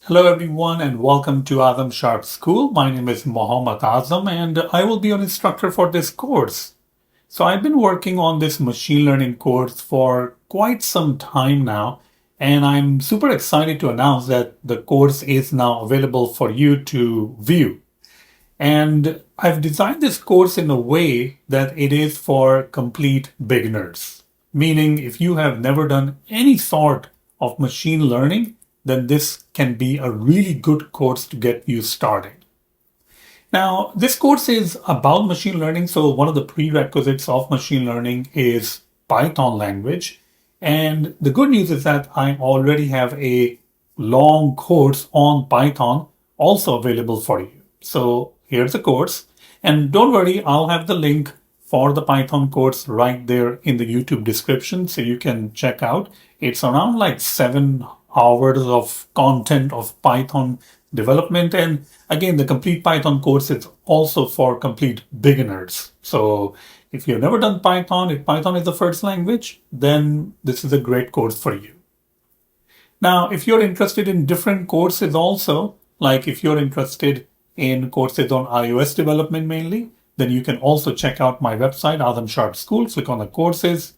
Hello everyone and welcome to Azam Sharp School. My name is Mohammad Azam and I will be your instructor for this course. So I've been working on this machine learning course for quite some time now, and I'm super excited to announce that the course is now available for you to view. And I've designed this course in a way that it is for complete beginners, meaning if you have never done any sort of machine learning, then this can be a really good course to get you started. Now, this course is about machine learning. So one of the prerequisites of machine learning is Python language. And the good news is that I already have a long course on Python also available for you. So here's the course. And don't worry, I'll have the link for the Python course right there in the YouTube description so you can check out. It's around like 7 hours of content of Python development. And again, the complete Python course is also for complete beginners. So if you've never done Python, if Python is the first language, then this is a great course for you. Now, if you're interested in different courses also, like if you're interested in courses on iOS development mainly, then you can also check out my website, Azam Sharp School, click on the courses,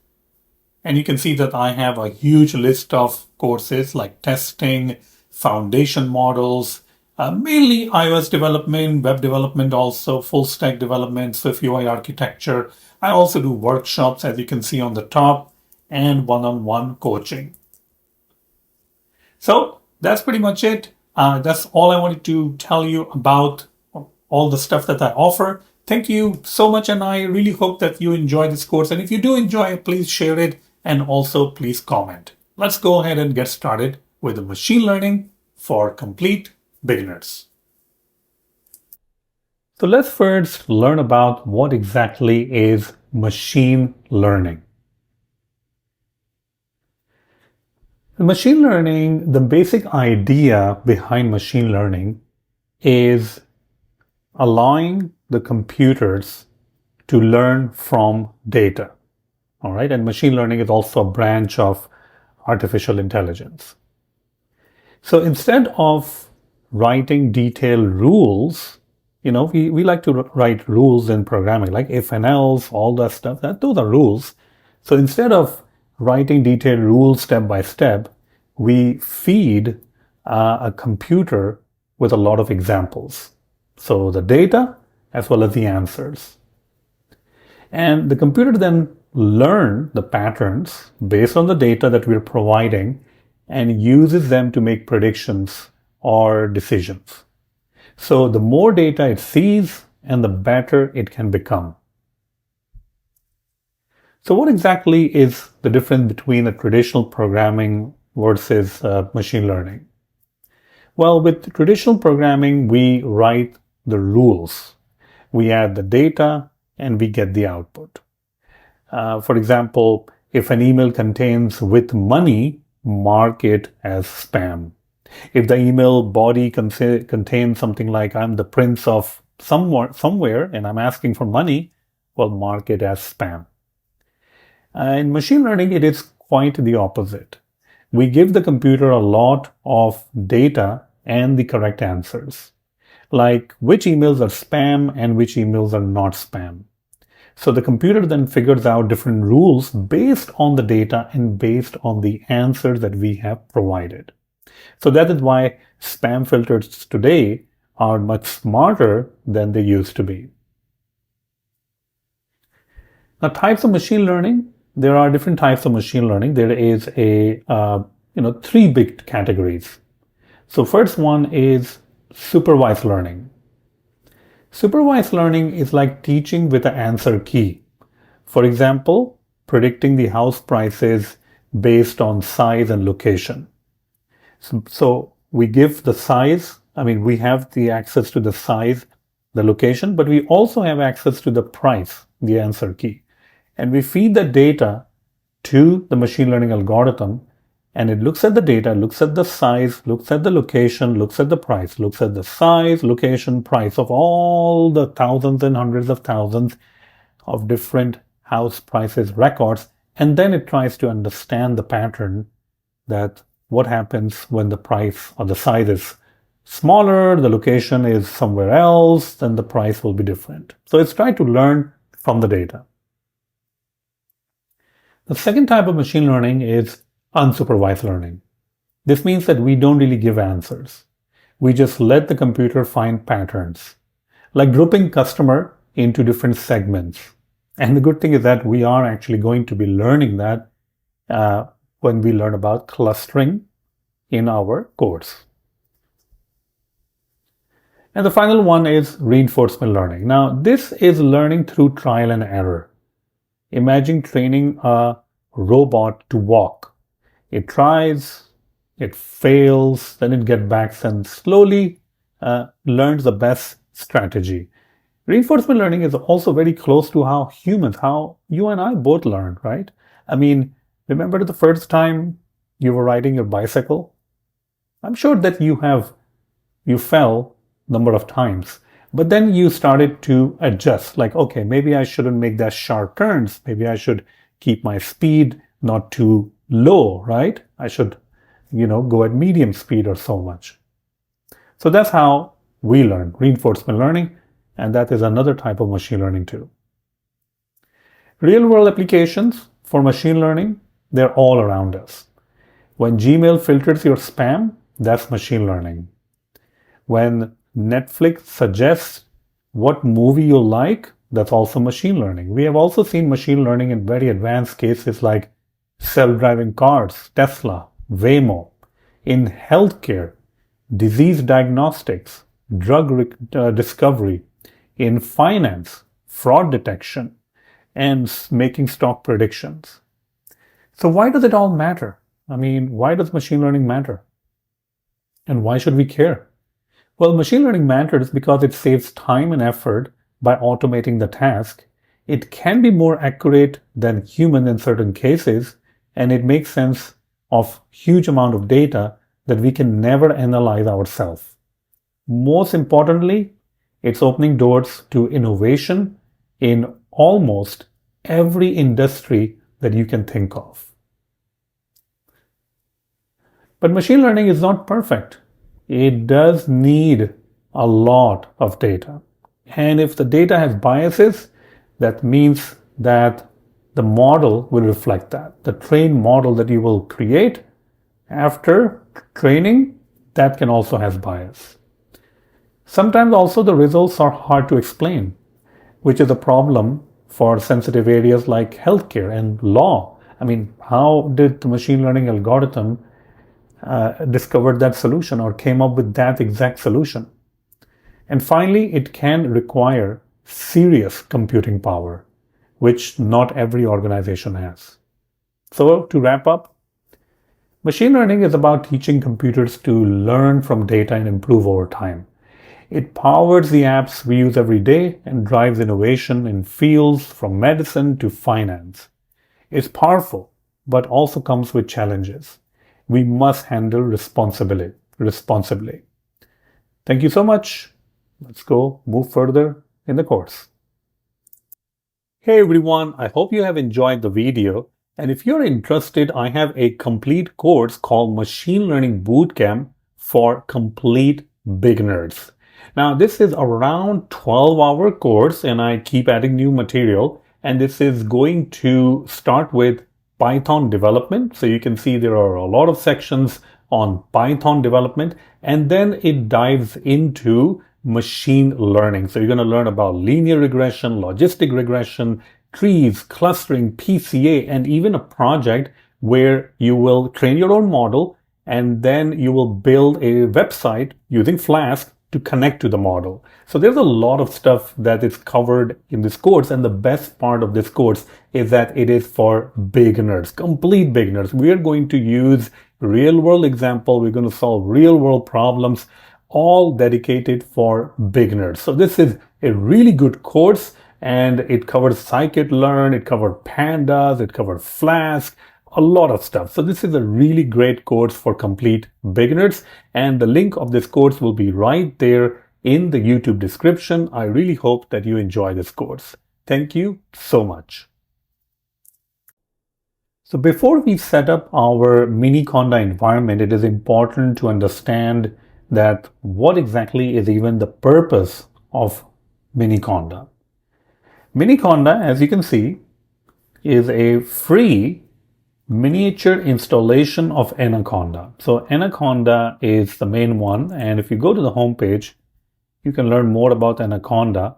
and you can see that I have a huge list of courses like testing, foundation models, mainly iOS development, web development also, full stack development, Swift UI architecture. I also do workshops, as you can see on the top, and one-on-one coaching. So that's pretty much it. That's all I wanted to tell you about all the stuff that I offer. Thank you so much, and I really hope that you enjoy this course. And if you do enjoy it, please share it, and also please comment. Let's go ahead and get started with the machine learning for complete beginners. So let's first learn about what exactly is machine learning. In machine learning, the basic idea behind machine learning is allowing the computers to learn from data. All right, and machine learning is also a branch of artificial intelligence. So instead of writing detailed rules, we like to write rules in programming, like if and else, all that stuff, those are rules. So instead of writing detailed rules step by step, we feed a computer with a lot of examples. So the data as well as the answers. And the computer then learn the patterns based on the data that we're providing and uses them to make predictions or decisions. So the more data it sees and the better it can become. So what exactly is the difference between a traditional programming versus machine learning? Well, with traditional programming, we write the rules. We add the data and we get the output. For example, if an email contains with money, mark it as spam. If the email body contains something like I'm the prince of somewhere and I'm asking for money, well, mark it as spam. In machine learning, it is quite the opposite. We give the computer a lot of data and the correct answers, like which emails are spam and which emails are not spam. So the computer then figures out different rules based on the data and based on the answers that we have provided. So that is why spam filters today are much smarter than they used to be. Now, types of machine learning. There are different types of machine learning. There is three big categories. So first one is supervised learning. Supervised learning is like teaching with an answer key. For example, predicting the house prices based on size and location. So we give the size, we have the access to the size, the location, but we also have access to the price, the answer key. And we feed the data to the machine learning algorithm, and it looks at the data, looks at the size, looks at the location, looks at the price, looks at the size, location, price of all the thousands and hundreds of thousands of different house prices records, and then it tries to understand the pattern that what happens when the price or the size is smaller, the location is somewhere else, then the price will be different. So it's trying to learn from the data. The second type of machine learning is unsupervised learning. This means that we don't really give answers. We just let the computer find patterns, like grouping customer into different segments. And the good thing is that we are actually going to be learning that when we learn about clustering in our course. And the final one is reinforcement learning. Now, this is learning through trial and error. Imagine training a robot to walk. It tries, it fails, then it gets back and slowly learns the best strategy. Reinforcement learning is also very close to how you and I both learn, right? I mean, remember the first time you were riding your bicycle? I'm sure that you fell a number of times, but then you started to adjust, like, okay, maybe I shouldn't make that sharp turns. Maybe I should keep my speed not too low, right? I should, go at medium speed or so much. So that's how we learn, reinforcement learning, and that is another type of machine learning too. Real-world applications for machine learning, they're all around us. When Gmail filters your spam, that's machine learning. When Netflix suggests what movie you like, that's also machine learning. We have also seen machine learning in very advanced cases like self-driving cars, Tesla, Waymo, in healthcare, disease diagnostics, drug discovery, in finance, fraud detection, and making stock predictions. So why does it all matter? I mean, why does machine learning matter? And why should we care? Well, machine learning matters because it saves time and effort by automating the task. It can be more accurate than human in certain cases, and it makes sense of huge amount of data that we can never analyze ourselves. Most importantly, it's opening doors to innovation in almost every industry that you can think of. But machine learning is not perfect. It does need a lot of data. And if the data has biases, that means that the model will reflect that. The trained model that you will create after training, that can also have bias. Sometimes also the results are hard to explain, which is a problem for sensitive areas like healthcare and law. I mean, how did the machine learning algorithm discover that solution or came up with that exact solution? And finally, it can require serious computing power, which not every organization has. So to wrap up, machine learning is about teaching computers to learn from data and improve over time. It powers the apps we use every day and drives innovation in fields from medicine to finance. It's powerful, but also comes with challenges we must handle responsibly. Thank you so much. Let's go move further in the course. Hey everyone, I hope you have enjoyed the video. And if you're interested, I have a complete course called Machine Learning Bootcamp for complete beginners. Now, this is around 12-hour course and I keep adding new material. And this is going to start with Python development. So you can see there are a lot of sections on Python development. And then it dives into machine learning. So you're going to learn about linear regression, logistic regression, trees, clustering, PCA, and even a project where you will train your own model and then you will build a website using Flask to connect to the model. So there's a lot of stuff that is covered in this course, and the best part of this course is that it is for beginners, complete beginners. We are going to use real-world example. We're going to solve real-world problems, all dedicated for beginners. So this is a really good course, and it covers scikit-learn, it covers pandas, it covers Flask, a lot of stuff. So this is a really great course for complete beginners, and the link of this course will be right there in the YouTube description. I really hope that you enjoy this course. Thank you so much. So before we set up our Miniconda environment, it is important to understand that what exactly is even the purpose of Miniconda. Miniconda, as you can see, is a free miniature installation of Anaconda. So Anaconda is the main one, and if you go to the home page, you can learn more about Anaconda.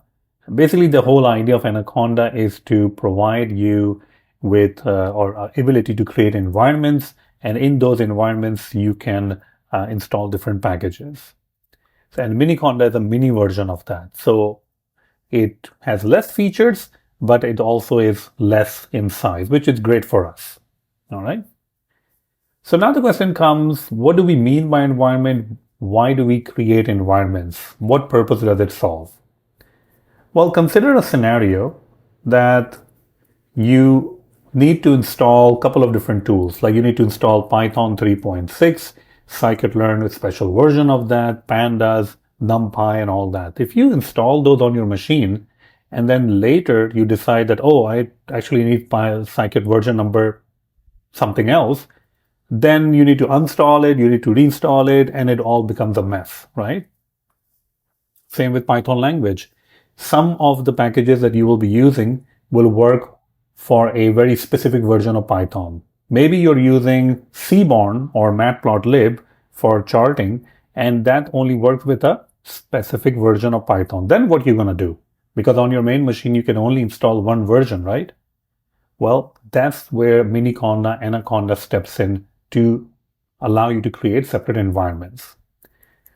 Basically, the whole idea of Anaconda is to provide you with ability to create environments, and in those environments you can install different packages. So, and Miniconda is a mini version of that. So it has less features, but it also is less in size, which is great for us. All right. So now the question comes, what do we mean by environment? Why do we create environments? What purpose does it solve? Well, consider a scenario that you need to install a couple of different tools. Like you need to install Python 3.6, scikit-learn, a special version of that, pandas, NumPy, and all that. If you install those on your machine, and then later you decide that, oh, I actually need scikit version number something else, then you need to uninstall it, you need to reinstall it, and it all becomes a mess, right? Same with Python language. Some of the packages that you will be using will work for a very specific version of Python. Maybe you're using Seaborn or Matplotlib for charting, and that only works with a specific version of Python. Then what you're going to do? Because on your main machine, you can only install one version, right? Well, that's where Miniconda, Anaconda steps in to allow you to create separate environments.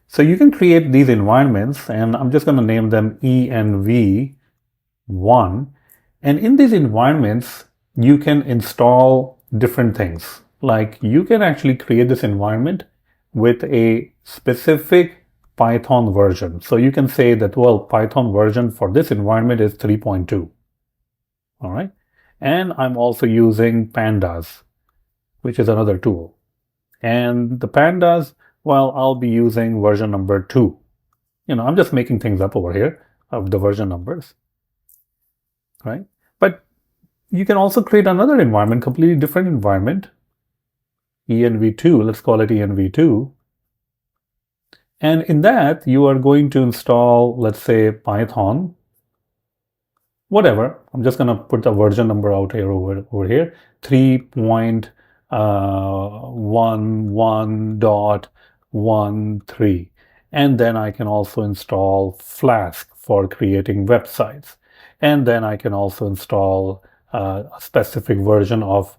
So you can create these environments, and I'm just going to name them env1. And in these environments, you can install different things. Like you can actually create this environment with a specific Python version. So you can say that, well, Python version for this environment is 3.2. All right. And I'm also using pandas, which is another tool. And the pandas, well, I'll be using version number 2. I'm just making things up over here of the version numbers, right? But you can also create another environment, completely different environment, env2, let's call it env2. And in that, you are going to install, let's say, Python, whatever. I'm just going to put the version number out here over here, 3.11.13. And then I can also install Flask for creating websites. And then I can also install a specific version of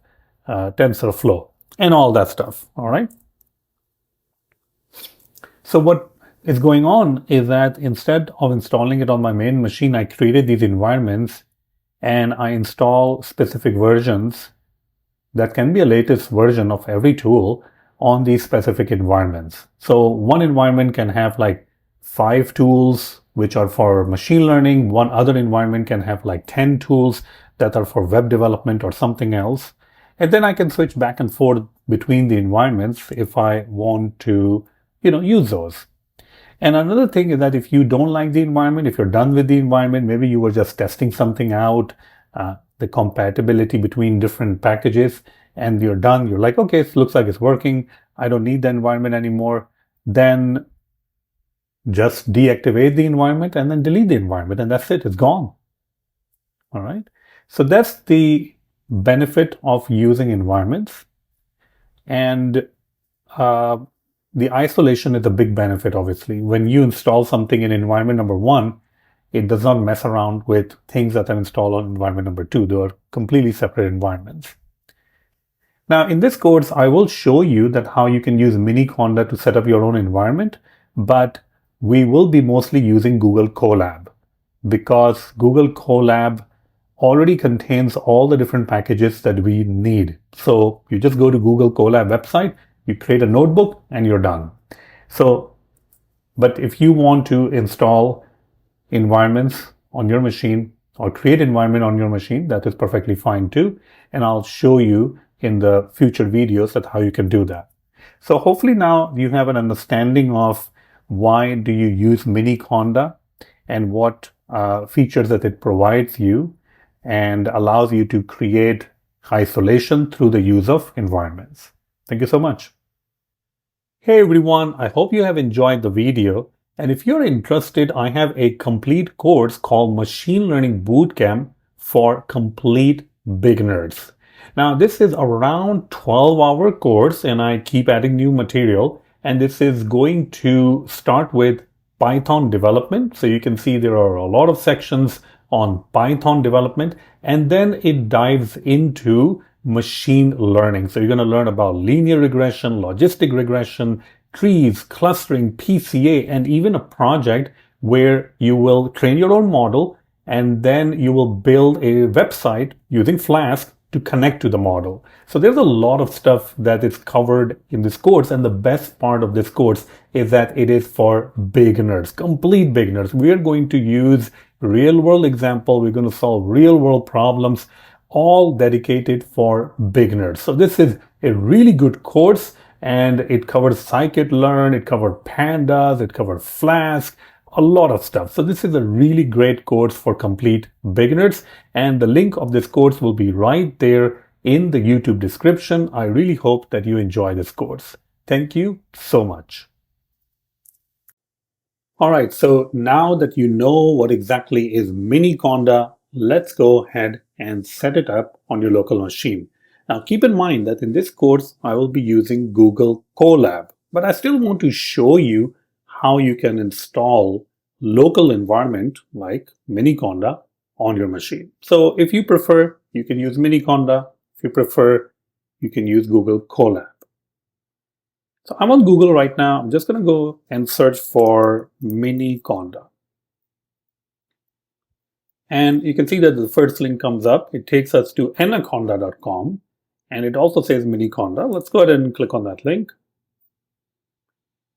TensorFlow and all that stuff. All right. So what is going on is that instead of installing it on my main machine, I created these environments and I install specific versions that can be a latest version of every tool on these specific environments. So one environment can have like 5 tools which are for machine learning. One other environment can have like 10 tools that are for web development or something else. And then I can switch back and forth between the environments if I want to use those. And another thing is that if you don't like the environment, if you're done with the environment, maybe you were just testing something out, the compatibility between different packages, and you're done, you're like, okay, it looks like it's working, I don't need the environment anymore, then just deactivate the environment and then delete the environment, and that's it, it's gone. All right. So that's the benefit of using environments. And the isolation is a big benefit, obviously. When you install something in environment number 1, it does not mess around with things that are installed on environment number 2. They are completely separate environments. Now, in this course, I will show you that how you can use Miniconda to set up your own environment, but we will be mostly using Google Colab because Google Colab already contains all the different packages that we need. So you just go to Google Colab website, you create a notebook, and you're done. So, but if you want to install environments on your machine or create environment on your machine, that is perfectly fine too. And I'll show you in the future videos that how you can do that. So hopefully now you have an understanding of why do you use Miniconda and what features that it provides you and allows you to create isolation through the use of environments. Thank you so much. Hey everyone, I hope you have enjoyed the video. And if you're interested, I have a complete course called Machine Learning Bootcamp for complete beginners. Now, this is around 12-hour course and I keep adding new material. And this is going to start with Python development. So you can see there are a lot of sections on Python development, and then it dives into machine learning. So you're going to learn about linear regression, logistic regression, trees, clustering, PCA, and even a project where you will train your own model and then you will build a website using Flask to connect to the model. So there's a lot of stuff that is covered in this course, and the best part of this course is that it is for beginners, complete beginners. We are going to use real-world example. We're going to solve real-world problems, all dedicated for beginners. So this is a really good course, and it covers scikit-learn, it covers pandas, it covers Flask, a lot of stuff. So this is a really great course for complete beginners, and the link of this course will be right there in the YouTube description. I really hope that you enjoy this course. Thank you so much. All right, so now that you know what exactly is Miniconda, let's go ahead and set it up on your local machine. Now keep in mind that in this course, I will be using Google Colab, but I still want to show you how you can install local environment like Miniconda on your machine. So if you prefer, you can use Miniconda. If you prefer, you can use Google Colab. So I'm on Google right now. I'm just going to go and search for Miniconda. And you can see that the first link comes up. It takes us to anaconda.com. And it also says Miniconda. Let's go ahead and click on that link.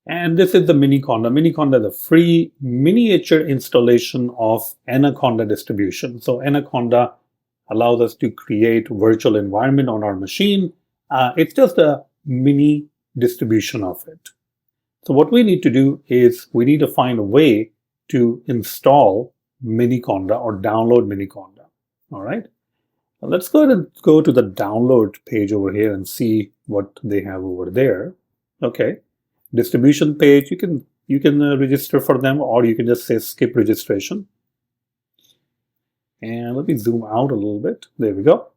And this is the Miniconda. Miniconda is a free miniature installation of Anaconda distribution. So Anaconda allows us to create virtual environment on our machine. It's just a mini distribution of it. So what we need to do is we need to find a way to install Miniconda or download Miniconda. All right. Now let's go ahead and go to the download page over here and see what they have over there. Okay. Distribution page, you can register for them, or you can just say skip registration. And let me zoom out a little bit. There we go.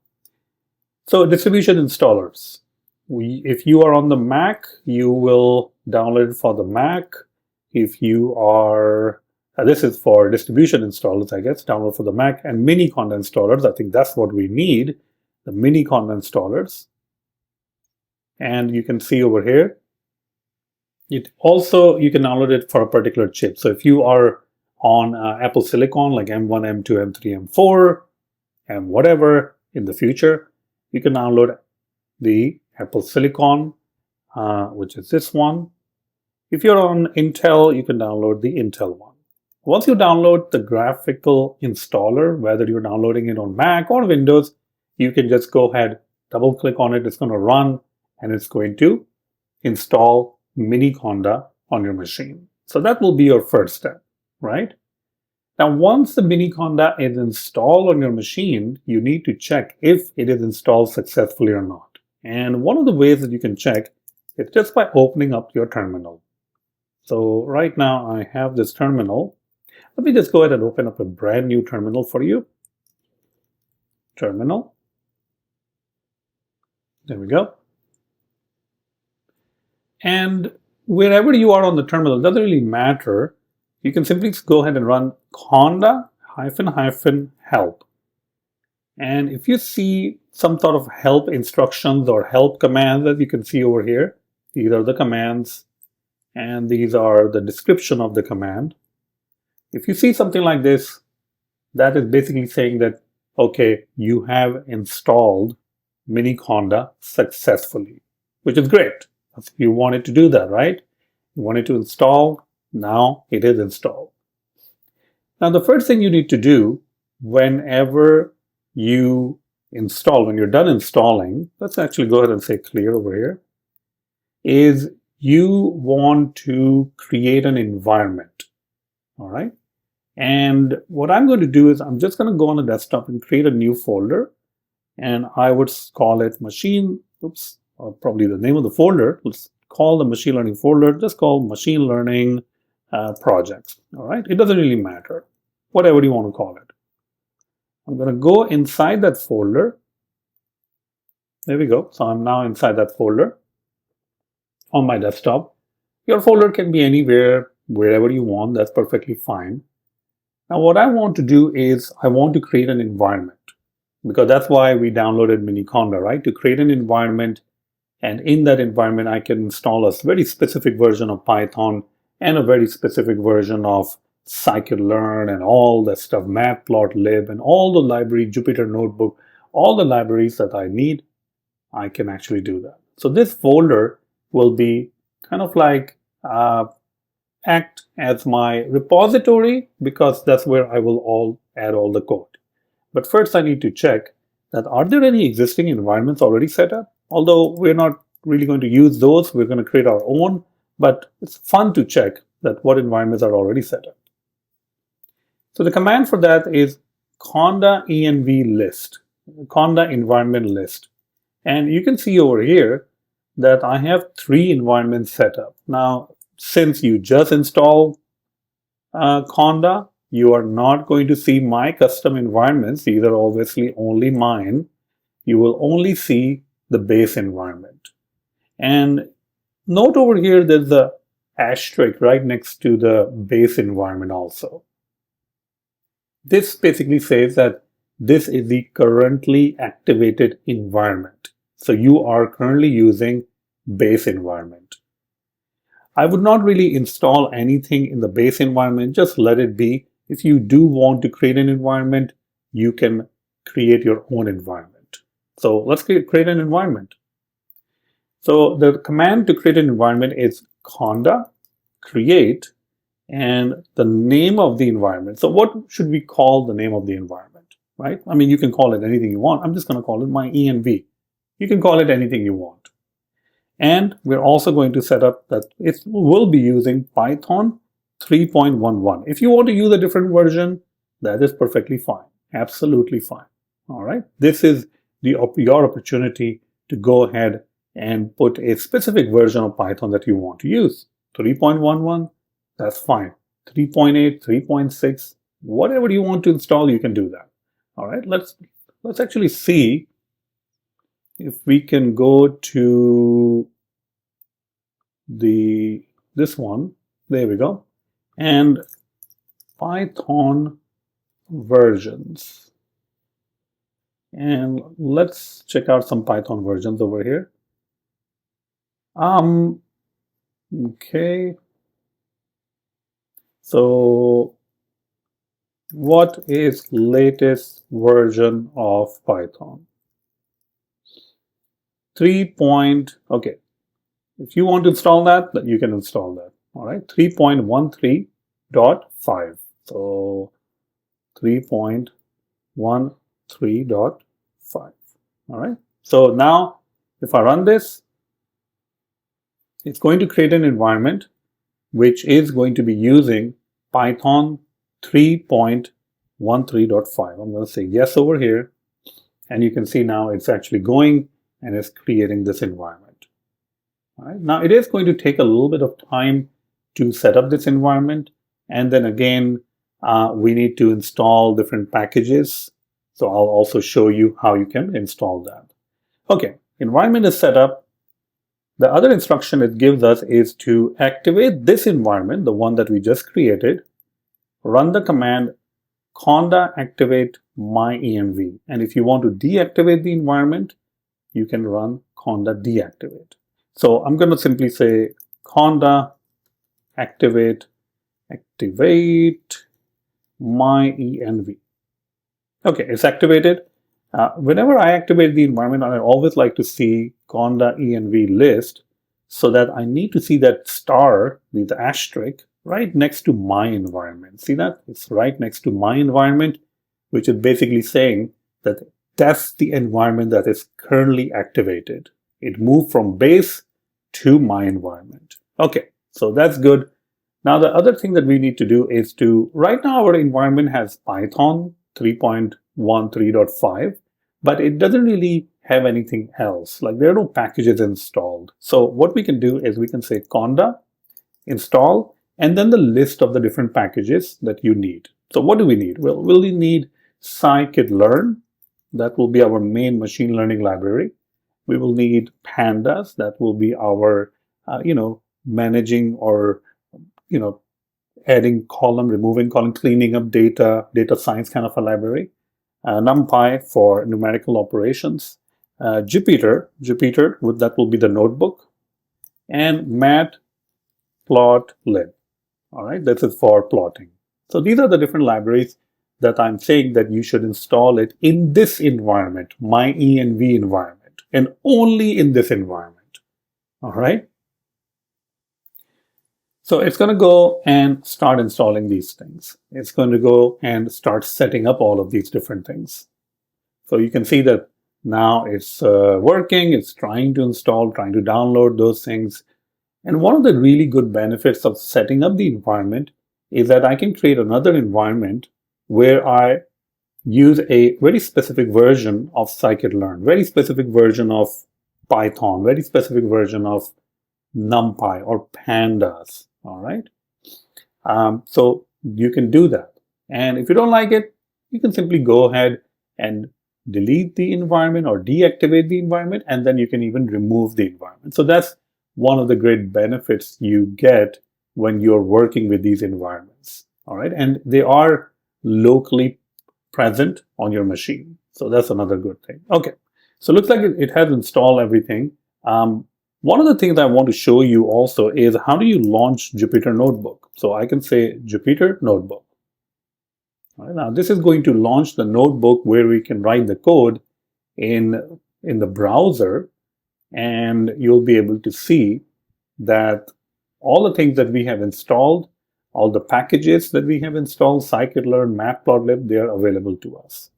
So distribution installers. If you are on the Mac, you will download it for the Mac. If you are, this is for distribution installers, I guess, download for the Mac, and Miniconda installers. I think that's what we need, the Miniconda installers. And you can see over here, it also, you can download it for a particular chip. So if you are on Apple Silicon, like M1, M2, M3, M4, and whatever in the future, you can download the Apple Silicon, which is this one. If you're on Intel, you can download the Intel one. Once you download the graphical installer, whether you're downloading it on Mac or Windows, you can just go ahead, double click on it. It's going to run, and it's going to install Miniconda on your machine. So that will be your first step, right? Now, once the Miniconda is installed on your machine, you need to check if it is installed successfully or not. And one of the ways that you can check is just by opening up your terminal. So right now I have this terminal. Let me just go ahead and open up a brand new terminal for you. Terminal. There we go. And wherever you are on the terminal, it doesn't really matter. You can simply go ahead and run conda -help. And if you see some sort of help instructions or help commands, as you can see over here, these are the commands and these are the description of the command. If you see something like this, that is basically saying that, okay, you have installed Miniconda successfully, which is great. You wanted to do that, right? You wanted to install. Now it is installed. Now, the first thing you need to do whenever you install, when you're done installing, let's actually go ahead and say clear over here, is you want to create an environment. All right. And what I'm going to do is I'm just going to go on the desktop and create a new folder. and I would call it probably the name of the folder. Let's call the machine learning folder, just call machine learning projects. All right, it doesn't really matter, whatever you want to call it. I'm going to go inside that folder. There we go. So I'm now inside that folder on my desktop. Your folder can be anywhere, wherever you want. That's perfectly fine. Now what I want to do is I want to create an environment, because that's why we downloaded Miniconda, right? To create an environment, and in that environment I can install a very specific version of Python and a very specific version of scikit-learn and all that stuff, Matplotlib and all the library, Jupyter Notebook, all the libraries that I need, I can actually do that. So this folder will be kind of like act as my repository, because that's where I will add all the code. But first I need to check that are there any existing environments already set up? Although we're not really going to use those, we're going to create our own, but it's fun to check that what environments are already set up. So the command for that is conda env list, conda environment list. And you can see over here that I have 3 environments set up. Now, since you just install Conda, you are not going to see my custom environments. These are obviously only mine. You will only see the base environment. And note over here, there's the asterisk right next to the base environment also. This basically says that this is the currently activated environment. So you are currently using base environment. I would not really install anything in the base environment, just let it be. If you do want to create an environment, you can create your own environment. So let's create an environment. So the command to create an environment is conda create and the name of the environment. So what should we call the name of the environment, right? I mean, you can call it anything you want. I'm just going to call it my env. You can call it anything you want. And we're also going to set up that it will be using Python 3.11. If you want to use a different version, that is perfectly fine. Absolutely fine. All right. This is your opportunity to go ahead and put a specific version of Python that you want to use. 3.11, that's fine. 3.8, 3.6, whatever you want to install, you can do that. All right. Let's actually see if we can go to this one. There we go. And Python versions. And let's check out some Python versions over here. Okay. So what is latest version of Python? 3. Okay. If you want to install that, you can install that. All right. 3.13.5. So 3.13.5. All right. So now if I run this, it's going to create an environment which is going to be using Python 3.13.5. I'm going to say yes over here. And you can see now it's actually going and it's creating this environment. All right. Now it is going to take a little bit of time to set up this environment. And then again, we need to install different packages. So I'll also show you how you can install that. Okay, environment is set up. The other instruction it gives us is to activate this environment, the one that we just created. Run the command conda activate my-env. And if you want to deactivate the environment, you can run conda deactivate. So I'm going to simply say conda activate my-env. Okay, it's activated. Whenever I activate the environment, I always like to see conda env list, so that I need to see that star, the asterisk, right next to my environment. See that? It's right next to my environment, which is basically saying that that's the environment that is currently activated. It moved from base to my environment. Okay, so that's good. Now the other thing that we need to do is right now our environment has Python 3.13.5, but it doesn't really have anything else. Like there are no packages installed. So what we can do is we can say conda install, and then the list of the different packages that you need. So what do we need? Well, we'll need scikit-learn. That will be our main machine learning library. We will need pandas. That will be our, managing or, adding column, removing column, cleaning up data science kind of a library. NumPy for numerical operations. Jupyter, that will be the notebook. And Matplotlib. All right, this is for plotting. So these are the different libraries that I'm saying that you should install it in this environment, my env environment, and only in this environment. All right. So it's going to go and start installing these things. It's going to go and start setting up all of these different things. So you can see that now it's working. It's trying to install, trying to download those things. And one of the really good benefits of setting up the environment is that I can create another environment where I use a very specific version of scikit-learn, very specific version of Python, very specific version of NumPy or pandas. All right. So you can do that. And if you don't like it, you can simply go ahead and delete the environment or deactivate the environment, and then you can even remove the environment. So that's one of the great benefits you get when you're working with these environments. All right. And they are locally present on your machine. So that's another good thing. Okay. So it looks like it has installed everything. One of the things I want to show you also is how do you launch Jupyter Notebook? So I can say Jupyter Notebook. All right, now this is going to launch the notebook where we can write the code in the browser, and you'll be able to see that all the things that we have installed, all the packages that we have installed, scikit-learn, Matplotlib, they are available to us.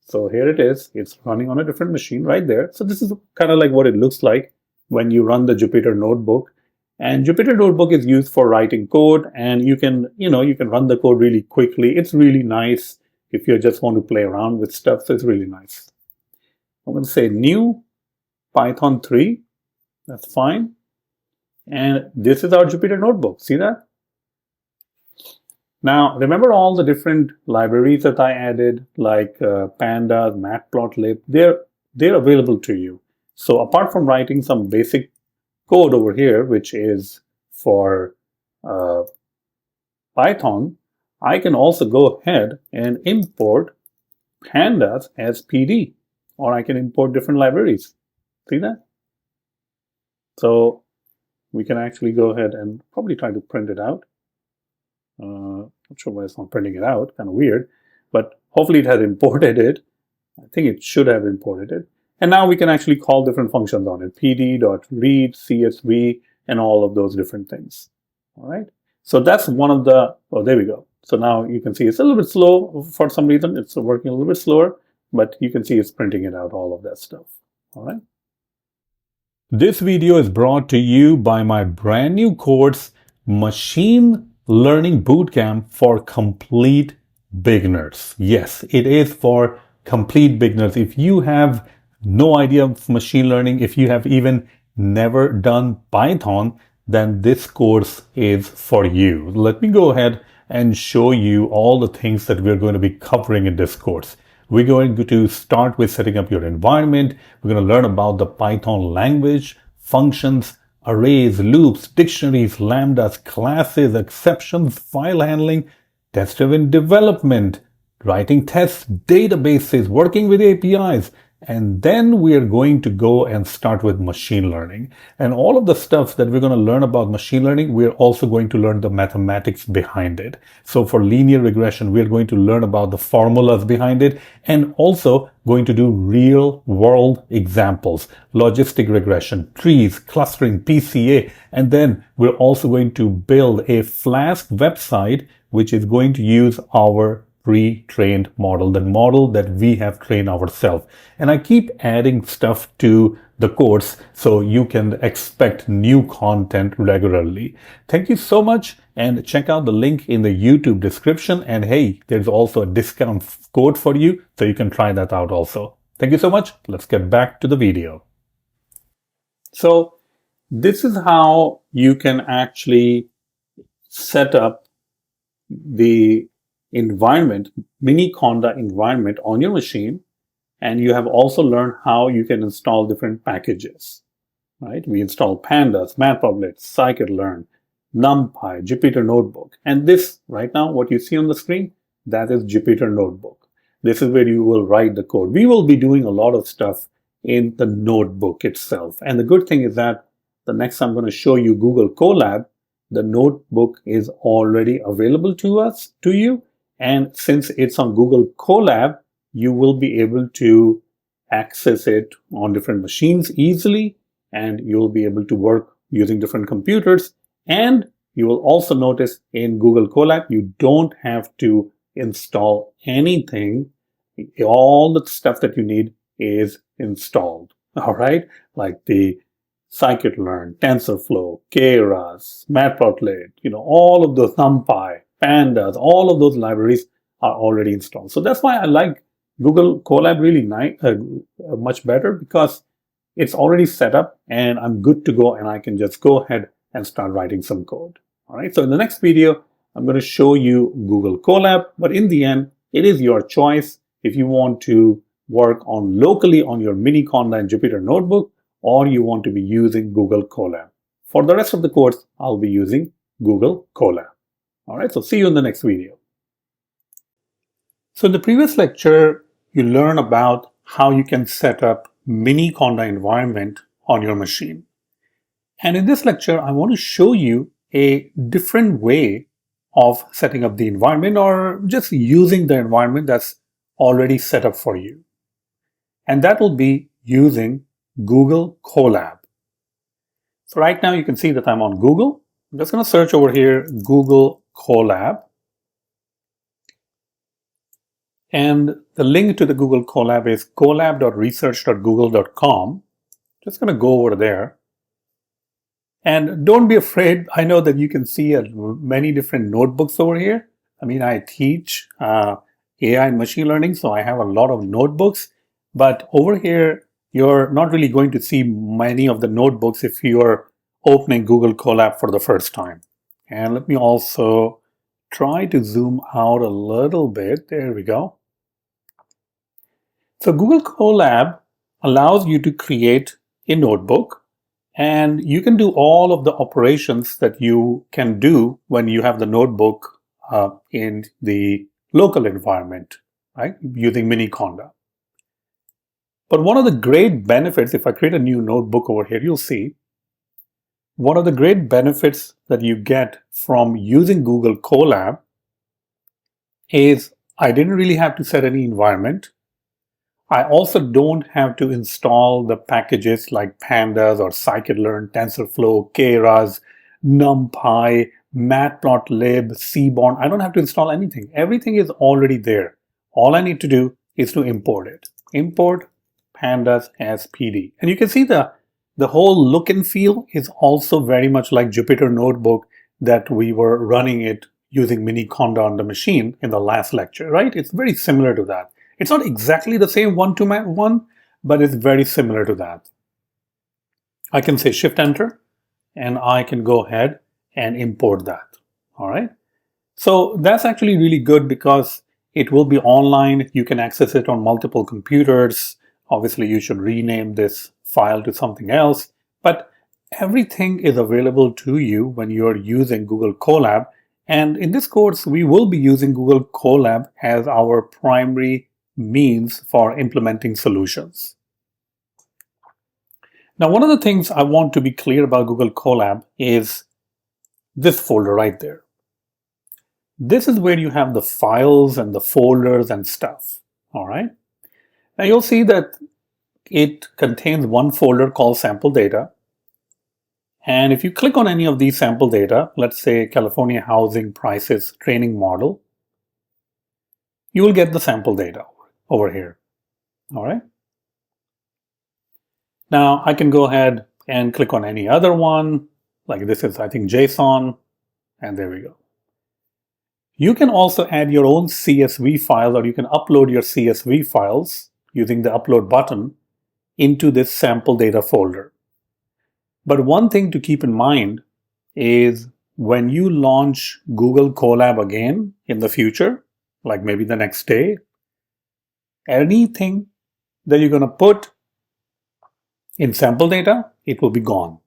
So here it is. It's running on a different machine right there. So this is kind of like what it looks like when you run the Jupyter Notebook. And Jupyter Notebook is used for writing code, and you can run the code really quickly. It's really nice if you just want to play around with stuff. So it's really nice. I'm going to say new Python 3. That's fine. And this is our Jupyter Notebook. See that? Now, remember all the different libraries that I added, like pandas, Matplotlib, they're available to you. So apart from writing some basic code over here, which is for Python, I can also go ahead and import pandas as PD, or I can import different libraries. See that? So we can actually go ahead and probably try to print it out. Not sure why it's not printing it out, kind of weird, but hopefully it has imported it. I think it should have imported it. And now we can actually call different functions on it, pd.read, csv, and all of those different things. All right. So that's one of the, oh, there we go. So now you can see it's a little bit slow for some reason. It's working a little bit slower, but you can see it's printing it out, all of that stuff. All right. This video is brought to you by my brand new course, Machine Learning Bootcamp for Complete Beginners. Yes, it is for complete beginners. If you have no idea of machine learning, if you have even never done Python, then this course is for you. Let me go ahead and show you all the things that we're going to be covering in this course. We're going to start with setting up your environment. We're going to learn about the Python language, functions, arrays, loops, dictionaries, lambdas, classes, exceptions, file handling, test-driven development, writing tests, databases, working with APIs. And then we are going to go and start with machine learning. And all of the stuff that we're going to learn about machine learning, we're also going to learn the mathematics behind it. So for linear regression, we're going to learn about the formulas behind it, and also going to do real world examples, logistic regression, trees, clustering, PCA. And then we're also going to build a Flask website, which is going to use our pre-trained model, the model that we have trained ourselves. And I keep adding stuff to the course so you can expect new content regularly. Thank you so much, and check out the link in the YouTube description. And hey, there's also a discount code for you, so you can try that out also. Thank you so much. Let's get back to the video. So this is how you can actually set up the environment, Miniconda environment on your machine. And you have also learned how you can install different packages, right? We install pandas, Matplotlib, scikit-learn, NumPy, Jupyter Notebook. And this right now, what you see on the screen, that is Jupyter Notebook. This is where you will write the code. We will be doing a lot of stuff in the notebook itself. And the good thing is that the next I'm going to show you Google Colab, the notebook is already available to you. And since it's on Google Colab, you will be able to access it on different machines easily, and you'll be able to work using different computers. And you will also notice in Google Colab, you don't have to install anything. All the stuff that you need is installed, all right? Like the scikit-learn, TensorFlow, Keras, Matplotlib, all of those NumPy, pandas, all of those libraries are already installed. So that's why I like Google Colab really much better, because it's already set up and I'm good to go, and I can just go ahead and start writing some code. All right. So in the next video, I'm going to show you Google Colab, but in the end, it is your choice if you want to work on locally on your Miniconda and Jupyter Notebook, or you want to be using Google Colab. For the rest of the course, I'll be using Google Colab. All right. So see you in the next video. So in the previous lecture, you learn about how you can set up Miniconda environment on your machine. And in this lecture, I want to show you a different way of setting up the environment, or just using the environment that's already set up for you. And that will be using Google Colab. So right now you can see that I'm on Google. I'm just going to search over here, Google Colab. And the link to the Google Colab is colab.research.google.com. Just going to go over there. And don't be afraid. I know that you can see many different notebooks over here. I mean, I teach AI and machine learning, so I have a lot of notebooks. But over here, you're not really going to see many of the notebooks if you're opening Google Colab for the first time. And let me also try to zoom out a little bit. There we go. So Google Colab allows you to create a notebook, and you can do all of the operations that you can do when you have the notebook in the local environment, right, using Miniconda. But one of the great benefits, if I create a new notebook over here, you'll see one of the great benefits that you get from using Google Colab is I didn't really have to set any environment. I also don't have to install the packages like pandas or scikit-learn, TensorFlow, Keras, NumPy, Matplotlib, Seaborn. I don't have to install anything. Everything is already there. All I need to do is to import it. Import pandas as PD. And you can see the whole look and feel is also very much like Jupyter Notebook that we were running it using Miniconda on the machine in the last lecture, right? It's very similar to that. It's not exactly the same one-to-one, but it's very similar to that. I can say Shift-Enter, and I can go ahead and import that. All right. So that's actually really good because it will be online. You can access it on multiple computers. Obviously, you should rename this file to something else, but everything is available to you when you're using Google Colab. And in this course, we will be using Google Colab as our primary means for implementing solutions. Now, one of the things I want to be clear about Google Colab is this folder right there. This is where you have the files and the folders and stuff. All right. Now you'll see that it contains one folder called sample data. And if you click on any of these sample data, let's say California housing prices training model, you will get the sample data over here. All right. Now I can go ahead and click on any other one. Like this is, I think, JSON. And there we go. You can also add your own CSV file, or you can upload your CSV files using the upload button into this sample data folder. But one thing to keep in mind is when you launch Google Colab again in the future, like maybe the next day, anything that you're going to put in sample data, it will be gone.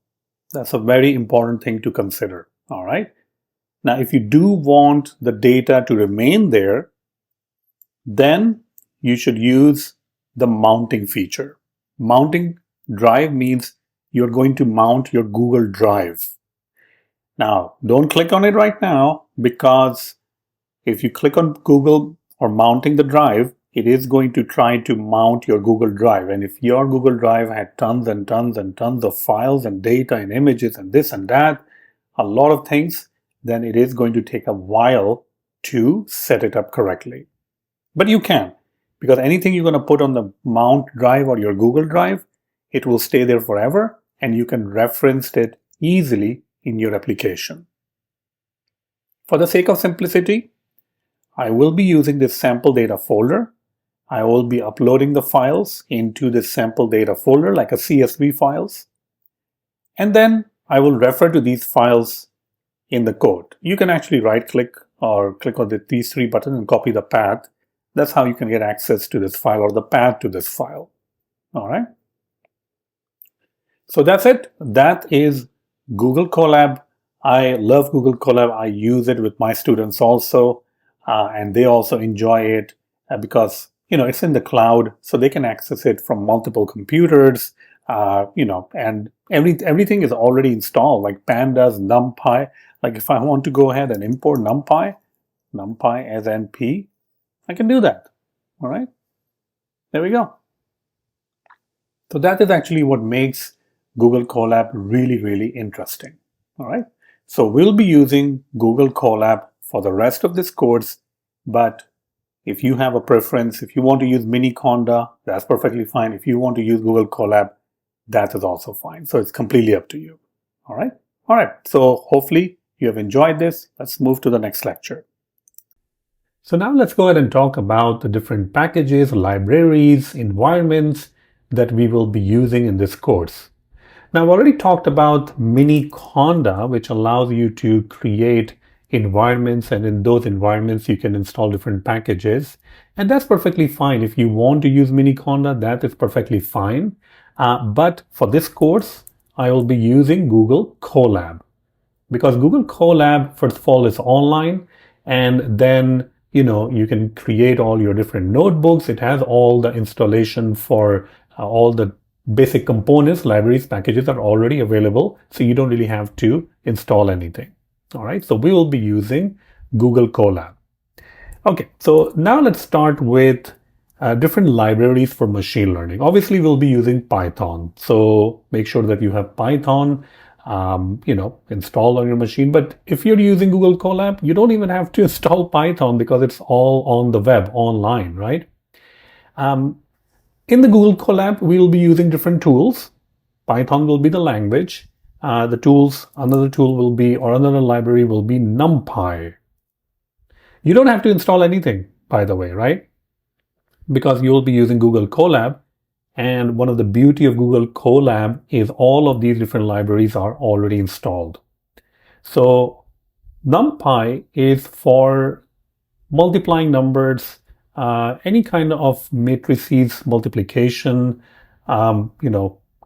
That's a very important thing to consider. All right. Now, if you do want the data to remain there, then you should use the mounting feature. Mounting drive means you're going to mount your Google Drive. Now, don't click on it right now, because if you click on Google or mounting the drive, it is going to try to mount your Google Drive. And if your Google Drive had tons and tons and tons of files and data and images and this and that, a lot of things, then it is going to take a while to set it up correctly. But you can, because anything you're going to put on the mount drive or your Google Drive, it will stay there forever, and you can reference it easily in your application. For the sake of simplicity, I will be using this sample data folder. I will be uploading the files into this sample data folder like a CSV files. And then I will refer to these files in the code. You can actually right click or click on these three buttons and copy the path. That's how you can get access to this file or the path to this file. All right. So that's it. That is Google Colab. I love Google Colab. I use it with my students also, and they also enjoy it because it's in the cloud, so they can access it from multiple computers. And everything is already installed, like pandas, NumPy. Like if I want to go ahead and import NumPy as NP, I can do that. All right, there we go. So that is actually what makes Google Colab really, really interesting. All right. So we'll be using Google Colab for the rest of this course, but if you have a preference, if you want to use Miniconda, that's perfectly fine. If you want to use Google Colab, that is also fine. So it's completely up to you. All right. All right. So hopefully you have enjoyed this. Let's move to the next lecture. So now let's go ahead and talk about the different packages, libraries, environments that we will be using in this course. Now, I've already talked about Miniconda, which allows you to create environments, and in those environments, you can install different packages. And that's perfectly fine. If you want to use Miniconda, that is perfectly fine. But for this course, I will be using Google Colab, because Google Colab, first of all, is online, and then you can create all your different notebooks. It has all the installation for all the basic components, libraries, packages are already available, so you don't really have to install anything. All right, so we will be using Google Colab. Okay, so now let's start with different libraries for machine learning. Obviously, we'll be using Python, so make sure that you have Python installed on your machine. But if you're using Google Colab, you don't even have to install Python because it's all on the web, online, right? In the Google Colab, we will be using different tools. Python will be the language. Another tool will be, or another library will be NumPy. You don't have to install anything, by the way, right? Because you'll be using Google Colab. And one of the beauty of Google Colab is all of these different libraries are already installed. So NumPy is for multiplying numbers, any kind of matrices multiplication,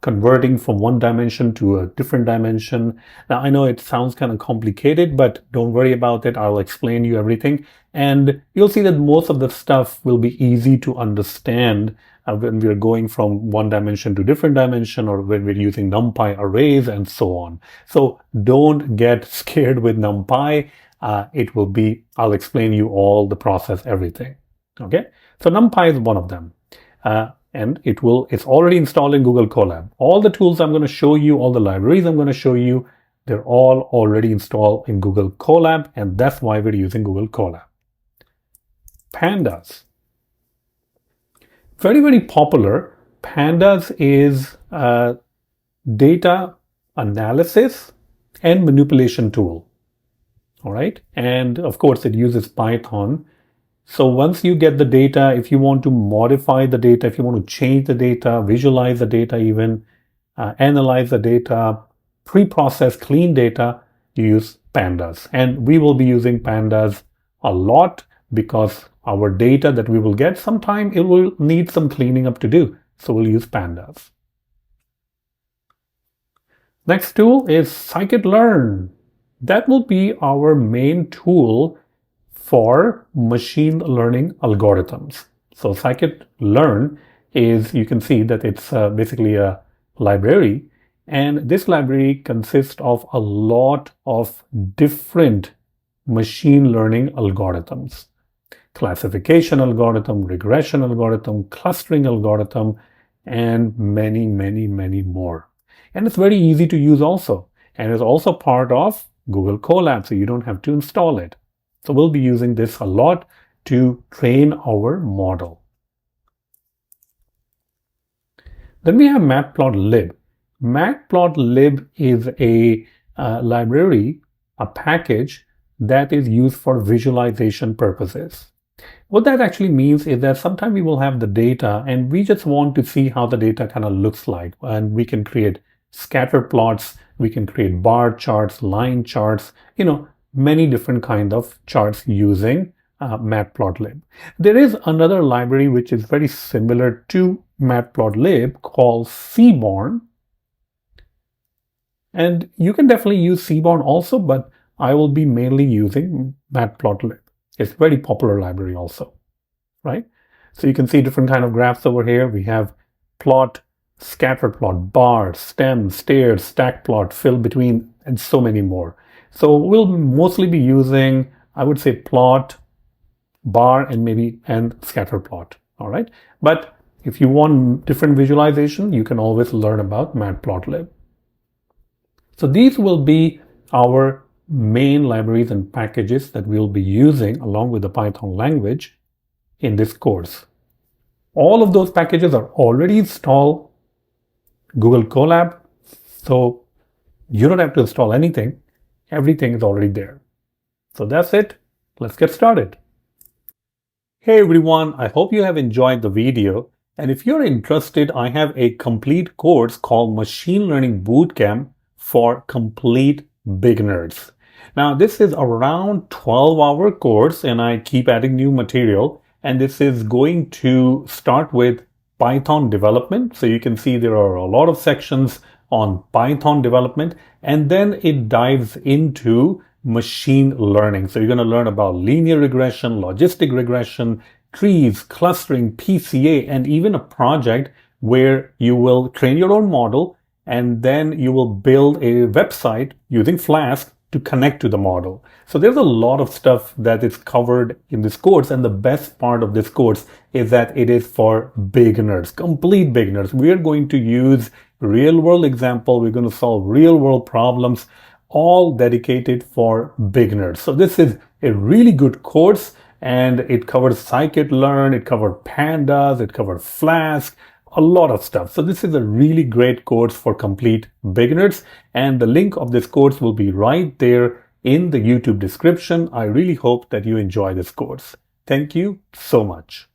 converting from one dimension to a different dimension. Now, I know it sounds kind of complicated, but don't worry about it. I'll explain you everything. And you'll see that most of the stuff will be easy to understand when we're going from one dimension to different dimension, or when we're using NumPy arrays and so on. So don't get scared with NumPy. I'll explain you all the process, everything. Okay, so NumPy is one of them. And it's already installed in Google Colab. All the tools I'm going to show you, all the libraries I'm going to show you, they're all already installed in Google Colab, and that's why we're using Google Colab. Pandas. Very, very popular. Pandas is a data analysis and manipulation tool. All right, and of course it uses Python. So once you get the data, if you want to modify the data, if you want to change the data, visualize the data even, analyze the data, pre-process clean data, you use pandas. And we will be using pandas a lot because our data that we will get, sometime it will need some cleaning up to do. So we'll use pandas. Next tool is scikit-learn. That will be our main tool for machine learning algorithms. So scikit-learn is, you can see that it's basically a library, and this library consists of a lot of different machine learning algorithms. Classification algorithm, regression algorithm, clustering algorithm, and many, many, many more. And it's very easy to use also. And it's also part of Google Colab, so you don't have to install it. So we'll be using this a lot to train our model. Then we have Matplotlib. Matplotlib is a library, a package that is used for visualization purposes. What that actually means is that sometimes we will have the data and we just want to see how the data kind of looks like. And we can create scatter plots, we can create bar charts, line charts, many different kind of charts using Matplotlib. There is another library which is very similar to Matplotlib called Seaborn. And you can definitely use Seaborn also, but I will be mainly using Matplotlib. It's a very popular library also, right? So you can see different kind of graphs over here. We have plot, scatter plot, bar, stem, stairs, stack plot, fill between, and so many more. So we'll mostly be using, I would say, plot, bar, and scatter plot, all right? But if you want different visualization, you can always learn about Matplotlib. So these will be our main libraries and packages that we'll be using along with the Python language in this course. All of those packages are already installed Google Colab, so you don't have to install anything. Everything is already there. So that's it. Let's get started. Hey everyone, I hope you have enjoyed the video. And if you're interested, I have a complete course called Machine Learning Bootcamp for complete beginners. Now this is around 12-hour course and I keep adding new material. And this is going to start with Python development. So you can see there are a lot of sections on Python development, and then it dives into machine learning. So you're going to learn about linear regression, logistic regression, trees, clustering, PCA, and even a project where you will train your own model and then you will build a website using Flask to connect to the model. So there's a lot of stuff that is covered in this course, and the best part of this course is that it is for beginners, complete beginners. We are going to use real-world example. We're going to solve real-world problems, all dedicated for beginners. So this is a really good course, and it covers scikit-learn, it covers pandas, it covers Flask, a lot of stuff. So this is a really great course for complete beginners, and the link of this course will be right there in the YouTube description. I really hope that you enjoy this course. Thank you so much.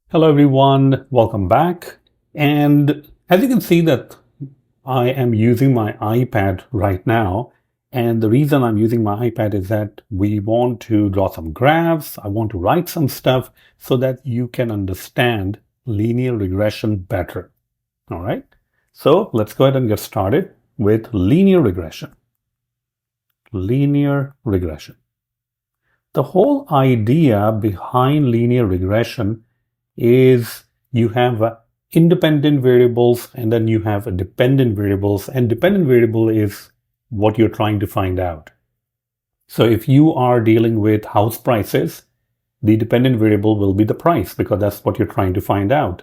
Hello everyone, welcome back. And as you can see that I am using my iPad right now. And the reason I'm using my iPad is that we want to draw some graphs. I want to write some stuff so that you can understand linear regression better. All right. So let's go ahead and get started with linear regression. Linear regression. The whole idea behind linear regression is you have independent variables and then you have dependent variables, and dependent variable is what you're trying to find out. So if you are dealing with house prices, the dependent variable will be the price because that's what you're trying to find out.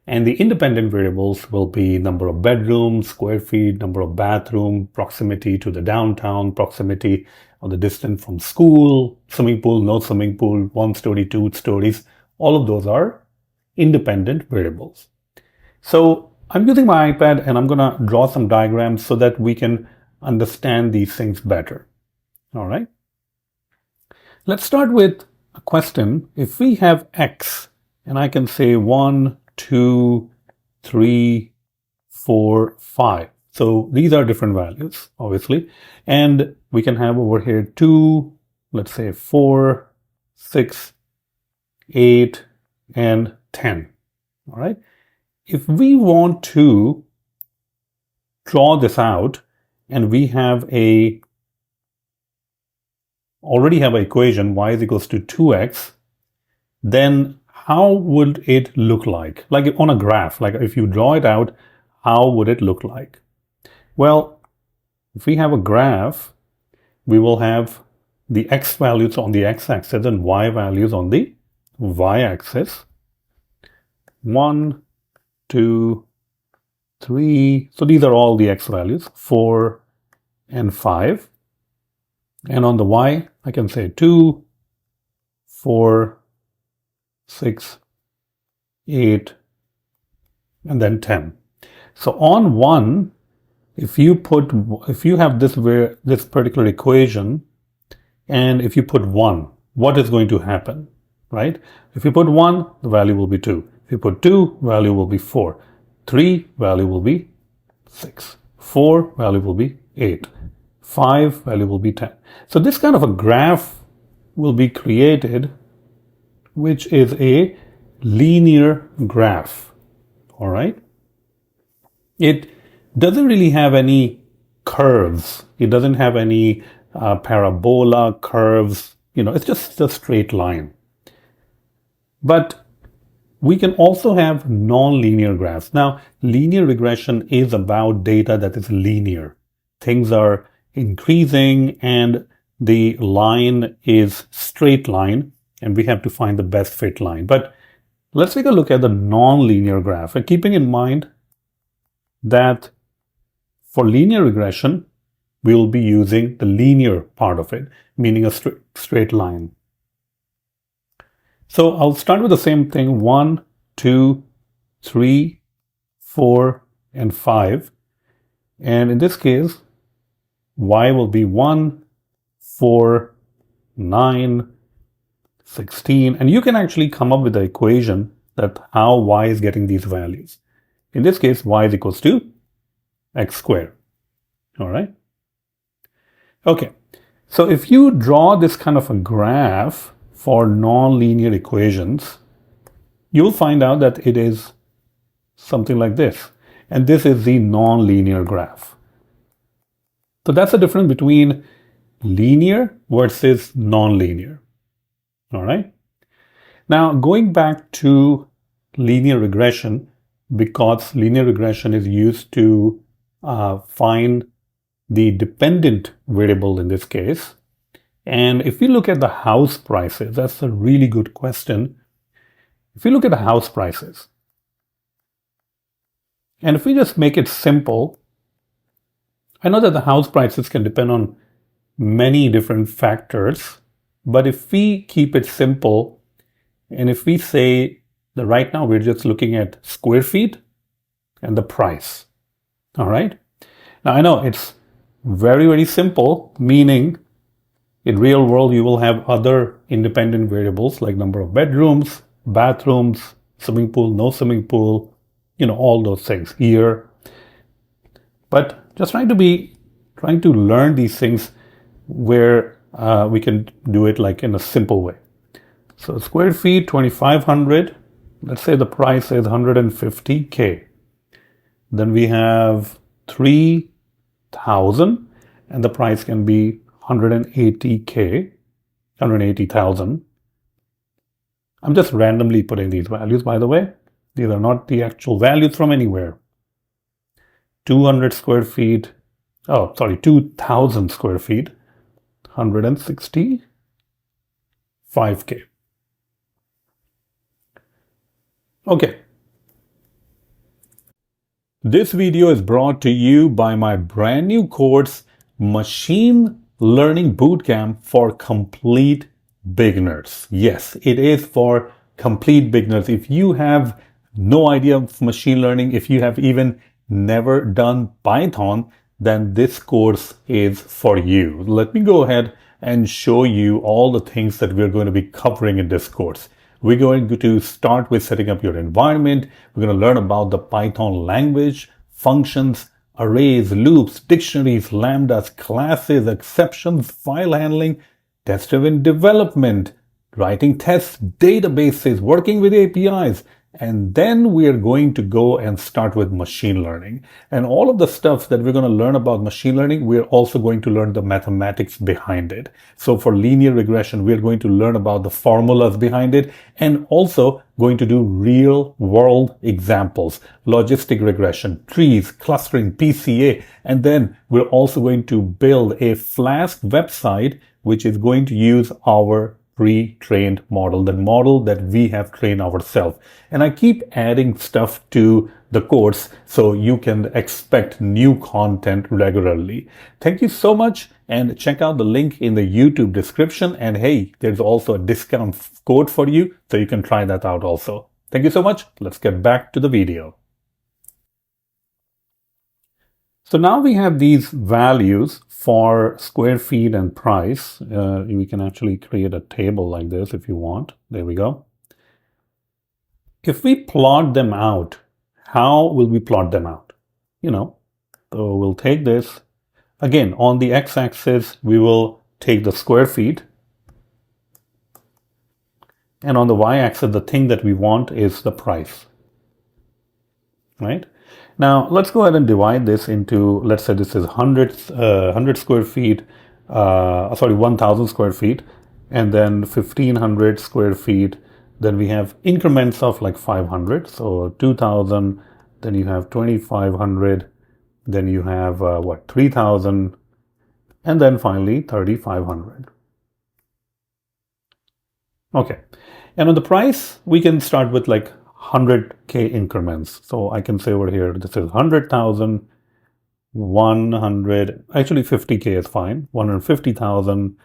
And the independent variables will be number of bedrooms, square feet, number of bathroom, proximity to the downtown, proximity or the distance from school, swimming pool, no swimming pool, 1 story, 2 stories. All of those are independent variables. So I'm using my iPad and I'm going to draw some diagrams so that we can understand these things better. All right. Let's start with a question. If we have x, and I can say 1, 2, 3, 4, 5. So these are different values, obviously. And we can have over here 2, let's say 4, 6, 8, and 10. All right. If we want to draw this out, and we already have an equation y is equals to 2x, then how would it look like? Like on a graph, like if you draw it out, how would it look like? Well, if we have a graph, we will have the x values on the x-axis and y values on the y-axis. 1, 2, 3. So these are all the x values, 4 and 5. And on the y, I can say 2, 4, 6, 8, and then 10. So on 1, if you have this particular equation, and if you put 1, what is going to happen, right? If you put 1, the value will be 2. If you put 2, value will be 4. 3, value will be 6. 4, value will be 8. 5, value will be 10. So this kind of a graph will be created, which is a linear graph. All right. It doesn't really have any curves. It doesn't have any parabola curves. It's just a straight line. But we can also have non-linear graphs. Now, linear regression is about data that is linear. Things are increasing and the line is straight line, and we have to find the best fit line. But let's take a look at the non-linear graph, and keeping in mind that for linear regression, we will be using the linear part of it, meaning a straight line. So I'll start with the same thing, 1, 2, 3, 4, and 5. And in this case, y will be 1, 4, 9, 16. And you can actually come up with the equation that how y is getting these values. In this case, y is equals to x squared. All right. Okay. So if you draw this kind of a graph for non-linear equations, you'll find out that it is something like this. And this is the non-linear graph. So that's the difference between linear versus non-linear. All right. Now, going back to linear regression, because linear regression is used to find the dependent variable in this case. And if we look at the house prices, that's a really good question. If we look at the house prices, and if we just make it simple, I know that the house prices can depend on many different factors, but if we keep it simple, and if we say that right now we're just looking at square feet and the price, all right? Now I know it's very, very simple, meaning in real world you will have other independent variables like number of bedrooms, bathrooms, swimming pool, no swimming pool, all those things here. But just trying to learn these things where we can do it like in a simple way. So square feet, 2,500. Let's say the price is 150K. Then we have 3,000, and the price can be 180K, 180,000. I'm just randomly putting these values, by the way. These are not the actual values from anywhere. 200 square feet, 2,000 square feet, 165K. Okay. This video is brought to you by my brand new course, Machine Learning Bootcamp for Complete Beginners. Yes, it is for complete beginners. If you have no idea of machine learning, if you have even never done Python, then this course is for you. Let me go ahead and show you all the things that we're going to be covering in this course. We're going to start with setting up your environment. We're going to learn about the Python language, functions, arrays, loops, dictionaries, lambdas, classes, exceptions, file handling, test-driven development, writing tests, databases, working with APIs, and then we are going to go and start with machine learning. And all of the stuff that we're going to learn about machine learning, we're also going to learn the mathematics behind it. So for linear regression, we're going to learn about the formulas behind it and also going to do real world examples, logistic regression, trees, clustering, PCA, and then we're also going to build a Flask website which is going to use our pre-trained model, the model that we have trained ourselves. And I keep adding stuff to the course so you can expect new content regularly. Thank you so much, and check out the link in the YouTube description. And hey, there's also a discount code for you, so you can try that out also. Thank you so much. Let's get back to the video. So now we have these values for square feet and price. We can actually create a table like this if you want. There we go. If we plot them out, how will we plot them out? So we'll take this. Again, on the x-axis, we will take the square feet. And on the y-axis, the thing that we want is the price, right? Now, let's go ahead and divide this into, let's say this is 100 square feet, 1,000 square feet, and then 1,500 square feet. Then we have increments of like 500. So 2,000, then you have 2,500, then you have 3,000, and then finally 3,500. Okay. And on the price, we can start with like 100K increments. So I can say over here, this is 100,000, 100, actually 50K is fine, 150,000,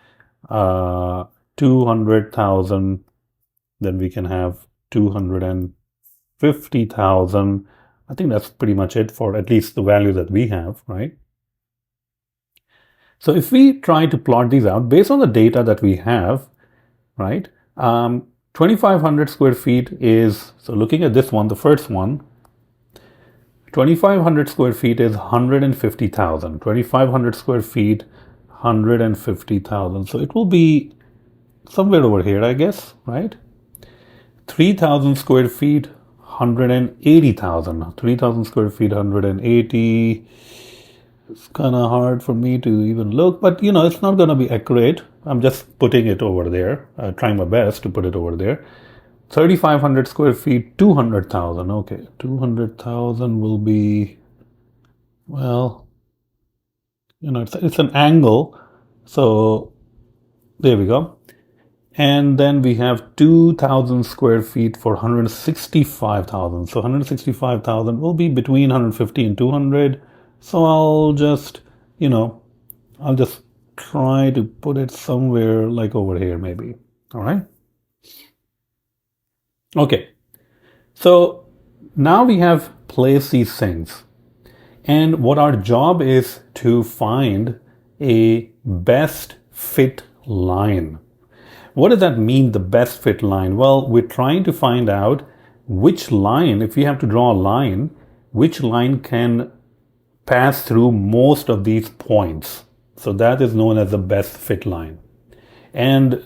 200,000, then we can have 250,000. I think that's pretty much it for at least the value that we have, right? So if we try to plot these out based on the data that we have, right? 2,500 square feet is, so looking at this one, the first one, 2,500 square feet is 150,000. 2,500 square feet, 150,000. So it will be somewhere over here, I guess, right? 3,000 square feet, 180,000. 3,000 square feet, 180. It's kind of hard for me to even look, but it's not going to be accurate. I'm just putting it over there, trying my best to put it over there. 3,500 square feet, 200,000. Okay, 200,000 will be, well, it's an angle. So there we go. And then we have 2,000 square feet for 165,000. So 165,000 will be between 150 and 200. So I'll just, I'll just try to put it somewhere like over here, maybe. All right. Okay. So now we have placed these things. And what our job is to find a best fit line. What does that mean, the best fit line? Well, we're trying to find out which line, if we have to draw a line, which line can pass through most of these points. So that is known as the best fit line. And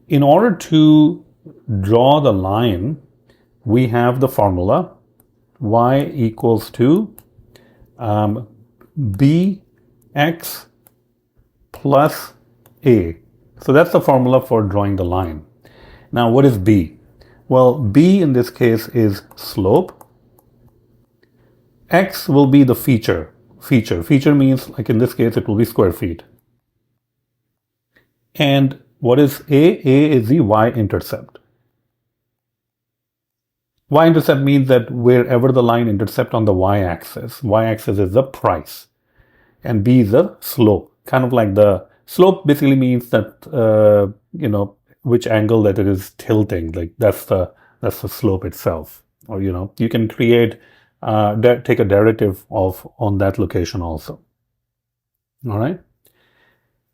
in order to draw the line, we have the formula y equals to bx plus a. So that's the formula for drawing the line. Now, what is b? Well, b in this case is slope. X will be the feature. Feature means, like in this case, it will be square feet. And what is A? A is the y-intercept. Y-intercept means that wherever the line intercepts on the y-axis. Y-axis is the price. And B is the slope. Kind of like the slope basically means that, which angle that it is tilting. Like that's the slope itself. Or, you can create take a derivative on that location also. All right.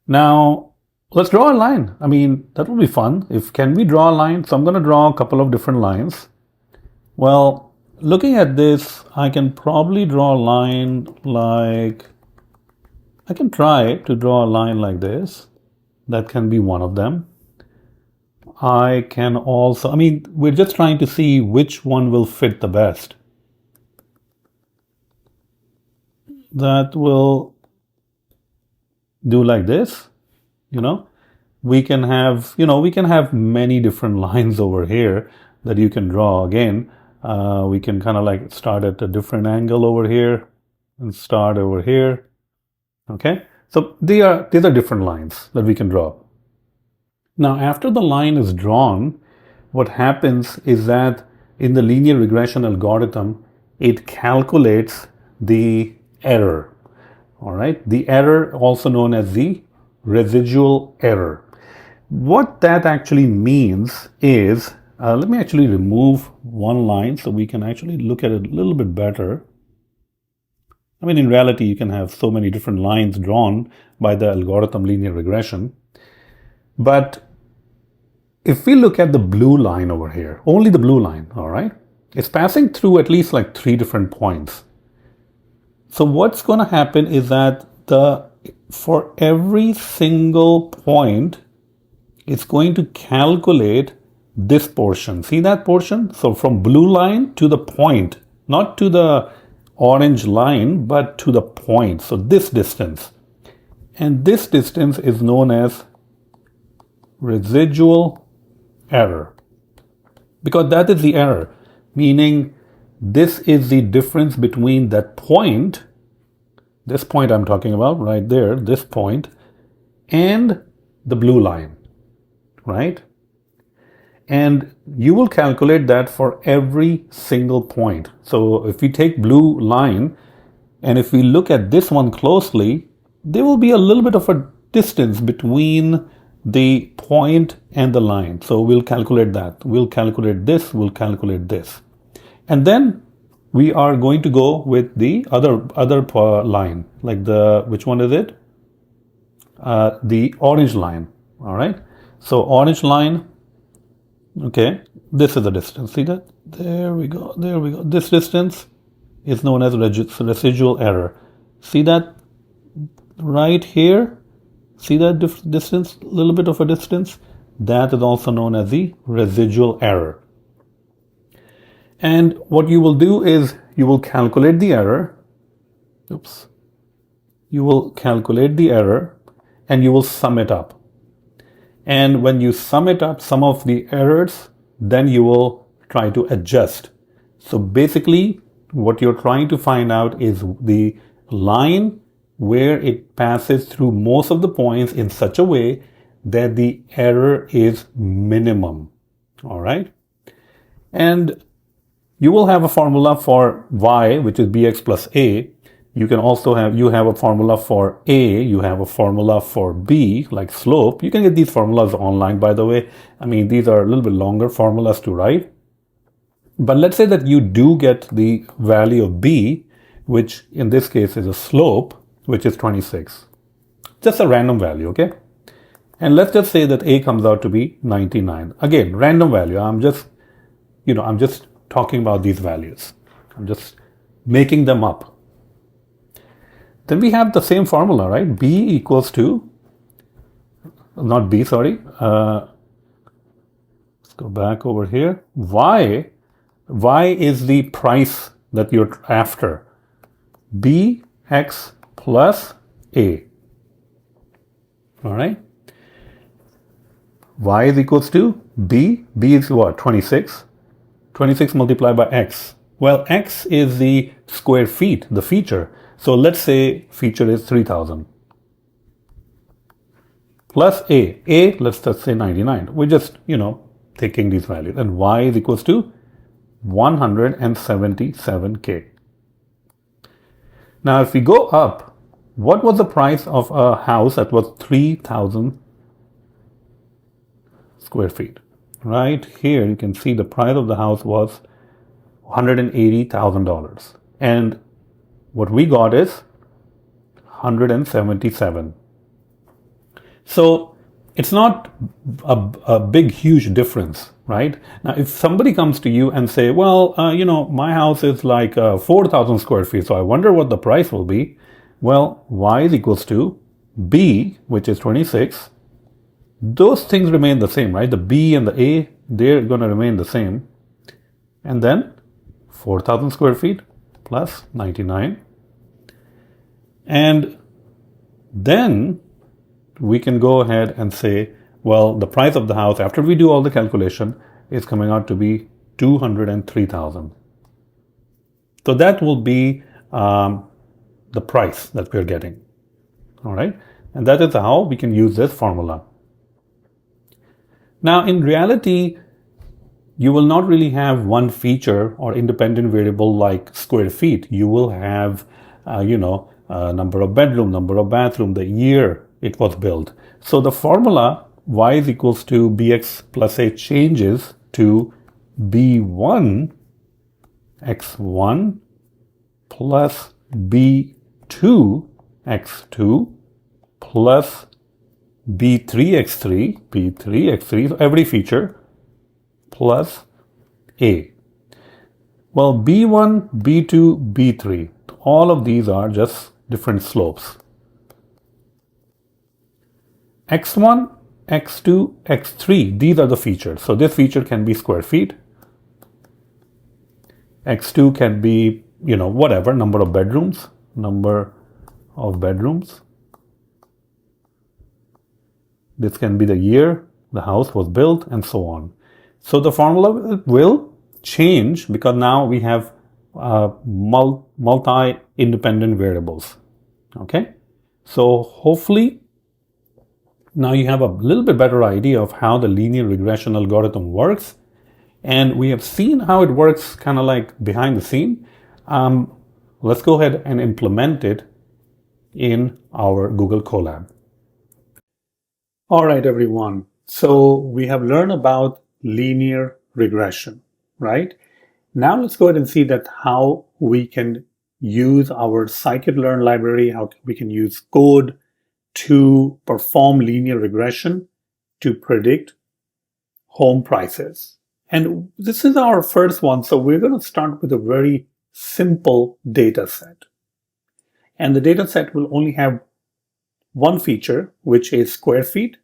Now, let's draw a line. I mean, that will be fun. Can we draw a line? So I'm going to draw a couple of different lines. Well, looking at this, I can probably draw a line like, I can try to draw a line like this. That can be one of them. I can also, I mean, we're just trying to see which one will fit the best. That will do like this, we can have, we can have many different lines over here that you can draw. Again, we can kind of like start at a different angle over here and start over here. Okay, so these are different lines that we can draw. Now, after the line is drawn, what happens is that in the linear regression algorithm, it calculates the error. All right, the error, also known as the residual error. What that actually means is, let me actually remove one line so we can actually look at it a little bit better. I mean, in reality, you can have so many different lines drawn by the algorithm linear regression. But if we look at the blue line over here, only the blue line, all right, it's passing through at least like 3 different points. So what's going to happen is that for every single point, it's going to calculate this portion. See that portion? So from blue line to the point, not to the orange line, but to the point. So this distance. And this distance is known as residual error. Because that is the error, meaning this is the difference between that point, this point I'm talking about right there, this point, and the blue line, right? And you will calculate that for every single point. So if we take blue line, and if we look at this one closely, there will be a little bit of a distance between the point and the line. So we'll calculate that. We'll calculate this, we'll calculate this. And then we are going to go with the other line, like which one is it? The orange line, all right? So orange line, okay, this is the distance. See that? There we go, there we go. This distance is known as residual error. See that right here? See that distance, a little bit of a distance? That is also known as the residual error. And what you will do is you will calculate the error. Oops. You will calculate the error and you will sum it up. And when you sum it up, some of the errors, then you will try to adjust. So basically, what you're trying to find out is the line where it passes through most of the points in such a way that the error is minimum. All right. And you will have a formula for y, which is bx plus a. You can also have a formula for a, you have a formula for b, like slope. You can get these formulas online, by the way. I mean, these are a little bit longer formulas to write. But let's say that you do get the value of b, which in this case is a slope, which is 26. Just a random value, okay? And let's just say that a comes out to be 99. Again, random value. I'm just talking about these values. I'm just making them up. Then we have the same formula, right? B equals to, not B, sorry. Let's go back over here. Y is the price that you're after. Bx plus a. All right. Y is equals to B. B is what? 26. 26 multiplied by x. Well, x is the square feet, the feature. So let's say feature is 3000. Plus a. A, let's just say 99. We're just, taking these values. And y is equals to 177k. Now, if we go up, what was the price of a house that was 3000 square feet? Right here, you can see the price of the house was $180,000. And what we got is 177. So it's not a big, huge difference, right? Now, if somebody comes to you and say, well, my house is like 4,000 square feet, so I wonder what the price will be. Well, y is equals to b, which is 26. Those things remain the same, right? The b and the a, they're going to remain the same. And then 4,000 square feet plus 99. And then we can go ahead and say, well, the price of the house, after we do all the calculation, is coming out to be 203,000. So that will be the price that we're getting. All right. And that is how we can use this formula. Now, in reality, you will not really have one feature or independent variable like square feet. You will have, number of bedroom, number of bathroom, the year it was built. So the formula y is equals to bx plus a changes to b1 x1 plus b2 x2 plus b3 x3, so every feature, plus a. Well, b1, b2, b3, all of these are just different slopes. x1, x2, x3, these are the features. So this feature can be square feet. x2 can be, whatever, number of bedrooms. This can be the year the house was built, and so on. So the formula will change because now we have multi-independent variables. Okay? So hopefully now you have a little bit better idea of how the linear regression algorithm works. And we have seen how it works kind of like behind the scene. Let's go ahead and implement it in our Google Colab. All right, everyone. So we have learned about linear regression, right? Now let's go ahead and see that how we can use our scikit-learn library, how we can use code to perform linear regression to predict home prices. And this is our first one. So we're going to start with a very simple data set. And the data set will only have one feature, which is square feet.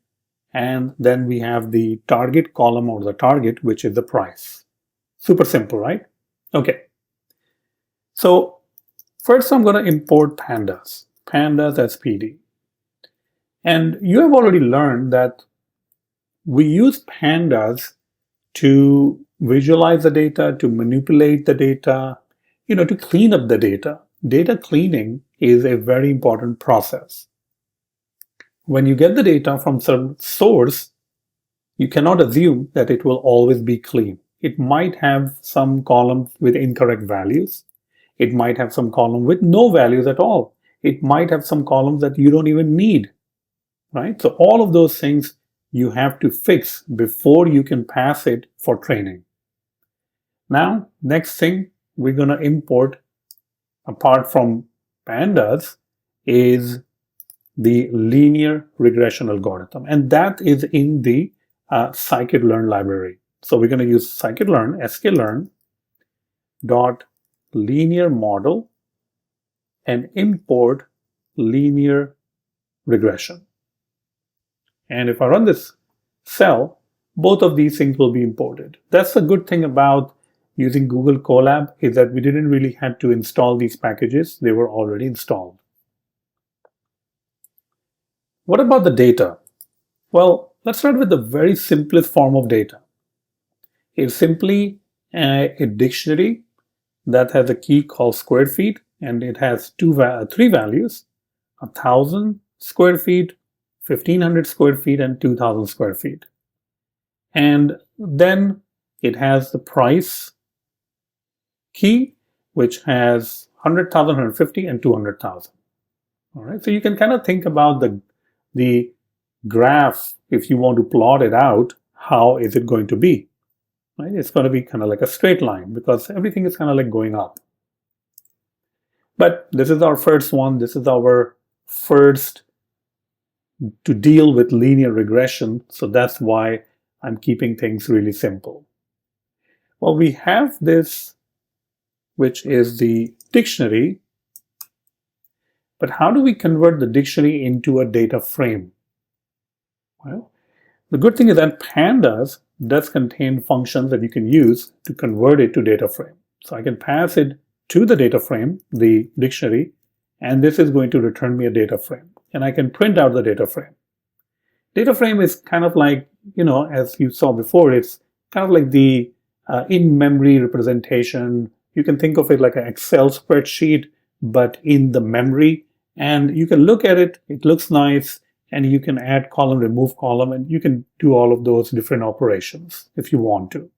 And then we have the target column or the target, which is the price. Super simple, right? Okay. So first I'm going to import pandas as PD. And you have already learned that we use pandas to visualize the data, to manipulate the data, to clean up the data. Data cleaning is a very important process. When you get the data from some source, you cannot assume that it will always be clean. It might have some columns with incorrect values. It might have some column with no values at all. It might have some columns that you don't even need, right? So all of those things you have to fix before you can pass it for training. Now, next thing we're going to import, apart from pandas, is the linear regression algorithm. And that is in the scikit-learn library. So we're going to use scikit-learn, sklearn dot linear model and import linear regression. And if I run this cell, both of these things will be imported. That's the good thing about using Google Colab, is that we didn't really have to install these packages. They were already installed. What about the data? Well, let's start with the very simplest form of data. It's simply a dictionary that has a key called square feet, and it has three values: 1,000 square feet, 1,500 square feet, and 2,000 square feet. And then it has the price key, which has 100,000, 150, and 200,000. All right, so you can kind of think about the graph. If you want to plot it out, how is it going to be? Right? It's going to be kind of like a straight line because everything is kind of like going up. But this is our first one. This is our first to deal with linear regression, so that's why I'm keeping things really simple. Well, we have this, which is the dictionary, but how do we convert the dictionary into a data frame? Well, the good thing is that pandas does contain functions that you can use to convert it to data frame. So I can pass it to the data frame, the dictionary, and this is going to return me a data frame. And I can print out the data frame. Data frame is kind of like, as you saw before, it's kind of like the in-memory representation. You can think of it like an Excel spreadsheet, but in the memory. And you can look at it, it looks nice, and you can add column, remove column, and you can do all of those different operations if you want to.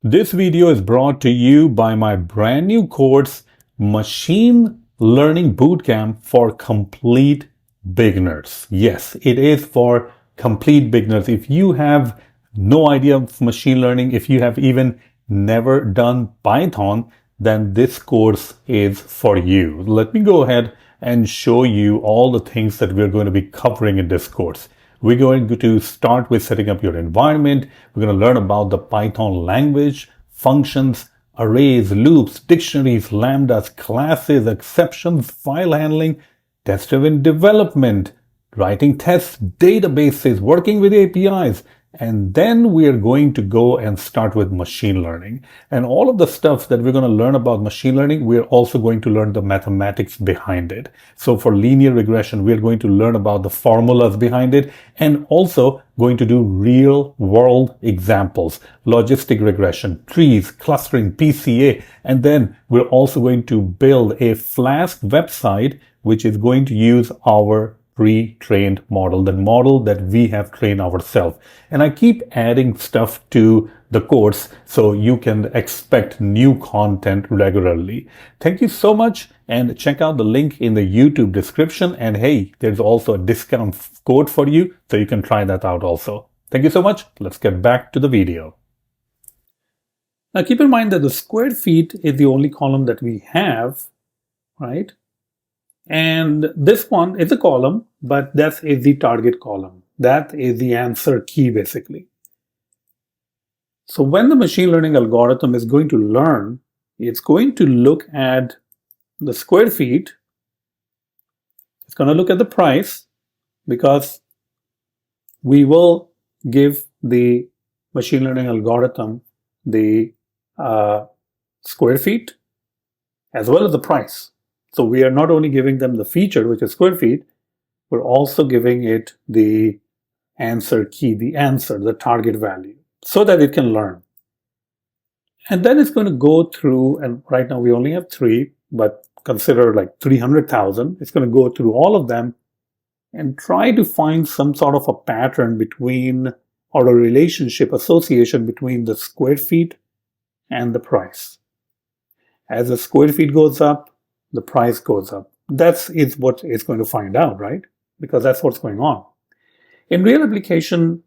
This video is brought to you by my brand new course, Machine Learning Bootcamp for Complete Beginners. Yes, it is for complete beginners. If you have no idea of machine learning, if you have even never done Python, then this course is for you. Let me go ahead and show you all the things that we're going to be covering in this course. We're going to start with setting up your environment. We're going to learn about the Python language, functions, arrays, loops, dictionaries, lambdas, classes, exceptions, file handling, test-driven development, writing tests, databases, working with APIs. And then we are going to go and start with machine learning. And all of the stuff that we're going to learn about machine learning, we're also going to learn the mathematics behind it. So for linear regression, we're going to learn about the formulas behind it and also going to do real world examples, logistic regression, trees, clustering, PCA. And then we're also going to build a Flask website, which is going to use our pre-trained model, the model that we have trained ourselves. And I keep adding stuff to the course so you can expect new content regularly. Thank you so much, and check out the link in the YouTube description. And hey, there's also a discount code for you, so you can try that out also. Thank you so much. Let's get back to the video. Now keep in mind that the square feet is the only column that we have, right? And this one is a column, but that is the target column. That is the answer key, basically. So when the machine learning algorithm is going to learn, it's going to look at the square feet. It's going to look at the price, because we will give the machine learning algorithm the square feet as well as the price. So we are not only giving them the feature, which is square feet, we're also giving it the answer key, the answer, the target value, so that it can learn. And then it's going to go through, and right now we only have 3, but consider like 300,000. It's going to go through all of them and try to find some sort of a pattern between, or a relationship, association between the square feet and the price. As the square feet goes up, the price goes up. That's what it's going to find out, right? Because that's what's going on. In real application,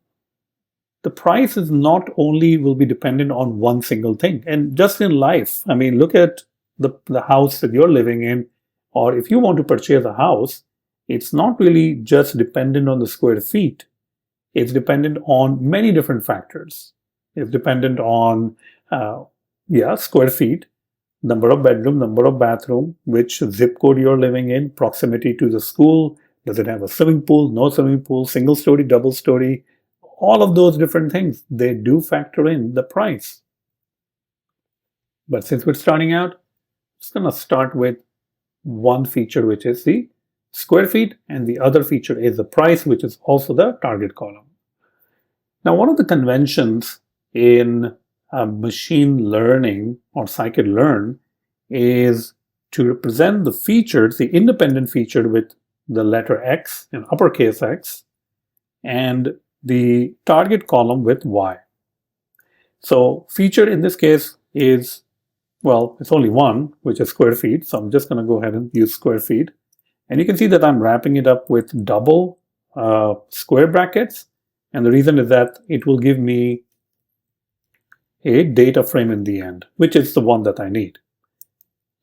the price is not only will be dependent on one single thing. And just in life, I mean, look at the house that you're living in, or if you want to purchase a house, it's not really just dependent on the square feet. It's dependent on many different factors. It's dependent on, square feet, number of bedroom, number of bathroom, which zip code you're living in, proximity to the school, does it have a swimming pool, no swimming pool, single story, double story, all of those different things, they do factor in the price. But since we're starting out, it's going to start with one feature, which is the square feet, and the other feature is the price, which is also the target column. Now, one of the conventions in machine learning or scikit-learn is to represent the features, the independent feature, with the letter X, in uppercase X, and the target column with Y. So feature in this case is, well, it's only one, which is square feet. So I'm just going to go ahead and use square feet. And you can see that I'm wrapping it up with double square brackets. And the reason is that it will give me a data frame in the end, which is the one that I need.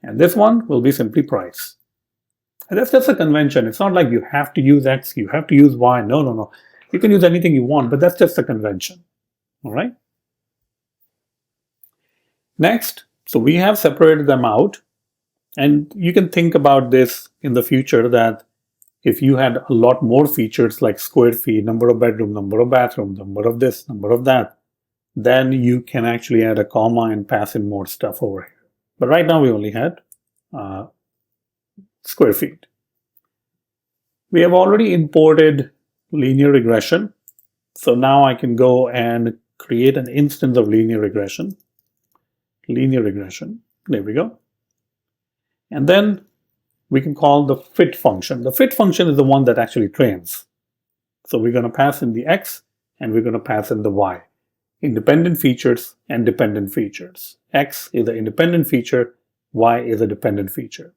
And this one will be simply price. And that's just a convention. It's not like you have to use X, you have to use Y. No, no, no. You can use anything you want, but that's just a convention. All right. Next, so we have separated them out. And you can think about this in the future that if you had a lot more features like square feet, number of bedroom, number of bathroom, number of this, number of that, then you can actually add a comma and pass in more stuff over here. But right now we only had square feet. We have already imported linear regression. So now I can go and create an instance of linear regression. Linear regression. There we go. And then we can call the fit function. The fit function is the one that actually trains. So we're going to pass in the X and we're going to pass in the Y. Independent features and dependent features. X is an independent feature, Y is a dependent feature.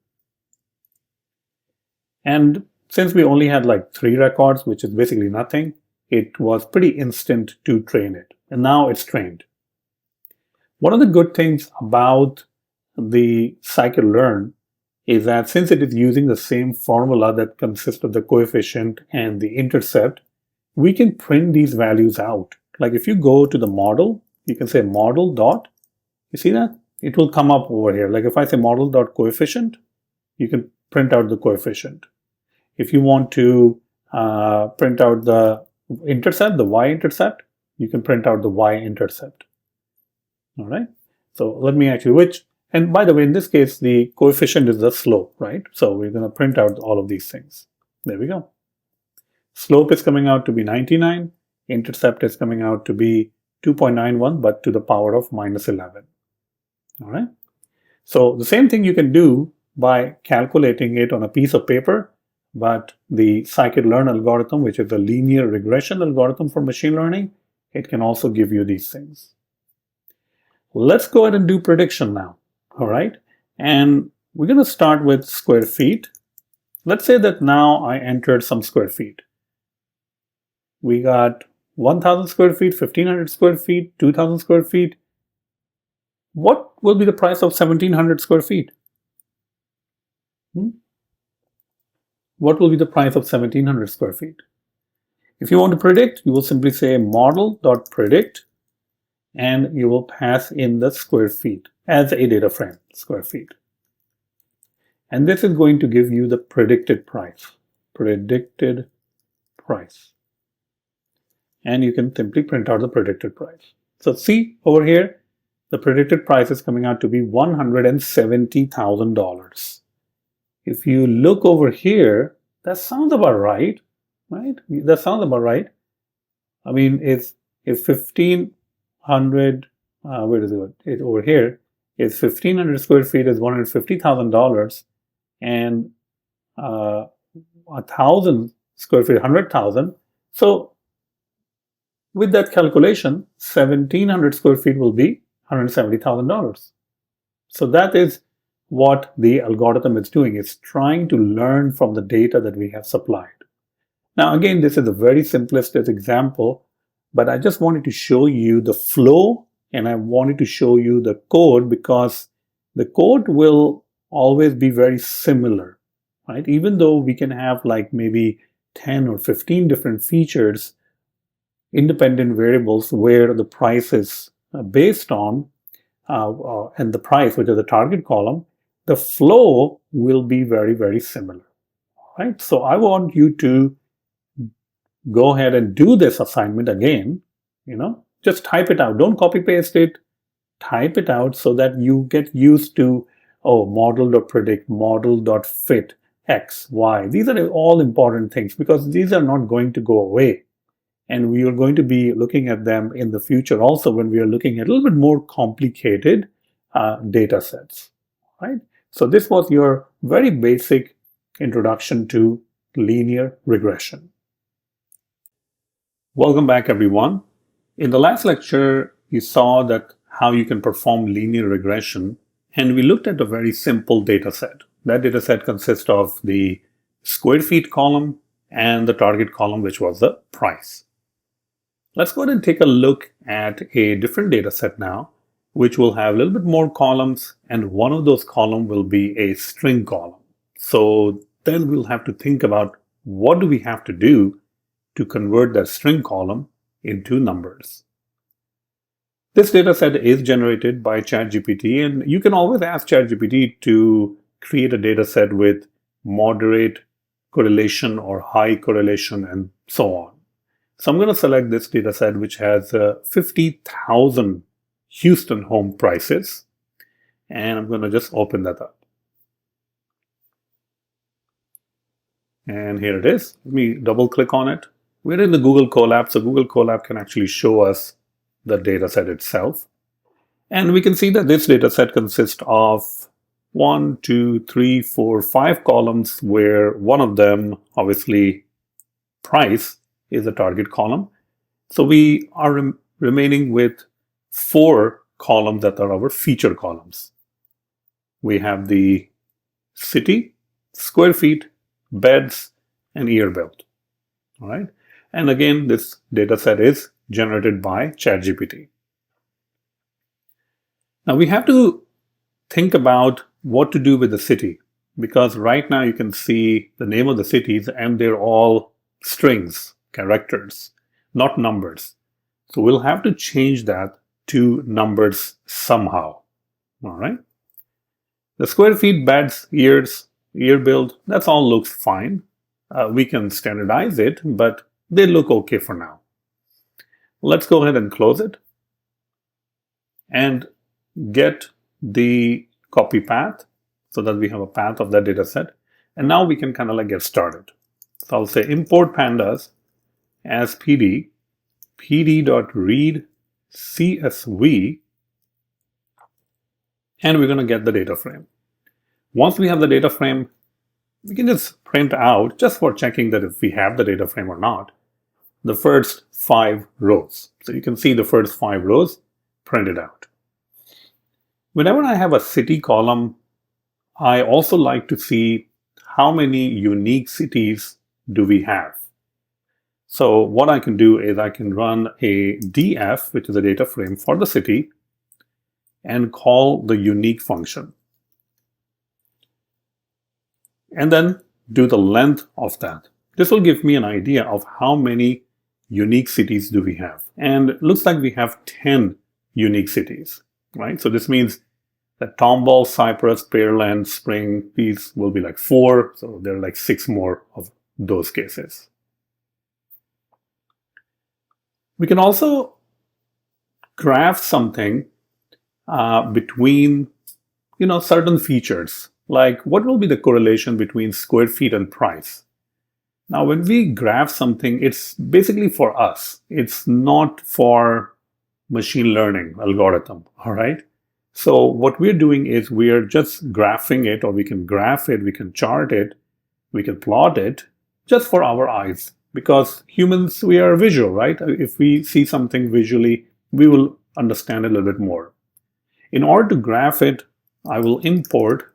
And since we only had like 3 records, which is basically nothing, it was pretty instant to train it. And now it's trained. One of the good things about the scikit-learn is that since it is using the same formula that consists of the coefficient and the intercept, we can print these values out. Like if you go to the model, you can say model dot, you see that? It will come up over here. Like if I say model dot coefficient, you can print out the coefficient. If you want to print out the intercept, the y-intercept, you can print out the y-intercept. All right. So let me actually, and by the way, in this case, the coefficient is the slope, right? So we're going to print out all of these things. There we go. Slope is coming out to be 99. Intercept is coming out to be 2.91, but to the power of minus 11. All right. So the same thing you can do by calculating it on a piece of paper, but the scikit-learn algorithm, which is a linear regression algorithm for machine learning, it can also give you these things. Let's go ahead and do prediction now. All right. And we're going to start with square feet. Let's say that now I entered some square feet. We got 1,000 square feet, 1,500 square feet, 2,000 square feet. What will be the price of 1,700 square feet? What will be the price of 1,700 square feet? If you want to predict, you will simply say model.predict, and you will pass in the square feet as a data frame, square feet. And this is going to give you the predicted price. Predicted price. And you can simply print out the predicted price. So see over here, the predicted price is coming out to be $170,000. If you look over here, that sounds about right, right? That sounds about right. I mean, if 1,500, where is it? Over here is 1,500 square feet is $150,000, and 1,000 square feet, 100,000. So with that calculation, 1,700 square feet will be $170,000. So that is what the algorithm is doing. It's trying to learn from the data that we have supplied. Now, again, this is a very simplistic example, but I just wanted to show you the flow, and I wanted to show you the code because the code will always be very similar, right? Even though we can have like maybe 10 or 15 different features, independent variables where the price is based on, and the price, which is the target column, the flow will be very, very similar, right? So I want you to go ahead and do this assignment again, just type it out. Don't copy paste it, type it out so that you get used to, model.predict, model.fit, X, Y. These are all important things because these are not going to go away. And we are going to be looking at them in the future also when we are looking at a little bit more complicated data sets, right? So this was your very basic introduction to linear regression. Welcome back, everyone. In the last lecture, you saw that how you can perform linear regression, and we looked at a very simple data set. That data set consists of the square feet column and the target column, which was the price. Let's go ahead and take a look at a different data set now, which will have a little bit more columns, and one of those columns will be a string column. So then we'll have to think about what do we have to do to convert that string column into numbers. This data set is generated by ChatGPT, and you can always ask ChatGPT to create a data set with moderate correlation or high correlation and so on. So I'm going to select this data set, which has 50,000 Houston home prices, and I'm going to just open that up. And here it is. Let me double click on it. We're in the Google Colab, so Google Colab can actually show us the data set itself. And we can see that this data set consists of 1, 2, 3, 4, 5 columns, where one of them, obviously, price, is a target column. So we are remaining with 4 columns that are our feature columns. We have the city, square feet, beds, and year built. All right. And again, this data set is generated by ChatGPT. Now we have to think about what to do with the city, because right now you can see the name of the cities and they're all strings, characters, not numbers. So we'll have to change that to numbers somehow. All right. The square feet, beds, years, year build, that's all looks fine. We can standardize it, but they look okay for now. Let's go ahead and close it and get the copy path so that we have a path of that data set. And now we can kind of like get started. So I'll say import pandas as pd, pd.read csv, and we're going to get the data frame. Once we have the data frame, we can just print out, just for checking that if we have the data frame or not, the first 5 rows. So you can see the first 5 rows printed out. Whenever I have a city column, I also like to see how many unique cities do we have. So what I can do is I can run a df, which is a data frame for the city, and call the unique function. And then do the length of that. This will give me an idea of how many unique cities do we have. And it looks like we have 10 unique cities, right? So this means that Tomball, Cypress, Pearland, Spring, these will be like 4. So there are like 6 more of those cases. We can also graph something between, certain features. Like what will be the correlation between square feet and price? Now, when we graph something, it's basically for us. It's not for machine learning algorithm, all right? So what we're doing is we're just graphing it, or we can graph it, we can chart it, we can plot it just for our eyes. Because humans, we are visual, right? If we see something visually, we will understand it a little bit more. In order to graph it, I will import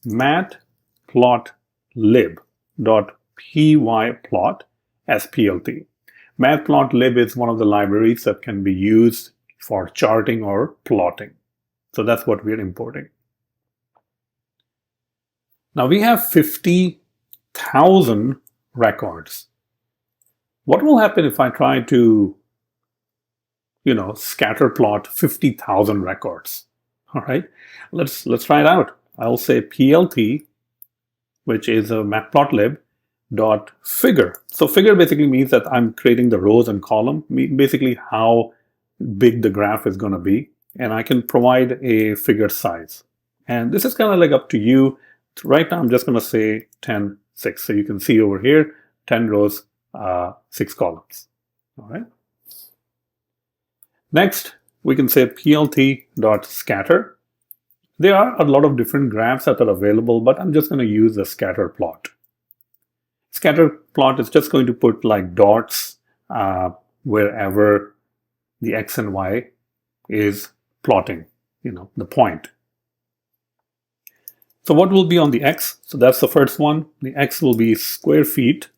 matplotlib.pyplot as PLT. Matplotlib is one of the libraries that can be used for charting or plotting. So that's what we're importing. Now we have 50,000 records. What will happen if I try to, scatter plot 50,000 records? All right, let's try it out. I'll say PLT, which is a matplotlib dot figure. So figure basically means that I'm creating the rows and column, basically how big the graph is going to be. And I can provide a figure size. And this is kind of like up to you. Right now, I'm just going to say 10, 6. So you can see over here, 10 rows, 6 columns. All right. Next, we can say plt.scatter. There are a lot of different graphs that are available, but I'm just going to use the scatter plot. Scatter plot is just going to put like dots wherever the x and y is plotting, the point. So what will be on the x? So that's the first one. The x will be square feet.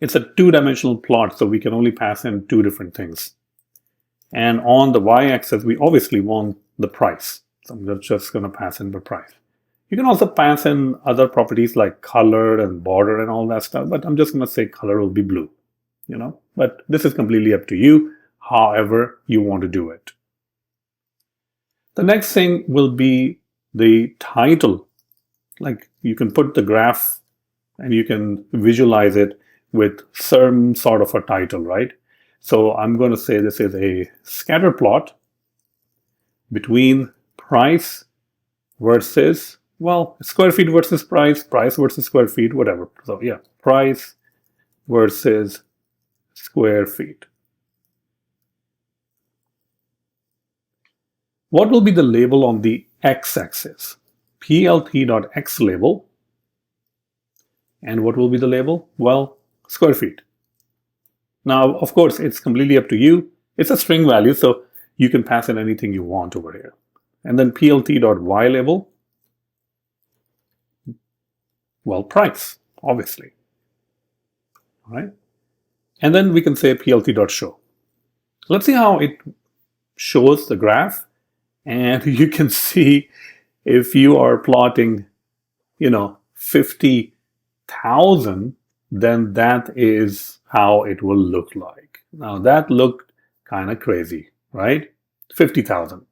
It's a 2-dimensional plot, so we can only pass in 2 different things. And on the y-axis, we obviously want the price. So I'm just going to pass in the price. You can also pass in other properties like color and border and all that stuff, but I'm just going to say color will be blue, but this is completely up to you, however you want to do it. The next thing will be the title. Like you can put the graph and you can visualize it with some sort of a title, right? So I'm going to say this is a scatter plot between price versus, well, square feet versus price, price versus square feet, whatever. So yeah, price versus square feet. What will be the label on the x-axis? plt.x label. And what will be the label? Well, square feet. Now, of course, it's completely up to you. It's a string value, so you can pass in anything you want over here. And then plt.y label. Well, price, obviously. All right. And then we can say plt.show. Let's see how it shows the graph. And you can see if you are plotting, 50,000, then that is how it will look like. Now that looked kind of crazy, right? 50,000.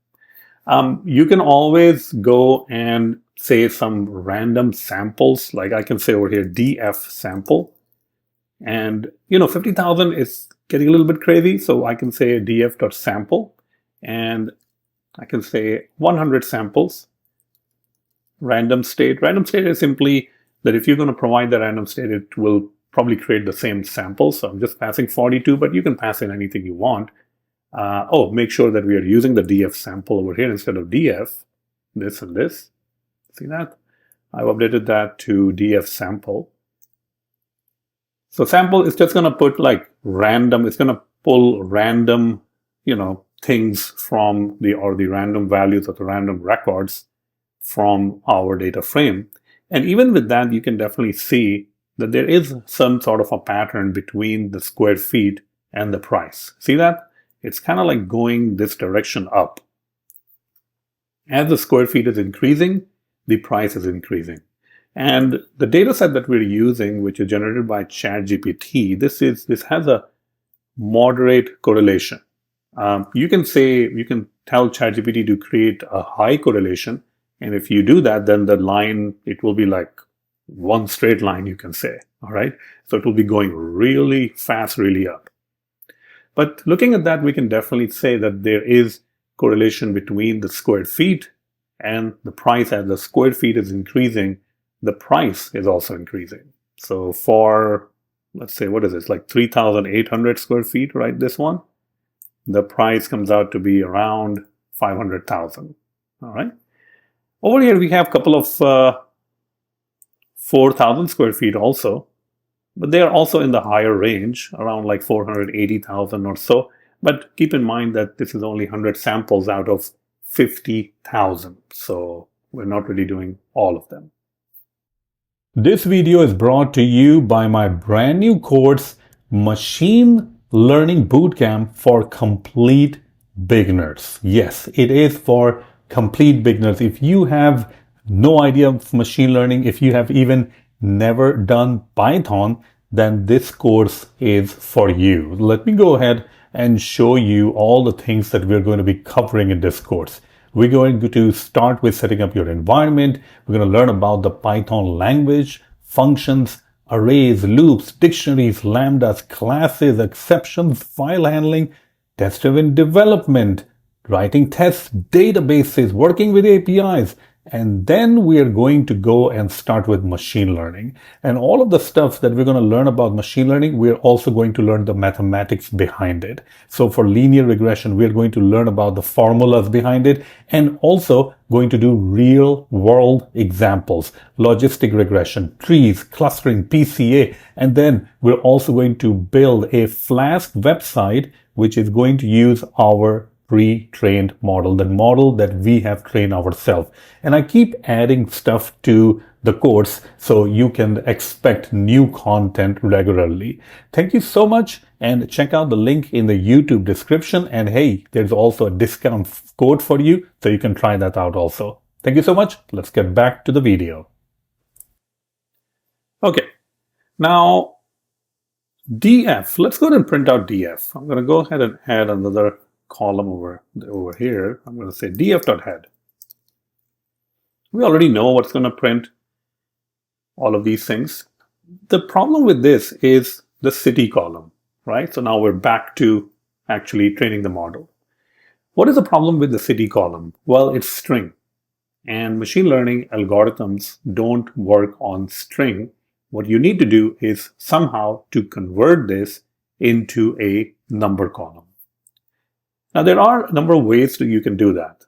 You can always go and say some random samples, like I can say over here df sample, and 50,000 is getting a little bit crazy, so I can say df.sample, and I can say 100 samples. Random state. Random state is simply that if you're going to provide the random state, it will probably create the same sample. So I'm just passing 42, but you can pass in anything you want. Make sure that we are using the df sample over here instead of df, this and this. See that? I've updated that to df sample. So sample is just going to put like random, it's going to pull random, things from the random values or the random records from our data frame. And even with that, you can definitely see that there is some sort of a pattern between the square feet and the price. See that? It's kind of like going this direction up. As the square feet is increasing, the price is increasing. And the data set that we're using, which is generated by ChatGPT, this has a moderate correlation. You can tell ChatGPT to create a high correlation. And if you do that, then the line, it will be like one straight line, you can say. All right. So it will be going really fast, really up. But looking at that, we can definitely say that there is correlation between the square feet and the price. As the square feet is increasing, the price is also increasing. So for, let's say, what is this? Like 3,800 square feet, right? This one, the price comes out to be around 500,000. All right. Over here, we have a couple of 4,000 square feet also, but they are also in the higher range, around like 480,000 or so. But keep in mind that this is only 100 samples out of 50,000. So we're not really doing all of them. This video is brought to you by my brand new course, Machine Learning Bootcamp for Complete Beginners. Yes, it is for complete beginners. If you have no idea of machine learning, if you have even never done Python, then this course is for you. Let me go ahead and show you all the things that we're going to be covering in this course. We're going to start with setting up your environment. We're going to learn about the Python language, functions, arrays, loops, dictionaries, lambdas, classes, exceptions, file handling, test-driven development, writing tests, databases, working with APIs, and then we are going to go and start with machine learning. And all of the stuff that we're going to learn about machine learning, we're also going to learn the mathematics behind it. So for linear regression, we're going to learn about the formulas behind it, and also going to do real world examples, logistic regression, trees, clustering, PCA, and then we're also going to build a Flask website, which is going to use our pre-trained model, the model that we have trained ourselves. And I keep adding stuff to the course so you can expect new content regularly. Thank you so much, and check out the link in the YouTube description. And hey, there's also a discount code for you, so you can try that out also. Thank you so much. Let's get back to the video. Okay, now df, let's go ahead and print out df. I'm going to go ahead and add another column over here. I'm going to say df.head. We already know what's going to print all of these things. The problem with this is the city column, right? So now we're back to actually training the model. What is the problem with the city column? Well, it's string. And machine learning algorithms don't work on string. What you need to do is somehow to convert this into a number column. Now, there are a number of ways that you can do that.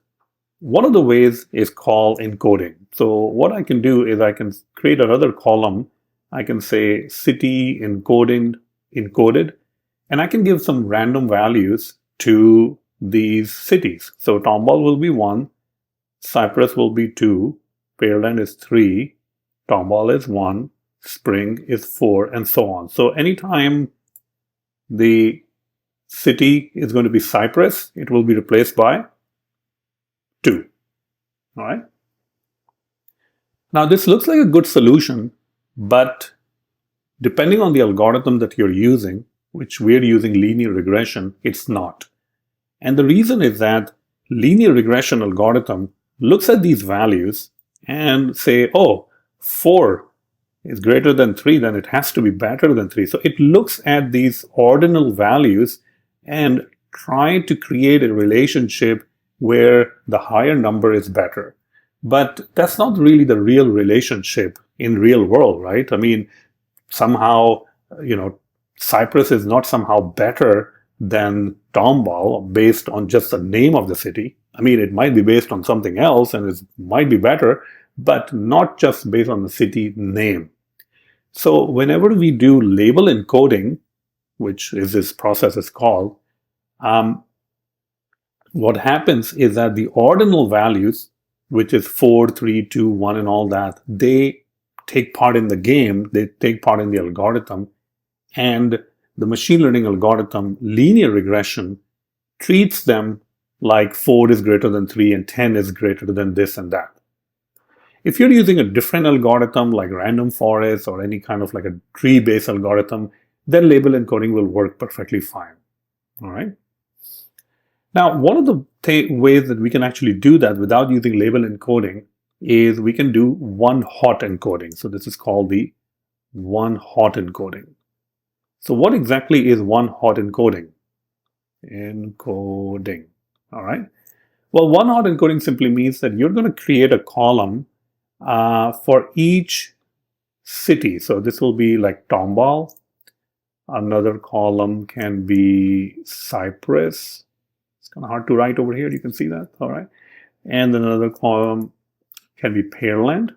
One of the ways is called encoding. So what I can do is I can create another column. I can say city encoded, and I can give some random values to these cities. So Tomball will be 1, Cypress will be 2, Pearland is 3, Tomball is 1, Spring is 4, and so on. So anytime the city is going to be Cypress, it will be replaced by 2. All right. Now this looks like a good solution, but depending on the algorithm that you're using, which we're using linear regression, it's not. And the reason is that linear regression algorithm looks at these values and say, oh, 4 is greater than 3, then it has to be better than 3. So it looks at these ordinal values and try to create a relationship where the higher number is better. But that's not really the real relationship in real world, right? I mean, somehow, Cyprus is not somehow better than Tomball based on just the name of the city. I mean, it might be based on something else and it might be better, but not just based on the city name. So whenever we do label encoding, which is this process is called, what happens is that the ordinal values, which is 4, 3, 2, 1, and all that, they take part in the game, they take part in the algorithm, and the machine learning algorithm, linear regression, treats them like 4 is greater than 3 and 10 is greater than this and that. If you're using a different algorithm like random forest or any kind of like a tree-based algorithm, then label encoding will work perfectly fine. All right. Now, one of the ways that we can actually do that without using label encoding is we can do one-hot encoding. So this is called the one-hot encoding. So what exactly is one-hot encoding? Encoding. All right. Well, one-hot encoding simply means that you're going to create a column for each city. So this will be like Tomball. Another column can be Cypress. It's kind of hard to write over here. You can see that. All right. And another column can be Pearland.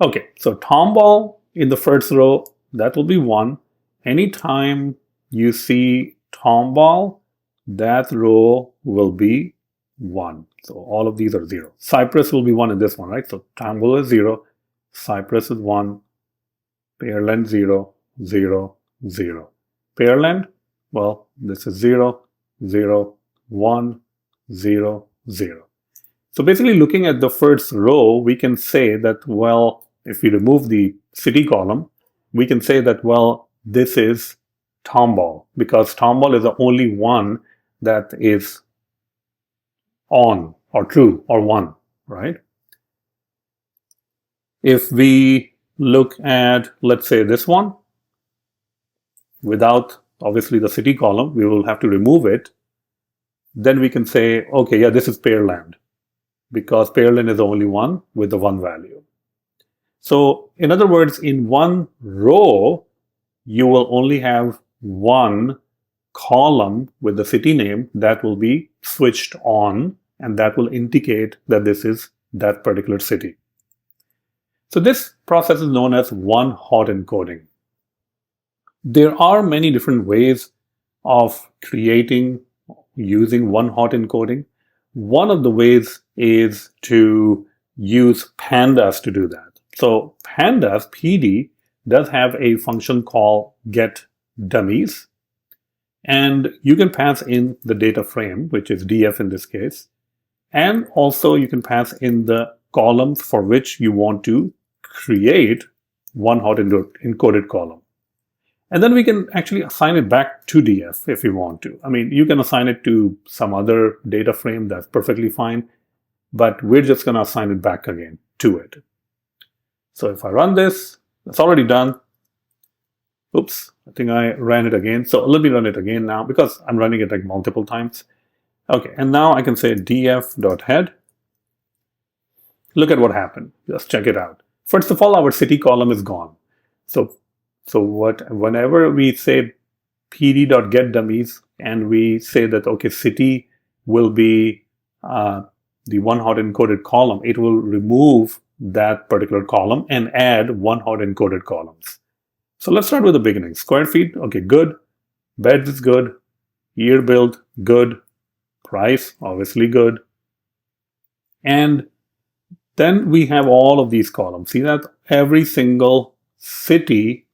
Okay. So Tomball in the first row, that will be 1. Anytime you see Tomball, that row will be 1. So all of these are 0. Cypress will be 1 in this one, right? So Tomball is 0. Cypress is 1. Pearland 0, 0, 0. Pearland, well, this is 0, 0, 1, 0, 0. So basically looking at the first row, we can say that, well, if we remove the city column, we can say that, well, this is Tomball, because Tomball is the only one that is on or true or 1, right? If we look at, let's say, this one, without obviously the city column, we will have to remove it. Then we can say, okay, yeah, this is Pearland, because Pearland is the only one with the 1 value. So in other words, in one row, you will only have 1 column with the city name that will be switched on, and that will indicate that this is that particular city. So this process is known as one-hot encoding. There are many different ways of using one-hot encoding. One of the ways is to use pandas to do that. So pandas, PD, does have a function called getDummies. And you can pass in the data frame, which is df in this case. And also you can pass in the columns for which you want to create one-hot encoded column. And then we can actually assign it back to df if you want to. I mean, you can assign it to some other data frame, that's perfectly fine, but we're just going to assign it back again to it. So if I run this, it's already done. Oops, I think I ran it again. So let me run it again now because I'm running it like multiple times. Okay, and now I can say df.head. Look at what happened. Just check it out. First of all, our city column is gone. So whenever we say pd.getDummies and we say that, okay, city will be the one-hot encoded column, it will remove that particular column and add one-hot encoded columns. So let's start with the beginning. Square feet, okay, good. Beds is good. Year build, good. Price, obviously good. And then we have all of these columns. See that every single city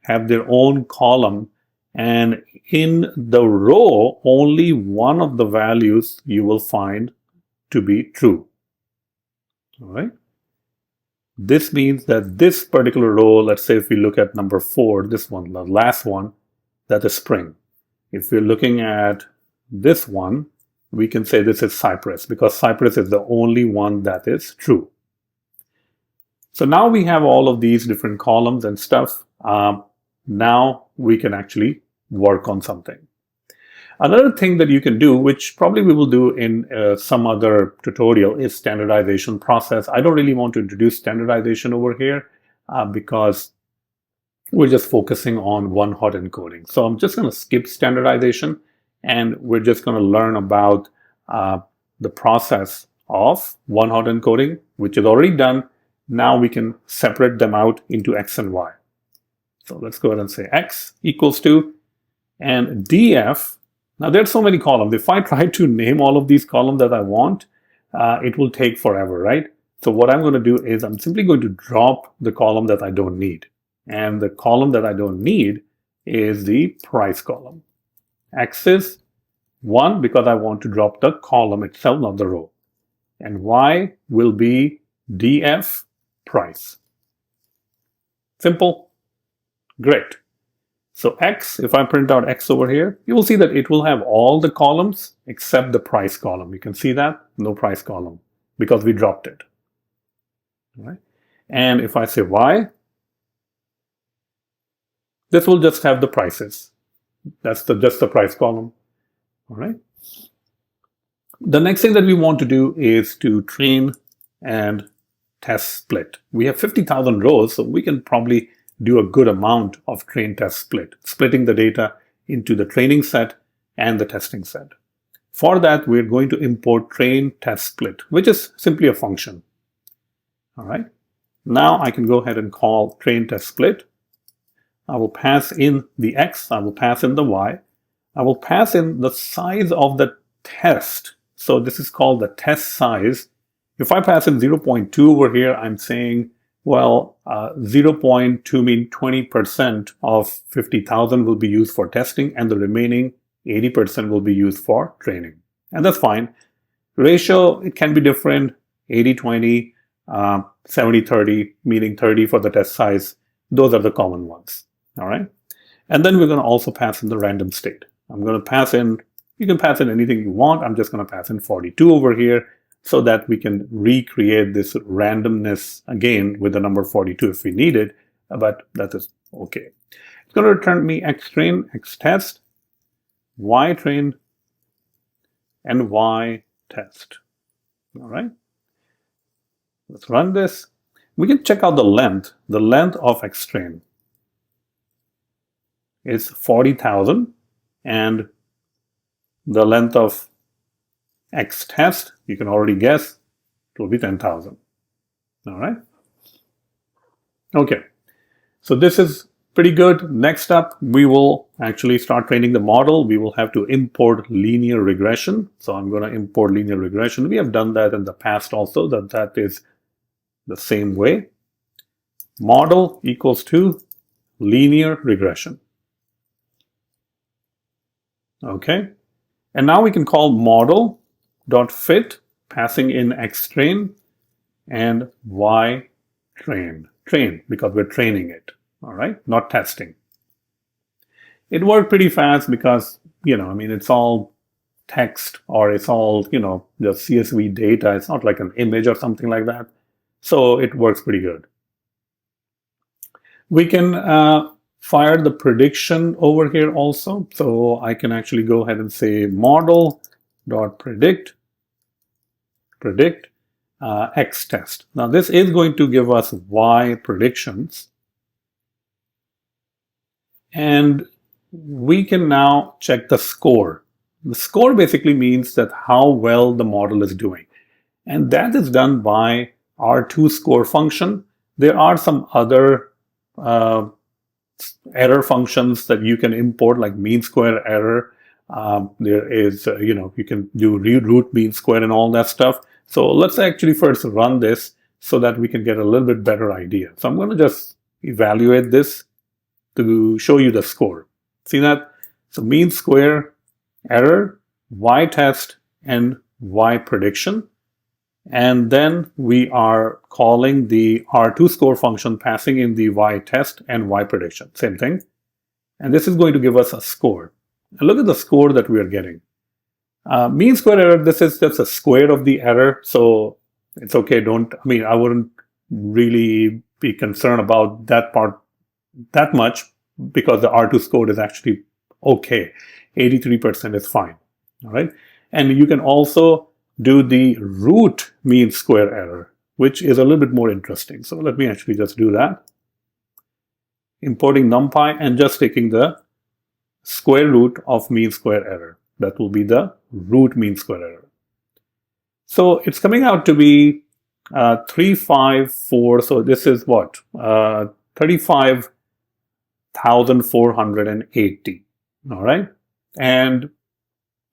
have their own column, and in the row, only one of the values you will find to be true. All right. This means that this particular row, let's say if we look at number 4, this one, the last one, that is spring. If we're looking at this one, we can say this is Cypress because Cypress is the only one that is true. So now we have all of these different columns and stuff. Now we can actually work on something. Another thing that you can do, which probably we will do in some other tutorial, is standardization process. I don't really want to introduce standardization over here because we're just focusing on one-hot encoding. So I'm just going to skip standardization and we're just going to learn about the process of one-hot encoding, which is already done. Now we can separate them out into X and Y. So let's go ahead and say X equals to, and df. Now there's so many columns. If I try to name all of these columns that I want, it will take forever, right? So what I'm going to do is I'm simply going to drop the column that I don't need. And the column that I don't need is the price column. X is 1 because I want to drop the column itself, not the row. And Y will be df price. Simple. Great. So X, if I print out X over here, you will see that it will have all the columns except the price column. You can see that, no price column, because we dropped it. All right. And if I say Y, this will just have the prices. That's just the price column. All right. The next thing that we want to do is to train and test split. We have 50,000 rows, so we can probably do a good amount of train test split, splitting the data into the training set and the testing set. For that, we're going to import train test split, which is simply a function. All right. Now I can go ahead and call train test split. I will pass in the X, I will pass in the Y, I will pass in the size of the test. So this is called the test size. If I pass in 0.2 over here, I'm saying, well, 0.2 means 20% of 50,000 will be used for testing and the remaining 80% will be used for training. And that's fine. Ratio, it can be different, 80-20, 70-30, meaning 30 for the test size. Those are the common ones. All right. And then we're going to also pass in the random state. I'm going to pass in, you can pass in anything you want. I'm just going to pass in 42 over here so that we can recreate this randomness again with the number 42 if we need it, but that is okay. It's going to return me X train, X test, Y train, and Y test. All right. Let's run this. We can check out the length. The length of X train is 40,000 and the length of X test, you can already guess, it will be 10,000. All right. Okay. So this is pretty good. Next up, we will actually start training the model. We will have to import linear regression. So I'm going to import linear regression. We have done that in the past also, that is the same way. Model equals to linear regression. Okay. And now we can call model.fit passing in xtrain and ytrain. Train, because we're training it, all right, not testing. It worked pretty fast because, it's all text, or it's all, the CSV data. It's not like an image or something like that. So it works pretty good. We can fire the prediction over here also. So I can actually go ahead and say model.predict X test. Now this is going to give us Y predictions. And we can now check the score. The score basically means that how well the model is doing. And that is done by our toScore function. There are some other error functions that you can import, like mean square error. There is, you can do root mean square and all that stuff. So let's actually first run this so that we can get a little bit better idea. So I'm going to just evaluate this to show you the score. See that? So mean square error, Y test, and Y prediction. And then we are calling the R2score function, passing in the Y test and Y prediction. Same thing. And this is going to give us a score. And look at the score that we are getting. Mean square error, this is just a square of the error. So it's okay. I wouldn't really be concerned about that part that much, because the R2 score is actually okay. 83% is fine. All right. And you can also do the root mean square error, which is a little bit more interesting. So let me actually just do that. Importing NumPy and just taking the square root of mean square error. That will be the root mean square error. So it's coming out to be 354. So this is what? 35,480. All right. And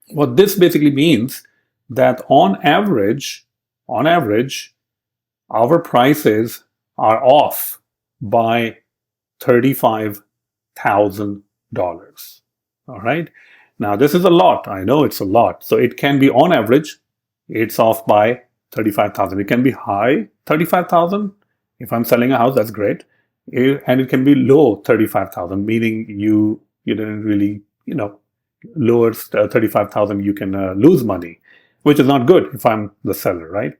what this basically means that on average, our prices are off by $35,000. All right. Now this is a lot. I know it's a lot. So it can be on average, it's off by 35,000. It can be high 35,000. If I'm selling a house, that's great. And it can be low 35,000, meaning you didn't really, lower 35,000, you can lose money, which is not good if I'm the seller, right?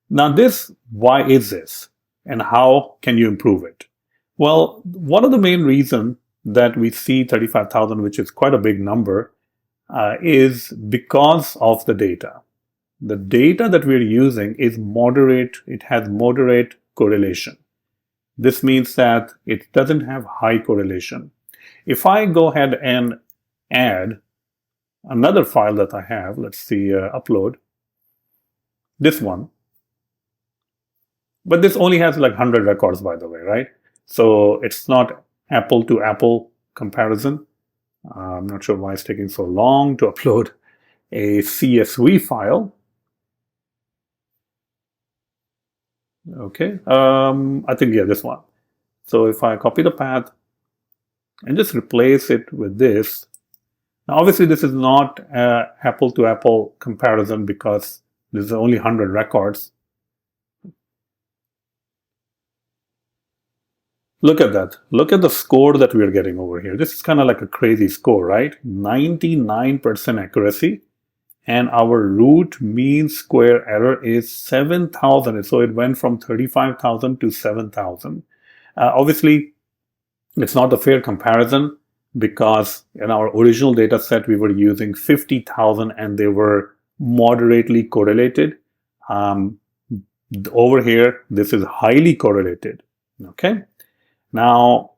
Now this, why is this? And how can you improve it? Well, one of the main reasons that we see 35,000, which is quite a big number, is because of the data. The data that we're using is moderate. It has moderate correlation. This means that it doesn't have high correlation. If I go ahead and add another file that I have, let's see, upload this one. But this only has like 100 records, by the way, right? So it's not apple to apple comparison. I'm not sure why it's taking so long to upload a CSV file. Okay, I think, yeah, this one. So if I copy the path and just replace it with this. Now, obviously, this is not apple to apple comparison because there's only 100 records. Look at that. Look at the score that we're getting over here. This is kind of like a crazy score, right? 99% accuracy. And our root mean square error is 7,000. So it went from 35,000 to 7,000. Obviously, it's not a fair comparison because in our original data set, we were using 50,000 and they were moderately correlated. Over here, this is highly correlated. Okay. Now,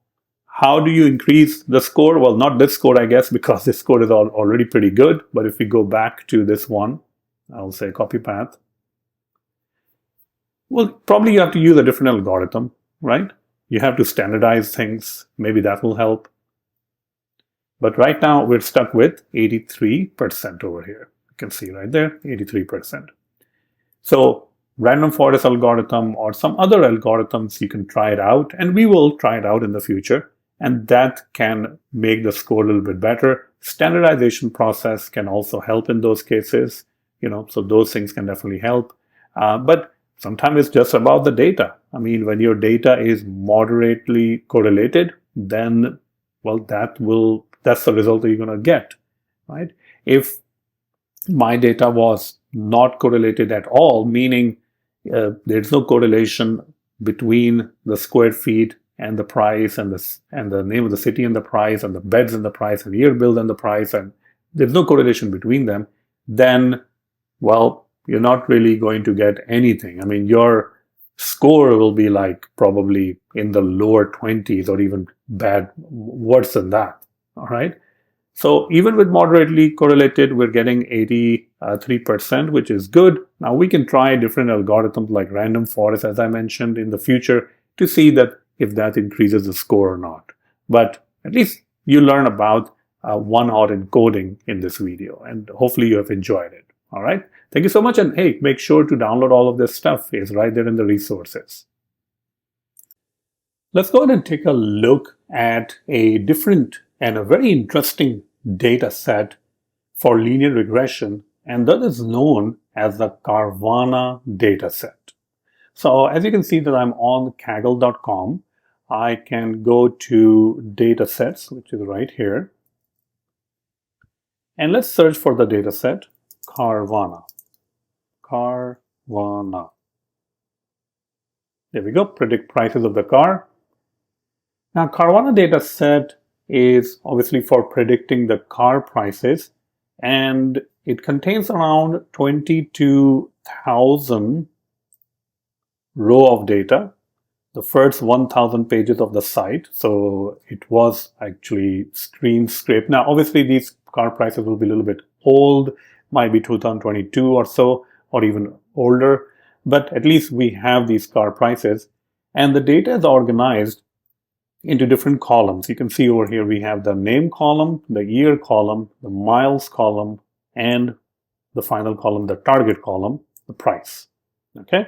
how do you increase the score? Well, not this score, I guess, because this score is already pretty good. But if we go back to this one, I'll say copy path. Well, probably you have to use a different algorithm, right? You have to standardize things. Maybe that will help. But right now, we're stuck with 83% over here. You can see right there, 83%. So random forest algorithm or some other algorithms, you can try it out. And we will try it out in the future. And that can make the score a little bit better. Standardization process can also help in those cases. so those things can definitely help. But sometimes it's just about the data. I mean, when your data is moderately correlated, then, well, that's the result that you're going to get, right? If my data was not correlated at all, meaning there's no correlation between the square feet and the price and the name of the city and the price and the beds and the price and the year bill and the price, and there's no correlation between them, then, well, you're not really going to get anything. I mean, your score will be like probably in the lower 20s or even worse than that. All right. So even with moderately correlated, we're getting 83%, which is good. Now we can try different algorithms like random forest, as I mentioned, in the future to see that if that increases the score or not. But at least you learn about one-hot-encoding in this video, and hopefully you have enjoyed it. All right. Thank you so much. And hey, make sure to download all of this stuff. It's right there in the resources. Let's go ahead and take a look at a different and a very interesting data set for linear regression, and that is known as the Carvana dataset. So as you can see that I'm on kaggle.com, I can go to datasets, which is right here. And let's search for the dataset Carvana. Carvana. There we go, predict prices of the car. Now, Carvana dataset is obviously for predicting the car prices, and it contains around 22,000 row of data, the first 1,000 pages of the site. So it was actually screen scraped. Now, obviously, these car prices will be a little bit old, might be 2022 or so, or even older, but at least we have these car prices, and the data is organized into different columns. You can see over here we have the name column, the year column, the miles column, and the final column, the target column, the price. Okay,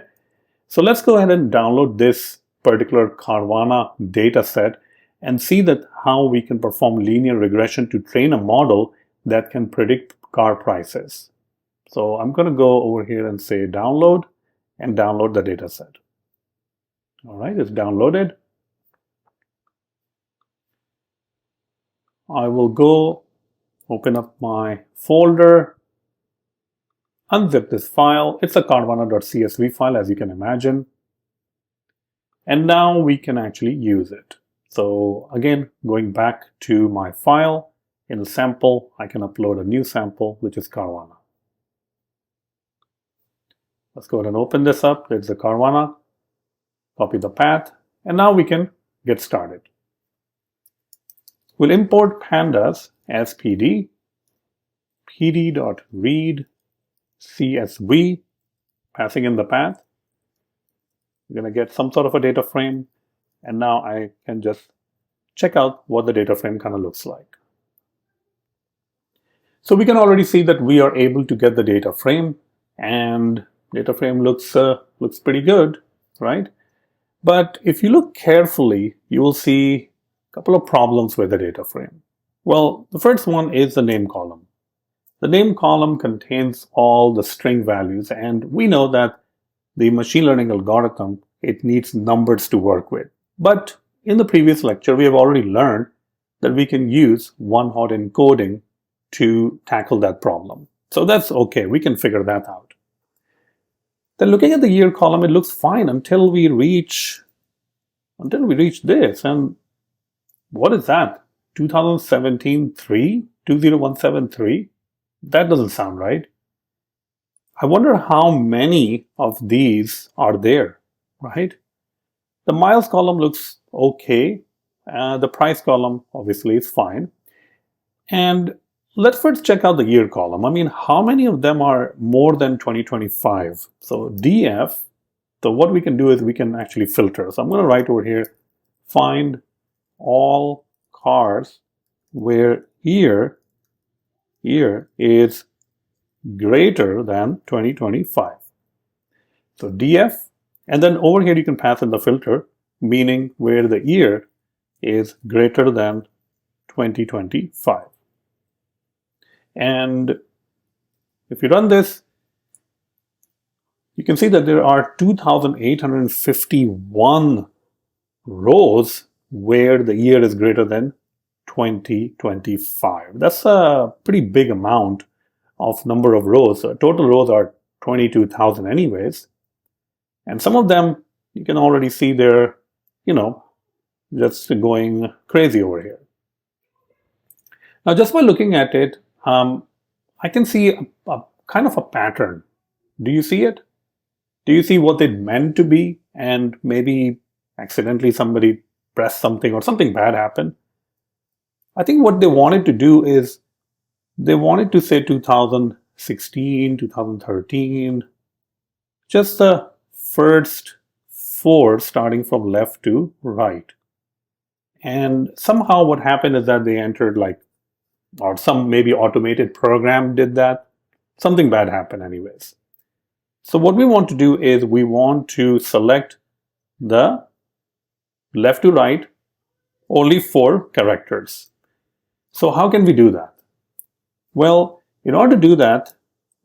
so let's go ahead and download this particular Carvana data set and see that how we can perform linear regression to train a model that can predict car prices. So I'm going to go over here and say download and download the data set. All right, it's downloaded. I will go open up my folder, unzip this file. It's a carvana.csv file, as you can imagine. And now we can actually use it. So again, going back to my file, in the sample, I can upload a new sample, which is Carvana. Let's go ahead and open this up. There's the Carvana. Copy the path. And now we can get started. We'll import pandas as PD, pd.read CSV, passing in the path. We're going to get some sort of a data frame, and now I can just check out what the data frame kind of looks like. So we can already see that we are able to get the data frame, and data frame looks pretty good, right? But if you look carefully, you will see couple of problems with the data frame. Well, the first one is the name column. The name column contains all the string values, and we know that the machine learning algorithm, it needs numbers to work with. But in the previous lecture, we have already learned that we can use one-hot-encoding to tackle that problem. So that's okay, we can figure that out. Then looking at the year column, it looks fine until we reach this, and what is that? 2017 3? 20173? That doesn't sound right. I wonder how many of these are there, right? The miles column looks okay. The price column obviously is fine. And let's first check out the year column. I mean, how many of them are more than 2025? So DF, so what we can do is we can actually filter. So I'm going to write over here, find all cars where year is greater than 2025. So DF, and then over here you can pass in the filter, meaning where the year is greater than 2025. And if you run this, you can see that there are 2,851 rows where the year is greater than 2025. That's a pretty big amount of number of rows. Total rows are 22,000 anyways. And some of them, you can already see they're, just going crazy over here. Now, just by looking at it, I can see a kind of a pattern. Do you see it? Do you see what it meant to be? And maybe accidentally somebody pressed something or something bad happened. I think what they wanted to do is they wanted to say 2016, 2013, just the first four starting from left to right. And somehow what happened is that they entered or some maybe automated program did that. Something bad happened anyways. So what we want to do is we want to select the left to right only 4 characters. So how can we do that? Well, in order to do that,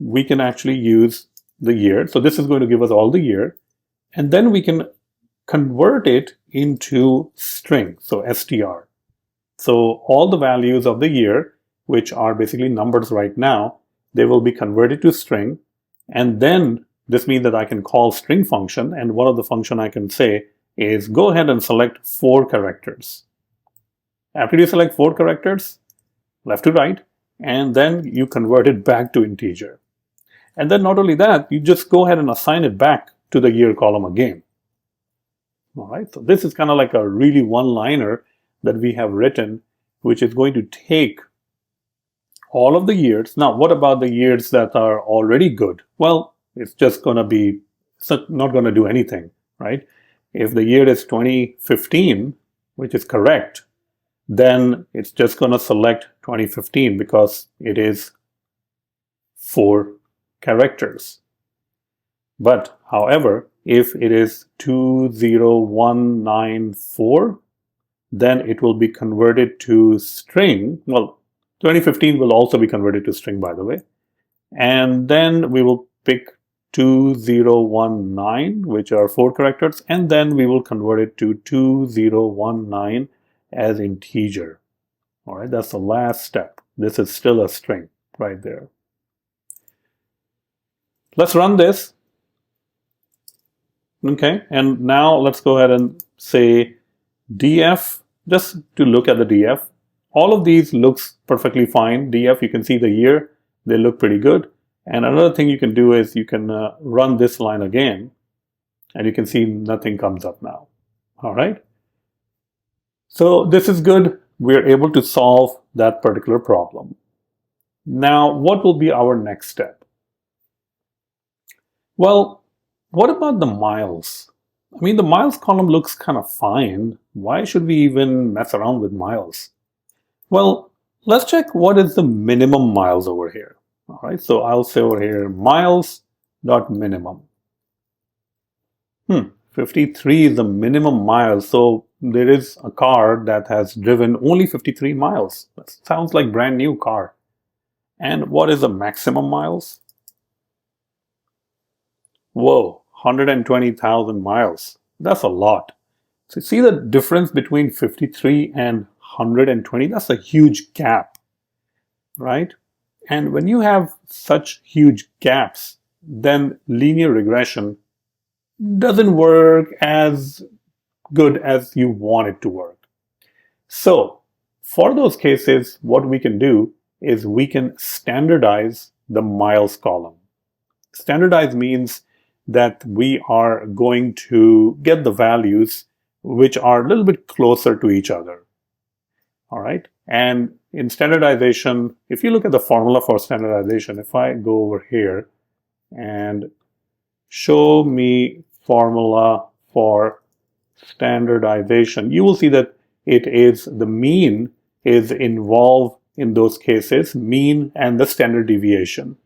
we can actually use the year. So this is going to give us all the year. And then we can convert it into string, so str. So all the values of the year, which are basically numbers right now, they will be converted to string. And then this means that I can call string function. And one of the function I can say is go ahead and select 4 characters. After you select 4 characters, left to right, and then you convert it back to integer. And then not only that, you just go ahead and assign it back to the year column again. All right, so this is kind of like a really one-liner that we have written, which is going to take all of the years. Now, what about the years that are already good? Well, it's just going to be, it's not going to do anything, right? If the year is 2015, which is correct, then it's just going to select 2015 because it is 4 characters. But however, if it is 20194, then it will be converted to string. Well, 2015 will also be converted to string, by the way. And then we will pick 2019, which are 4 characters, and then we will convert it to 2019 as integer. All right, that's the last step. This is still a string right there. Let's run this. Okay, and now let's go ahead and say df, just to look at the df. All of these looks perfectly fine. df, you can see the year, they look pretty good. And another thing you can do is you can run this line again, and you can see nothing comes up now. All right. So this is good. We're able to solve that particular problem. Now, what will be our next step? Well, what about the miles? I mean, the miles column looks kind of fine. Why should we even mess around with miles? Well, let's check what is the minimum miles over here. All right, so I'll say over here miles.minimum. 53 is the minimum miles. So there is a car that has driven only 53 miles. That sounds like brand new car. And what is the maximum miles? Whoa, 120,000 miles. That's a lot. So see the difference between 53 and 120? That's a huge gap, right? And when you have such huge gaps, then linear regression doesn't work as good as you want it to work. So for those cases, what we can do is we can standardize the miles column. Standardize means that we are going to get the values which are a little bit closer to each other. All right. And in standardization, if you look at the formula for standardization, if I go over here and show me formula for standardization, you will see that it is the mean is involved in those cases, mean and the standard deviation.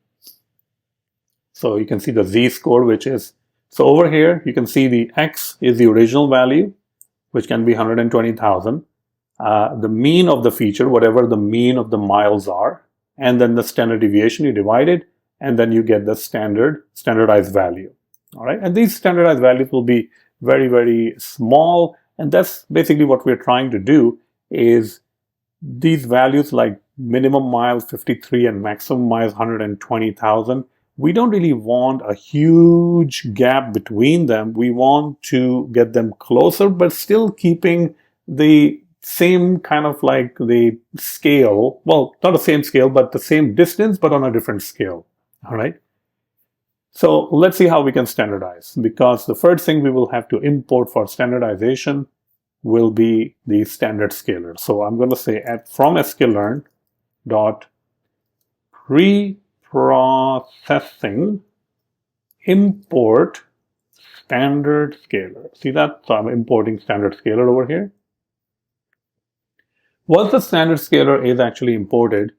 So you can see the z-score, which is, so over here, you can see the x is the original value, which can be 120,000. The mean of the feature, whatever the mean of the miles are, and then the standard deviation, you divide it, and then you get the standardized value. All right, and these standardized values will be very, very small, and that's basically what we're trying to do is these values like minimum miles 53 and maximum miles 120,000. We don't really want a huge gap between them. We want to get them closer, but still keeping the same kind of like the scale. Well, not the same scale, but the same distance, but on a different scale. All right. So let's see how we can standardize, because the first thing we will have to import for standardization will be the standard scaler. So I'm going to say from scikit-learn dot pre-processing import standard scaler. See that? So I'm importing standard scaler over here. Once the standard scaler is actually imported,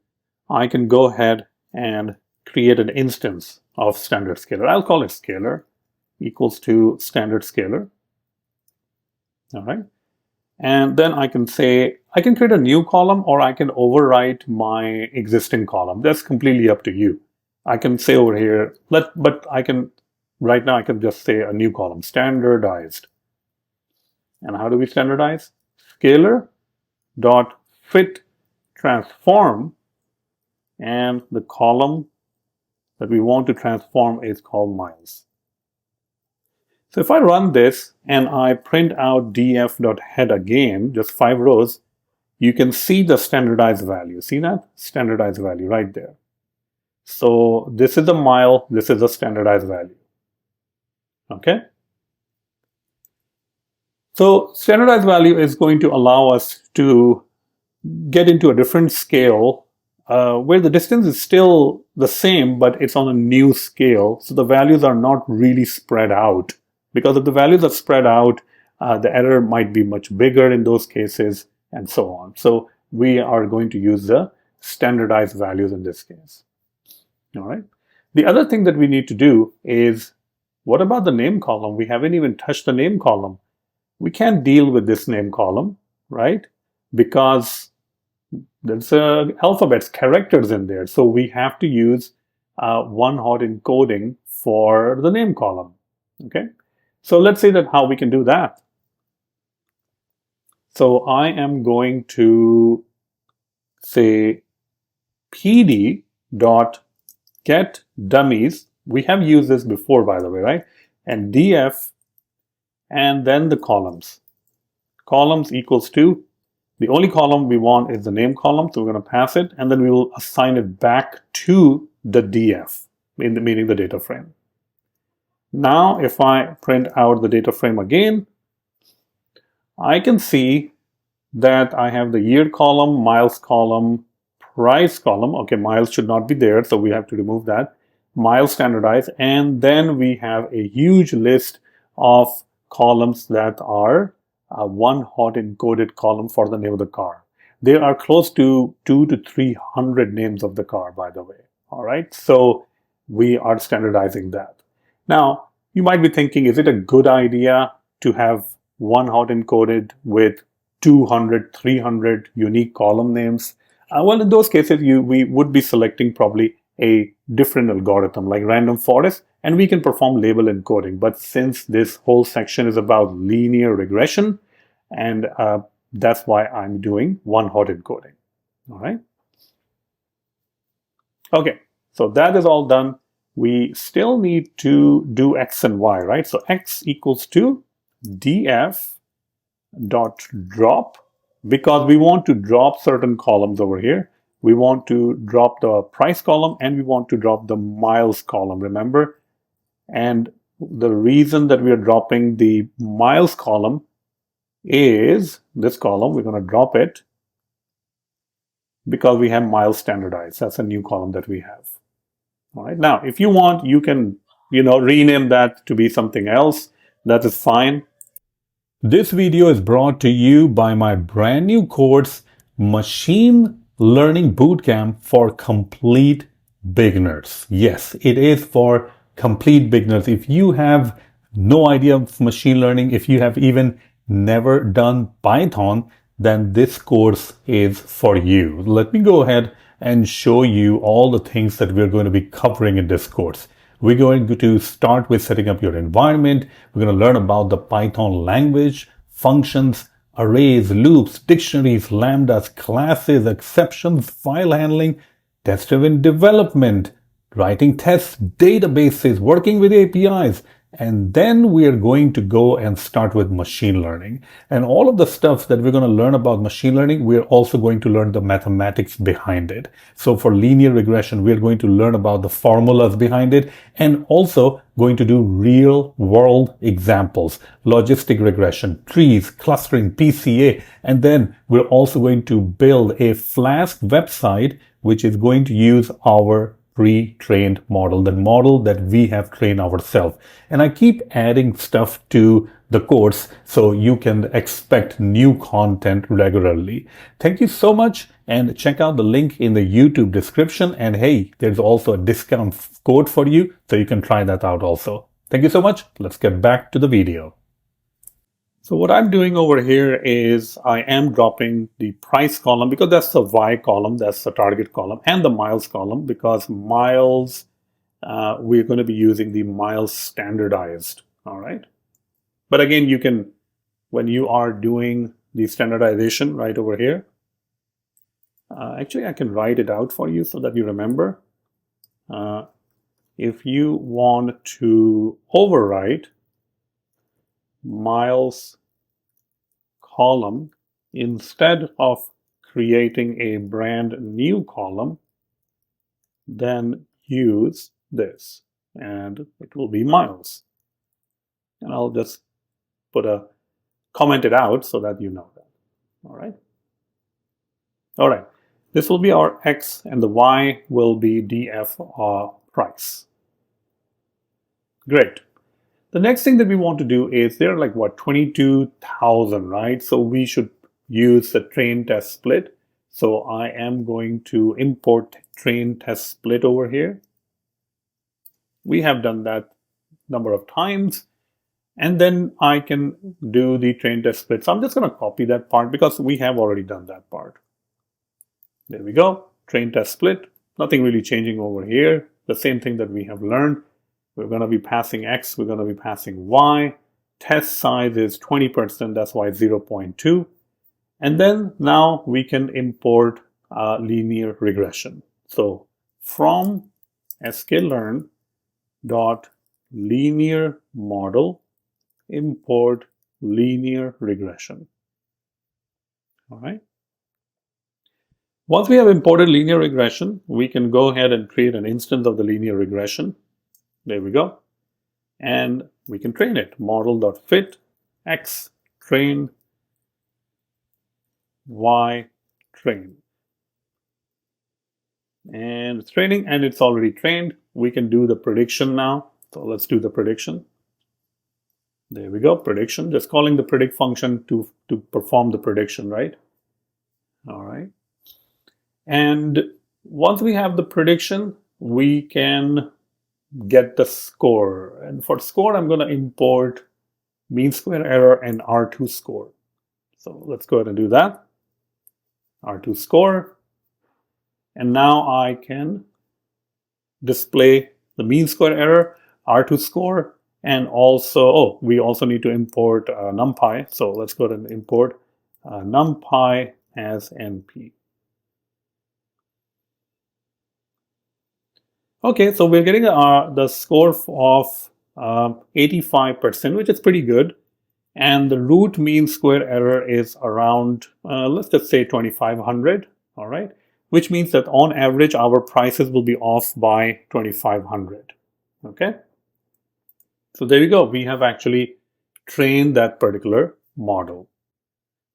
I can go ahead and create an instance of standard scaler. I'll call it scaler equals to standard scaler. All right. And then I can say, I can create a new column or I can overwrite my existing column. That's completely up to you. I can say over here, but I can, right now I can just say a new column, standardized. And how do we standardize? Scaler dot fit transform, and the column that we want to transform is called miles. So if I run this and I print out df.head again, just 5 rows, you can see the standardized value. See that? Standardized value right there. So this is a mile, this is a standardized value. Okay? So standardized value is going to allow us to get into a different scale where the distance is still the same, but it's on a new scale. So the values are not really spread out. Because if the values are spread out, the error might be much bigger in those cases, and so on. So we are going to use the standardized values in this case. All right. The other thing that we need to do is, what about the name column? We haven't even touched the name column. We can't deal with this name column, right? Because there's alphabets, characters in there. So we have to use One-Hot-Encoding for the name column. Okay. So let's say that how we can do that. So I am going to say pd dot get dummies. We have used this before, by the way, right? And df, and then the columns. Columns equals to, the only column we want is the name column, so we're going to pass it, and then we will assign it back to the df, meaning the data frame. Now, if I print out the data frame again, I can see that I have the year column, miles column, price column. Okay, miles should not be there, so we have to remove that. Miles standardized, and then we have a huge list of columns that are a one-hot-encoded column for the name of the car. There are close to 200 to 300 names of the car, by the way. All right, so we are standardizing that. Now, you might be thinking, is it a good idea to have one-hot-encoded with 200, 300 unique column names? Well, in those cases, we would be selecting probably a different algorithm like random forest, and we can perform label encoding. But since this whole section is about linear regression, and that's why I'm doing one-hot-encoding. All right. Okay, so that is all done. We still need to do x and y, right? So x equals to df dot drop, because we want to drop certain columns over here. We want to drop the price column and we want to drop the miles column, remember? And the reason that we are dropping the miles column is this column, we're going to drop it because we have miles standardized. That's a new column that we have. All right. Now, if you want, you can, rename that to be something else. That is fine. This video is brought to you by my brand new course, Machine Learning Bootcamp for Complete Beginners. Yes, it is for complete beginners. If you have no idea of machine learning, if you have even never done Python, then this course is for you. Let me go ahead and show you all the things that we're going to be covering in this course. We're going to start with setting up your environment. We're going to learn about the Python language, functions, arrays, loops, dictionaries, lambdas, classes, exceptions, file handling, test-driven development, writing tests, databases, working with APIs, and then we are going to go and start with machine learning. And all of the stuff that we're going to learn about machine learning, we're also going to learn the mathematics behind it. So for linear regression, we're going to learn about the formulas behind it and also going to do real world examples, logistic regression, trees, clustering, PCA, and then we're also going to build a Flask website which is going to use our pre-trained model, the model that we have trained ourselves. And I keep adding stuff to the course so you can expect new content regularly. Thank you so much, and check out the link in the YouTube description. And hey, there's also a discount code for you, so you can try that out also. Thank you so much. Let's get back to the video. So what I'm doing over here is I am dropping the price column because that's the Y column, that's the target column, and the miles column because miles, we're going to be using the miles standardized, all right? But again, you can, when you are doing the standardization right over here, actually I can write it out for you so that you remember. If you want to overwrite miles column, instead of creating a brand new column, then use this and it will be miles. And I'll just comment it out so that you know that. All right. All right. This will be our X and the Y will be df price. Great. The next thing that we want to do is there are like what, 22,000, right? So we should use the train test split. So I am going to import train test split over here. We have done that number of times. And then I can do the train test split. So I'm just going to copy that part because we have already done that part. There we go. Train test split. Nothing really changing over here. The same thing that we have learned. We're going to be passing X, we're going to be passing Y. Test size is 20%, that's why 0.2. And then now we can import linear regression. So from scikit-learn dot linear model import linear regression. All right. Once we have imported linear regression, we can go ahead and create an instance of the linear regression. There we go. And we can train it. Model.fit X train Y train. And it's training and it's already trained. We can do the prediction now. So let's do the prediction. There we go, prediction. Just calling the predict function to perform the prediction, right? All right. And once we have the prediction, we can get the score. And for score, I'm going to import mean square error and R2 score. So let's go ahead and do that. R2 score. And now I can display the mean square error, R2 score, and also, we also need to import NumPy. So let's go ahead and import NumPy as NP. Okay, so we're getting the score of 85%, which is pretty good. And the root mean square error is around, let's just say 2,500, all right? Which means that on average, our prices will be off by 2,500, okay? So there you go. We have actually trained that particular model.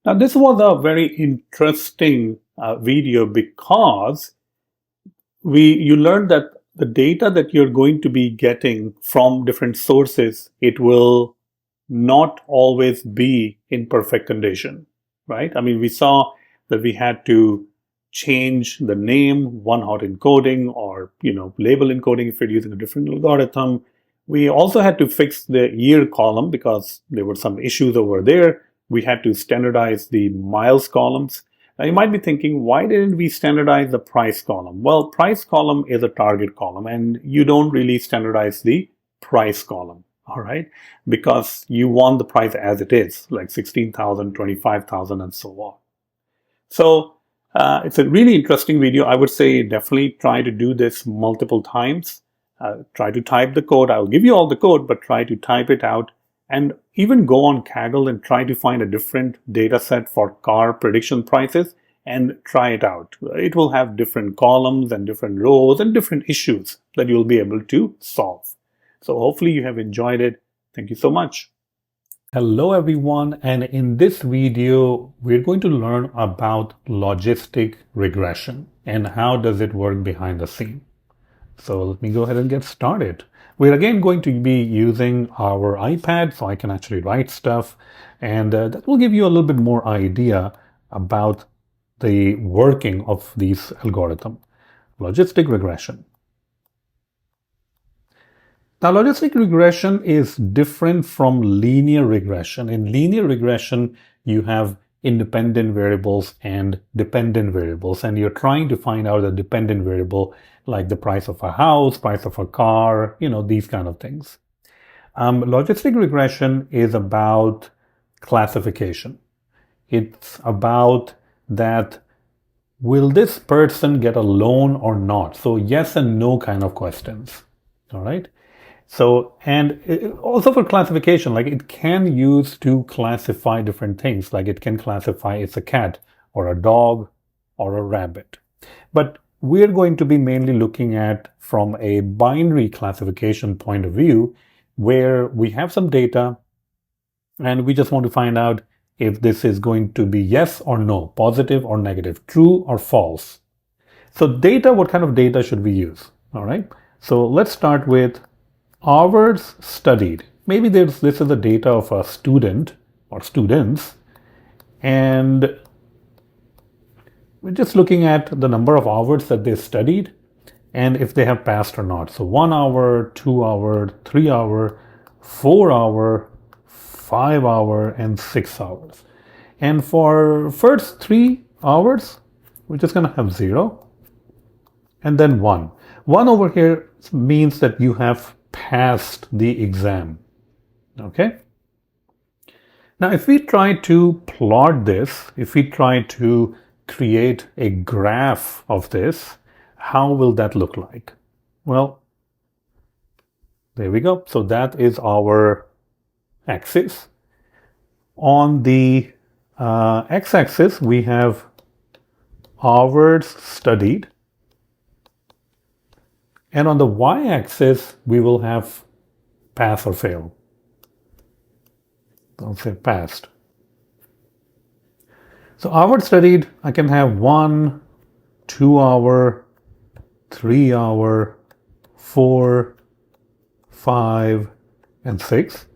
Now, this was a very interesting video because you learned that the data that you're going to be getting from different sources, it will not always be in perfect condition, right? I mean, we saw that we had to change the name, one-hot-encoding, or label encoding if you're using a different algorithm. We also had to fix the year column because there were some issues over there. We had to standardize the miles columns. Now you might be thinking, why didn't we standardize the price column? Well, price column is a target column, and you don't really standardize the price column, all right? Because you want the price as it is, like 16,000, 25,000, and so on. So it's a really interesting video. I would say definitely try to do this multiple times. Try to type the code. I'll give you all the code, but try to type it out. And even go on Kaggle and try to find a different data set for car prediction prices and try it out. It will have different columns and different rows and different issues that you'll be able to solve. So hopefully you have enjoyed it. Thank you so much. Hello everyone, and in this video we're going to learn about logistic regression and how does it work behind the scene. So let me go ahead and get started. We're again going to be using our iPad, so I can actually write stuff, and that will give you a little bit more idea about the working of these algorithms. Logistic regression. Now, logistic regression is different from linear regression. In linear regression, you have independent variables and dependent variables, and you're trying to find out the dependent variable like the price of a house, price of a car, these kind of things. Logistic regression is about classification. It's about that, will this person get a loan or not? So yes and no kind of questions, all right? So, and also for classification, like it can use to classify different things, like it can classify it's a cat or a dog or a rabbit. But we're going to be mainly looking at from a binary classification point of view, where we have some data and we just want to find out if this is going to be yes or no, positive or negative, true or false. So data, what kind of data should we use? All right. So let's start with hours studied. Maybe this is the data of a student or students, and we're just looking at the number of hours that they studied and if they have passed or not. So 1 hour, 2 hour, 3 hour, 4 hour, 5 hour, and 6 hours. And for first 3 hours, we're just going to have 0 and then 1. 1 over here means that you have passed the exam. Okay. Now, if we try to plot this, if we try to create a graph of this, how will that look like? Well, there we go. So that is our axis. On the x-axis, we have hours studied. And on the y-axis, we will have pass or fail. Don't say passed. So hours studied, I can have 1, 2 hour, 3 hour, 4, 5, and 6.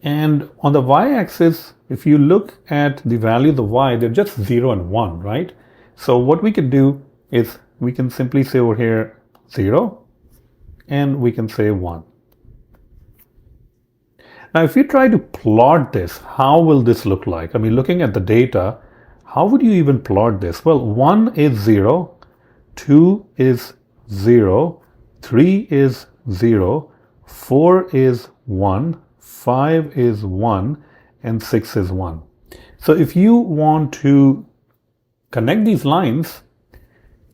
And on the y-axis, if you look at the values of y, they're just 0 and 1, right? So what we can do is we can simply say over here 0, and we can say 1. Now, if you try to plot this, how will this look like? I mean, looking at the data, how would you even plot this? Well, 1 is 0, 2 is 0, 3 is 0, 4 is 1, 5 is 1, and 6 is 1. So if you want to connect these lines,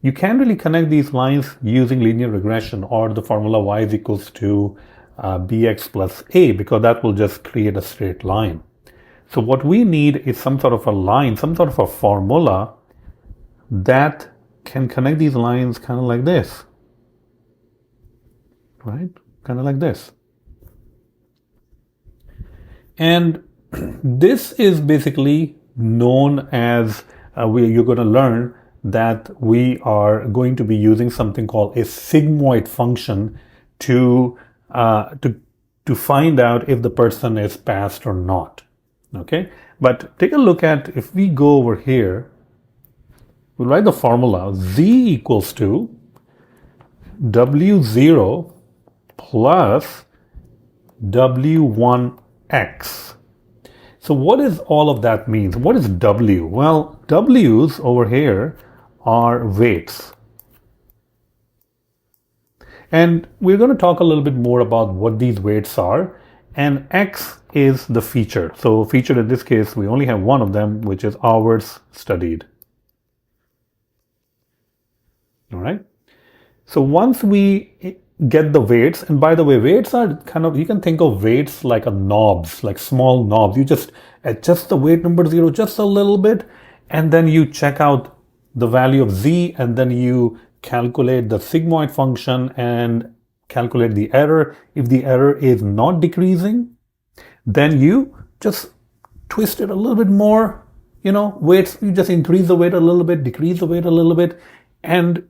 you can really connect these lines using linear regression or the formula y is equals to bx plus a, because that will just create a straight line. So what we need is some sort of a line, some sort of a formula that can connect these lines kind of like this, right? Kind of like this. And this is basically known as, you're going to learn that we are going to be using something called a sigmoid function to find out if the person is passed or not. Okay, but take a look at, if we go over here, we'll write the formula z equals to w0 plus w1x. So what is all of that means? What is W? Well, W's over here are weights. And we're going to talk a little bit more about what these weights are. And X is the feature. So feature in this case, we only have one of them, which is hours studied. All right. So once we get the weights, and by the way, weights are kind of, you can think of weights like a knobs, like small knobs. You just adjust the weight number 0 just a little bit, and then you check out the value of Z, and then you calculate the sigmoid function and calculate the error. If the error is not decreasing, then you just twist it a little bit more, weights, you just increase the weight a little bit, decrease the weight a little bit, and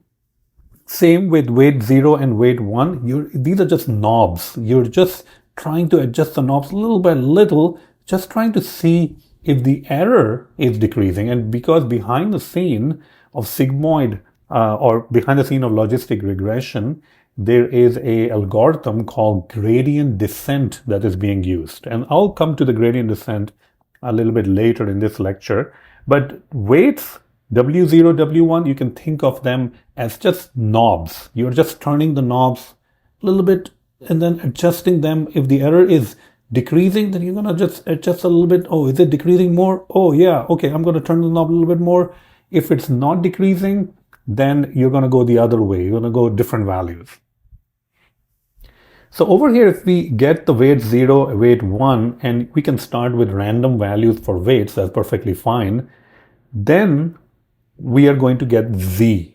same with weight 0 and weight 1. These are just knobs. You're just trying to adjust the knobs little by little, just trying to see if the error is decreasing. And because behind the scene of sigmoid or behind the scene of logistic regression, there is a algorithm called gradient descent that is being used. And I'll come to the gradient descent a little bit later in this lecture. But weights, W0, W1, you can think of them as just knobs. You're just turning the knobs a little bit and then adjusting them. If the error is decreasing, then you're going to just adjust a little bit. Oh, is it decreasing more? Oh, yeah. Okay, I'm going to turn the knob a little bit more. If it's not decreasing, then you're going to go the other way. You're going to go different values. So over here, if we get the weight 0, weight 1, and we can start with random values for weights, that's perfectly fine. Then we are going to get Z.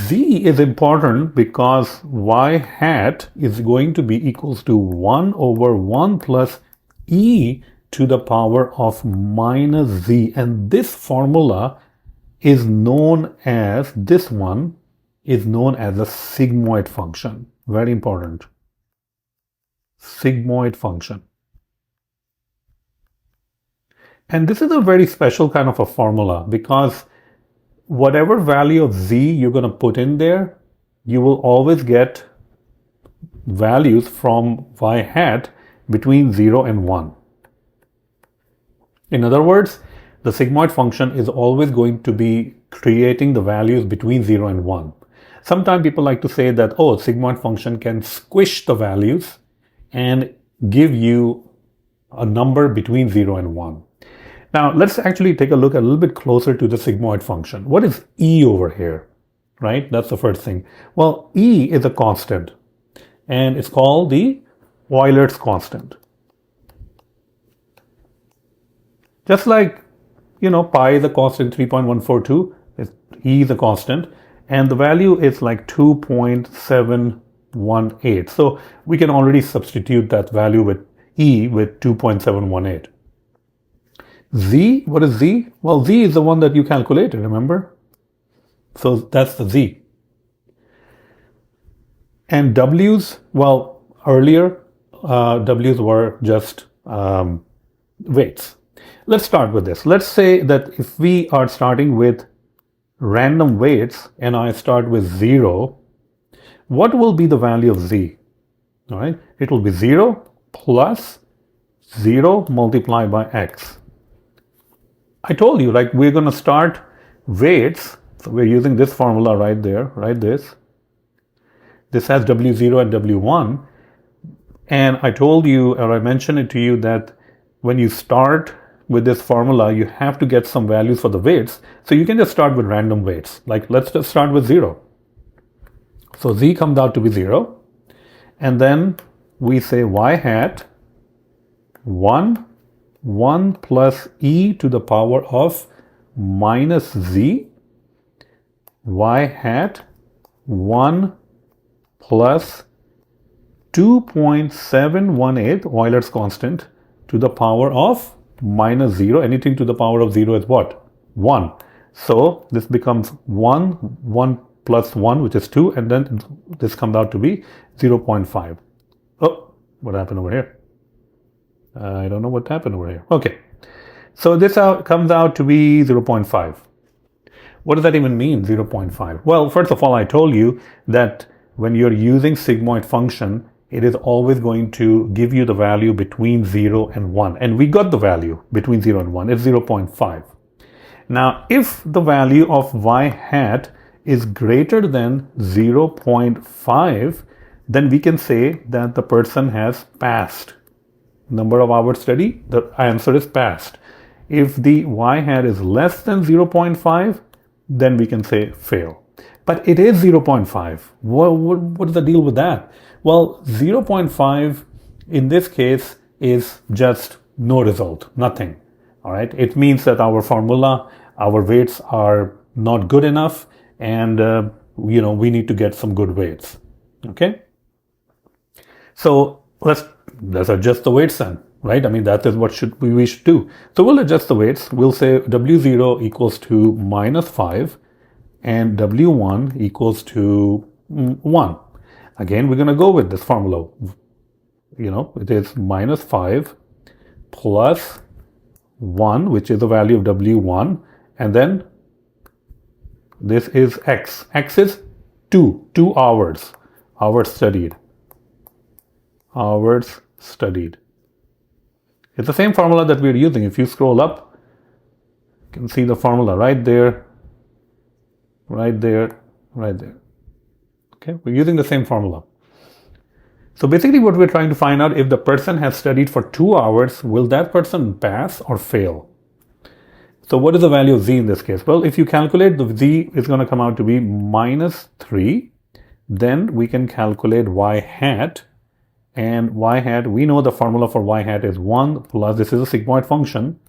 Z is important because Y hat is going to be equals to 1 over 1 plus E to the power of minus Z. And this formula is known as, this one is known as a sigmoid function. Very important. Sigmoid function. And this is a very special kind of a formula because whatever value of Z you're going to put in there, you will always get values from Y hat between 0 and 1. In other words, the sigmoid function is always going to be creating the values between 0 and 1. Sometimes people like to say that, oh, sigmoid function can squish the values and give you a number between 0 and 1. Now, let's actually take a look a little bit closer to the sigmoid function. What is E over here, right? That's the first thing. Well, E is a constant, and it's called the Euler's constant. Just like, pi is a constant 3.142, E is a constant, and the value is like 2.718. So we can already substitute that value with E with 2.718. Z, what is Z? Well, Z is the one that you calculated, remember? So that's the Z. And W's, well, earlier W's were just weights. Let's start with this. Let's say that if we are starting with random weights and I start with 0, what will be the value of Z? All right, it will be 0 plus 0 multiplied by X. I told you, like, we're going to start weights. So we're using this formula right there, right? This has W0 and W1. And I told you, or I mentioned it to you, that when you start with this formula, you have to get some values for the weights. So you can just start with random weights. Like, let's just start with 0. So Z comes out to be 0. And then we say Y hat 1 plus E to the power of minus Z, Y hat 1 plus 2.718, Euler's constant, to the power of minus 0. Anything to the power of 0 is what? 1. So this becomes 1 plus 1, which is 2, and then this comes out to be 0.5. Oh, what happened over here? I don't know what happened over here. Okay, so this comes out to be 0.5. What does that even mean, 0.5? Well, first of all, I told you that when you're using sigmoid function, it is always going to give you the value between 0 and 1. And we got the value between 0 and 1. It's 0.5. Now, if the value of y hat is greater than 0.5, then we can say that the person has passed. Number of hours study, the answer is passed. If the y hat is less than 0.5, then we can say fail. But it is 0.5. What is the deal with that? Well, 0.5 in this case is just no result, nothing. All right. It means that our formula, our weights are not good enough, and we need to get some good weights. Okay. So let's adjust the weights then, right? I mean, that is what we should do. So we'll adjust the weights. We'll say W0 equals to -5 and W1 equals to 1. Again, we're going to go with this formula. It is -5 plus 1, which is the value of W1, and then this is X. X is 2 hours. Hours studied. Hours studied. It's the same formula that we're using. If you scroll up, you can see the formula right there, right there, right there. Okay, we're using the same formula. So basically what we're trying to find out, if the person has studied for 2 hours, will that person pass or fail? So what is the value of z in this case? Well, if you calculate, the z is going to come out to be -3. Then we can calculate y hat. And y hat, we know the formula for y hat is 1 plus, this is a sigmoid function,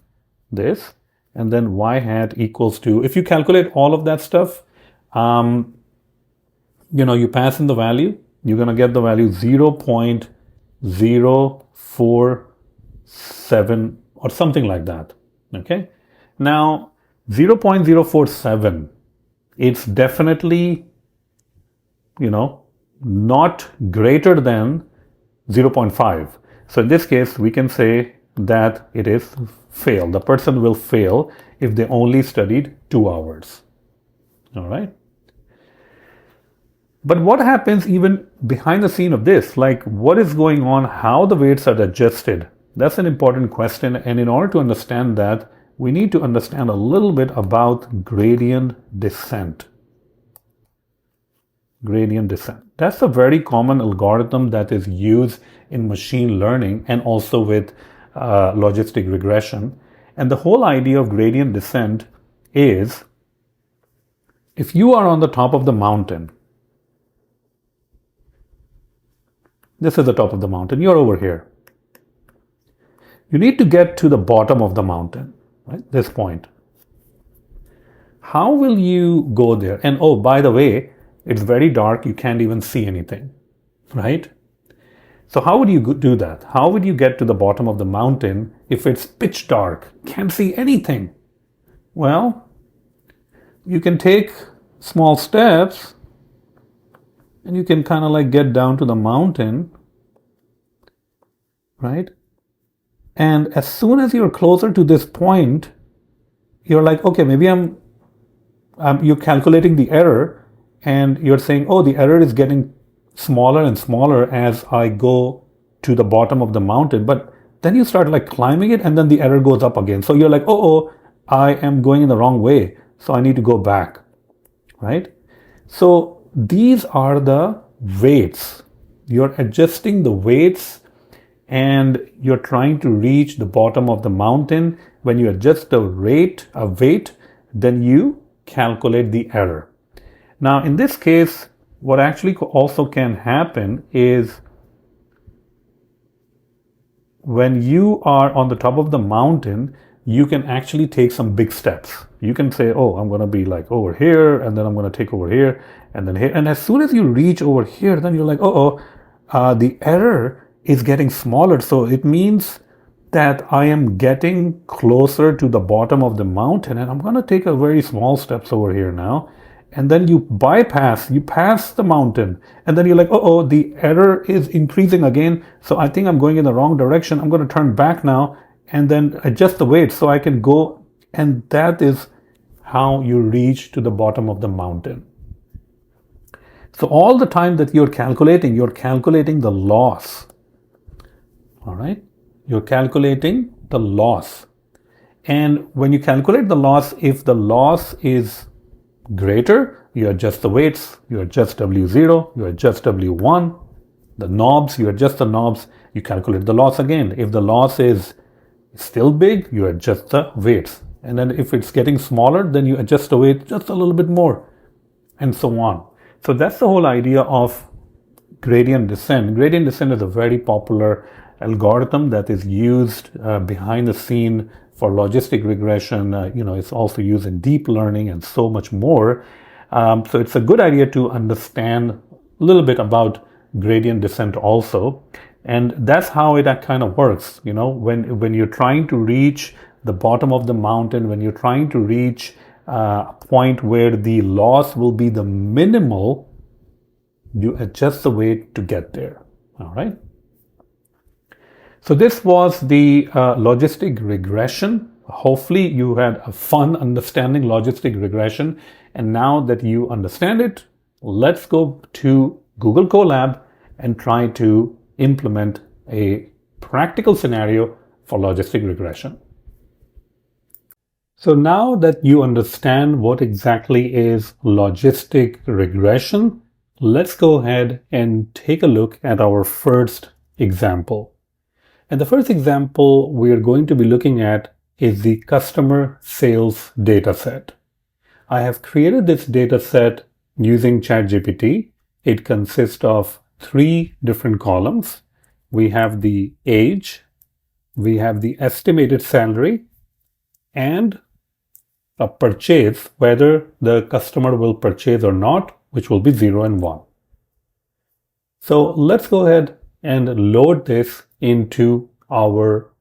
this, and then y hat equals to, if you calculate all of that stuff, you pass in the value, you're going to get the value 0.047 or something like that. Okay. Now, 0.047, it's definitely, not greater than 0.5. So in this case, we can say that it is fail. The person will fail if they only studied 2 hours. All right. But what happens even behind the scene of this? Like, what is going on? How the weights are adjusted? That's an important question. And in order to understand that, we need to understand a little bit about gradient descent. Gradient descent. That's a very common algorithm that is used in machine learning and also with logistic regression. And the whole idea of gradient descent is, if you are on the top of the mountain, this is the top of the mountain, you're over here. You need to get to the bottom of the mountain, right? This point. How will you go there? And oh, by the way, it's very dark, you can't even see anything, right? So how would you do that? How would you get to the bottom of the mountain if it's pitch dark, can't see anything? Well, you can take small steps and you can kind of like get down to the mountain, right? And as soon as you're closer to this point, you're like, okay, maybe you're calculating the error, and you're saying, oh, the error is getting smaller and smaller as I go to the bottom of the mountain. But then you start like climbing it, and then the error goes up again. So you're like, oh, I am going in the wrong way, so I need to go back, right? So these are the weights. You're adjusting the weights and you're trying to reach the bottom of the mountain. When you adjust the weight, then you calculate the error. Now, in this case, what actually also can happen is when you are on the top of the mountain, you can actually take some big steps. You can say, oh, I'm going to be like over here, and then I'm going to take over here, and then here. And as soon as you reach over here, then you're like, the error is getting smaller. So it means that I am getting closer to the bottom of the mountain, and I'm going to take a very small steps over here now. And then you pass the mountain, and then you're like, the error is increasing again. So I think I'm going in the wrong direction. I'm going to turn back now and then adjust the weight so I can go. And that is how you reach to the bottom of the mountain. So all the time that you're calculating the loss. All right, you're calculating the loss. And when you calculate the loss, if the loss is greater, you adjust the weights, you adjust W0, you adjust W1, the knobs, you adjust the knobs, you calculate the loss again. If the loss is still big, you adjust the weights. And then if it's getting smaller, then you adjust the weight just a little bit more, and so on. So that's the whole idea of gradient descent. Gradient descent is a very popular algorithm that is used behind the scene for logistic regression. It's also used in deep learning and so much more. So it's a good idea to understand a little bit about gradient descent also. And that's how it kind of works. When you're trying to reach the bottom of the mountain, when you're trying to reach a point where the loss will be the minimal, you adjust the weight to get there. All right. So this was the logistic regression. Hopefully you had a fun understanding logistic regression. And now that you understand it, let's go to Google Colab and try to implement a practical scenario for logistic regression. So now that you understand what exactly is logistic regression, let's go ahead and take a look at our first example. And the first example we're going to be looking at is the customer sales dataset. I have created this dataset using ChatGPT. It consists of 3 different columns. We have the age, we have the estimated salary, and a purchase, whether the customer will purchase or not, which will be 0 and 1. So let's go ahead and load this into our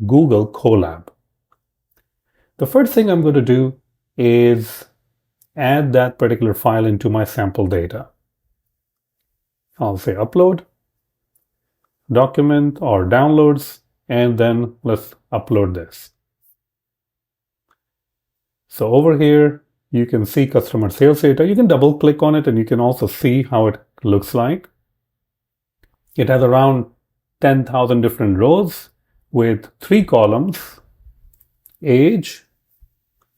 Google Colab. The first thing I'm going to do is add that particular file into my sample data. I'll say upload, document or downloads, and then let's upload this. So over here, you can see customer sales data. You can double click on it and you can also see how it looks like. It has around 10,000 different rows with 3 columns: age,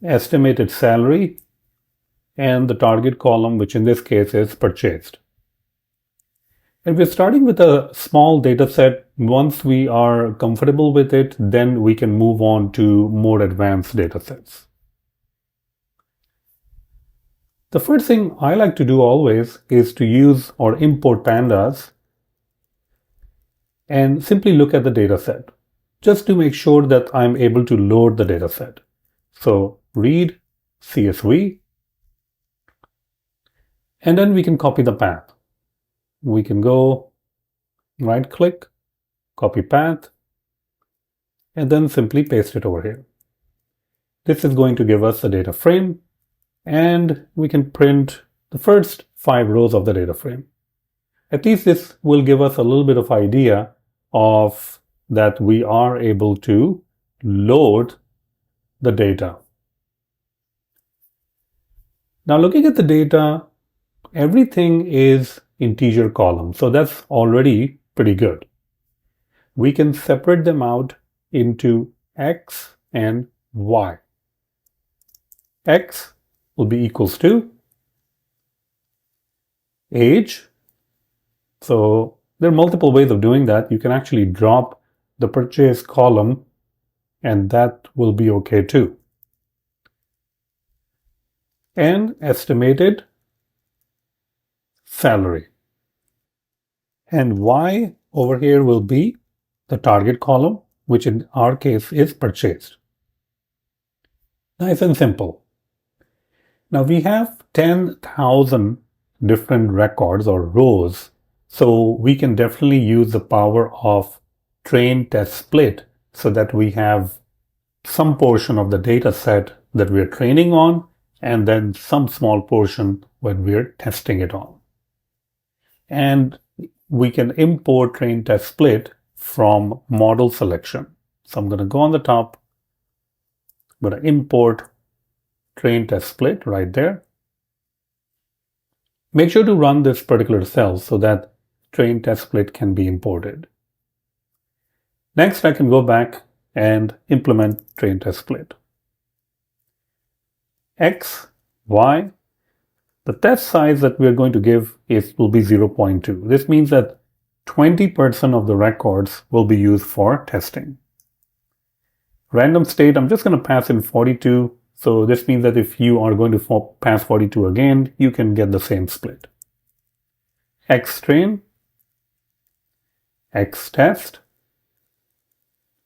estimated salary, and the target column, which in this case is purchased. And we're starting with a small data set. Once we are comfortable with it, then we can move on to more advanced data sets. The first thing I like to do always is to use or import pandas and simply look at the data set, just to make sure that I'm able to load the data set. So read CSV, and then we can copy the path. We can go right click, copy path, and then simply paste it over here. This is going to give us the data frame, and we can print the first 5 rows of the data frame. At least this will give us a little bit of idea of that we are able to load the data. Now looking at the data, everything is integer column, so that's already pretty good. We can separate them out into X and Y. X will be equals to age. So there are multiple ways of doing that. You can actually drop the purchase column and that will be okay too. And estimated salary. And Y over here will be the target column, which in our case is purchased. Nice and simple. Now we have 10,000 different records or rows, so we can definitely use the power of train test split so that we have some portion of the data set that we're training on and then some small portion when we're testing it on. And we can import train test split from model selection. So I'm going to go on the top, I'm going to import train test split right there. Make sure to run this particular cell so that train test split can be imported. Next, I can go back and implement train test split. X, Y, the test size that we're going to give will be 0.2. This means that 20% of the records will be used for testing. Random state, I'm just going to pass in 42. So this means that if you are going to pass 42 again, you can get the same split. X train, X test,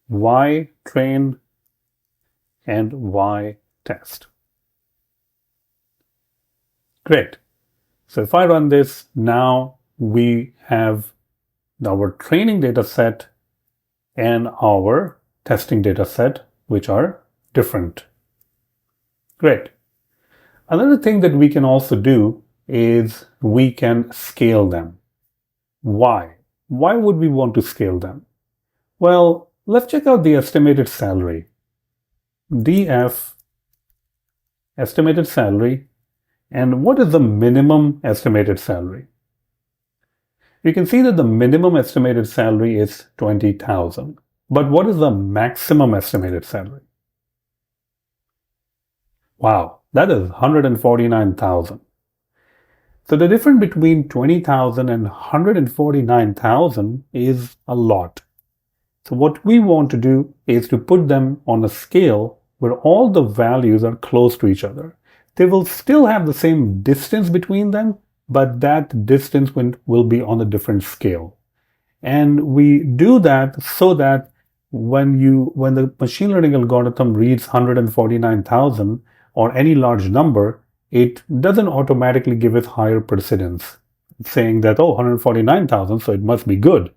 Y train, and Y test. Great. So if I run this, now we have our training data set and our testing data set, which are different. Great. Another thing that we can also do is we can scale them. Why? Why would we want to scale them? Well, let's check out the estimated salary. DF, estimated salary. And what is the minimum estimated salary? You can see that the minimum estimated salary is 20,000. But what is the maximum estimated salary? Wow, that is 149,000. So the difference between 20,000 and 149,000 is a lot. So what we want to do is to put them on a scale where all the values are close to each other. They will still have the same distance between them, but that distance will be on a different scale. And we do that so that when the machine learning algorithm reads 149,000 or any large number, it doesn't automatically give it higher precedence, saying that, oh, 149,000, so it must be good.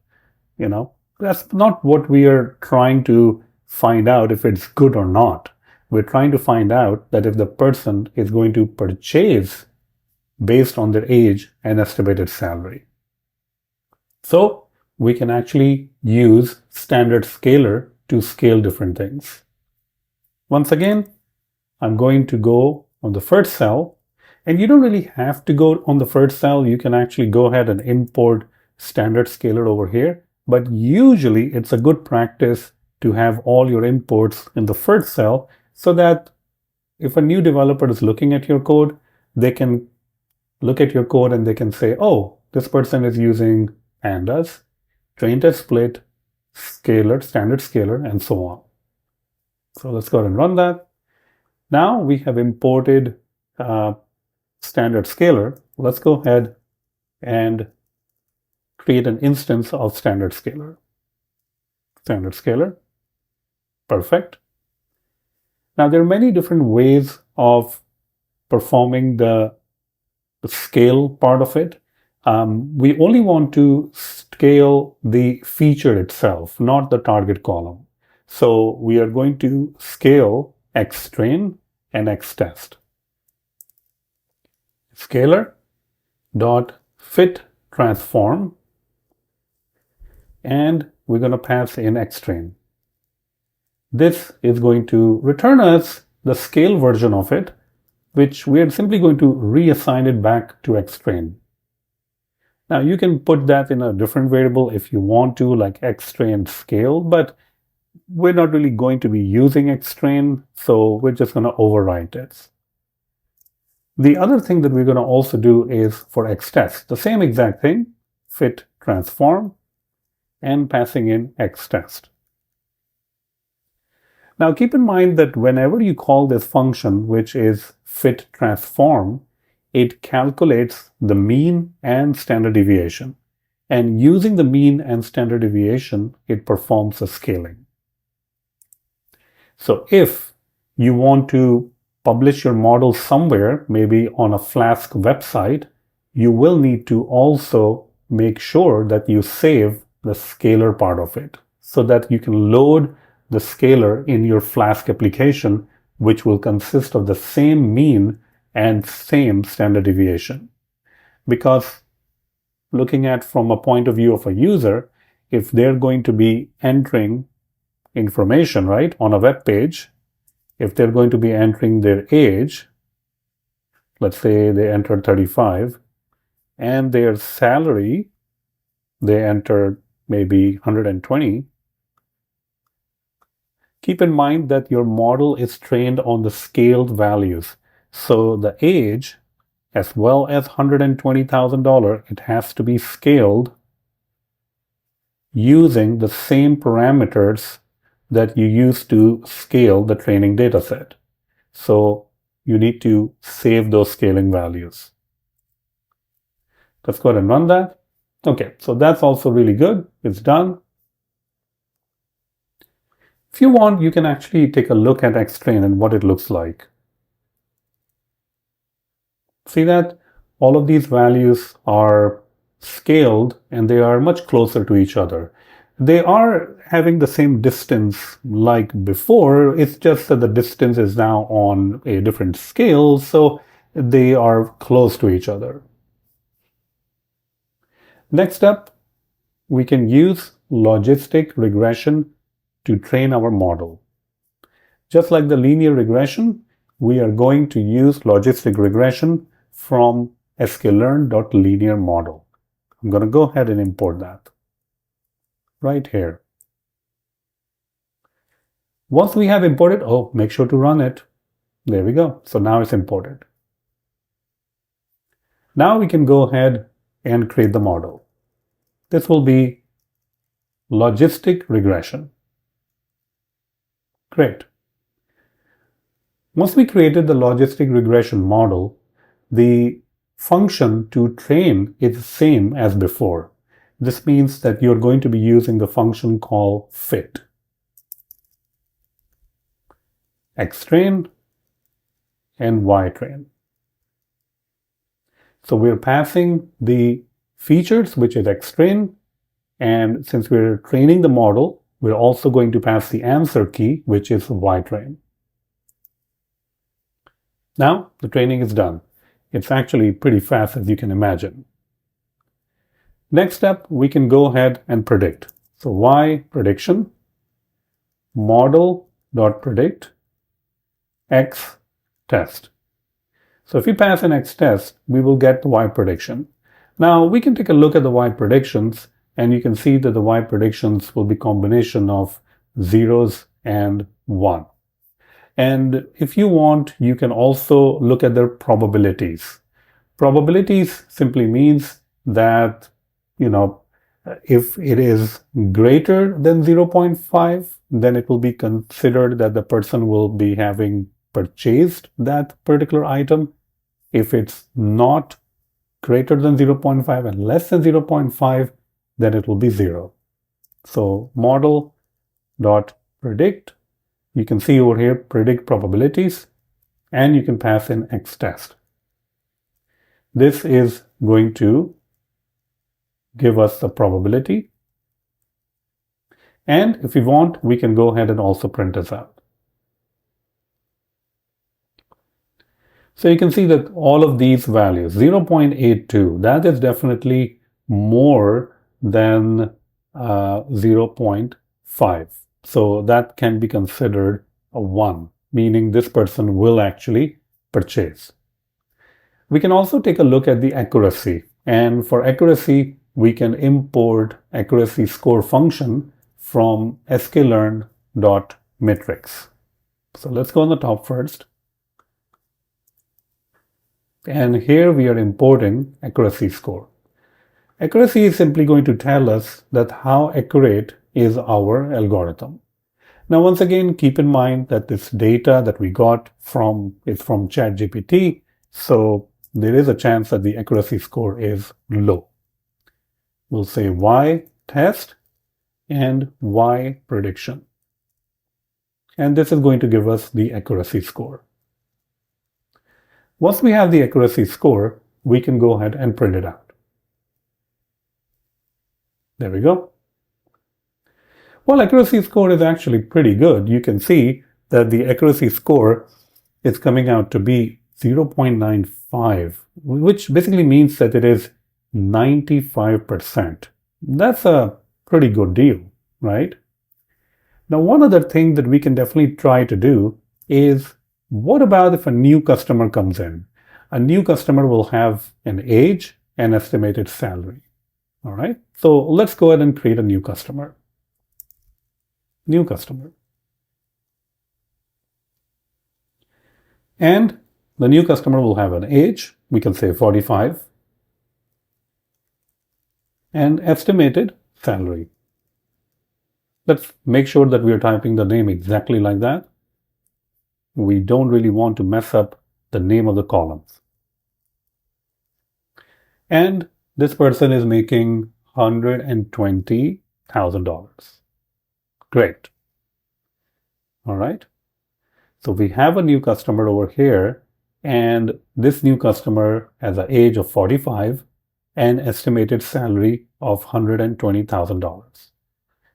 That's not what we are trying to find out, if it's good or not. We're trying to find out that if the person is going to purchase based on their age and estimated salary. So we can actually use standard scaler to scale different things. Once again, I'm going to go on the first cell, and you don't really have to go on the first cell. You can actually go ahead and import standard scaler over here, but usually it's a good practice to have all your imports in the first cell, so that if a new developer is looking at your code, they can look at your code and they can say, oh, this person is using pandas, train test split, scalar, standard scalar, and so on. So let's go ahead and run that. Now we have imported standard scalar. Let's go ahead and create an instance of standard scalar. Standard scalar. Perfect. Now, there are many different ways of performing the scale part of it. We only want to scale the feature itself, not the target column. So we are going to scale xtrain and xtest. Scalar dot fit transform, and we're going to pass in xtrain. This is going to return us the scale version of it, which we are simply going to reassign it back to xtrain. Now you can put that in a different variable if you want to, like xtrain scale, but we're not really going to be using xtrain, so we're just going to overwrite it. The other thing that we're going to also do is for xtest, the same exact thing, fit transform, and passing in xtest. Now keep in mind that whenever you call this function, which is fit transform, it calculates the mean and standard deviation. And using the mean and standard deviation, it performs a scaling. So if you want to publish your model somewhere, maybe on a Flask website, you will need to also make sure that you save the scalar part of it so that you can load the scalar in your Flask application, which will consist of the same mean and same standard deviation. Because looking at from a point of view of a user, if they're going to be entering information, right, on a web page, if they're going to be entering their age, let's say they entered 35, and their salary, they entered maybe 120, keep in mind that your model is trained on the scaled values. So the age, as well as $120,000, it has to be scaled using the same parameters that you use to scale the training dataset. So you need to save those scaling values. Let's go ahead and run that. Okay, so that's also really good. It's done. If you want, you can actually take a look at XTrain and what it looks like. See that? All of these values are scaled and they are much closer to each other. They are having the same distance like before. It's just that the distance is now on a different scale, so they are close to each other. Next up, we can use logistic regression to train our model. Just like the linear regression, we are going to use logistic regression from scikit-learn.linear model. I'm going to go ahead and import that right here. Once we have imported, make sure to run it. There we go. So now it's imported. Now we can go ahead and create the model. This will be logistic regression. Great. Once we created the logistic regression model, the function to train is the same as before. This means that you're going to be using the function called fit. Xtrain and ytrain. So we're passing the features, which is Xtrain, and since we're training the model, we're also going to pass the answer key, which is ytrain. Now the training is done. It's actually pretty fast, as you can imagine. Next step, we can go ahead and predict. So y prediction, model.predict, x test. So if we pass an x test, we will get the y prediction. Now we can take a look at the y predictions, and you can see that the y predictions will be combination of zeros and 1. And if you want, you can also look at their probabilities. Probabilities simply means that, if it is greater than 0.5, then it will be considered that the person will be having purchased that particular item. If it's not greater than 0.5 and less than 0.5, then it will be 0. So model.predict, you can see over here predict probabilities, and you can pass in x test. This is going to give us the probability. And if we want, we can go ahead and also print this out. So you can see that all of these values, 0.82, that is definitely more than 0.5. So that can be considered a 1, meaning this person will actually purchase. We can also take a look at the accuracy. And for accuracy, we can import accuracy score function from scikit-learn.metrics. So let's go on the top first. And here we are importing accuracy score. Accuracy is simply going to tell us that how accurate is our algorithm. Now, once again, keep in mind that this data that we got is from ChatGPT, so there is a chance that the accuracy score is low. We'll say y test and y prediction. And this is going to give us the accuracy score. Once we have the accuracy score, we can go ahead and print it out. There we go. Well, accuracy score is actually pretty good. You can see that the accuracy score is coming out to be 0.95, which basically means that it is 95%. That's a pretty good deal, right? Now, one other thing that we can definitely try to do is, what about if a new customer comes in? A new customer will have an age and estimated salary. All right, so let's go ahead and create a new customer. New customer. And the new customer will have an age, we can say 45, and estimated salary. Let's make sure that we are typing the name exactly like that. We don't really want to mess up the name of the columns. And this person is making $120,000. Great. All right. So we have a new customer over here, and this new customer has an age of 45 and estimated salary of $120,000.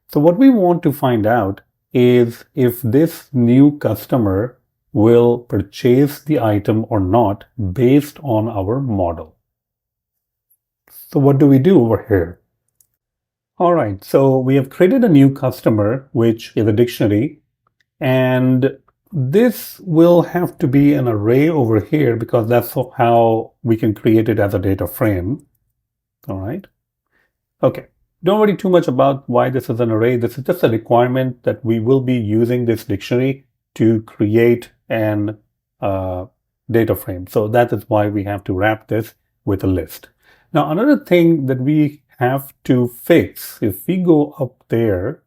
So what we want to find out is if this new customer will purchase the item or not based on our model. So what do we do over here? All right, so we have created a new customer, which is a dictionary, and this will have to be an array over here because that's how we can create it as a data frame. All right. Okay. Don't worry too much about why this is an array. This is just a requirement that we will be using this dictionary to create an data frame. So that is why we have to wrap this with a list. Now, another thing that we have to fix, if we go up there,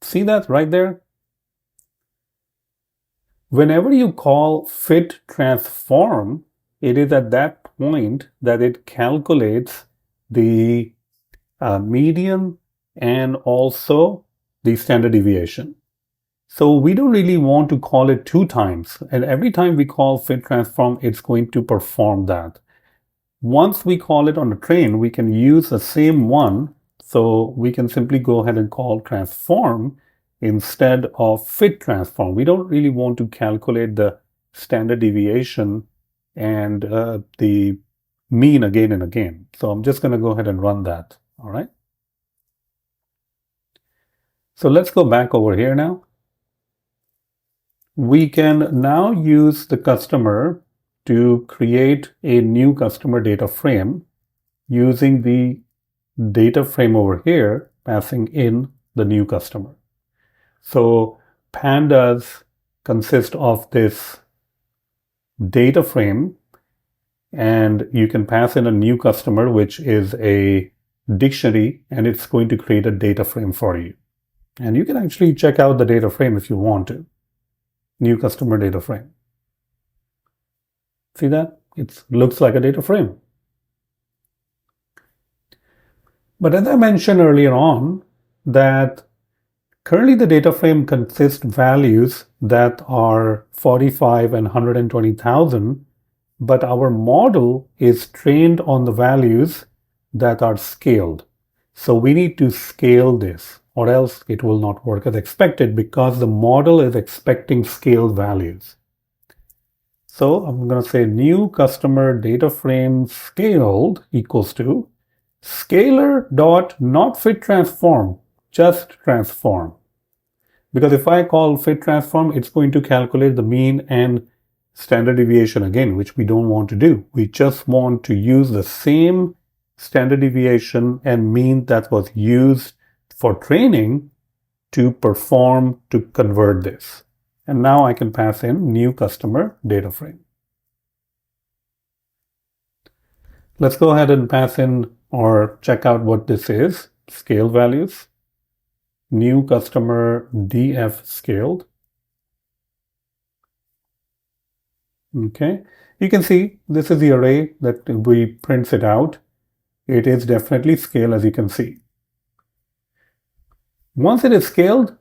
see that right there? Whenever you call fit transform, it is at that point that it calculates the median and also the standard deviation. So we don't really want to call it 2 times. And every time we call fit transform, it's going to perform that. Once we call it on the train, we can use the same one. So we can simply go ahead and call transform instead of fit transform. We don't really want to calculate the standard deviation and the mean again and again. So I'm just going to go ahead and run that. All right. So let's go back over here now. We can now use the customer to create a new customer data frame using the data frame over here, passing in the new customer. So pandas consist of this data frame, and you can pass in a new customer, which is a dictionary, and it's going to create a data frame for you. And you can actually check out the data frame if you want to. New customer data frame. See that? It looks like a data frame. But as I mentioned earlier on, that currently the data frame consists values that are 45 and 120,000, but our model is trained on the values that are scaled. So we need to scale this, or else it will not work as expected because the model is expecting scaled values. So I'm going to say new customer data frame scaled equals to scalar dot not fit transform, just transform. Because if I call fit transform, it's going to calculate the mean and standard deviation again, which we don't want to do. We just want to use the same standard deviation and mean that was used for training to perform to convert this. And now I can pass in new customer data frame. Let's go ahead and pass in or check out what this is. Scale values. New customer df scaled. Okay. You can see this is the array that we prints it out. It is definitely scaled, as you can see. Once it is scaled,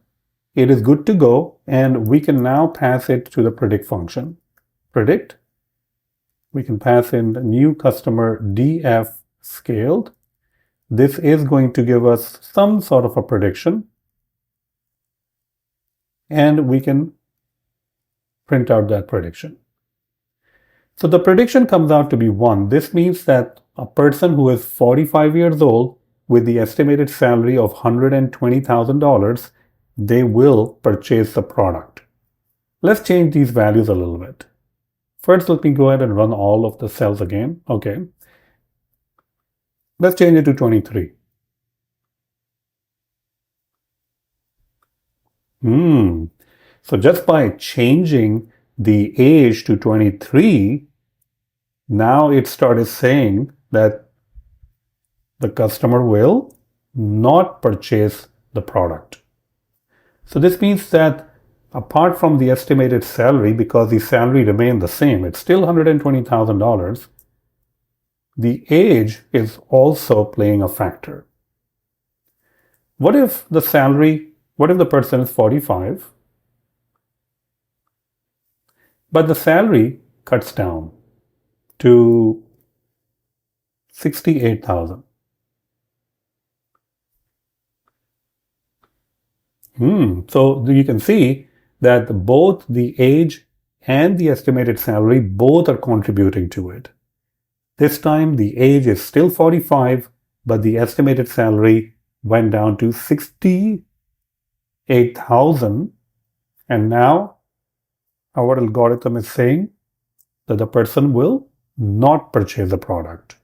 it is good to go, and we can now pass it to the predict function. Predict. We can pass in the new customer df scaled. This is going to give us some sort of a prediction, and we can print out that prediction. So the prediction comes out to be 1. This means that a person who is 45 years old with the estimated salary of $120,000, they will purchase the product. Let's change these values a little bit. First, let me go ahead and run all of the cells again. Okay. Let's change it to 23. So just by changing the age to 23, now it started saying that the customer will not purchase the product. So this means that apart from the estimated salary, because the salary remained the same, it's still $120,000, the age is also playing a factor. What if the person is 45, but the salary cuts down to 68,000? So you can see that both the age and the estimated salary both are contributing to it. This time the age is still 45, but the estimated salary went down to 68,000, and now our algorithm is saying that the person will not purchase the product.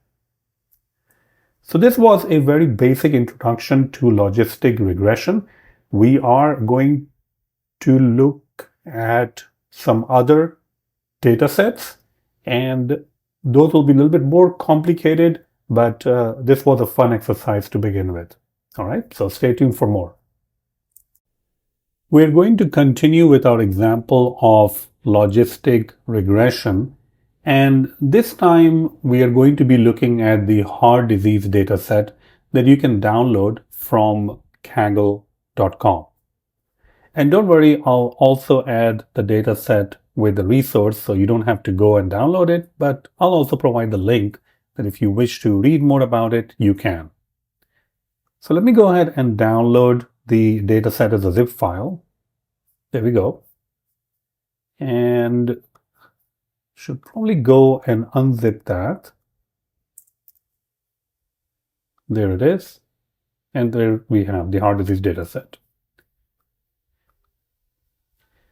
So this was a very basic introduction to logistic regression. We are going to look at some other data sets, and those will be a little bit more complicated, but this was a fun exercise to begin with. All right, so stay tuned for more. We're going to continue with our example of logistic regression, and this time we are going to be looking at the heart disease data set that you can download from kaggle.com. And don't worry, I'll also add the data set with the resource, so you don't have to go and download it, but I'll also provide the link that if you wish to read more about it, you can. So let me go ahead and download the data set as a zip file. There we go. And should probably go and unzip that. There it is. And there we have the heart disease data set.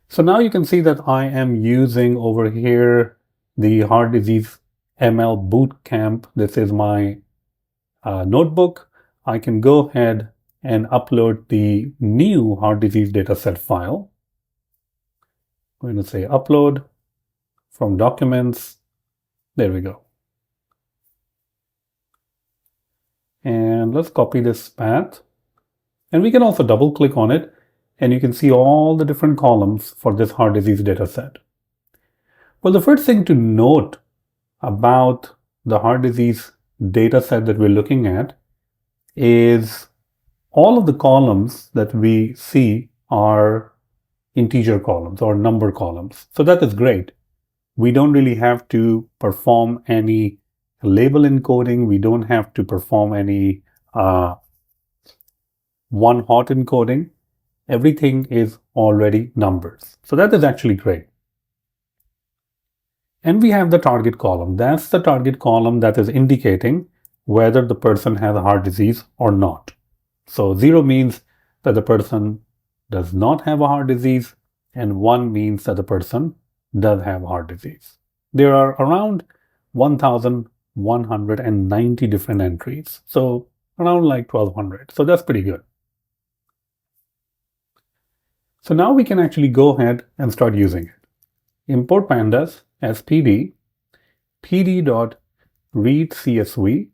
So now you can see that I am using over here the heart disease ML Bootcamp. This is my notebook. I can go ahead and upload the new heart disease dataset file. I'm going to say upload from documents. There we go. And let's copy this path. And we can also double click on it, and you can see all the different columns for this heart disease dataset. Well, the first thing to note about the heart disease dataset that we're looking at is all of the columns that we see are integer columns or number columns. So that is great. We don't really have to perform any label encoding. We don't have to perform any one-hot-encoding. Everything is already numbers. So that is actually great. And we have the target column. That's the target column that is indicating whether the person has a heart disease or not. So 0 means that the person does not have a heart disease, and 1 means that the person does have heart disease. There are around 1,190 different entries. So around like 1,200. So that's pretty good. So now we can actually go ahead and start using it. Import pandas as pd, pd.readcsv.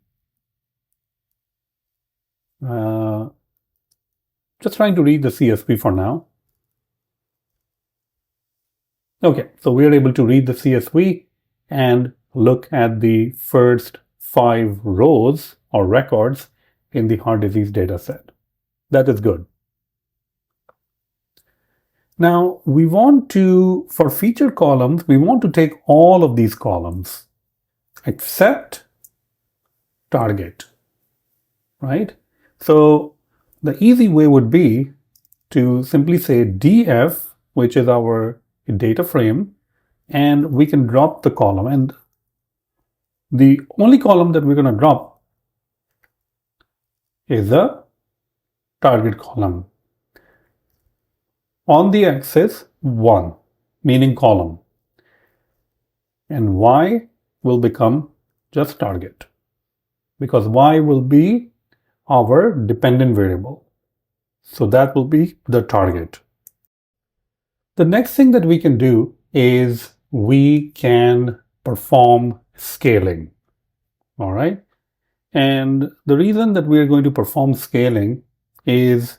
Just trying to read the CSV for now. Okay, so we are able to read the CSV and look at the first 5 rows or records in the heart disease dataset. That is good. Now we want to, for feature columns, we want to take all of these columns except target, right? So the easy way would be to simply say df, which is our data frame, and we can drop the column. And the only column that we're going to drop is the target column. On the axis 1, meaning column, and y will become just target. because y will be our dependent variable. So that will be the target. The next thing that we can do is we can perform scaling. All right. And the reason that we are going to perform scaling is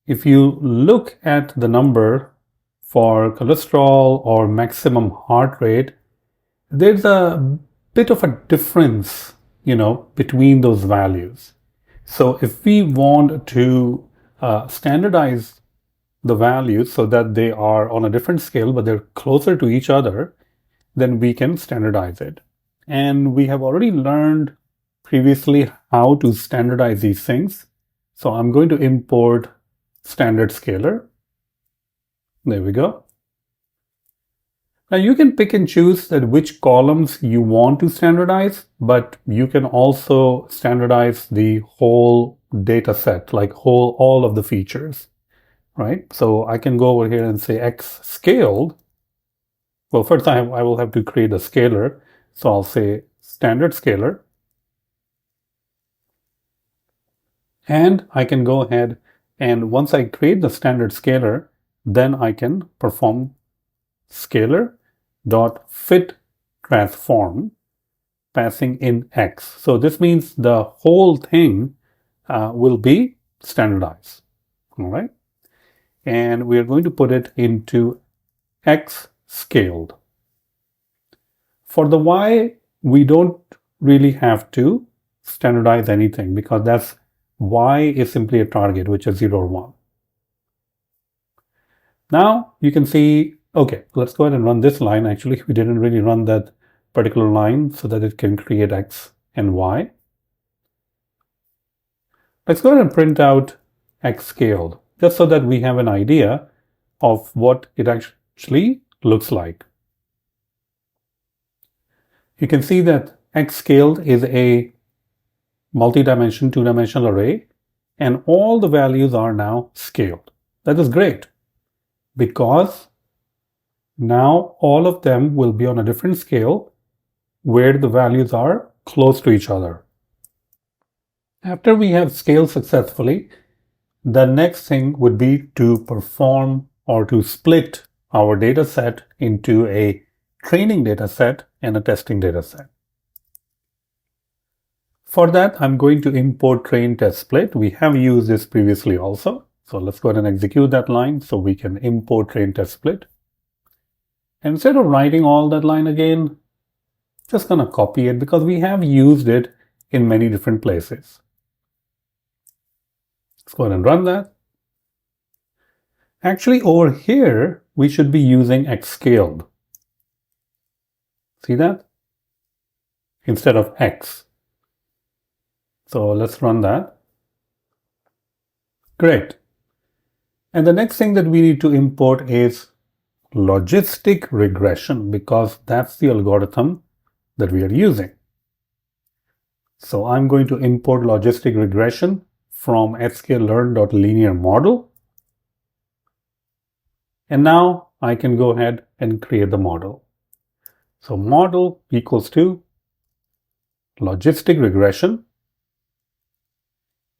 if you look at the number for cholesterol or maximum heart rate, there's a bit of a difference, between those values. So if we want to standardize the values so that they are on a different scale, but they're closer to each other, then we can standardize it. And we have already learned previously how to standardize these things. So I'm going to import standard scaler. There we go. Now you can pick and choose that which columns you want to standardize, but you can also standardize the whole data set, like all of the features, right? So I can go over here and say X scaled. Well, first I will have to create a scaler. So I'll say standard scaler. And I can go ahead and once I create the standard scaler, then I can perform scaler dot fit transform passing in X. So this means the whole thing will be standardized. All right. And we are going to put it into X scaled. For the Y, we don't really have to standardize anything because that's Y is simply a target, which is 0 or 1. Now you can see, okay, let's go ahead and run this line. Actually, we didn't really run that particular line so that it can create X and Y. Let's go ahead and print out X scaled, just so that we have an idea of what it actually looks like. You can see that X scaled is a multi-dimension, two-dimensional array, and all the values are now scaled. That is great because now all of them will be on a different scale where the values are close to each other. After we have scaled successfully, the next thing would be to perform or to split our data set into a training data set and a testing data set. For that, I'm going to import train test split. We have used this previously also. So let's go ahead and execute that line so we can import train test split. And instead of writing all that line again, just gonna copy it because we have used it in many different places. Let's go ahead and run that. Actually, over here, we should be using X scaled. See that? Instead of X. So let's run that. Great. And the next thing that we need to import is logistic regression because that's the algorithm that we are using. So I'm going to import logistic regression from scikit-learn.linear model. And now I can go ahead and create the model. So model equals to logistic regression.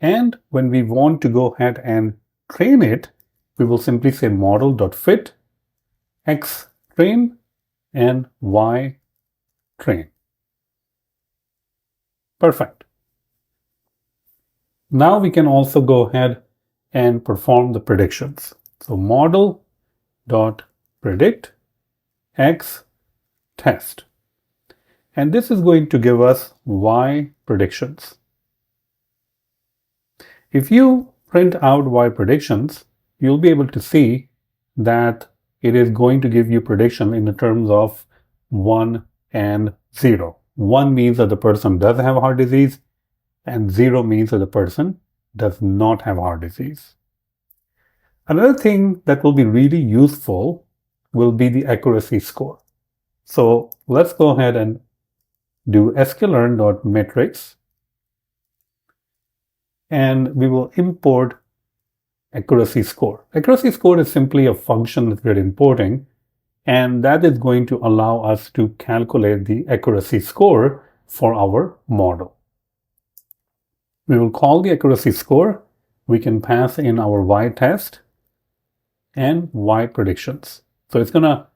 And when we want to go ahead and train it, we will simply say model.fit X train and Y train. Perfect. Now we can also go ahead and perform the predictions. So model.predict X test. And this is going to give us Y predictions. If you print out Y predictions, you'll be able to see that it is going to give you prediction in the terms of 1 and 0. 1 means that the person does have heart disease, and 0 means that the person does not have heart disease. Another thing that will be really useful will be the accuracy score. So let's go ahead and do scikit-learn.metrics. And we will import accuracy score. Accuracy score is simply a function that we're importing, and that is going to allow us to calculate the accuracy score for our model. We will call the accuracy score. We can pass in our y-test and y-predictions. So it's going to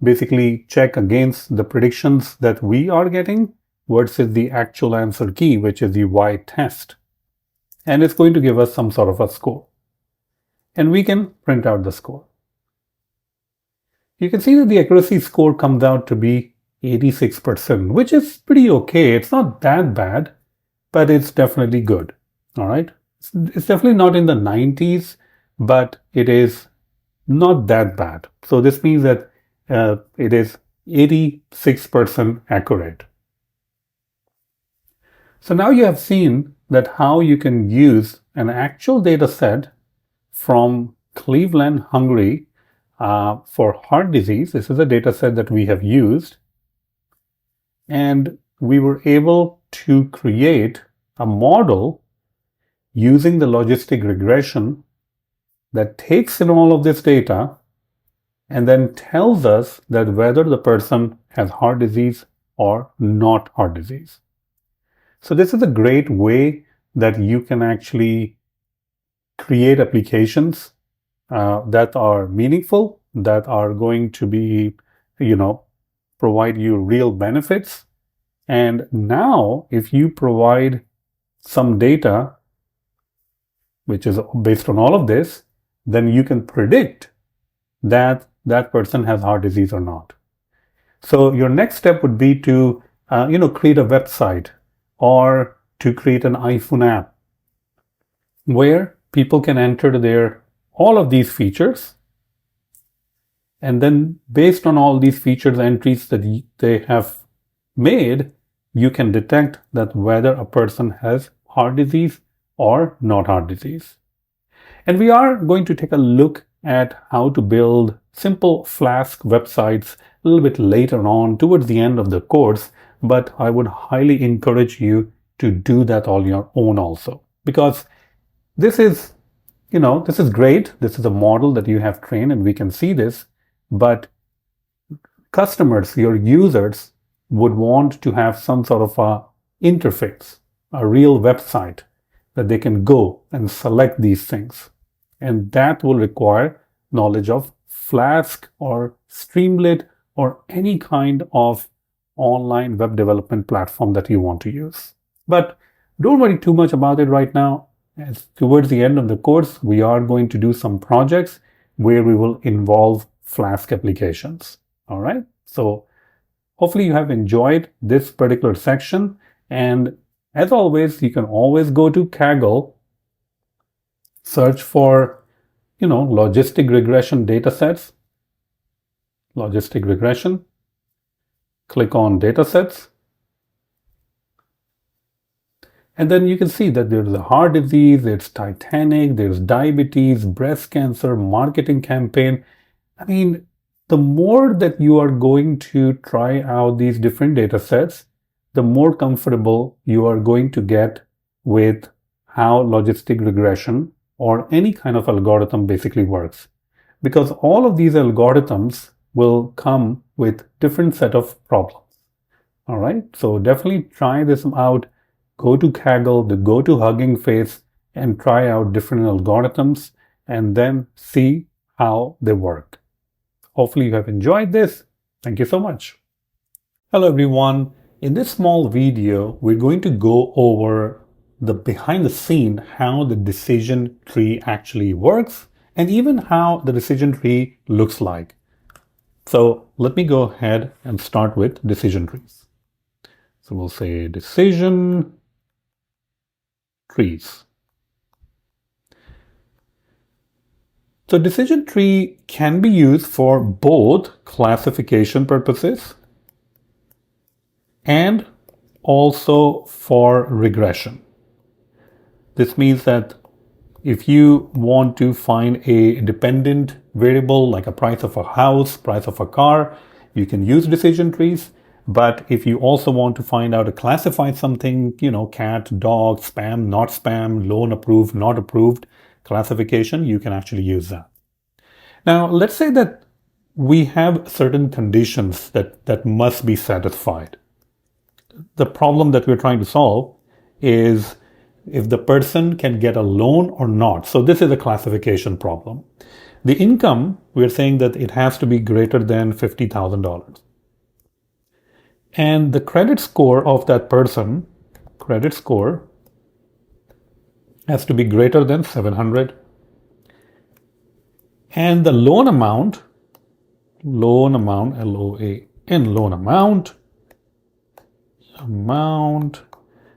basically check against the predictions that we are getting versus the actual answer key, which is the y-test. And it's going to give us some sort of a score. And we can print out the score. You can see that the accuracy score comes out to be 86%, which is pretty okay. It's not that bad, but it's definitely good. All right. It's definitely not in the 90s, but it is not that bad. So this means that it is 86% accurate. So now you have seen that how you can use an actual data set from Cleveland, Hungary for heart disease. This is a data set that we have used. And we were able to create a model using the logistic regression that takes in all of this data and then tells us that whether the person has heart disease or not heart disease. So this is a great way that you can actually create applications that are meaningful, that are going to be, provide you real benefits. And now, if you provide some data, which is based on all of this, then you can predict that that person has heart disease or not. So your next step would be to, create a website or to create an iPhone app where people can enter all of these features. And then based on all these features entries that they have made, you can detect that whether a person has heart disease or not heart disease. And we are going to take a look at how to build simple Flask websites a little bit later on towards the end of the course, but I would highly encourage you to do that on your own also, because this is great. This is a model that you have trained and we can see this, but customers, your users, would want to have some sort of a interface, a real website that they can go and select these things. And that will require knowledge of Flask or Streamlit or any kind of online web development platform that you want to use. But don't worry too much about it right now. As towards the end of the course, we are going to do some projects where we will involve Flask applications. All right. So hopefully you have enjoyed this particular section. And as always, you can always go to Kaggle, search for, logistic regression datasets, logistic regression, click on datasets. And then you can see that there's a heart disease, there's Titanic, there's diabetes, breast cancer, marketing campaign. I mean, the more that you are going to try out these different data sets, the more comfortable you are going to get with how logistic regression or any kind of algorithm basically works. Because all of these algorithms will come with different set of problems. All right, so definitely try this out. Go to Kaggle, go to Hugging Face, and try out different algorithms and then see how they work. Hopefully you have enjoyed this. Thank you so much. Hello everyone. In this small video, we're going to go over the behind the scene, how the decision tree actually works and even how the decision tree looks like. So let me go ahead and start with decision trees. So we'll say decision trees. So decision tree can be used for both classification purposes and also for regression. This means that if you want to find a dependent variable like a price of a house, price of a car, you can use decision trees. But if you also want to find out to classify something, cat, dog, spam, not spam, loan approved, not approved classification, you can actually use that. Now, let's say that we have certain conditions that must be satisfied. The problem that we're trying to solve is if the person can get a loan or not. So this is a classification problem. The income, we're saying that it has to be greater than $50,000. And the credit score of that person, credit score, has to be greater than 700. And the loan amount, L-O-A-N, loan amount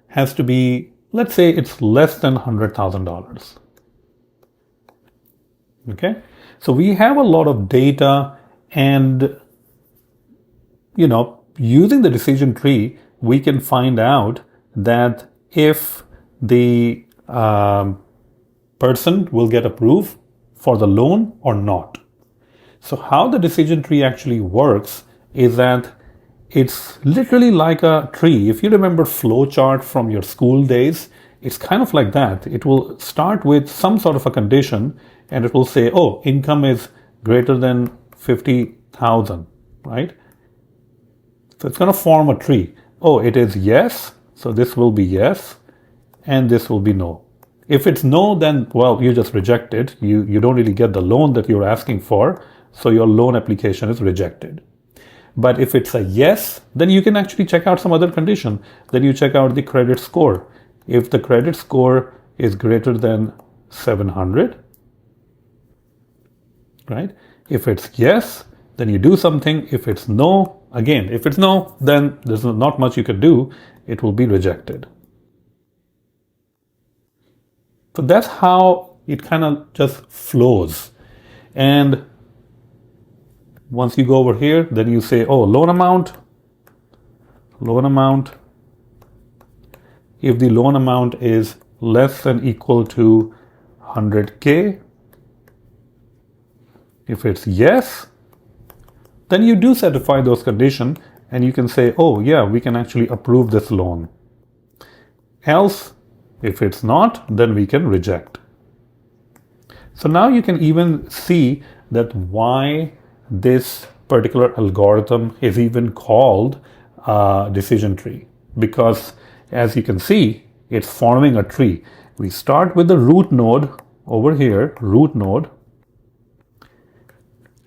has to be, let's say it's less than $100,000. Okay, so we have a lot of data, and using the decision tree, we can find out that if the person will get approved for the loan or not. So how the decision tree actually works is that it's literally like a tree. If you remember flowchart from your school days, it's kind of like that. It will start with some sort of a condition, and it will say, oh, income is greater than 50,000, right? So it's going to form a tree. Oh, it is yes, so this will be yes, and this will be no. If it's no, then, well, you just reject it. You don't really get the loan that you're asking for, so your loan application is rejected. But if it's a yes, then you can actually check out some other condition. Then you check out the credit score. If the credit score is greater than 700, right? If it's yes, then you do something. If it's no, again, if it's no, then there's not much you can do. It will be rejected. So that's how it kind of just flows. And once you go over here, then you say, oh, loan amount. If the loan amount is less than equal to 100K, if it's yes, then you do satisfy those conditions, and you can say, oh yeah, we can actually approve this loan. Else, if it's not, then we can reject. So now you can even see that why this particular algorithm is even called a decision tree, because as you can see, it's forming a tree. We start with the root node over here,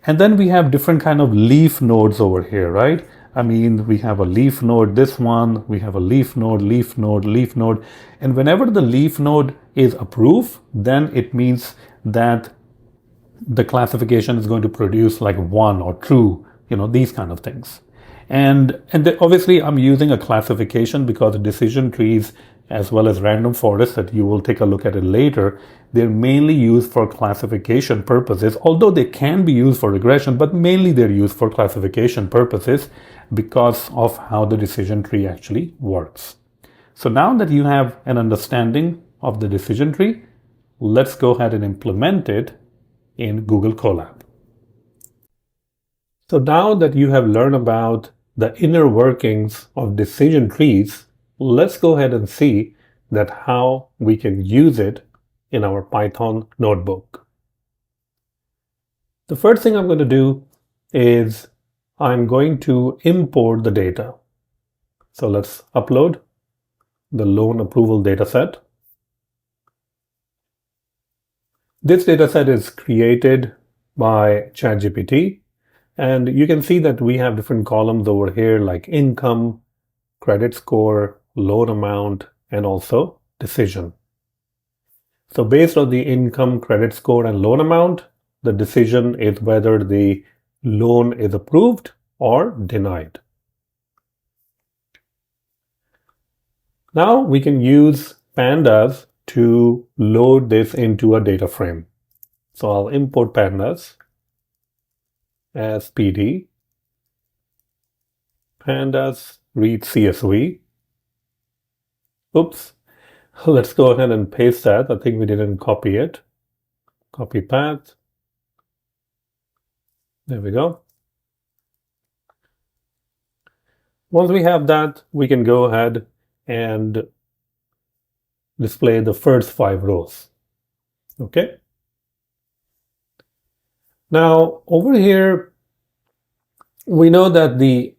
and then we have different kind of leaf nodes over here, right? I mean, we have a leaf node, this one, we have a leaf node, and whenever the leaf node is approved, then it means that the classification is going to produce like 1 or 2, these kind of things. And obviously I'm using a classification because decision trees as well as random forests, that you will take a look at it later, they're mainly used for classification purposes, although they can be used for regression, but mainly they're used for classification purposes because of how the decision tree actually works. So now that you have an understanding of the decision tree, let's go ahead and implement it in Google Colab. So now that you have learned about the inner workings of decision trees, let's go ahead and see that how we can use it in our Python notebook. The first thing I'm going to do is I'm going to import the data. So let's upload the loan approval dataset. This dataset is created by ChatGPT, and you can see that we have different columns over here like income, credit score, loan amount, and also decision. So based on the income, credit score, and loan amount, the decision is whether the loan is approved or denied. Now we can use pandas to load this into a data frame. So I'll import pandas as PD, pandas read CSV. Oops, let's go ahead and paste that. I think we didn't copy it. Copy path. There we go. Once we have that, we can go ahead and display the first 5 rows. Okay. Now over here, we know that the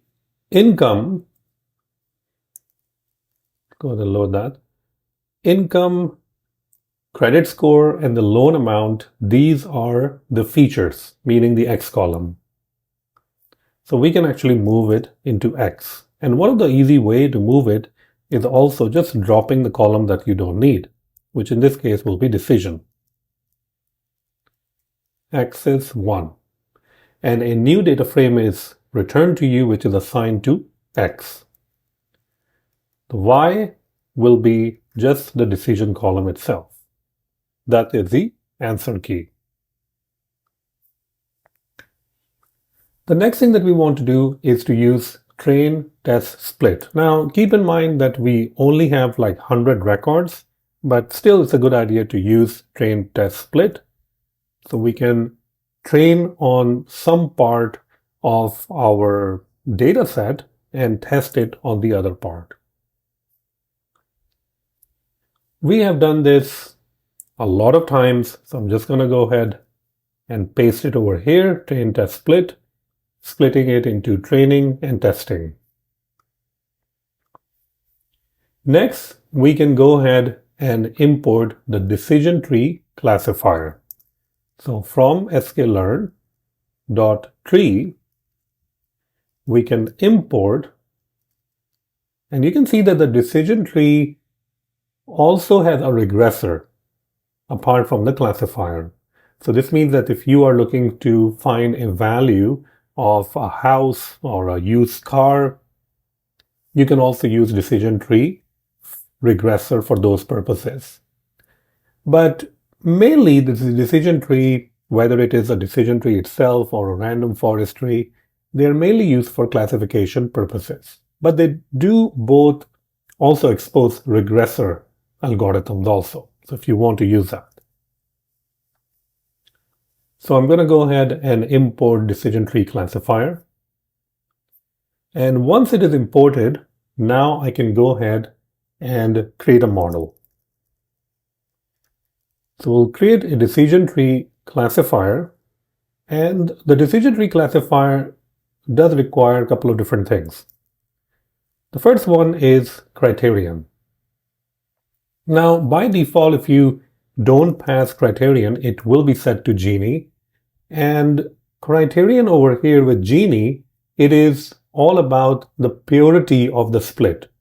income, go ahead and load that. income, credit score, and the loan amount, these are the features, meaning the X column. So we can actually move it into X. And one of the easy way to move it is also just dropping the column that you don't need, which in this case will be decision. X is 1. And a new data frame is returned to you, which is assigned to X. The Y will be just the decision column itself. That is the answer key. The next thing that we want to do is to use train, test, split. Now, keep in mind that we only have like 100 records, but still it's a good idea to use train, test, split. So we can train on some part of our data set and test it on the other part. We have done this a lot of times, so I'm just going to go ahead and paste it over here, train, test, split, splitting it into training and testing. Next, we can go ahead and import the decision tree classifier. So from scikit-learn.tree, we can import, and you can see that the decision tree also has a regressor apart from the classifier. So this means that if you are looking to find a value of a house or a used car, you can also use decision tree regressor for those purposes. But mainly the decision tree, whether it is a decision tree itself or a random forest tree, they are mainly used for classification purposes. But they do both also expose regressor algorithms also. So if you want to use that. So I'm going to go ahead and import decision tree classifier. And once it is imported, now I can go ahead and create a model. So we'll create a decision tree classifier, and the decision tree classifier does require a couple of different things. The first one is criterion. Now, by default, if you don't pass criterion, it will be set to Genie. And criterion over here with Genie, it is all about the purity of the split.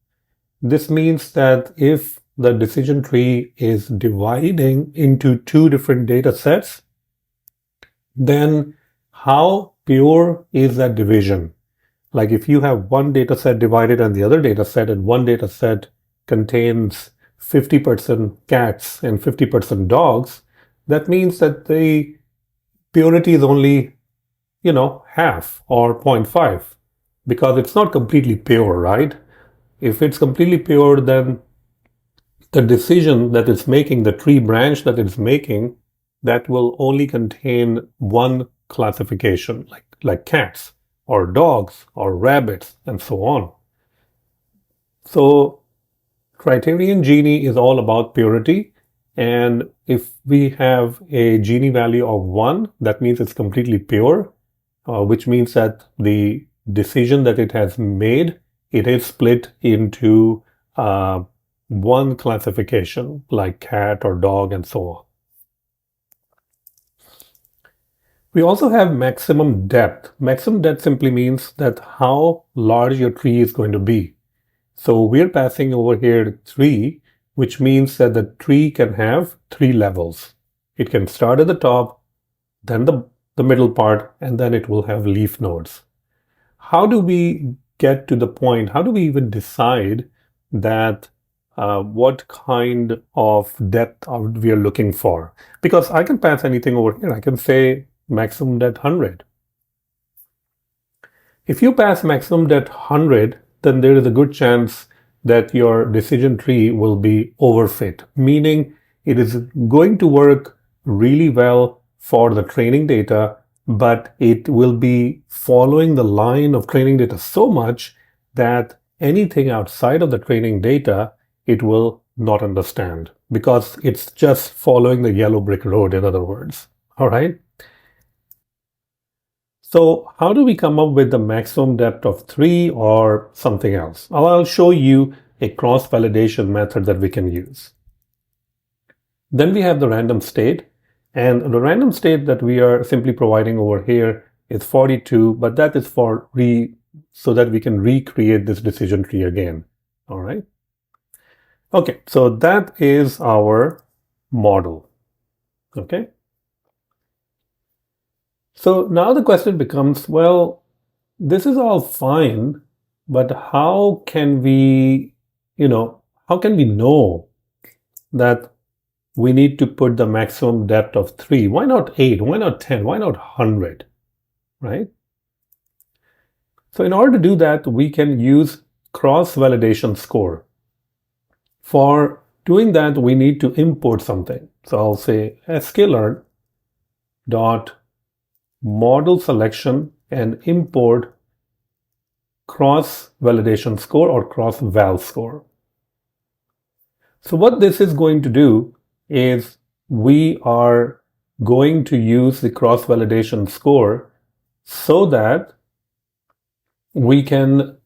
This means that if the decision tree is dividing into two different data sets, then how pure is that division? Like if you have one data set divided and the other data set, and one data set contains 50% cats and 50% dogs, that means that the purity is only, half or 0.5, because it's not completely pure, right? If it's completely pure, then the decision that it's making, the tree branch that it's making, that will only contain one classification, like cats or dogs or rabbits and so on. So criterion Genie is all about purity. And if we have a Genie value of 1, that means it's completely pure, which means that the decision that it has made, it is split into one classification, like cat or dog and so on. We also have maximum depth. Maximum depth simply means that how large your tree is going to be. So we're passing over here 3, which means that the tree can have 3 levels. It can start at the top, then the middle part, and then it will have leaf nodes. How do we get to the point? How do we even decide that what kind of depth we are looking for? Because I can pass anything over here. I can say maximum depth 100. If you pass maximum depth 100, then there is a good chance that your decision tree will be overfit, meaning it is going to work really well for the training data, but it will be following the line of training data so much that anything outside of the training data, it will not understand, because it's just following the yellow brick road, in other words. All right. So how do we come up with the maximum depth of 3 or something else? I'll show you a cross-validation method that we can use. Then we have the random state, and the random state that we are simply providing over here is 42, but that is for so that we can recreate this decision tree again. All right. Okay, so that is our model. Okay. So now the question becomes, well, this is all fine, but how can we know that we need to put the maximum depth of 3? Why not 8? Why not 10? Why not 100? Right? So in order to do that, we can use cross-validation score. For doing that, we need to import something. So I'll say scikit-learn dot model selection and import cross-validation score or cross-val score. So what this is going to do is we are going to use the cross-validation score so that we can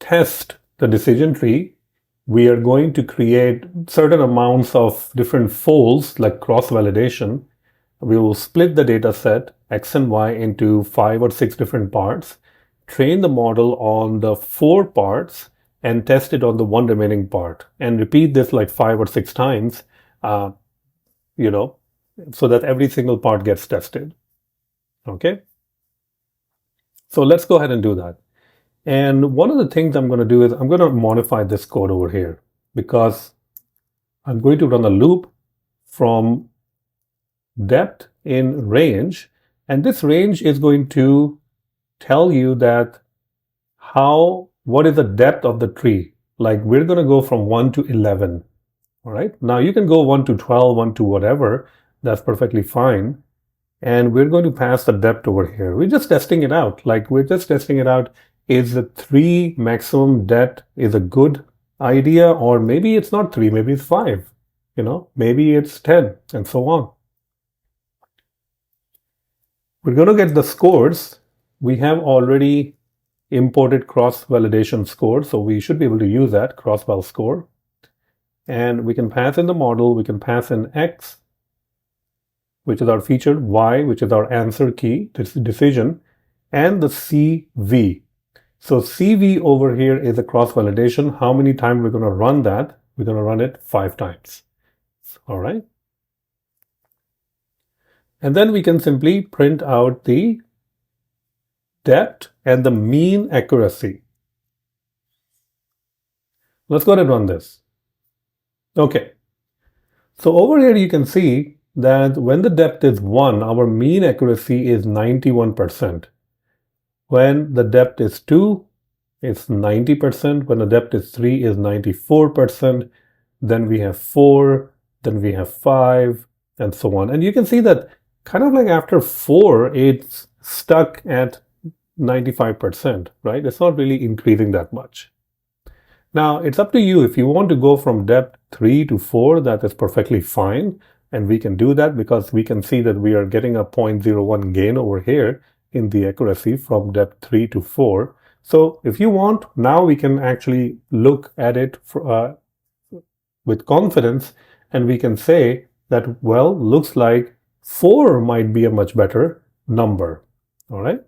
test the decision tree. We are going to create certain amounts of different folds like cross-validation. We will split the data set X and Y into 5 or 6 different parts, train the model on the 4 parts, and test it on the 1 remaining part, and repeat this like 5 or 6 times, so that every single part gets tested. Okay. So let's go ahead and do that. And one of the things I'm going to do is I'm going to modify this code over here, because I'm going to run a loop from depth in range, and this range is going to tell you that what is the depth of the tree. Like, we're going to go from 1 to 11. All right. Now you can go 1 to 12, 1 to whatever. That's perfectly fine. And we're going to pass the depth over here. We're just testing it out. Is the 3 maximum depth is a good idea, or maybe it's not 3, maybe it's 5, maybe it's 10, and so on. We're going to get the scores. We have already imported cross-validation score, so we should be able to use that cross-val score. And we can pass in the model, we can pass in X, which is our feature, Y, which is our answer key, decision, and the CV. So CV over here is a cross-validation. How many times we're going to run that? We're going to run it 5 times. All right. And then we can simply print out the depth and the mean accuracy. Let's go ahead and run this. Okay. So over here you can see that when the depth is 1, our mean accuracy is 91%. When the depth is 2, it's 90%. When the depth is 3, is 94%. Then we have 4, then we have 5, and so on. And you can see that kind of like after 4, it's stuck at 95%, right? It's not really increasing that much. Now, it's up to you. If you want to go from depth 3 to 4, that is perfectly fine. And we can do that because we can see that we are getting a 0.01 gain over here in the accuracy from depth 3 to 4. So if you want, now we can actually look at it with confidence, and we can say that, well, looks like 4 might be a much better number. All right.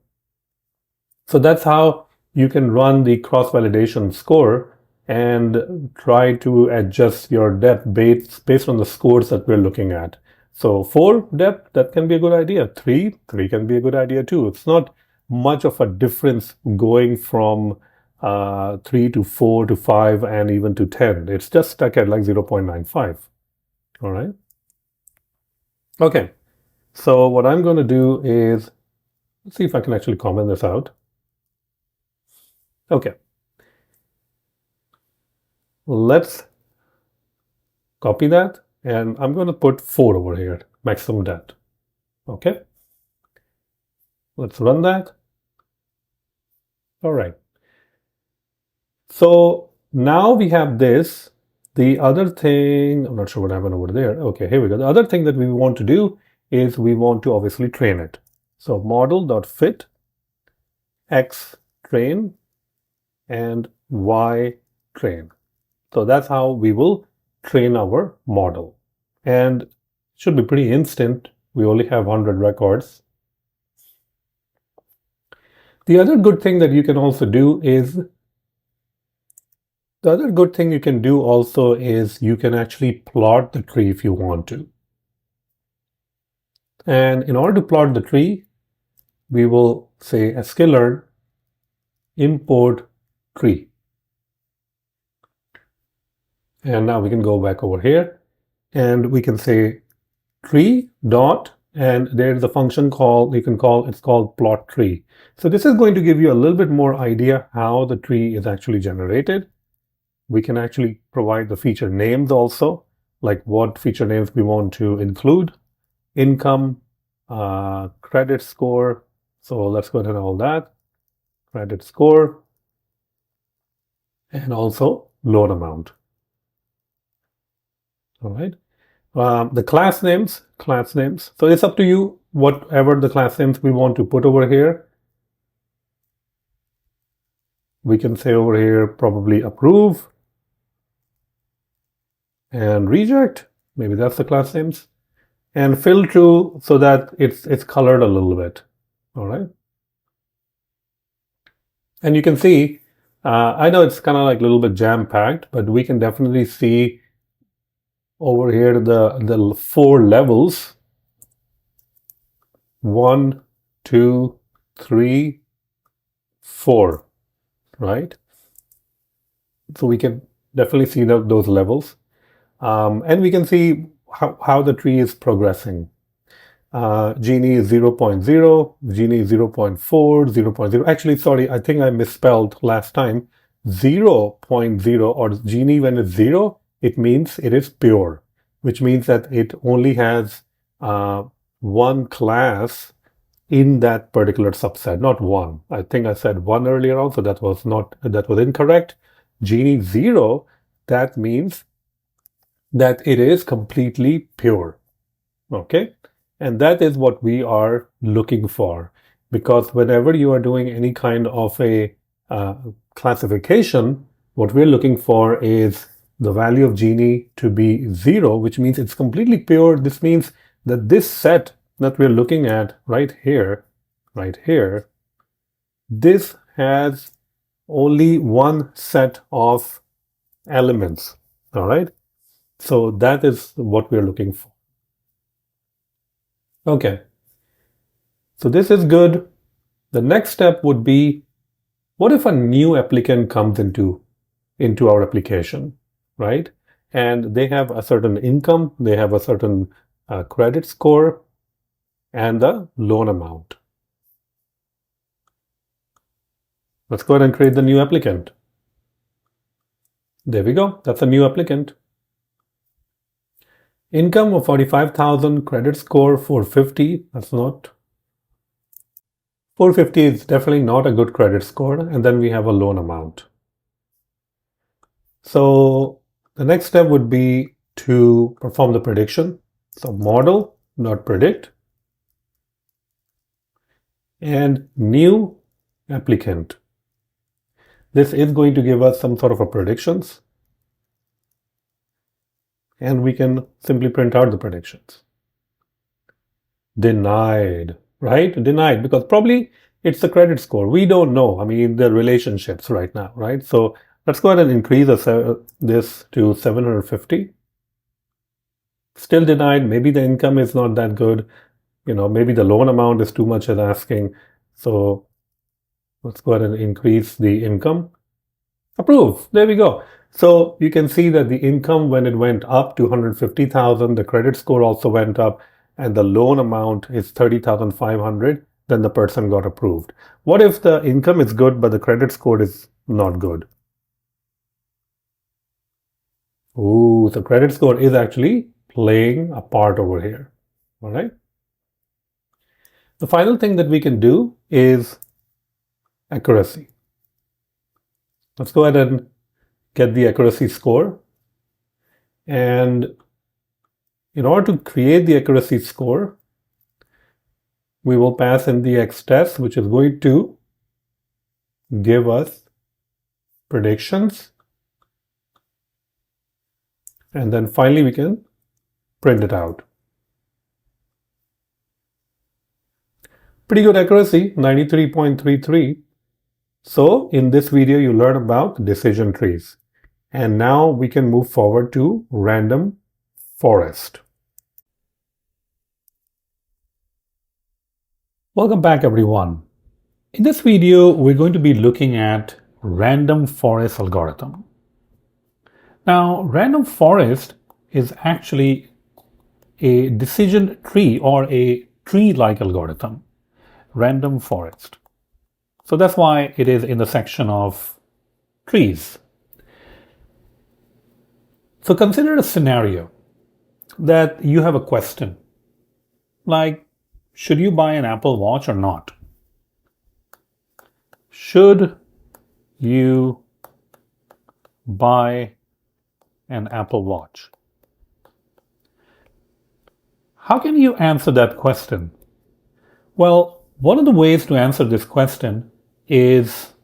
So that's how you can run the cross-validation score and try to adjust your depth based on the scores that we're looking at. So 4 depth, that can be a good idea. 3 can be a good idea too. It's not much of a difference going from 3 to 4 to 5 and even to 10. It's just stuck at like 0.95. All right. Okay. So what I'm going to do is, let's see if I can actually comment this out. Okay. Let's copy that, and I'm going to put 4 over here, maximum depth. Okay. Let's run that. All right. So now we have this. The other thing, I'm not sure what happened over there. Okay, here we go. The other thing that we want to do is we want to obviously train it. So model.fit x train and y train. So that's how we will train our model. and it should be pretty instant. We only have 100 records. The other good thing that you can also do is you can actually plot the tree if you want to. And in order to plot the tree, we will say scikit-learn import tree. And now we can go back over here and we can say tree dot, and there's a function called, it's called plot tree. So this is going to give you a little bit more idea how the tree is actually generated. We can actually provide the feature names also, like what feature names we want to include, income, credit score. So let's go ahead and all that, credit score, and also loan amount. All right. The class names. So it's up to you, whatever the class names we want to put over here. We can say over here probably approve and reject. Maybe that's the class names. And fill true so that it's colored a little bit. All right. And you can see, I know it's kind of like a little bit jam-packed, but we can definitely see over here the 4 levels. 1, 2, 3, 4, right? So we can definitely see those levels. And we can see how the tree is progressing. Gini is 0.0, Gini is 0.4, 0.0. Actually, sorry, I think I misspelled last time. 0.0 or Gini when it's 0, it means it is pure, which means that it only has one class in that particular subset, not one. I think I said one earlier on, so that was incorrect. Gini 0, that means that it is completely pure. Okay? And that is what we are looking for, because whenever you are doing any kind of a classification, what we're looking for is the value of Gini to be 0, which means it's completely pure. This means that this set that we're looking at right here, this has only one set of elements. All right. So that is what we're looking for. Okay. So this is good. The next step would be, what if a new applicant comes into our application, right? And they have a certain income, they have a certain credit score, and the loan amount. Let's go ahead and create the new applicant. There we go. That's a new applicant. Income of 45,000, credit score 450. That's not. 450 is definitely not a good credit score. And then we have a loan amount. So the next step would be to perform the prediction. So model.predict and new applicant. This is going to give us some sort of a predictions. And we can simply print out the predictions. Denied, right? Denied, because probably it's the credit score. We don't know. I mean, the relationships right now, right? So let's go ahead and increase this to 750. Still denied. Maybe the income is not that good. Maybe the loan amount is too much as asking. So let's go ahead and increase the income. Approve. There we go. So you can see that the income, when it went up to 150,000, the credit score also went up, and the loan amount is 30,500, then the person got approved. What if the income is good, but the credit score is not good? Ooh, the credit score is actually playing a part over here. All right. The final thing that we can do is accuracy. Let's go ahead and get the accuracy score. And in order to create the accuracy score, we will pass in the X-test, which is going to give us predictions. And then finally, we can print it out. Pretty good accuracy, 93.33. So in this video, you learn about decision trees. And now we can move forward to random forest. Welcome back, everyone. In this video, we're going to be looking at random forest algorithm. Now, random forest is actually a decision tree or a tree-like algorithm. Random forest. So that's why it is in the section of trees. So consider a scenario that you have a question like, should you buy an Apple Watch or not? Should you buy an Apple Watch? How can you answer that question? Well, one of the ways to answer this question is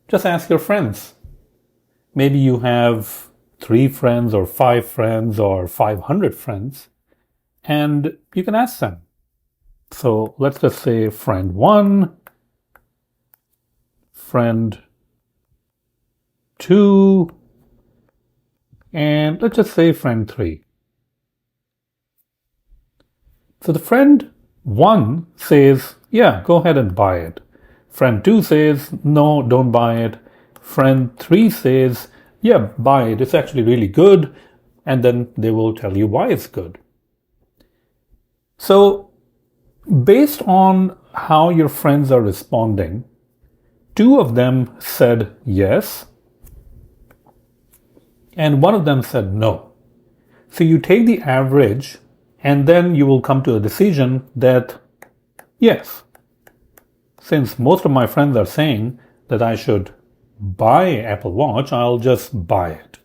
just ask your friends. Maybe you have 3 friends or 5 friends or 500 friends, and you can ask them. So let's just say friend 1, friend 2, and let's just say friend 3. So the friend 1 says, yeah, go ahead and buy it. Friend 2 says, no, don't buy it. Friend 3 says, yeah, buy it. It's actually really good. And then they will tell you why it's good. So based on how your friends are responding, 2 of them said yes, and 1 of them said no. So you take the average, and then you will come to a decision that, yes, since most of my friends are saying that I should buy Apple Watch, I'll just buy it.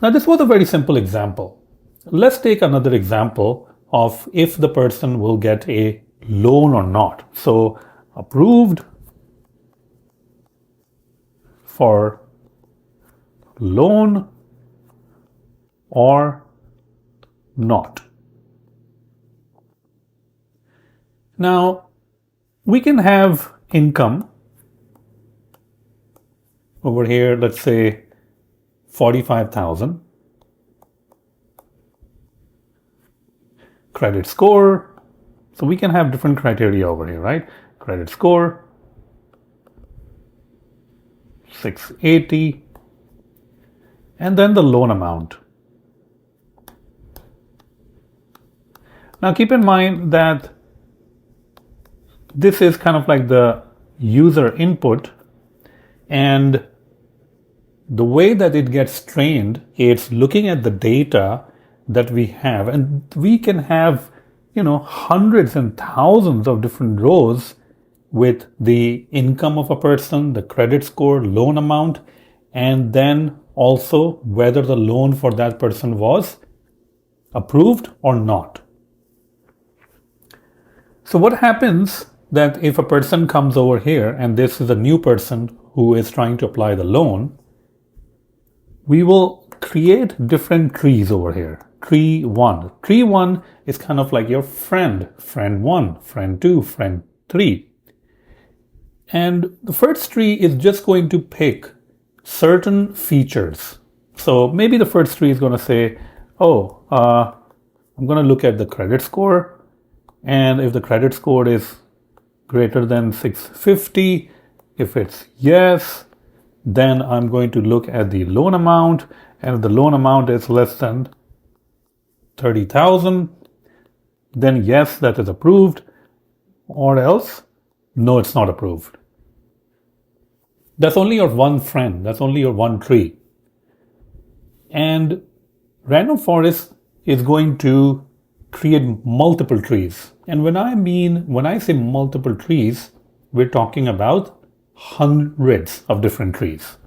Now, this was a very simple example. Let's take another example of if the person will get a loan or not. So, approved for loan or not. Now, we can have income over here, let's say 45,000. Credit score. So we can have different criteria over here, right? Credit score, 680. And then the loan amount. Now keep in mind that this is kind of like the user input, and the way that it gets trained, it's looking at the data that we have, and we can have, hundreds and thousands of different rows with the income of a person, the credit score, loan amount, and then also whether the loan for that person was approved or not. So what happens that if a person comes over here and this is a new person who is trying to apply the loan, we will create different trees over here. Tree 1. Tree 1 is kind of like your friend 1, friend 2, friend 3. And the first tree is just going to pick certain features. So maybe the first tree is going to say, I'm going to look at the credit score. And if the credit score is greater than 650, if it's yes, then I'm going to look at the loan amount. And if the loan amount is less than 30,000, then yes, that is approved, or else, no, it's not approved. That's only your one friend. That's only your one tree. And random forest is going to create multiple trees. And when I say multiple trees, we're talking about hundreds of different trees.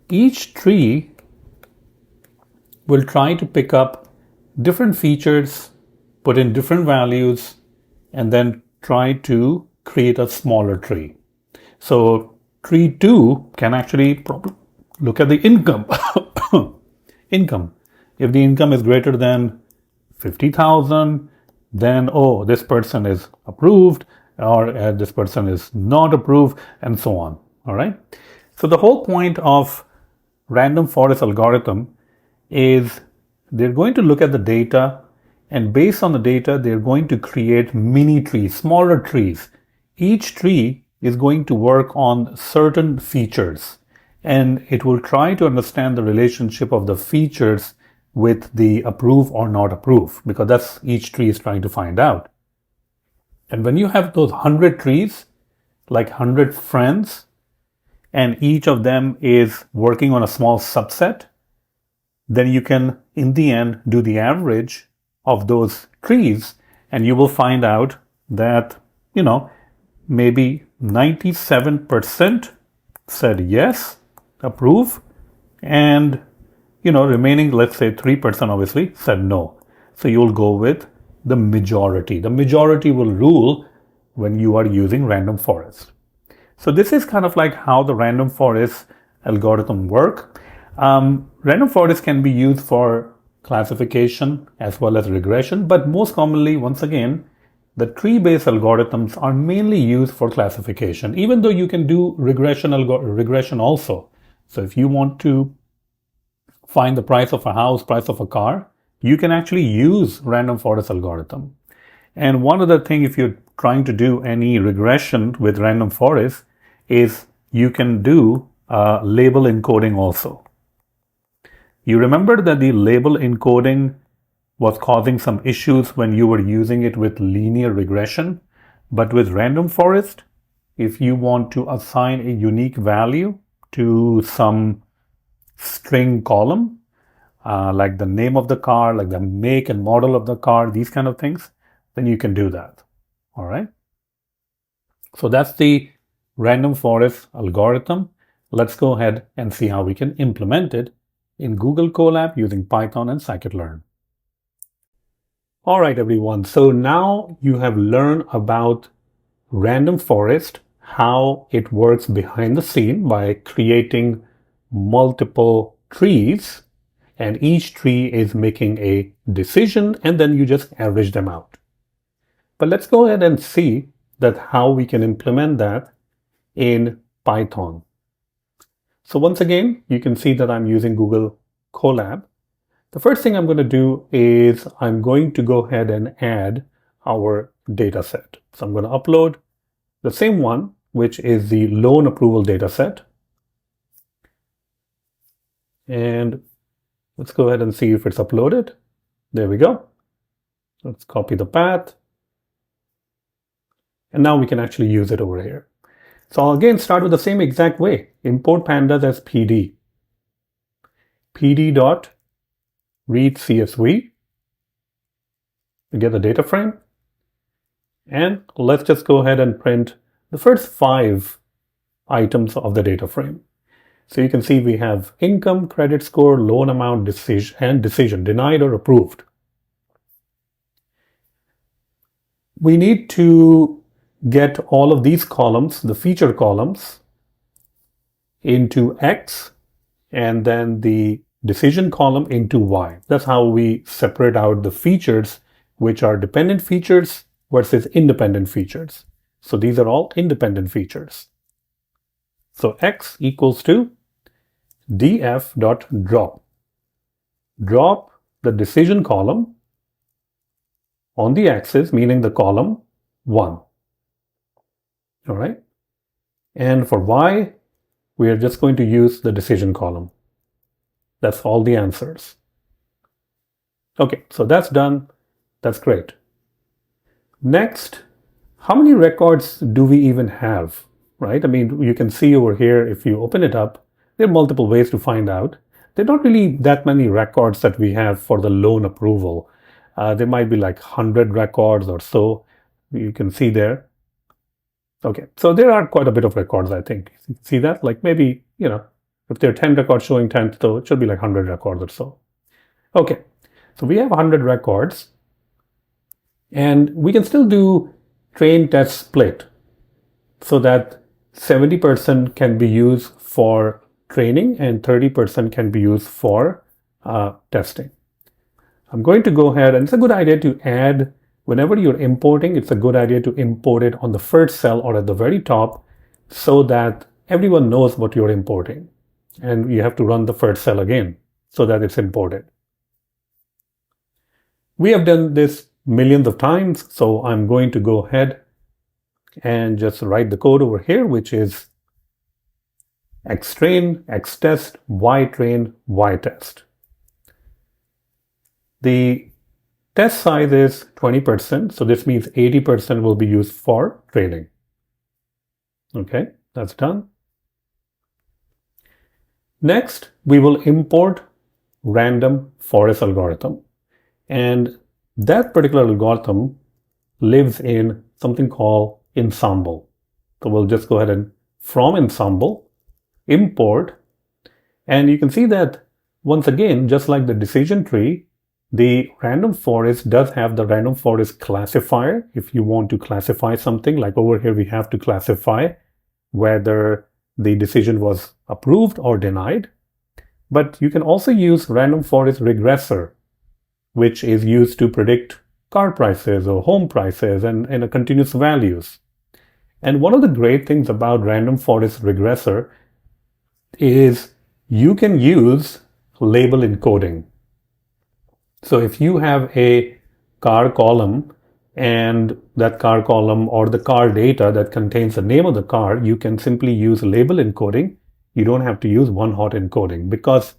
Each tree will try to pick up different features, put in different values, and then try to create a smaller tree. So tree 2 can actually look at the income. Income. If the income is greater than 50,000, then, oh, this person is approved, or this person is not approved, and so on. All right. So the whole point of random forest algorithm is they're going to look at the data, and based on the data, they're going to create mini trees, smaller trees. Each tree is going to work on certain features, and it will try to understand the relationship of the features with the approve or not approve, because that's each tree is trying to find out. And when you have those 100 trees, like 100 friends, and each of them is working on a small subset, then you can, in the end, do the average of those trees, and you will find out that, maybe 97% said yes, approve, and, remaining, let's say 3% obviously said no. So you'll go with the majority. The majority will rule when you are using random forest. So this is kind of like how the random forest algorithm work. Random forest can be used for classification as well as regression, but most commonly, once again, the tree-based algorithms are mainly used for classification, even though you can do regression also. So if you want to find the price of a house, price of a car, you can actually use random forest algorithm. And one other thing, if you're trying to do any regression with random forest, is you can do label encoding also. You remember that the label encoding was causing some issues when you were using it with linear regression, but with random forest, if you want to assign a unique value to some string column, like the name of the car, like the make and model of the car, these kind of things, then you can do that. All right. So that's the random forest algorithm. Let's go ahead and see how we can implement it in Google Colab using Python and scikit-learn. All right, everyone. So now you have learned about random forest, how it works behind the scene by creating multiple trees, and each tree is making a decision, and then you just average them out. But let's go ahead and see that how we can implement that in Python. So once again, you can see that I'm using Google Colab. The first thing I'm going to do is I'm going to go ahead and add our data set. So I'm going to upload the same one, which is the loan approval data set. And let's go ahead and see if it's uploaded. There we go. Let's copy the path. And now we can actually use it over here. So I'll again start with the same exact way. Import pandas as PD. PD.read CSV to get the data frame. And let's just go ahead and print the first 5 items of the data frame. So you can see we have income, credit score, loan amount, decision, and decision, denied or approved. We need to get all of these columns, the feature columns, into X, and then the decision column into Y. That's how we separate out the features, which are dependent features versus independent features. So these are all independent features. So X equals to df.drop. Drop the decision column on the axis, meaning the column 1. All right. And for Y, we are just going to use the decision column. That's all the answers. Okay, so that's done. That's great. Next, how many records do we even have, right? I mean, you can see over here, if you open it up, there are multiple ways to find out. There are not really that many records that we have for the loan approval. There might be like 100 records or so. You can see there. Okay, so there are quite a bit of records, I think. See that? Like maybe, if there are 10 records showing 10, so it should be like 100 records or so. Okay, so we have 100 records. And we can still do train test split so that 70% can be used for training and 30% can be used for testing. I'm going to go ahead, and it's a good idea to add, whenever you're importing, it's a good idea to import it on the first cell or at the very top so that everyone knows what you're importing. And you have to run the first cell again so that it's imported. We have done this millions of times, so I'm going to go ahead and just write the code over here, which is xtrain, xtest, ytrain, ytest. The test size is 20%, so this means 80% will be used for training. Okay, that's done. Next, we will import random forest algorithm. And that particular algorithm lives in something called ensemble. So we'll just go ahead and from ensemble, import, and you can see that once again, just like the decision tree, the random forest does have the random forest classifier. If you want to classify something, like over here, we have to classify whether the decision was approved or denied. But you can also use random forest regressor, which is used to predict car prices or home prices and a continuous values. And one of the great things about random forest regressor is you can use label encoding. So if you have a car column and that car column or the car data that contains the name of the car, you can simply use label encoding. You don't have to use one-hot encoding because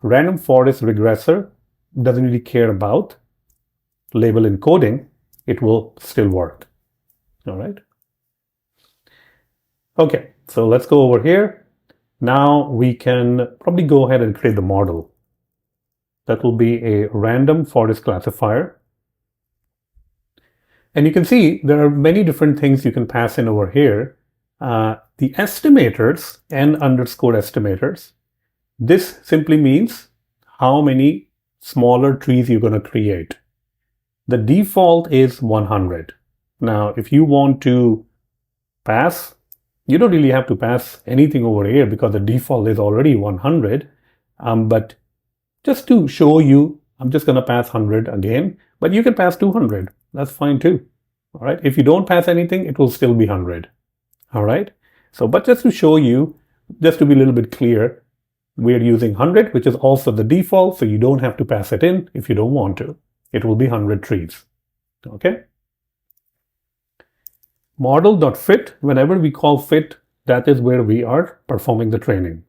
random forest regressor doesn't really care about label encoding. It will still work. All right. Okay, so let's go over here. Now we can probably go ahead and create the model. That will be a random forest classifier. And you can see there are many different things you can pass in over here. The estimators, n_estimators, this simply means how many smaller trees you're going to create. The default is 100. Now, if you want to pass, you don't really have to pass anything over here because the default is already 100. But just to show you, I'm just going to pass 100 again, but you can pass 200. That's fine too. All right. If you don't pass anything, it will still be 100. All right. So, but just to show you, just to be a little bit clear, we're using 100, which is also the default. So you don't have to pass it in if you don't want to. It will be 100 trees. Okay. Model.fit, whenever we call fit, that is where we are performing the training.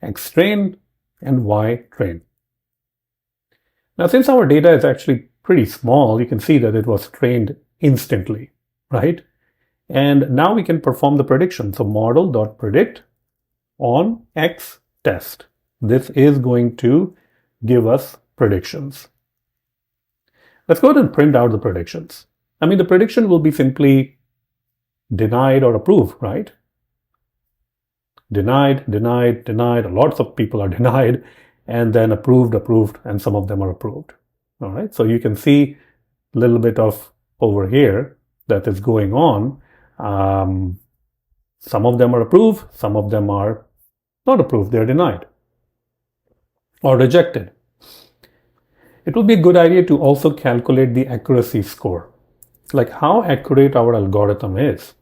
Xtrain and ytrain. Now, since our data is actually pretty small, you can see that it was trained instantly, right? And now we can perform the prediction. So model.predict on X test. This is going to give us predictions. Let's go ahead and print out the predictions. I mean, the prediction will be simply denied or approved, right? Denied, denied, denied. Lots of people are denied, and then approved, approved, and some of them are approved. All right. So you can see a little bit of over here that is going on. Some of them are approved, some of them are not approved, they're denied or rejected. It will be a good idea to also calculate the accuracy score, like how accurate our algorithm is.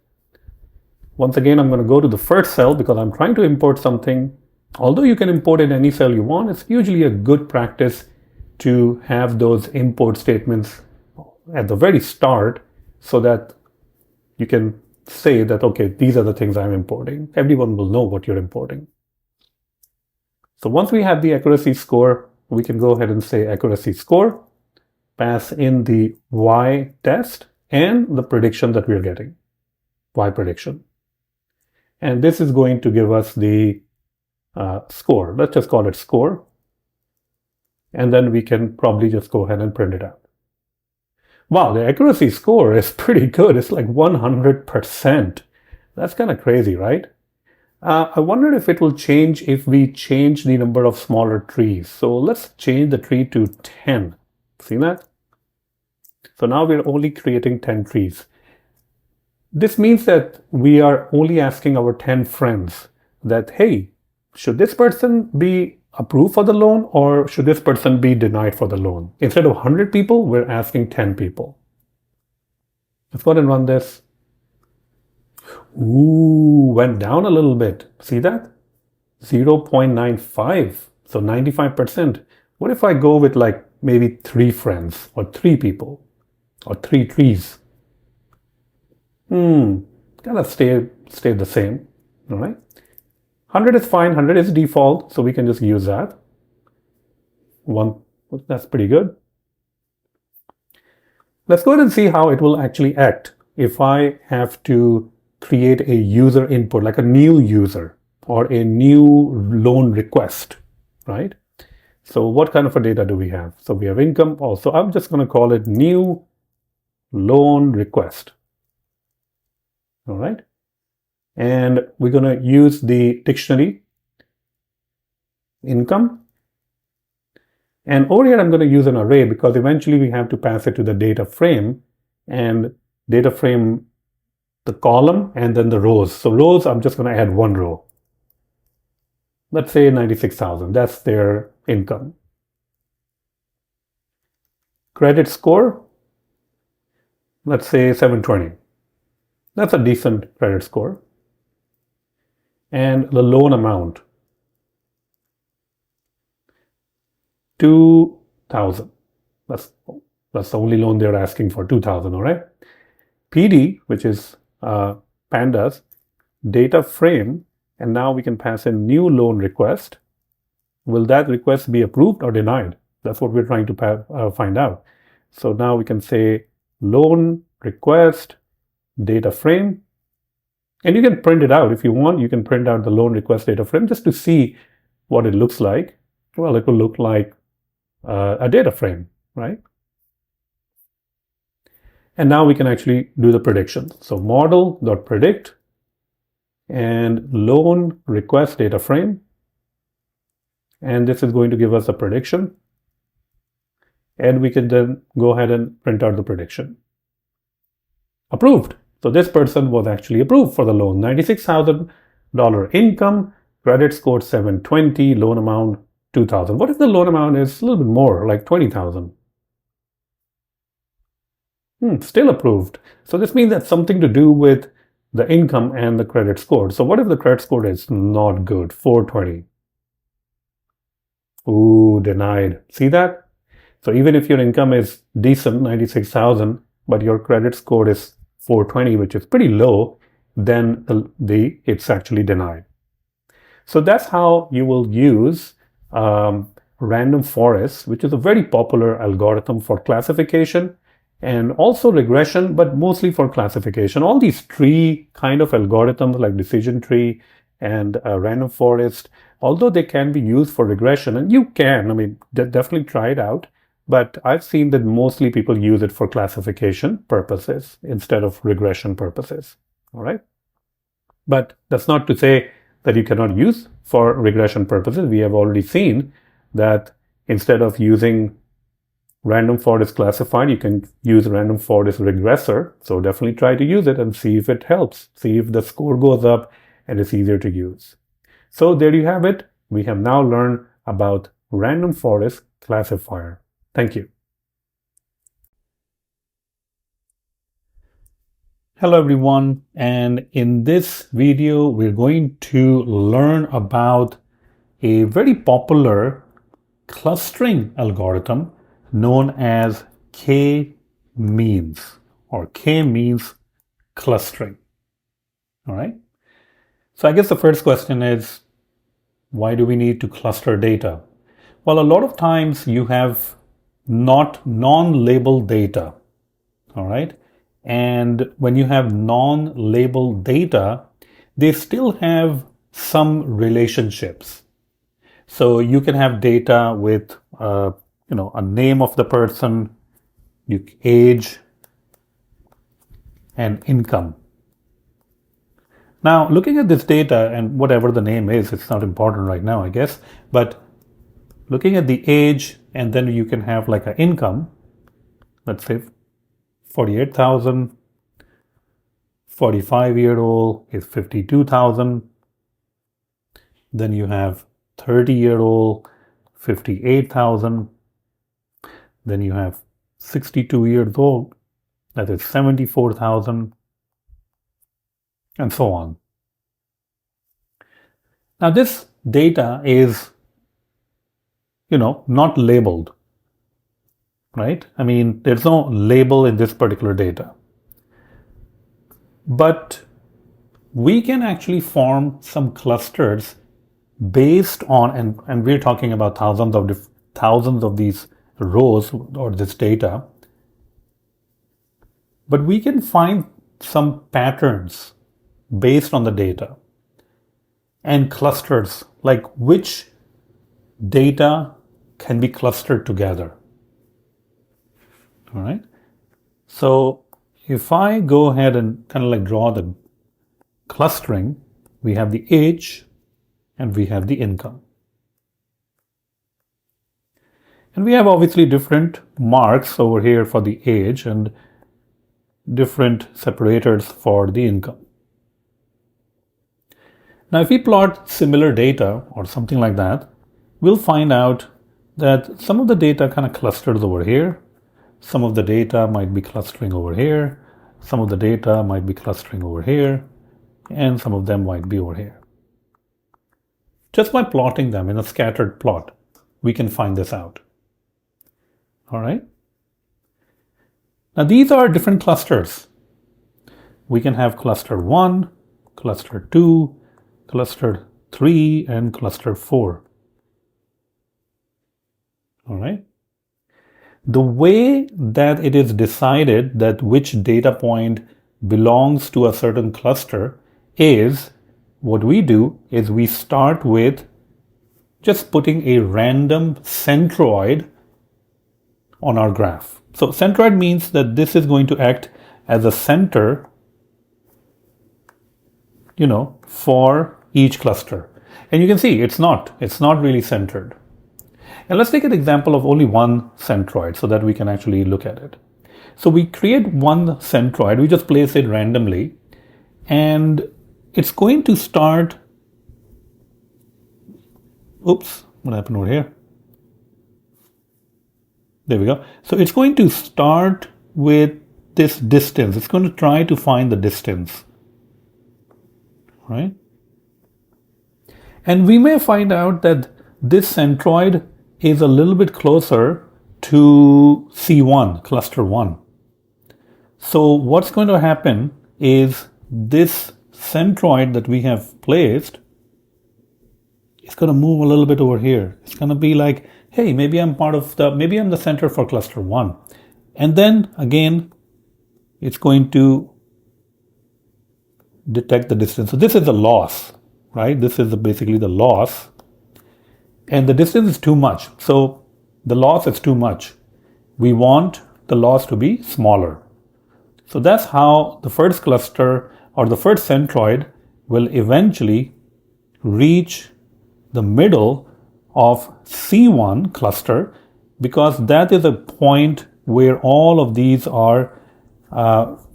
Once again, I'm going to go to the first cell because I'm trying to import something. Although you can import in any cell you want, it's usually a good practice to have those import statements at the very start so that you can say that, okay, these are the things I'm importing. Everyone will know what you're importing. So once we have the accuracy score, we can go ahead and say accuracy score, pass in the Y test and the prediction that we're getting, Y prediction. And this is going to give us the score. Let's just call it score. And then we can probably just go ahead and print it out. Wow, the accuracy score is pretty good. It's like 100%. That's kind of crazy, right? I wonder if it will change if we change the number of smaller trees. So let's change the tree to 10. See that? So now we're only creating 10 trees. This means that we are only asking our 10 friends that, hey, should this person be approve for the loan, or should this person be denied for the loan? Instead of 100 people, we're asking 10 people. Let's go ahead and run this. Ooh, went down a little bit. See that? 0.95. So 95%. What if I go with like maybe 3 friends or 3 people or 3 trees? Gotta stay the same. All right. 100 is fine. 100 is default, so we can just use that. That's pretty good. Let's go ahead and see how it will actually act if I have to create a user input, like a new user or a new loan request, right? So what kind of a data do we have? So we have income also. I'm just going to call it new loan request. All right. And we're going to use the dictionary income. And over here, I'm going to use an array because eventually we have to pass it to the data frame, and data frame, the column, and then the rows. So rows, I'm just going to add 1 row. Let's say 96,000. That's their income. Credit score, let's say 720. That's a decent credit score. And the loan amount, 2,000. That's the only loan they're asking for, 2,000, all right? PD, which is pandas, data frame, and now we can pass in new loan request. Will that request be approved or denied? That's what we're trying to find out. So now we can say loan request data frame, and you can print it out if you want. You can print out the loan request data frame just to see what it looks like. Well, it will look like a data frame, right? And now we can actually do the prediction. So model.predict and loan request data frame. And this is going to give us a prediction. And we can then go ahead and print out the prediction. Approved. So this person was actually approved for the loan. $96,000 income, credit score 720, loan amount 2,000. What if the loan amount is a little bit more, like 20,000? Still approved. So this means that's something to do with the income and the credit score. So what if the credit score is not good, 420? Ooh, denied. See that? So even if your income is decent, 96,000, but your credit score is 420, which is pretty low, then it's actually denied. So that's how you will use random forest, which is a very popular algorithm for classification and also regression, but mostly for classification. All these tree kind of algorithms like decision tree and random forest, although they can be used for regression, and you can, I mean, definitely try it out. But I've seen that mostly people use it for classification purposes instead of regression purposes. All right. But that's not to say that you cannot use for regression purposes. We have already seen that instead of using random forest classified, you can use random forest regressor. So definitely try to use it and see if it helps. See if the score goes up and it's easier to use. So there you have it. We have now learned about random forest classifier. Thank you. Hello everyone, and in this video we're going to learn about a very popular clustering algorithm known as KMeans or K-means clustering. All right. So I guess the first question is, why do we need to cluster data? Well, a lot of times you have non-labeled data, all right? And when you have non-labeled data, they still have some relationships. So you can have data with, a name of the person, age, and income. Now, looking at this data, and whatever the name is, it's not important right now, I guess, but looking at the age, and then you can have like an income, let's say 48,000, 45-year-old is 52,000. Then you have 30-year-old, 58,000. Then you have 62 years old, that is 74,000, and so on. Now this data is, not labeled, right? I mean, there's no label in this particular data. But we can actually form some clusters based on, and we're talking about thousands of these rows or this data, but we can find some patterns based on the data and clusters, like which data can be clustered together. All right. So if I go ahead and kind of like draw the clustering, we have the age and we have the income. And we have obviously different marks over here for the age and different separators for the income. Now, if we plot similar data or something like that, we'll find out that some of the data kind of clusters over here. Some of the data might be clustering over here. Some of the data might be clustering over here. And some of them might be over here. Just by plotting them in a scattered plot, we can find this out. All right. Now, these are different clusters. We can have cluster 1, cluster 2, cluster 3, and cluster 4. All right. The way that it is decided that which data point belongs to a certain cluster is, what we do is we start with just putting a random centroid on our graph. So centroid means that this is going to act as a center, for each cluster. And you can see it's not really centered. And let's take an example of only one centroid so that we can actually look at it. So we create one centroid, we just place it randomly, and it's going to start, oops, what happened over here? There we go. So it's going to start with this distance. It's going to try to find the distance, right? And we may find out that this centroid is a little bit closer to C1, cluster 1. So what's going to happen is this centroid that we have placed is going to move a little bit over here. It's going to be like, hey, maybe I'm the center for cluster 1. And then again, it's going to detect the distance. So this is the loss, right? This is basically the loss. And the distance is too much. So the loss is too much. We want the loss to be smaller. So that's how the first cluster or the first centroid will eventually reach the middle of C1 cluster, because that is a point where all of these are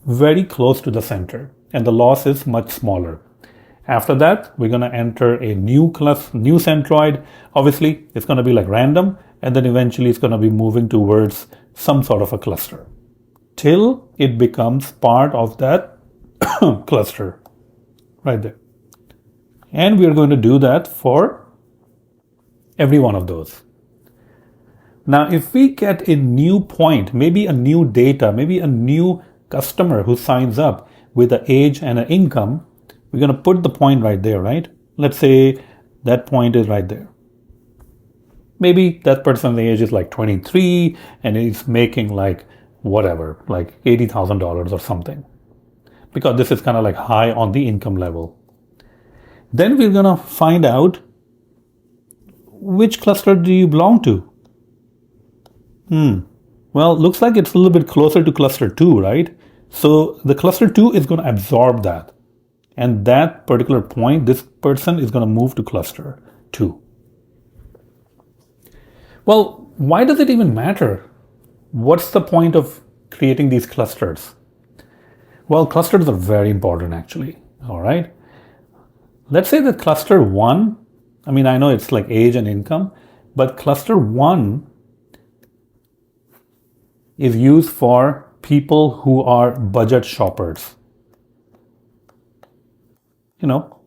very close to the center and the loss is much smaller. After that, we're going to enter a new centroid. Obviously, it's going to be like random, and then eventually it's going to be moving towards some sort of a cluster till it becomes part of that cluster right there. And we're going to do that for every one of those. Now, if we get a new point, maybe a new data, maybe a new customer who signs up with an age and an income, we're going to put the point right there, right? Let's say that point is right there. Maybe that person's age is like 23 and he's making like whatever, like $80,000 or something, because this is kind of like high on the income level. Then we're going to find out which cluster do you belong to. Well, looks like it's a little bit closer to cluster 2, right? So the cluster 2 is going to absorb that. And that particular point, this person is going to move to cluster 2. Well, why does it even matter? What's the point of creating these clusters? Well, clusters are very important actually. All right. Let's say that cluster 1 I mean, I know it's like age and income, but cluster 1 is used for people who are budget shoppers. You know,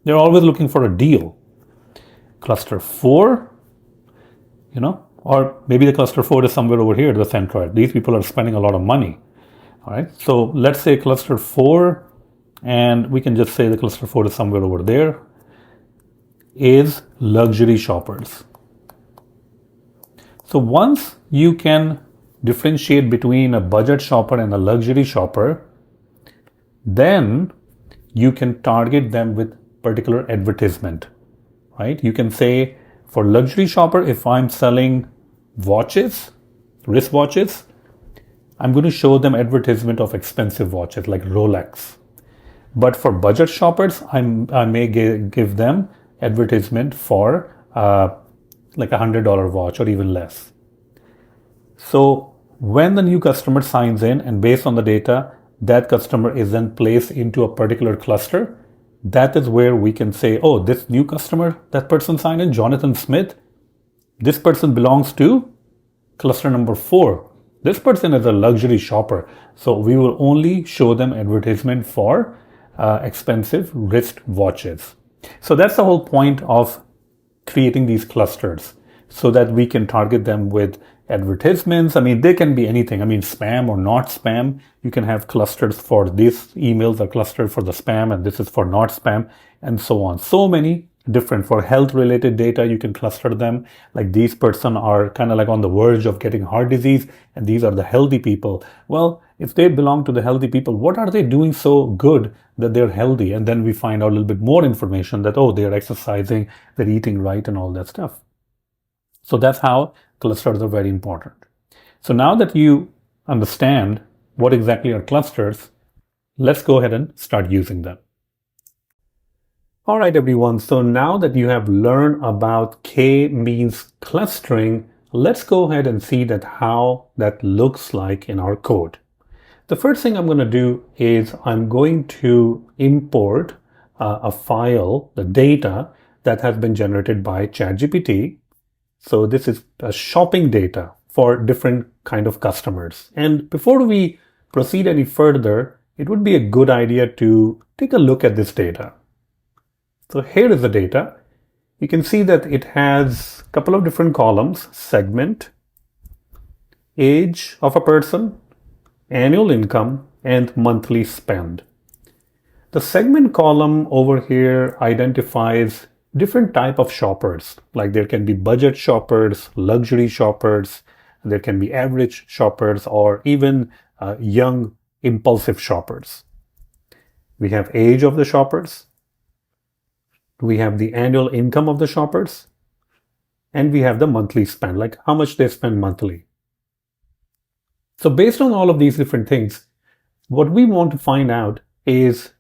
they're always looking for a deal. Cluster 4, you know, or maybe the cluster 4 is somewhere over here at the center. These people are spending a lot of money. All right, so let's say cluster 4, and we can just say the cluster 4 is somewhere over there, is luxury shoppers. So once you can differentiate between a budget shopper and a luxury shopper, then you can target them with particular advertisement, right? You can say for luxury shopper, if I'm selling watches, wristwatches, I'm going to show them advertisement of expensive watches like Rolex. But for budget shoppers, I may give them advertisement for like $100 watch or even less. So when the new customer signs in and based on the data, that customer is then placed into a particular cluster, that is where we can say, oh, this new customer, that person signed in, Jonathan Smith, this person belongs to cluster number 4. This person is a luxury shopper. So we will only show them advertisement for expensive wrist watches. So that's the whole point of creating these clusters so that we can target them with advertisements. I mean, they can be anything. I mean, spam or not spam. You can have clusters for these emails are clustered for the spam and this is for not spam and so on. So many different. For health related data, you can cluster them. Like these person are kind of like on the verge of getting heart disease and these are the healthy people. Well, if they belong to the healthy people, what are they doing so good that they're healthy? And then we find out a little bit more information that, oh, they're exercising, they're eating right and all that stuff. So that's how clusters are very important. So now that you understand what exactly are clusters, let's go ahead and start using them. All right, everyone. So now that you have learned about K-means clustering, let's go ahead and see that how that looks like in our code. The first thing I'm going to do is I'm going to import a file, the data that has been generated by ChatGPT. So this is shopping data for different kind of customers. And before we proceed any further, it would be a good idea to take a look at this data. So here is the data. You can see that it has a couple of different columns: segment, age of a person, annual income, and monthly spend. The segment column over here identifies different type of shoppers. Like there can be budget shoppers, luxury shoppers, there can be average shoppers, or even young impulsive shoppers. We have age of the shoppers. We have the annual income of the shoppers, and we have the monthly spend, like how much they spend monthly. So based on all of these different things, what we want to find out is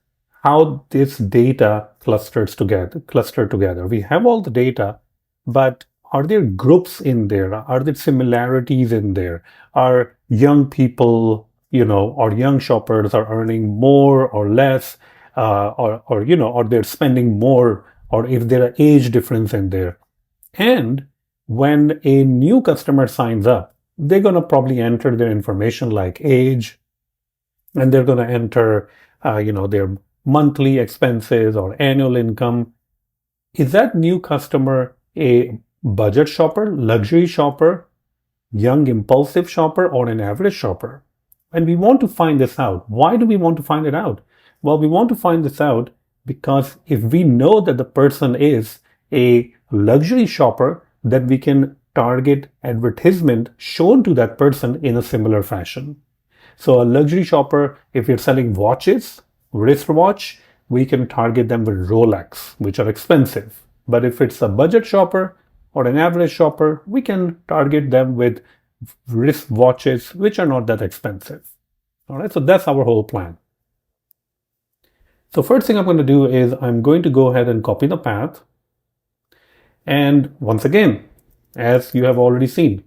how this data clusters together. We have all the data, but are there groups in there? Are there similarities in there? Are young people, or young shoppers are earning more or less, or they're spending more, or if there are age difference in there. And when a new customer signs up, they're going to probably enter their information like age, and they're going to enter, their monthly expenses or annual income. Is that new customer a budget shopper, luxury shopper, young impulsive shopper, or an average shopper? And we want to find this out. Why do we want to find it out? Well, we want to find this out because if we know that the person is a luxury shopper, then we can target advertisement shown to that person in a similar fashion. So a luxury shopper, if you're selling watches, wristwatch, we can target them with Rolex, which are expensive. But if it's a budget shopper or an average shopper, we can target them with wristwatches, which are not that expensive. All right, so that's our whole plan. So first thing I'm going to do is I'm going to go ahead and copy the path. And once again, as you have already seen,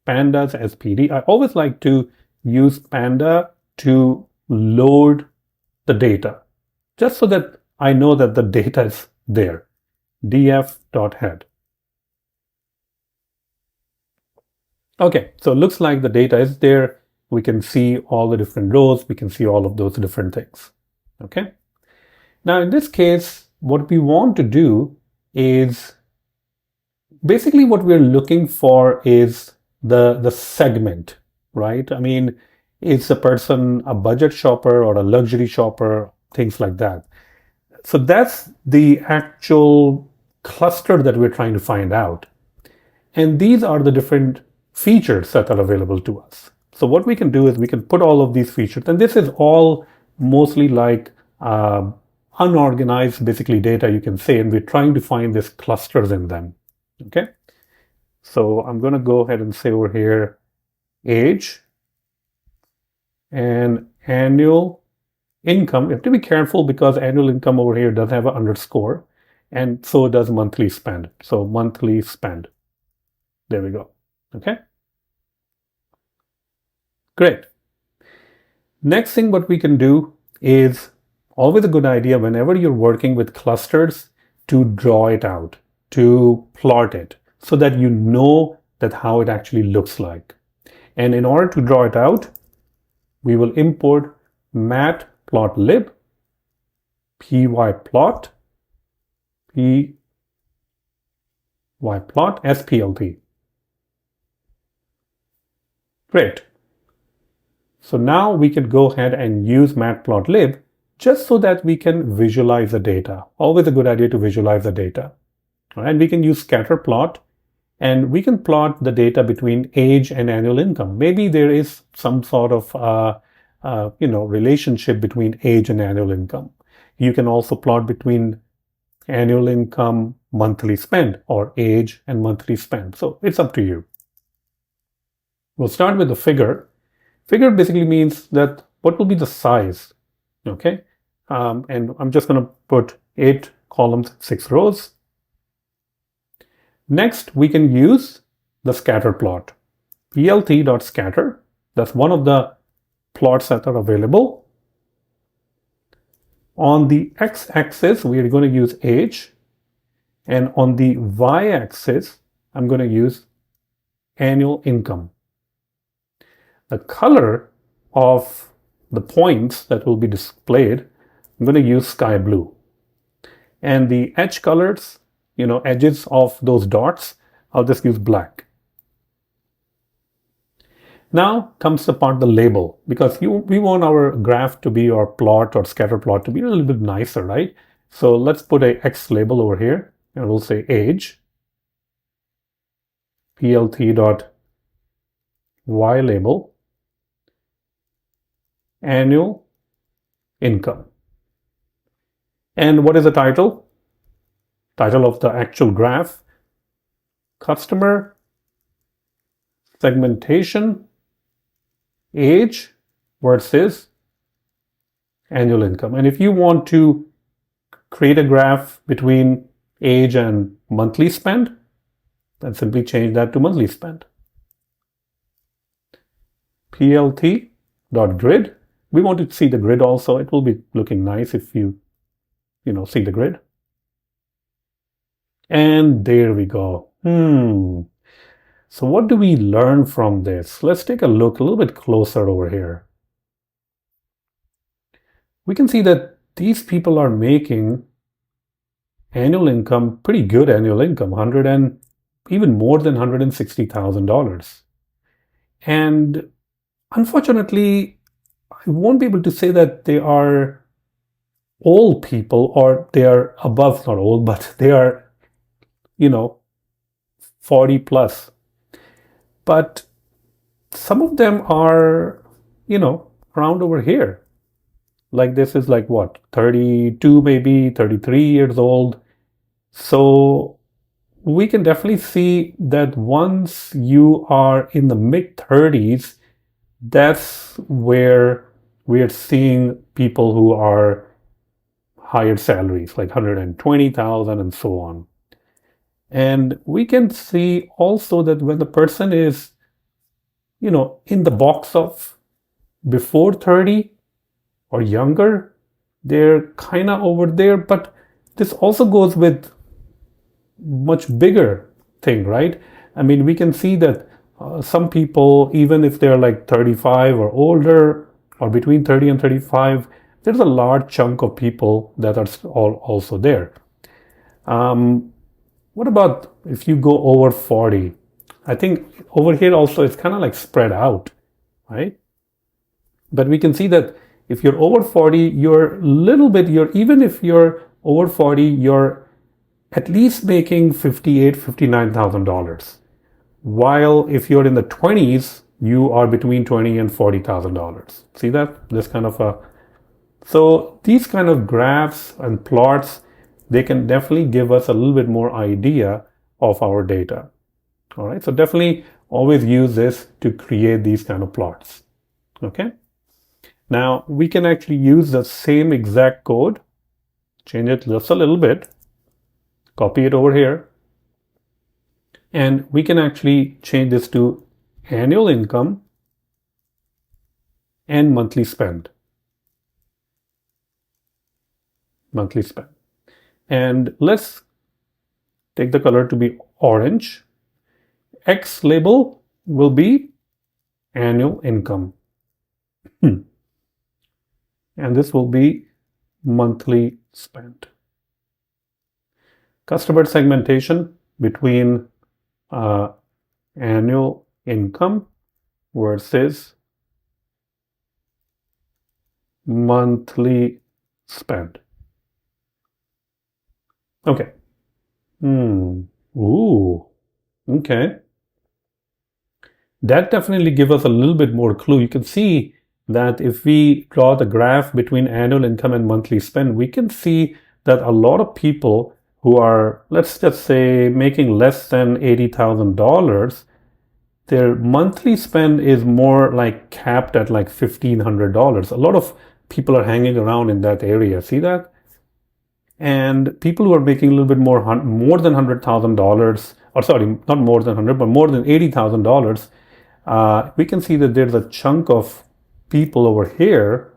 pandas as PD. I always like to use panda to load the data, just so that I know that the data is there. df.head. Okay, so it looks like the data is there. We can see all the different rows. We can see all of those different things. Okay. Now, in this case, what we want to do is basically what we're looking for is the segment, right? I mean, is a person a budget shopper or a luxury shopper, things like that. So that's the actual cluster that we're trying to find out. And these are the different features that are available to us. So what we can do is we can put all of these features, and this is all mostly like unorganized, basically data you can say, and we're trying to find these clusters in them. Okay. So I'm going to go ahead and say over here, age and annual income. You have to be careful because annual income over here does have an underscore, and so does monthly spend. So monthly spend. There we go. Okay. Great. Next thing what we can do is always a good idea whenever you're working with clusters to draw it out, to plot it so that you know that how it actually looks like. And in order to draw it out, we will import Matplotlib, pyplot, splt. Great. So now we can go ahead and use Matplotlib just so that we can visualize the data. Always a good idea to visualize the data. And we can use scatter plot, and we can plot the data between age and annual income. Maybe there is some sort of relationship between age and annual income. You can also plot between annual income, monthly spend, or age and monthly spend. So it's up to you. We'll start with the figure. Figure basically means that what will be the size, okay? And I'm just going to put 8 columns, 6 rows. Next, we can use the scatter plot. plt.scatter, that's one of the plots that are available. On the x-axis, we are going to use age. And on the y-axis, I'm going to use annual income. The color of the points that will be displayed, I'm going to use sky blue. And the edge colors, edges of those dots, I'll just use black. Now comes the part, the label, because we want our graph to be, or plot or scatter plot to be a little bit nicer, right? So let's put a X label over here, and we'll say age, plt.y label, annual income. And what is the title? Title of the actual graph, customer segmentation, age versus annual income. And if you want to create a graph between age and monthly spend, then simply change that to monthly spend. plt.grid. We want to see the grid also. It will be looking nice if you see the grid. And there we go. So what do we learn from this? Let's take a look a little bit closer over here. We can see that these people are making annual income, pretty good annual income, even more than $160,000. And unfortunately, I won't be able to say that they are old people, or they are above, not old, but they are 40 plus. But some of them are, around over here. Like this is like what, 32, maybe 33 years old. So we can definitely see that once you are in the mid 30s, that's where we're seeing people who are higher salaries, like 120,000 and so on. And we can see also that when the person is, in the box of before 30 or younger, they're kind of over there. But this also goes with much bigger thing, right? I mean, we can see that some people, even if they're like 35 or older, or between 30 and 35, there's a large chunk of people that are also there. What about if you go over 40? I think over here also it's kind of like spread out, right? But we can see that if you're over 40, even if you're over 40, you're at least making $59,000. While if you're in the 20s, you are between $20,000 and $40,000. See that? This kind of a, so these kind of graphs and plots, they can definitely give us a little bit more idea of our data. All right, so definitely always use this to create these kind of plots. Okay. Now we can actually use the same exact code, change it just a little bit, copy it over here, and we can actually change this to annual income and monthly spend. Monthly spend. And let's take the color to be orange. X label will be annual income. And this will be monthly spend. Customer segmentation between annual income versus monthly spend. Okay. Ooh. Okay. That definitely gives us a little bit more clue. You can see that if we draw the graph between annual income and monthly spend, we can see that a lot of people who are, let's just say, making less than $80,000, their monthly spend is more like capped at like $1,500. A lot of people are hanging around in that area. See that? And people who are making a little bit more than $100,000, or sorry, not more than 100, but more than $80,000, we can see that there's a chunk of people over here,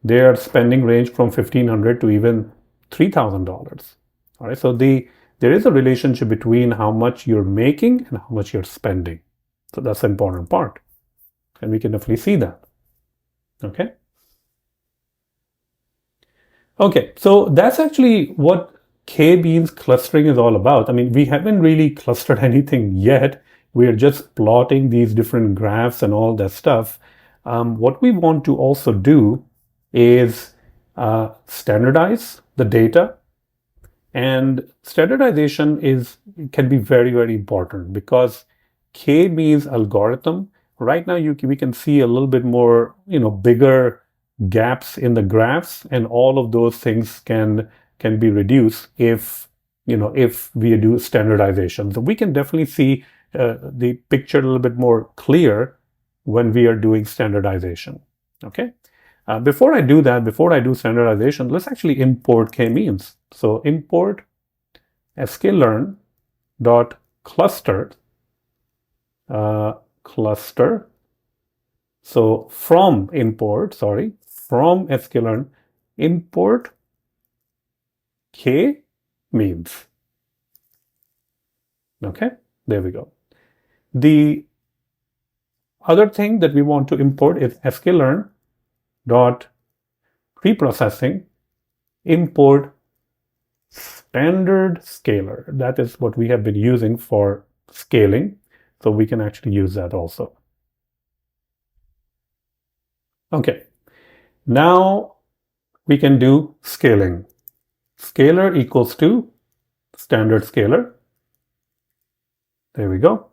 their spending range from $1,500 to even $3,000. All right, so there is a relationship between how much you're making and how much you're spending. So that's the important part, and we can definitely see that. Okay. Okay, so that's actually what KMeans clustering is all about. I mean, we haven't really clustered anything yet. We're just plotting these different graphs and all that stuff. What we want to also do is standardize the data. And standardization can be very, very important because K-means algorithm, right now we can see a little bit more, bigger gaps in the graphs, and all of those things can be reduced if we do standardization. So we can definitely see the picture a little bit more clear when we are doing standardization. Okay. Before I do standardization, let's actually import KMeans. So import scikit-learn dot cluster. So from scikit-learn, import KMeans. Okay, there we go. The other thing that we want to import is scikit-learn dot preprocessing import standard scaler. That is what we have been using for scaling, so we can actually use that also. Okay, now we can do scaling. Scalar equals to standard scaler. There we go.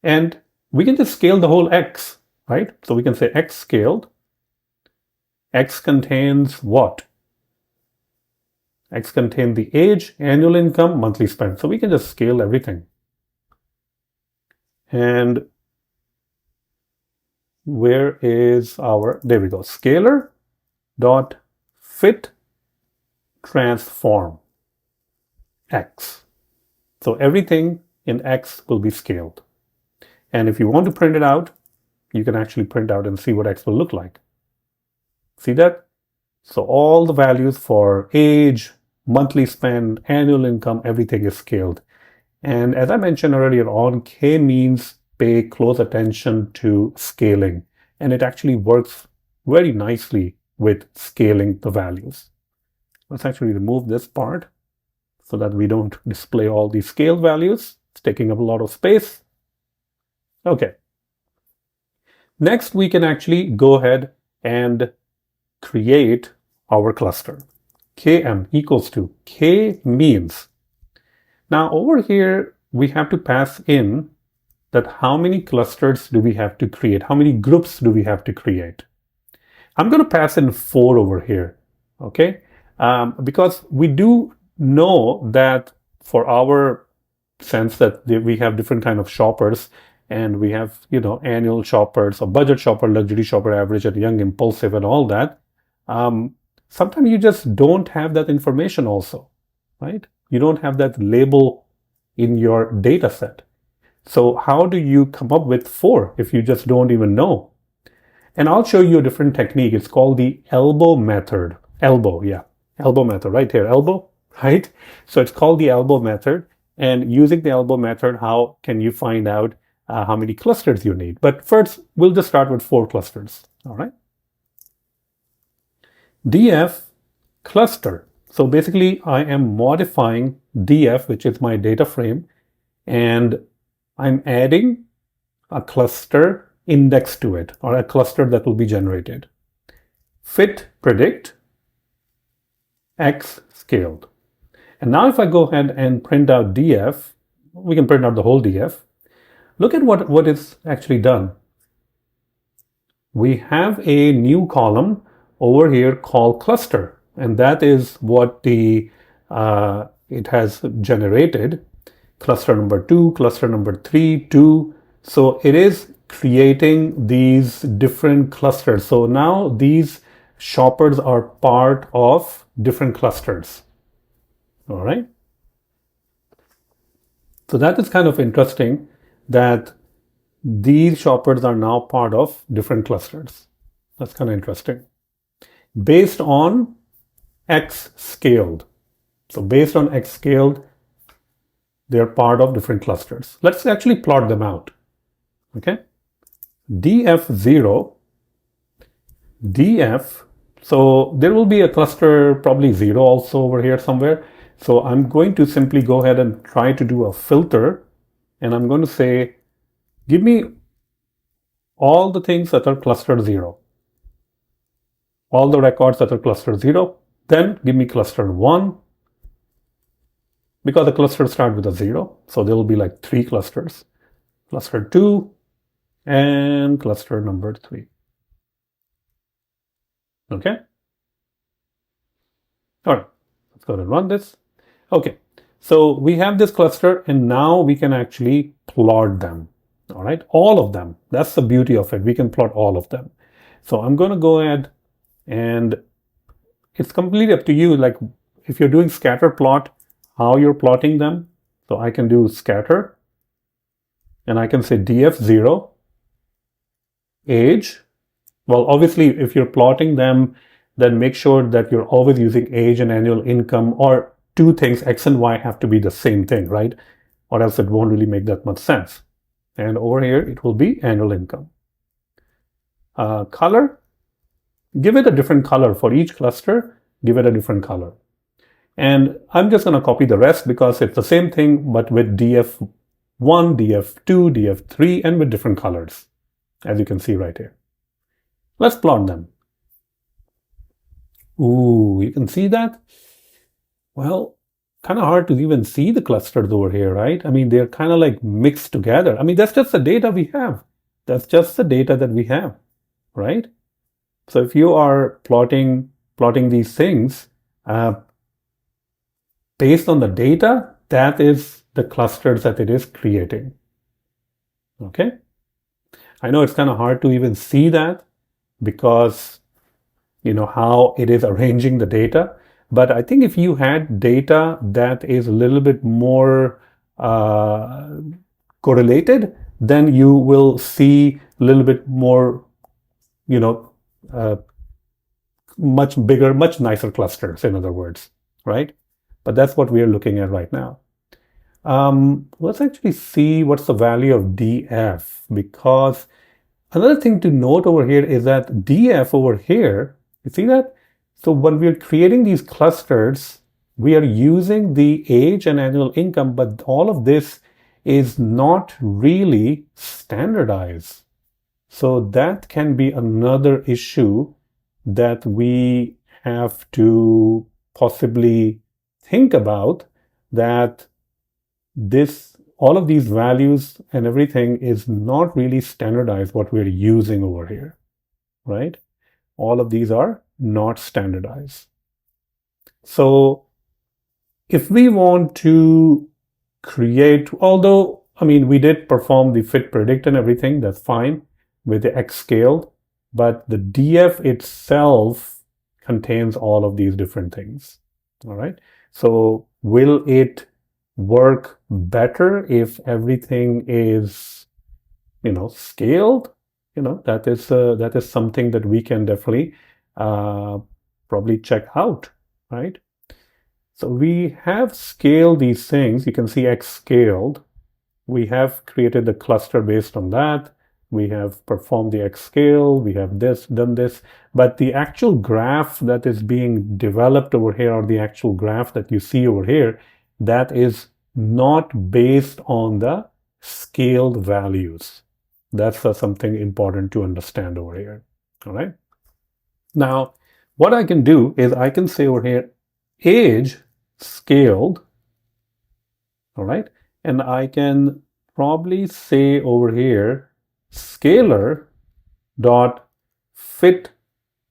And we can just scale the whole X, right? So we can say X scaled. X contains what? X contains the age, annual income, monthly spend. So we can just scale everything. And where is there we go, scalar dot fit transform X. So everything in X will be scaled. And if you want to print it out, you can actually print out and see what X will look like. See that? So all the values for age, monthly spend, annual income, everything is scaled. And as I mentioned earlier on, KMeans pay close attention to scaling, and it actually works very nicely with scaling the values. Let's actually remove this part so that we don't display all these scale values. It's taking up a lot of space. Okay. Next, we can actually go ahead and create our cluster. Km equals to KMeans. Now over here, we have to pass in that how many clusters do we have to create? How many groups do we have to create? I'm going to pass in 4 over here, okay? Because we do know that for our sense that we have different kind of shoppers, and we have, annual shoppers or budget shopper, luxury shopper, average and young, impulsive and all that. Sometimes you just don't have that information also, right? You don't have that label in your data set. So how do you come up with 4 if you just don't even know? And I'll show you a different technique. It's called the elbow method. Elbow method right here, elbow, right? So it's called the elbow method. And using the elbow method, how can you find out how many clusters you need? But first, we'll just start with 4 clusters, all right? df cluster. So basically, I am modifying df, which is my data frame, and I'm adding a cluster index to it, or a cluster that will be generated. Fit predict x scaled. And now if I go ahead and print out df, we can print out the whole df. Look at what is actually done. We have a new column over here called cluster, and that is what it has generated. Cluster number 2, cluster number 3, 2. So it is creating these different clusters. So now these shoppers are part of different clusters. All right. So that is kind of interesting that these shoppers are now part of different clusters. That's kind of interesting. Based on X scaled. So based on X scaled, they're part of different clusters. Let's actually plot them out. Okay. df0, df, so there will be a cluster probably 0 also over here somewhere. So I'm going to simply go ahead and try to do a filter, and I'm going to say, give me all the things that are cluster 0, all the records that are cluster 0, then give me cluster 1, because the clusters start with a 0, so there will be like 3 clusters, cluster 2, and cluster number 3. Okay. All right, let's go ahead and run this. Okay, so we have this cluster, and now we can actually plot them. All right, all of them. That's the beauty of it. We can plot all of them. So I'm going to go ahead, and it's completely up to you. Like if you're doing scatter plot, how you're plotting them. So I can do scatter, and I can say df0 age. Well, obviously, if you're plotting them, then make sure that you're always using age and annual income, or 2 things, X and Y have to be the same thing, right? Or else it won't really make that much sense. And over here, it will be annual income. Color, give it a different color for each cluster, give it a different color. And I'm just going to copy the rest because it's the same thing, but with df1, df2, df3, and with different colors, as you can see right here. Let's plot them. Ooh, you can see that? Well, kind of hard to even see the clusters over here, right? I mean, they're kind of like mixed together. I mean, that's just the data we have. That's just the data that we have, right? So if you are plotting these things based on the data, that is the clusters that it is creating. Okay? I know it's kind of hard to even see that because how it is arranging the data. But I think if you had data that is a little bit more correlated, then you will see a little bit more, much bigger, much nicer clusters, in other words, right? but that's what we are looking at right now. Let's actually see what's the value of df, because another thing to note over here is that df over here, you see that? So when we're creating these clusters, we are using the age and annual income, but all of this is not really standardized. So that can be another issue that we have to possibly think about, that all of these values and everything is not really standardized what we're using over here, right? All of these are not standardized. So if we want to create, although, I mean, we did perform the fit predict and everything, that's fine with the X scaled, but the DF itself contains all of these different things, all right? So will it work better if everything is, scaled? That is something that we can definitely probably check out, right? So we have scaled these things. You can see X scaled. We have created the cluster based on that. We have performed the X scale. We have done this, but the actual graph that is being developed over here, or the actual graph that you see over here, that is not based on the scaled values. That's something important to understand over here. All right. Now, what I can do is I can say over here, age scaled. All right. And I can probably say over here, scalar dot fit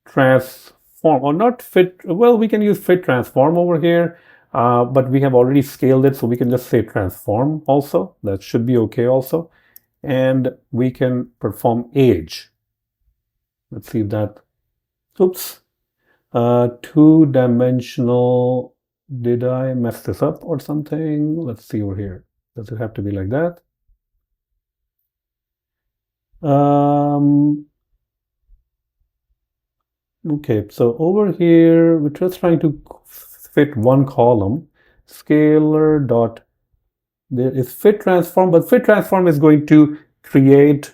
transform, or not fit. Well, we can use fit transform over here, but we have already scaled it, so we can just say transform also. That should be okay also. And we can perform age. Let's see if that, oops, two-dimensional, did I mess this up or something? Let's see over here. Does it have to be like that? Okay, so over here, we're just trying to fit one column. Scalar dot, there is fit transform, but fit transform is going to create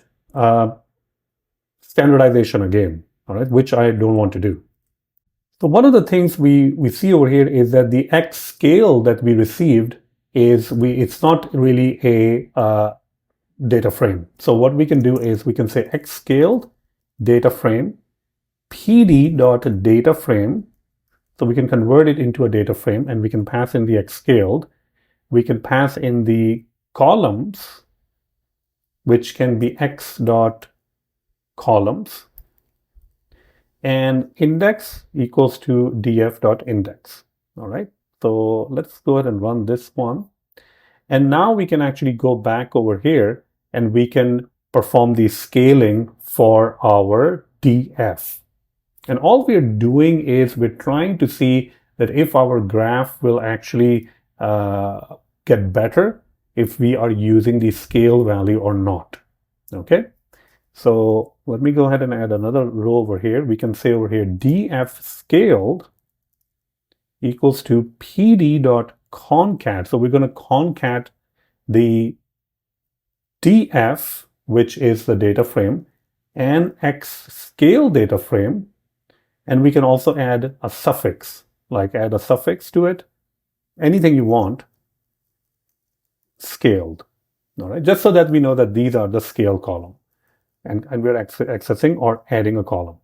standardization again, all right, which I don't want to do. So one of the things we see over here is that the X scale that we received is, it's not really a data frame. So what we can do is we can say X scaled data frame pd.data frame. So we can convert it into a data frame, and we can pass in the X scaled. We can pass in the columns, which can be X dot columns, and index equals to df dot index. All right. So let's go ahead and run this one. And now we can actually go back over here and we can perform the scaling for our df. And all we're doing is we're trying to see that if our graph will actually get better if we are using the scale value or not. Okay. So let me go ahead and add another row over here. We can say over here df scaled equals to pd.concat. So we're going to concat the df, which is the data frame, and x scale data frame. And we can also add a suffix, like add a suffix to it, anything you want, scaled. All right, just so that we know that these are the scale column. And we're accessing or adding a column.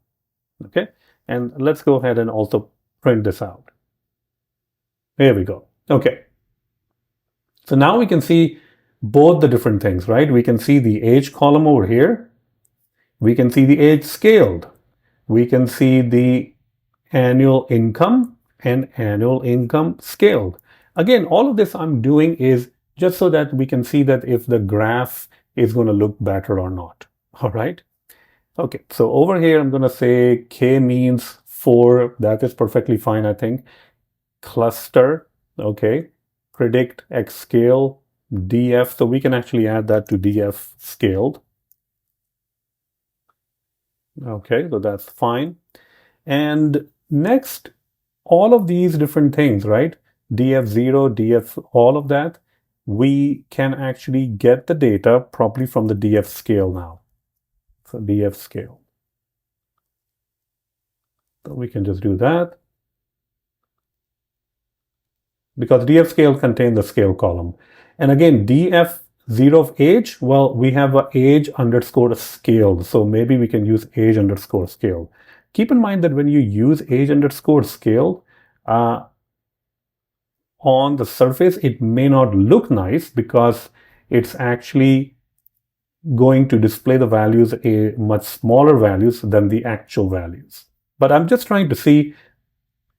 Okay, and let's go ahead and also print this out. There we go. Okay, so now we can see both the different things, right? We can see the age column over here. We can see the age scaled. We can see the annual income and annual income scaled. Again, all of this I'm doing is just so that we can see that if the graph is going to look better or not. All right. Okay, so over here, I'm going to say KMeans 4. That is perfectly fine, I think. Cluster, okay. Predict X scale, DF. So we can actually add that to DF scaled. Okay, so that's fine. And next, all of these different things, right? df0, df, all of that, we can actually get the data properly from the df scale now. So df scale. So we can just do that. Because df scale contains the scale column. And again, df0 of age, well, we have a age underscore scale. So maybe we can use age underscore scale. Keep in mind that when you use age underscore scale, on the surface, it may not look nice because it's actually going to display the values a much smaller values than the actual values. But I'm just trying to see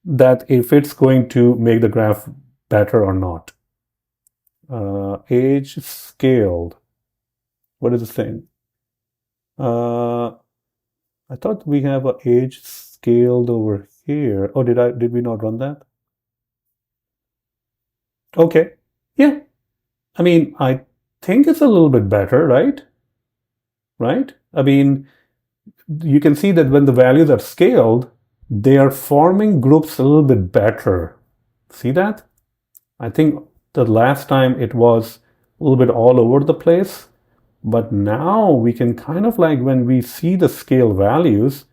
that if it's going to make the graph better or not. Age scaled. What is it saying? I thought we have an age scaled over here. Oh, did we not run that? Okay. Yeah. I mean, I think it's a little bit better, right? Right? I mean, you can see that when the values are scaled, they are forming groups a little bit better. See that? I think the last time it was a little bit all over the place, but now we can kind of like, when we see the scale values,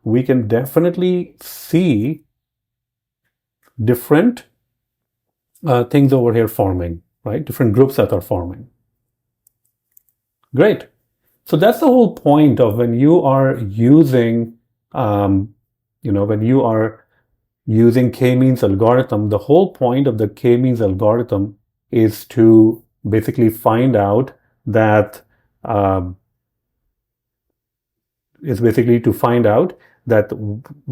we can definitely see different things over here forming, right? Different groups that are forming. Great. So that's the whole point of when you are using, when you are using K-means algorithm, the whole point of the K-means algorithm is to basically find out that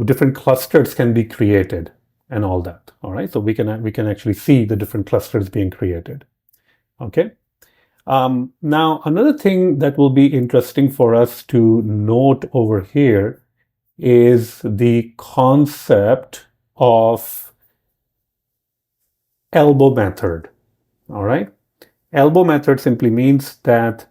different clusters can be created and all that. All right, so we can actually see the different clusters being created. Okay. Now another thing that will be interesting for us to note over here is the concept of elbow method. All right. Elbow method simply means that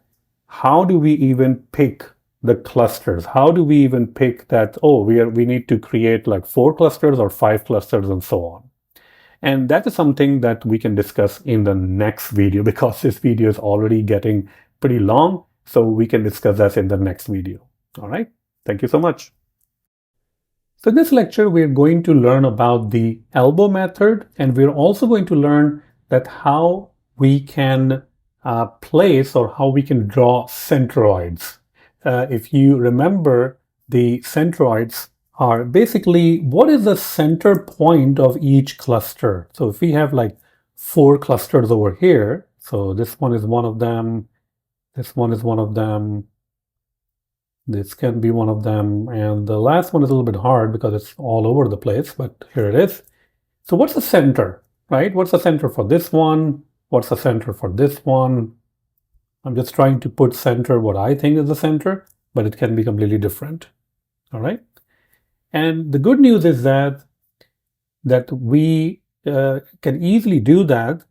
how do we even pick the clusters? How do we even pick that, oh, we need to create like 4 clusters or 5 clusters and so on? And that is something that we can discuss in the next video, because this video is already getting pretty long. So we can discuss that in the next video. All right. Thank you so much. So in this lecture, we're going to learn about the elbow method, and we're also going to learn that how we can place or how we can draw centroids. If you remember, the centroids are basically what is the center point of each cluster. So if we have like 4 clusters over here, so this one is one of them, this one is one of them, this can be one of them, and the last one is a little bit hard because it's all over the place, but here it is. So what's the center, right? What's the center for this one? What's the center for this one? I'm just trying to put center what I think is the center, but it can be completely different. All right. And the good news is that we can easily do that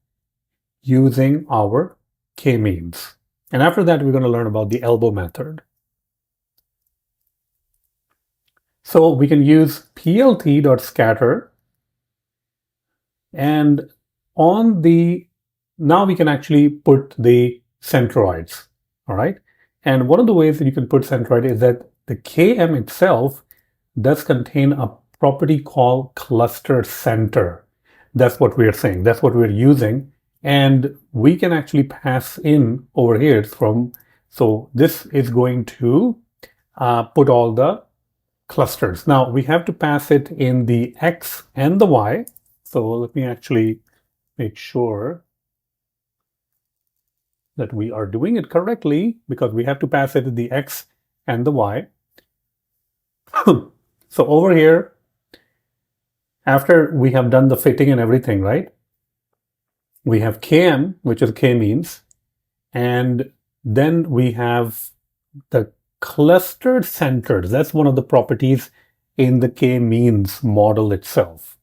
using our K-means. And after that, we're going to learn about the elbow method. So we can use plt.scatter, and now we can actually put the centroids. All right. And one of the ways that you can put centroid is that the KM itself does contain a property called cluster center. That's what we're saying. That's what we're using. And we can actually pass in over here so this is going to put all the clusters. Now we have to pass it in the X and the Y. So let me actually make sure that we are doing it correctly, because we have to pass it in the X and the Y. So over here, after we have done the fitting and everything, right? We have KM, which is K-means, and then we have the clustered centers. That's one of the properties in the K-means model itself.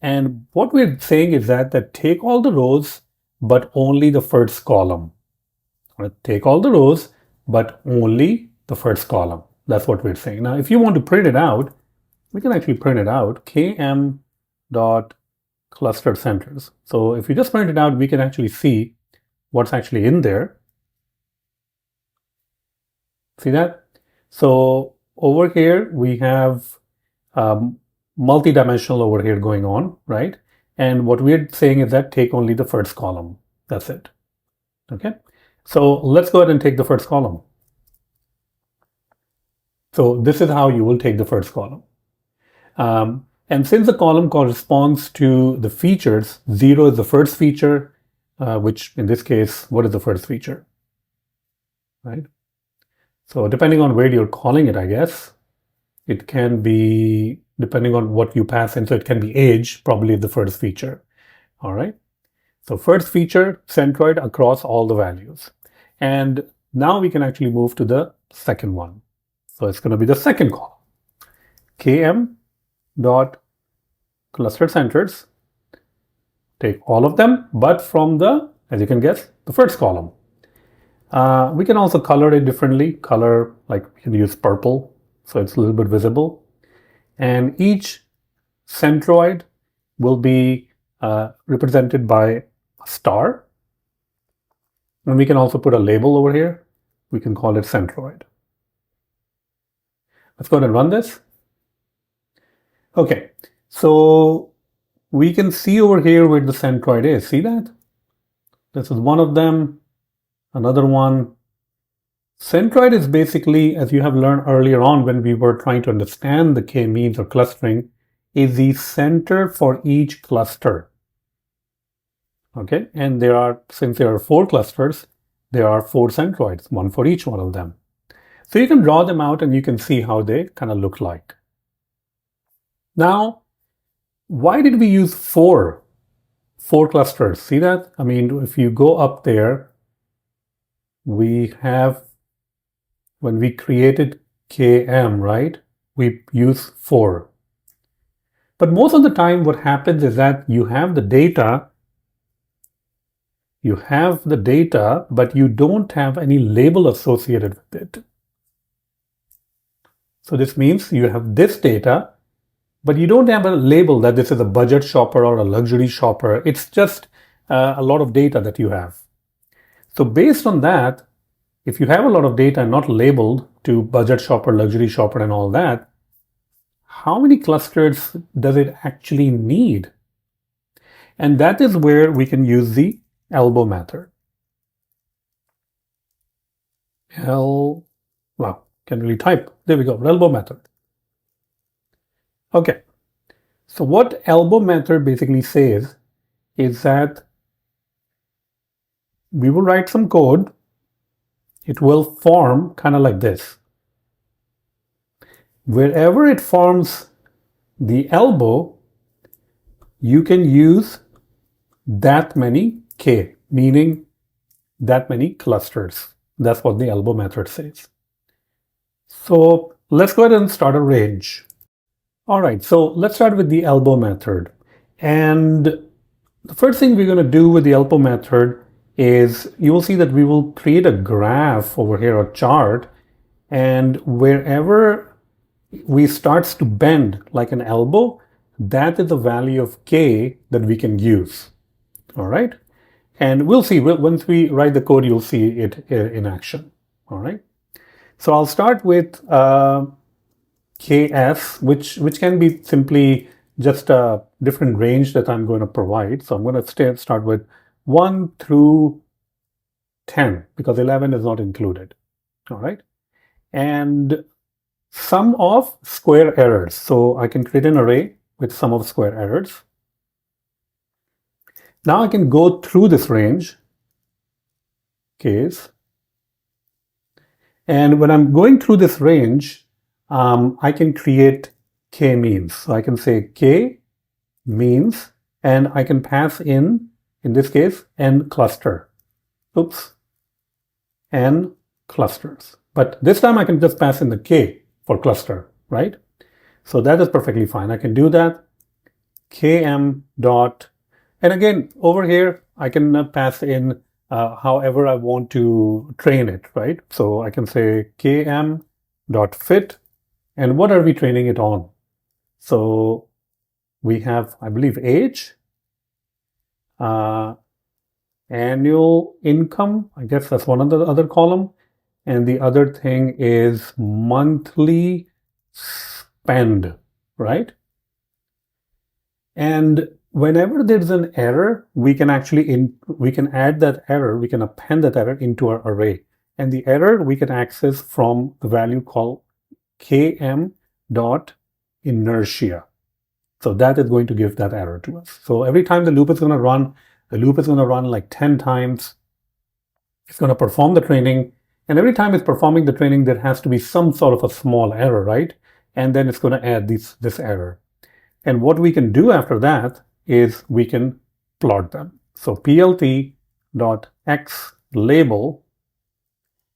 And what we're saying is that take all the rows, but only the first column. Take all the rows, but only the first column. That's what we're saying. Now, if you want to print it out, we can actually print it out. KM dot clustered centers. So if you just print it out, we can actually see what's actually in there. See that? So over here, we have multi-dimensional over here going on, right? And what we're saying is that take only the first column. That's it. Okay. So let's go ahead and take the first column. So this is how you will take the first column. And since the column corresponds to the features, 0 is the first feature, which in this case, what is the first feature? Right? So depending on where you're calling it, I guess, it can be, depending on what you pass in, so it can be age, probably the first feature. All right. So first feature, centroid across all the values. And now we can actually move to the second one. So it's going to be the second column. KM dot clustered centers. Take all of them, but from the, as you can guess, the first column. We can also color it differently. Color, like we can use purple, so it's a little bit visible. And each centroid will be represented by a star. And we can also put a label over here. We can call it centroid. Let's go ahead and run this. Okay, so we can see over here where the centroid is. See that? This is one of them. Another one. Centroid is basically, as you have learned earlier on when we were trying to understand the K-means or clustering, is the center for each cluster. Okay, and there are, since there are 4 clusters, there are 4 centroids, one for each one of them. So you can draw them out and you can see how they kind of look like. Now, why did we use 4 clusters? See that? I mean, if you go up there, we have, when we created KM, right, we use 4. But most of the time what happens is that you have the data, but you don't have any label associated with it. So this means you have this data, but you don't have a label that this is a budget shopper or a luxury shopper. It's just a lot of data that you have. So based on that, if you have a lot of data not labeled to budget shopper, luxury shopper, and all that, how many clusters does it actually need? And that is where we can use the elbow method. Wow, can't really type. There we go, elbow method. Okay, so what elbow method basically says is that we will write some code. It will form kind of like this. Wherever it forms the elbow, you can use that many K, meaning that many clusters. That's what the elbow method says. So let's go ahead and start a range. All right, so let's start with the elbow method. And the first thing we're going to do with the elbow method is you will see that we will create a graph over here, a chart, and wherever we starts to bend like an elbow, that is the value of K that we can use. All right. And we'll see, once we write the code, you'll see it in action. All right. So I'll start with KS, which can be simply just a different range that I'm going to provide. So I'm going to start with 1 through 10 because 11 is not included. All right. And sum of square errors. So I can create an array with sum of square errors. Now I can go through this range, Ks. And when I'm going through this range, I can create K-means. So I can say K-means, and I can pass in this case, n cluster. Oops, n clusters. But this time I can just pass in the K for cluster, right? So that is perfectly fine. I can do that. Km dot, and again, over here, I can pass in however I want to train it, right? So I can say km dot fit, and what are we training it on? So we have, I believe, age, Annual income, I guess that's one of the other column. And the other thing is monthly spend, right? And whenever there's an error, we can actually we can add that error, we can append that error into our array. And the error we can access from the value called km.inertia. So that is going to give that error to us. So every time the loop is going to run, the loop is going to run like 10 times. It's going to perform the training. And every time it's performing the training, there has to be some sort of a small error, right? And then it's going to add this error. And what we can do after that is we can plot them. So plt.xLabel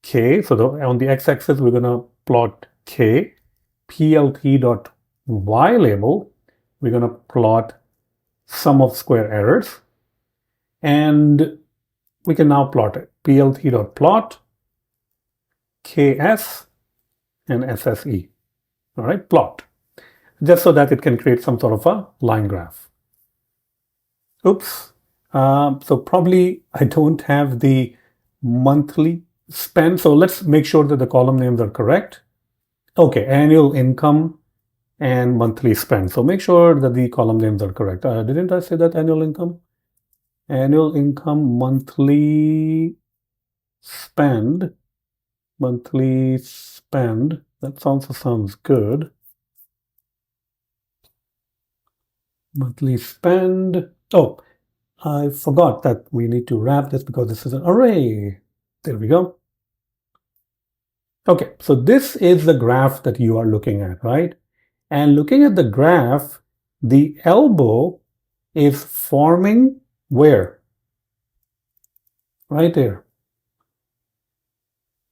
k. So on the x-axis, we're going to plot k. plt.ylabel, we're going to plot sum of square errors. And we can now plot it. plt.plot ks and sse. All right, plot. Just so that it can create some sort of a line graph. Oops. So probably I don't have the monthly spend. So let's make sure that the column names are correct. Okay, annual income and monthly spend. So make sure that the column names are correct. Didn't I say that annual income? Annual income, monthly spend. Monthly spend. That also sounds good. Monthly spend. Oh, I forgot that we need to wrap this because this is an array. There we go. Okay, so this is the graph that you are looking at, right? And looking at the graph, the elbow is forming where? Right there.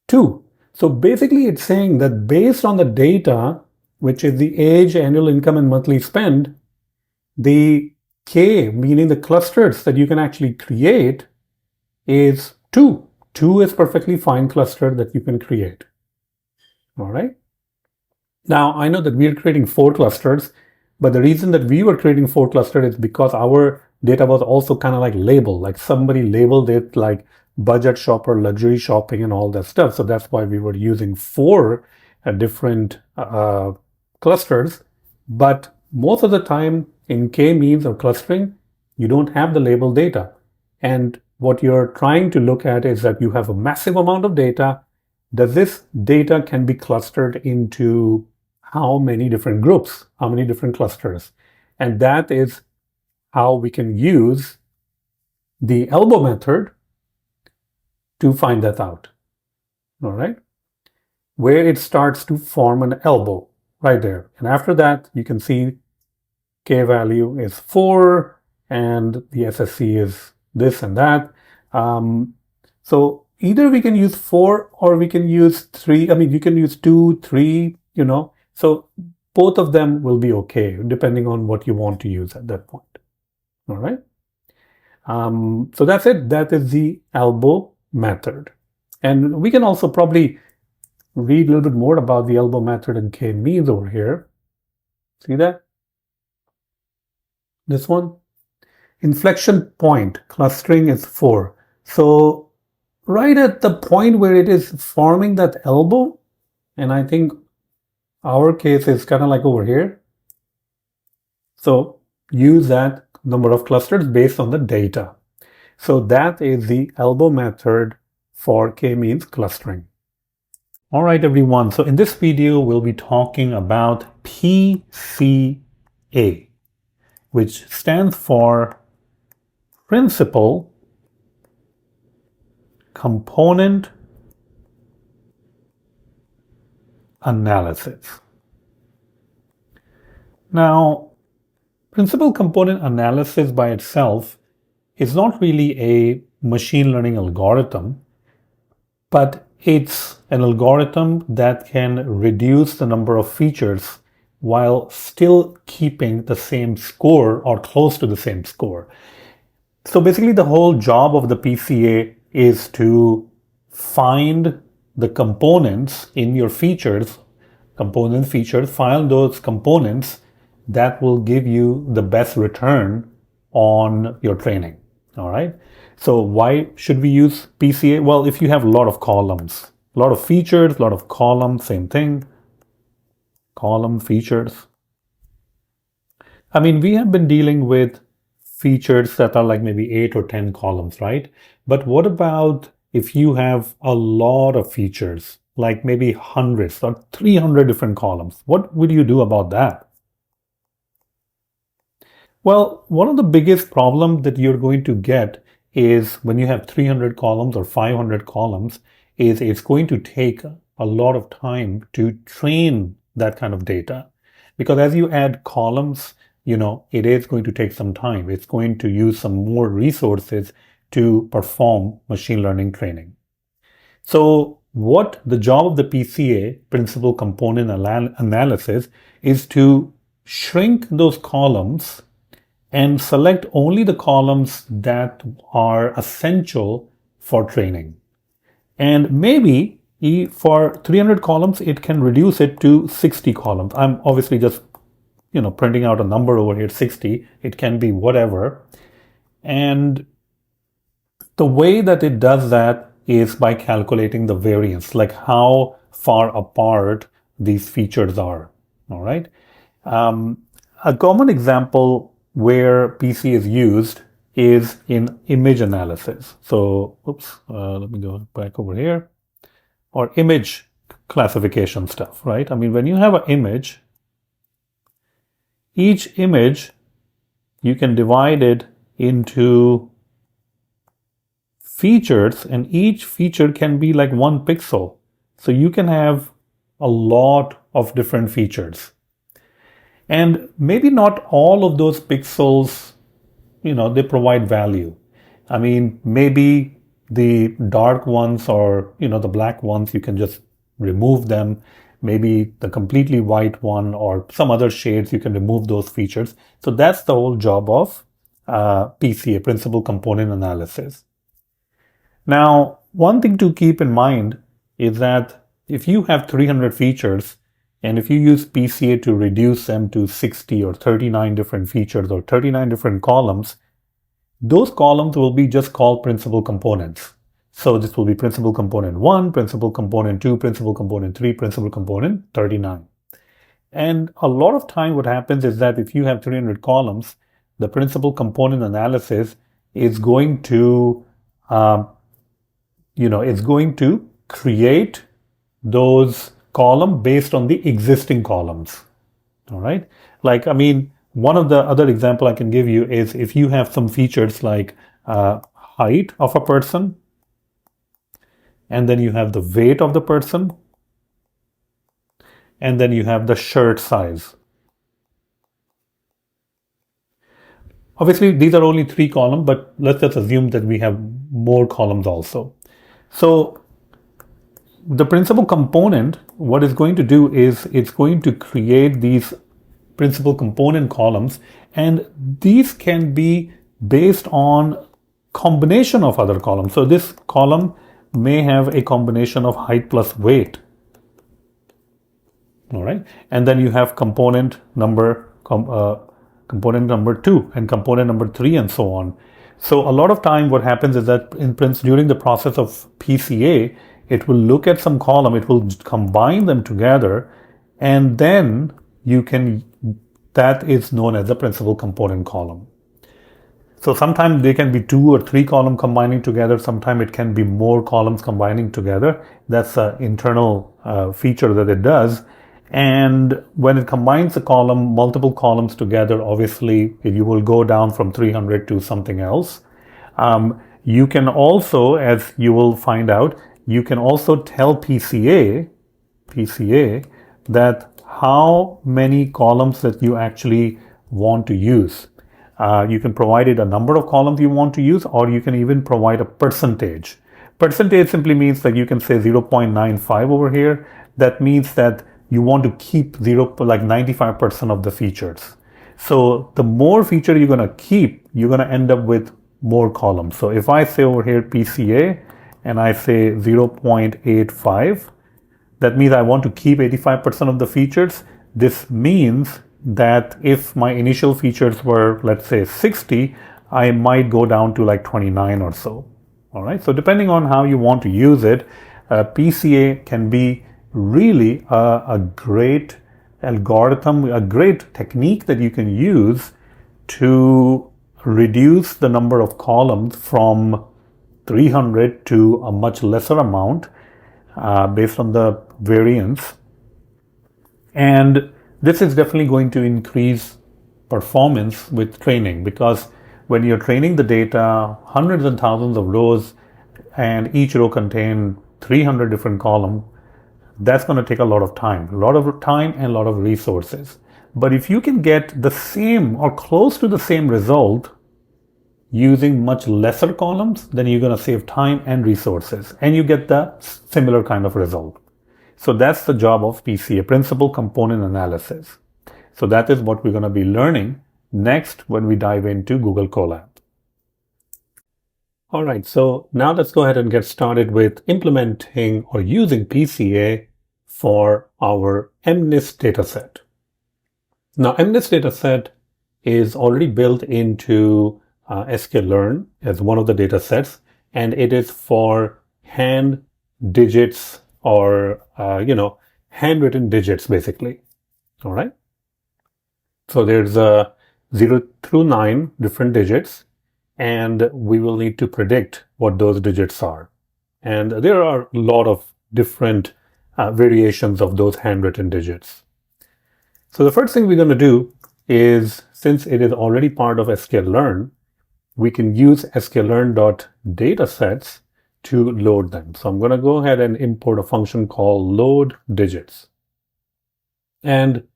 2. So basically it's saying that based on the data, which is the age, annual income, and monthly spend, the K, meaning the clusters that you can actually create, is 2. 2 is perfectly fine cluster that you can create. All right. Now, I know that we are creating 4 clusters, but the reason that we were creating 4 clusters is because our data was also kind of like labeled, like somebody labeled it like budget shopper, luxury shopping, and all that stuff. So that's why we were using 4 different clusters. But most of the time in K-means or clustering, you don't have the label data. And what you're trying to look at is that you have a massive amount of data. Does this data can be clustered into how many different groups, how many different clusters? And that is how we can use the elbow method to find that out. All right, where it starts to form an elbow right there. And after that, you can see K value is 4 and the SSC is this and that. So either we can use 4 or we can use 3. I mean, you can use 2, 3, you know. So both of them will be okay, depending on what you want to use at that point. All right. So that's it. That is the elbow method. And we can also probably read a little bit more about the elbow method in K-means over here. See that? This one. Inflection point, clustering is 4. So right at the point where it is forming that elbow, and I think our case is kind of like over here. So use that number of clusters based on the data. So that is the elbow method for K-means clustering. All right, everyone. So in this video, we'll be talking about PCA, which stands for Principal Component Analysis. Now, principal component analysis by itself is not really a machine learning algorithm, but it's an algorithm that can reduce the number of features while still keeping the same score or close to the same score. So basically the whole job of the PCA is to find the components in your features, find those components that will give you the best return on your training. All right. So why should we use PCA? Well, if you have a lot of columns, a lot of features, a lot of columns, same thing, column features. I mean, we have been dealing with features that are like maybe 8 or 10 columns, right? But what about if you have a lot of features, like maybe hundreds or 300 different columns? What would you do about that? Well, one of the biggest problems that you're going to get is when you have 300 columns or 500 columns, is it's going to take a lot of time to train that kind of data. Because as you add columns, it is going to take some time. It's going to use some more resources to perform machine learning training. So what the job of the PCA, principal component analysis, is to shrink those columns and select only the columns that are essential for training. And maybe for 300 columns, it can reduce it to 60 columns. I'm obviously just, printing out a number over here, 60. It can be whatever. And the way that it does that is by calculating the variance, like how far apart these features are. All right. A common example where PC is used is in image analysis. So, let me go back over here. Or image classification stuff, right? I mean, when you have an image, each image, you can divide it into features, and each feature can be like 1 pixel. So you can have a lot of different features. And maybe not all of those pixels, they provide value. I mean, maybe the dark ones or, the black ones, you can just remove them. Maybe the completely white one or some other shades, you can remove those features. So that's the whole job of PCA, Principal Component Analysis. Now, one thing to keep in mind is that if you have 300 features, and if you use PCA to reduce them to 60 or 39 different features or 39 different columns, those columns will be just called principal components. So this will be principal component 1, principal component 2, principal component 3, principal component 39. And a lot of time what happens is that if you have 300 columns, the principal component analysis is going to, it's going to create those column based on the existing columns. All right. Like, I mean, one of the other example I can give you is if you have some features like height of a person, and then you have the weight of the person, and then you have the shirt size. Obviously, these are only 3 columns, but let's just assume that we have more columns also. So the principal component, what it's going to do is it's going to create these principal component columns, and these can be based on combination of other columns. So this column may have a combination of height plus weight. All right. And then you have component number 2 and component number 3 and so on. So a lot of time what happens is that during the process of PCA, it will look at some column, it will combine them together, and then that is known as the principal component column. So sometimes they can be 2 or 3 columns combining together. Sometimes it can be more columns combining together. That's an internal feature that it does. And when it combines a column, multiple columns together, obviously you will go down from 300 to something else. You can also, as you will find out, you can also tell PCA that how many columns that you actually want to use. You can provide it a number of columns you want to use, or you can even provide a percentage. Percentage simply means that you can say 0.95 over here. That means that you want to keep 95% of the features. So the more feature you're going to keep, you're going to end up with more columns. So if I say over here PCA and I say 0.85, that means I want to keep 85% of the features. This means that if my initial features were, let's say 60, I might go down to like 29 or so. All right. So depending on how you want to use it, PCA can be really a great algorithm, a great technique that you can use to reduce the number of columns from 300 to a much lesser amount based on the variance. And this is definitely going to increase performance with training, because when you're training the data, hundreds and thousands of rows, and each row contains 300 different columns, that's going to take a lot of time and a lot of resources. But if you can get the same or close to the same result using much lesser columns, then you're going to save time and resources, and you get the similar kind of result. So that's the job of PCA, Principal Component Analysis. So that is what we're going to be learning next when we dive into Google Colab. All right, so now let's go ahead and get started with implementing or using PCA for our MNIST dataset. Now, MNIST dataset is already built into scikit-learn as one of the datasets, and it is for hand digits or, handwritten digits, basically. All right. So there's 0 through 9 different digits, and we will need to predict what those digits are. And there are a lot of different variations of those handwritten digits. So the first thing we're going to do is, since it is already part of scikit-learn, we can use scikit-learn.datasets to load them. So I'm going to go ahead and import a function called load digits. And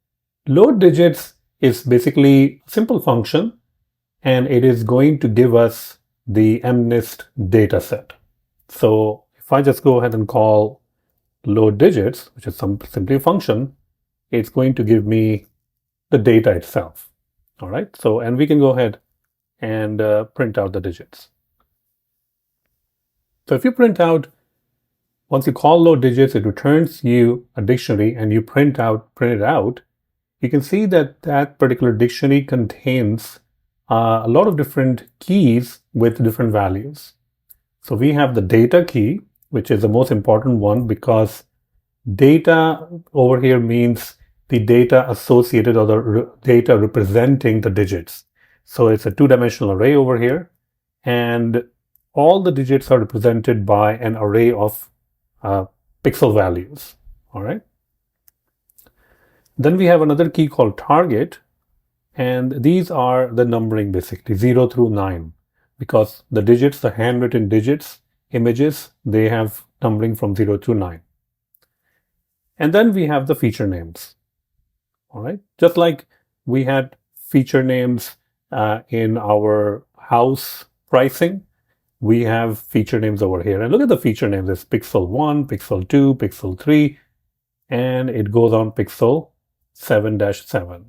load digits is basically a simple function, and it is going to give us the MNIST dataset. So if I just go ahead and call load digits, which is simply a function, it's going to give me the data itself. All right. So, and we can go ahead and print out the digits. So if you print out, once you call load digits, it returns you a dictionary, and you print it out. You can see that that particular dictionary contains a lot of different keys with different values. So we have the data key, which is the most important one, because data over here means the data associated or the data representing the digits. So it's a two-dimensional array over here, and all the digits are represented by an array of pixel values. All right. Then we have another key called target, and these are the numbering, basically 0 through 9, because the digits, the handwritten digits, images, they have numbering from 0 to 9. And then we have the feature names. All right. Just like we had feature names in our house pricing, we have feature names over here. And look at the feature names. It's pixel 1, pixel 2, pixel 3, and it goes on pixel 7-7.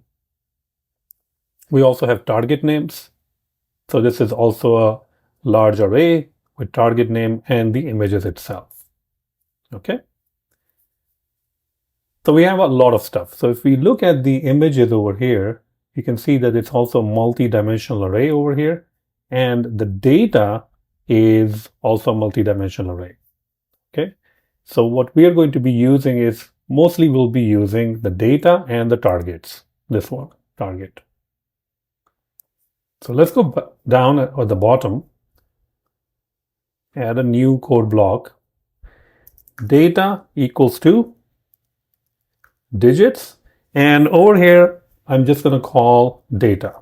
We also have target names. So this is also a large array with target name and the images itself. Okay. So we have a lot of stuff. So if we look at the images over here, you can see that it's also a multi-dimensional array over here, and the data is also a multi-dimensional array. Okay. So what we are going to be using is, mostly we'll be using the data and the targets. This one, target. So let's go down at the bottom, add a new code block. Data equals to digits, and over here I'm just going to call data.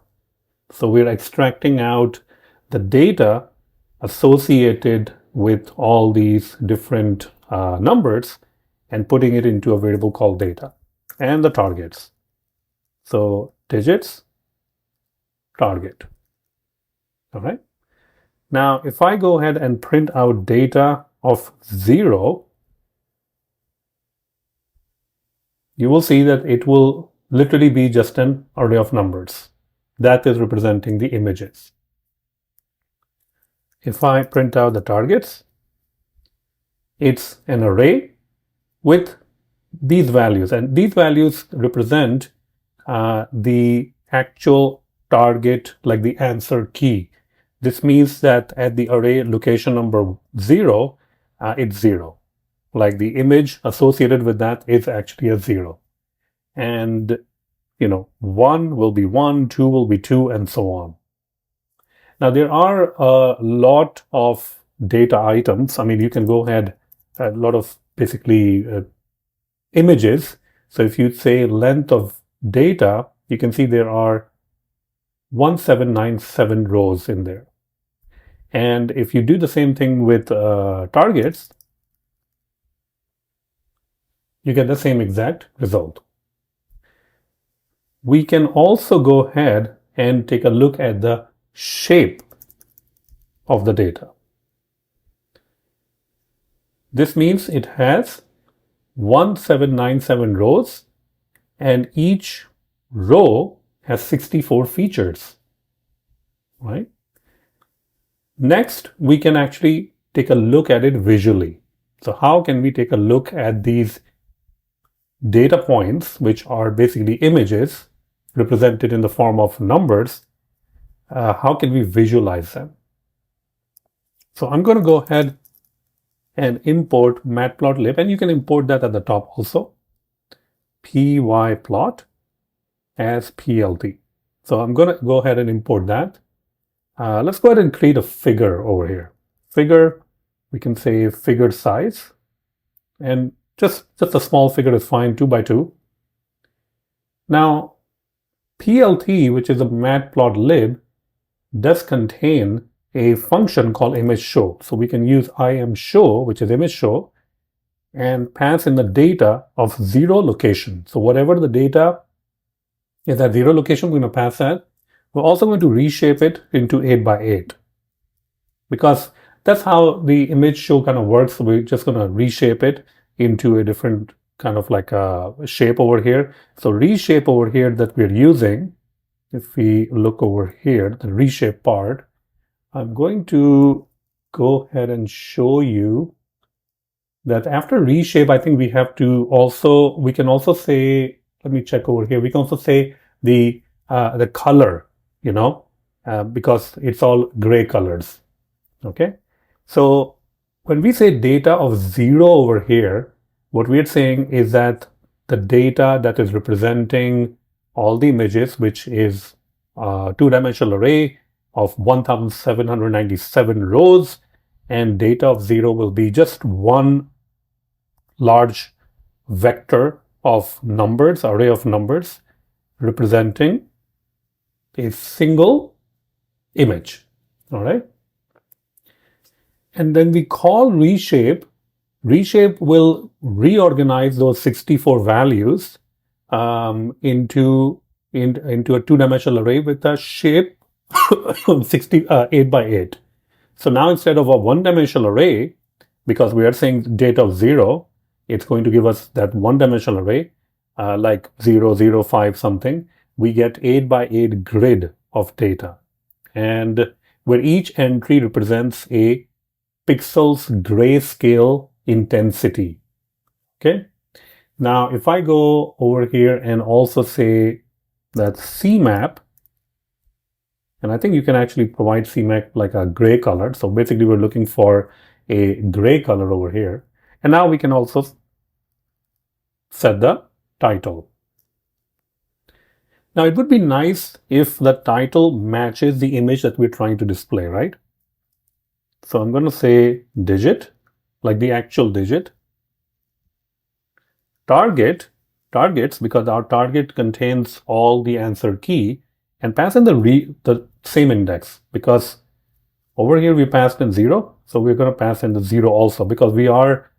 So we're extracting out the data associated with all these different numbers and putting it into a variable called data, and the targets. So digits, target. All right. Now, if I go ahead and print out data of 0, you will see that it will literally be just an array of numbers that is representing the images. If I print out the targets, it's an array with these values, and these values represent the actual target, like the answer key. This means that at the array location number 0, it's 0. Like the image associated with that is actually a 0. And 1 will be 1, 2 will be 2, and so on. Now, there are a lot of data items. I mean, you can go ahead, a lot of basically images. So if you say length of data, you can see there are 1797 rows in there. And if you do the same thing with targets, you get the same exact result. We can also go ahead and take a look at the shape of the data. This means it has 1797 rows, and each row has 64 features, right? Next, we can actually take a look at it visually. So how can we take a look at these data points, which are basically images represented in the form of numbers? How can we visualize them? So I'm going to go ahead and import Matplotlib, and you can import that at the top also, pyplot as plt. So I'm going to go ahead and import that. Let's go ahead and create a figure over here. Figure, we can say figure size, and just a small figure is fine, 2 by 2. Now, plt, which is a Matplotlib, does contain a function called image show. So we can use imShow, which is image show, and pass in the data of 0 location. So whatever the data is at 0 location, we're going to pass that. We're also going to reshape it into 8 by 8, because that's how the image show kind of works. So we're just going to reshape it into a different kind of like a shape over here. So reshape over here that we're using, if we look over here, the reshape part, I'm going to go ahead and show you that after reshape, I think we have to also, we can also say, let me check over here. We can also say the color, because it's all gray colors. Okay. So when we say data of 0 over here, what we're saying is that the data that is representing all the images, which is a 2-dimensional array of 1797 rows, and data of 0 will be just one large vector of numbers, array of numbers, representing a single image. All right. And then we call reshape. Reshape will reorganize those 64 values into a 2-dimensional array with a shape 8 by 8. So now instead of a 1-dimensional array, because we are saying data of 0, it's going to give us that 1-dimensional array, like 0, 0, 5 something. We get 8 by 8 grid of data, and where each entry represents a pixels grayscale intensity. Okay. Now, if I go over here and also say that CMap, and I think you can actually provide CMap like a gray color. So basically, we're looking for a gray color over here. And now we can also set the title. Now, it would be nice if the title matches the image that we're trying to display, right? So I'm going to say digit, like the actual digit. Targets, because our target contains all the answer key, and pass in the same index, because over here we passed in 0. So we're going to pass in the 0 also, because we are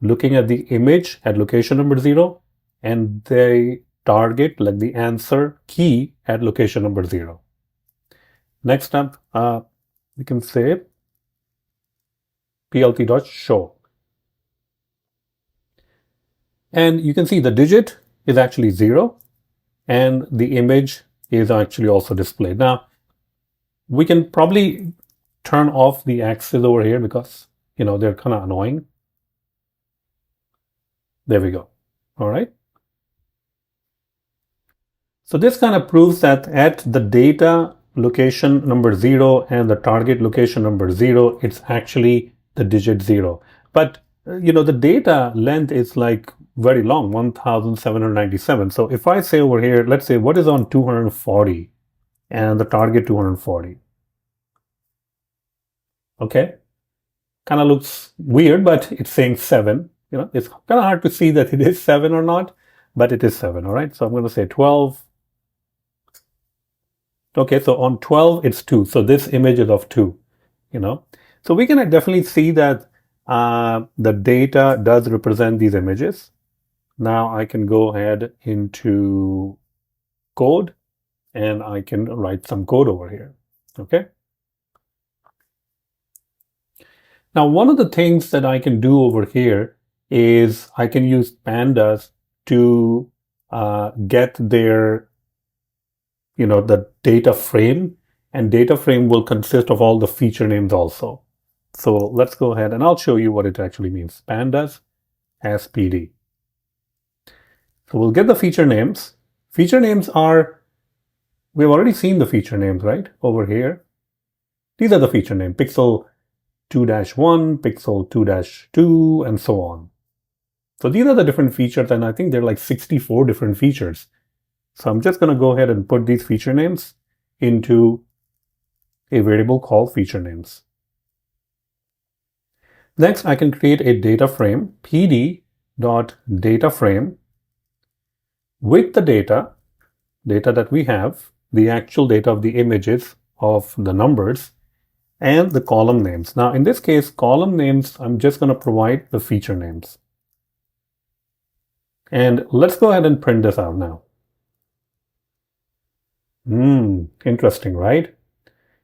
looking at the image at location number 0, and the target, like the answer key, at location number 0. Next up, we can say plt.show. And you can see the digit is actually 0, and the image is actually also displayed. Now, we can probably turn off the axes over here because, they're kind of annoying. There we go. All right. So this kind of proves that at the data location number 0 and the target location number 0, it's actually the digit 0. But the data length is like very long, 1797. So if I say over here, let's say what is on 240 and the target 240. Okay, kind of looks weird, but it's saying 7. It's kind of hard to see that it is 7 or not, but it is 7. All right, so I'm going to say 12. Okay, so on 12, it's 2. So this image is of 2, So we can definitely see that the data does represent these images. Now I can go ahead into code and I can write some code over here. Okay. Now, one of the things that I can do over here is I can use pandas to get their the data frame, and data frame will consist of all the feature names also. So let's go ahead and I'll show you what it actually means. Pandas as PD. So we'll get the feature names. Feature names are, we've already seen the feature names, right? Over here. These are the feature names, pixel 2-1, pixel 2-2, and so on. So these are the different features, and I think there are like 64 different features. So I'm just going to go ahead and put these feature names into a variable called feature names. Next, I can create a data frame, pd.dataframe, with the data that we have, the actual data of the images of the numbers, and the column names. Now, in this case, column names, I'm just going to provide the feature names. And let's go ahead and print this out now. Interesting, right?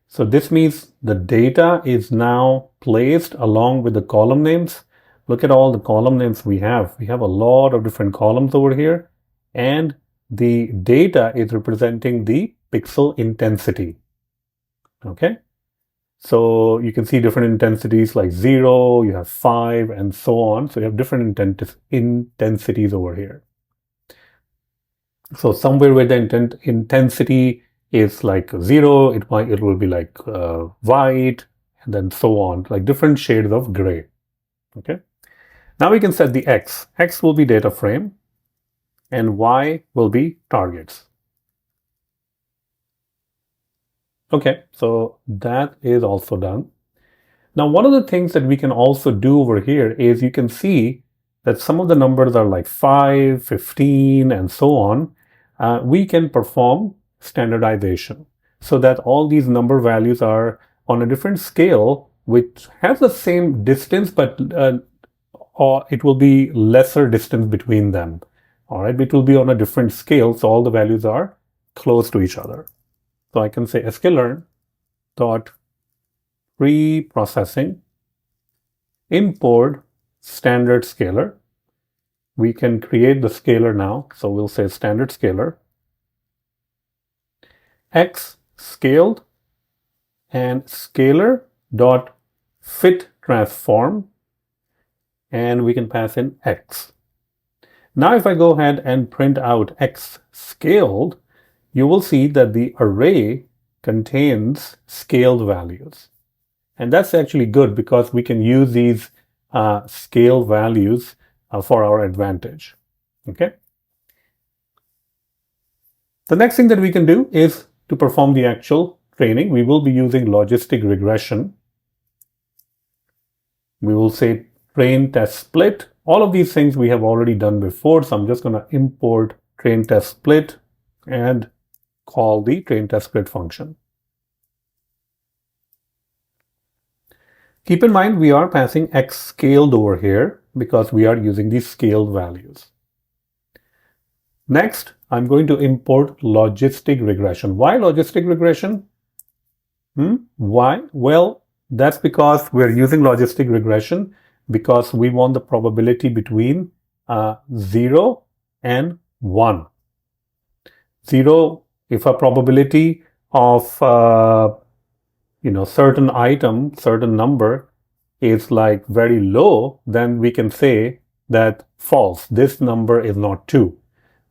So this means the data is now placed along with the column names. Look at all the column names we have. We have a lot of different columns over here, and the data is representing the pixel intensity. Okay. So you can see different intensities like 0, you have 5, and so on. So you have different intensities over here. So somewhere where the intensity is like 0, it will be like white, and then so on, like different shades of gray. Okay. Now we can set the X. X will be data frame, and Y will be targets. Okay, so that is also done. Now, one of the things that we can also do over here is you can see that some of the numbers are like 5, 15, and so on. We can perform standardization so that all these number values are on a different scale, which has the same distance, but or it will be lesser distance between them. All right, it will be on a different scale, so all the values are close to each other. So I can say scikit-learn dot pre-processing import standard scalar. We can create the scalar now. So we'll say standard scalar, X scaled, and scalar dot fit transform, and we can pass in X. Now if I go ahead and print out X scaled, you will see that the array contains scaled values. And that's actually good because we can use these scale values for our advantage. Okay. The next thing that we can do is to perform the actual training. We will be using logistic regression. We will say train test split. All of these things we have already done before. So I'm just going to import train test split and call the train test split function. Keep in mind we are passing X scaled over here because we are using these scaled values. Next, I'm going to import logistic regression. Why logistic regression? Why? Well, that's because we're using logistic regression because we want the probability between 0 and 1. 0, if a probability of certain item, certain number is like very low, then we can say that false, this number is not 2.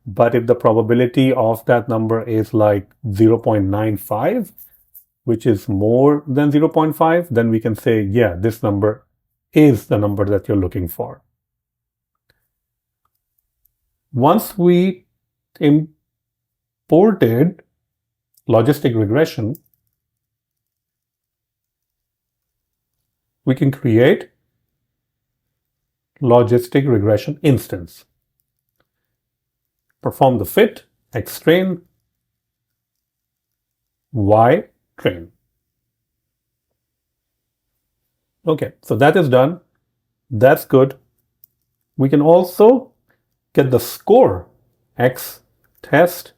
But if the probability of that number is like 0.95, which is more than 0.5, then we can say, yeah, this number is the number that you're looking for. Once we imported logistic regression, we can create logistic regression instance. Perform the fit, xtrain, ytrain. Okay, so that is done. That's good. We can also get the score, x test,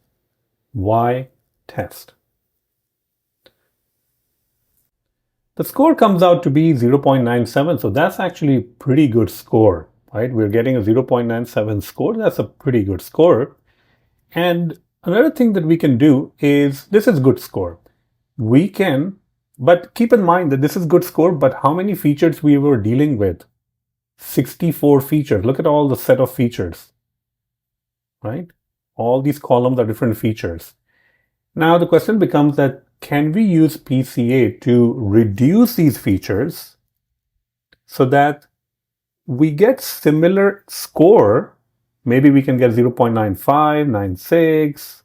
y test. The score comes out to be 0.97, so that's actually a pretty good score, right? We're getting a 0.97 score. That's a pretty good score. And another thing that we can do is, this is good score. We can, but keep in mind that this is good score, but how many features we were dealing with? 64 features. Look at all the set of features, right? All these columns are different features. Now the question becomes that, can we use PCA to reduce these features so that we get similar score? Maybe we can get 0.95, 96,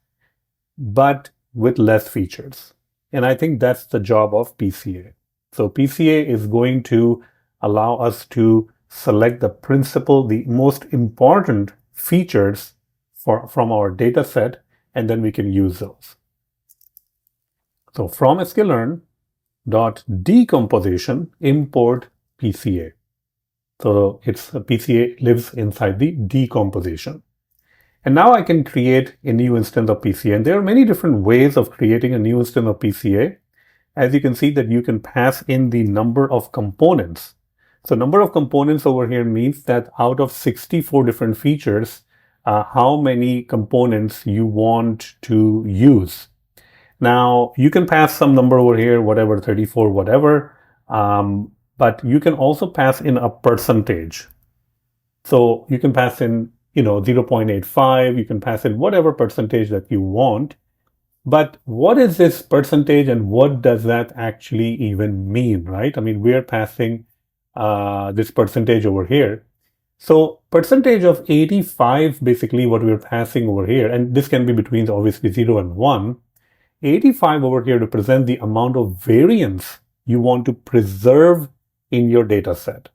but with less features. And I think that's the job of PCA. So PCA is going to allow us to select the most important features from our data set, and then we can use those. So from scikit-learn.decomposition, import PCA. So PCA lives inside the decomposition. And now I can create a new instance of PCA. And there are many different ways of creating a new instance of PCA. As you can see that you can pass in the number of components. So number of components over here means that out of 64 different features, how many components you want to use. Now, you can pass some number over here, whatever, 34, whatever, but you can also pass in a percentage. So you can pass in, 0.85, you can pass in whatever percentage that you want. But what is this percentage and what does that actually even mean, right? I mean, we're passing this percentage over here. So percentage of 85, basically what we're passing over here, and this can be between obviously 0 and 1, 85 over here represents the amount of variance you want to preserve in your data set.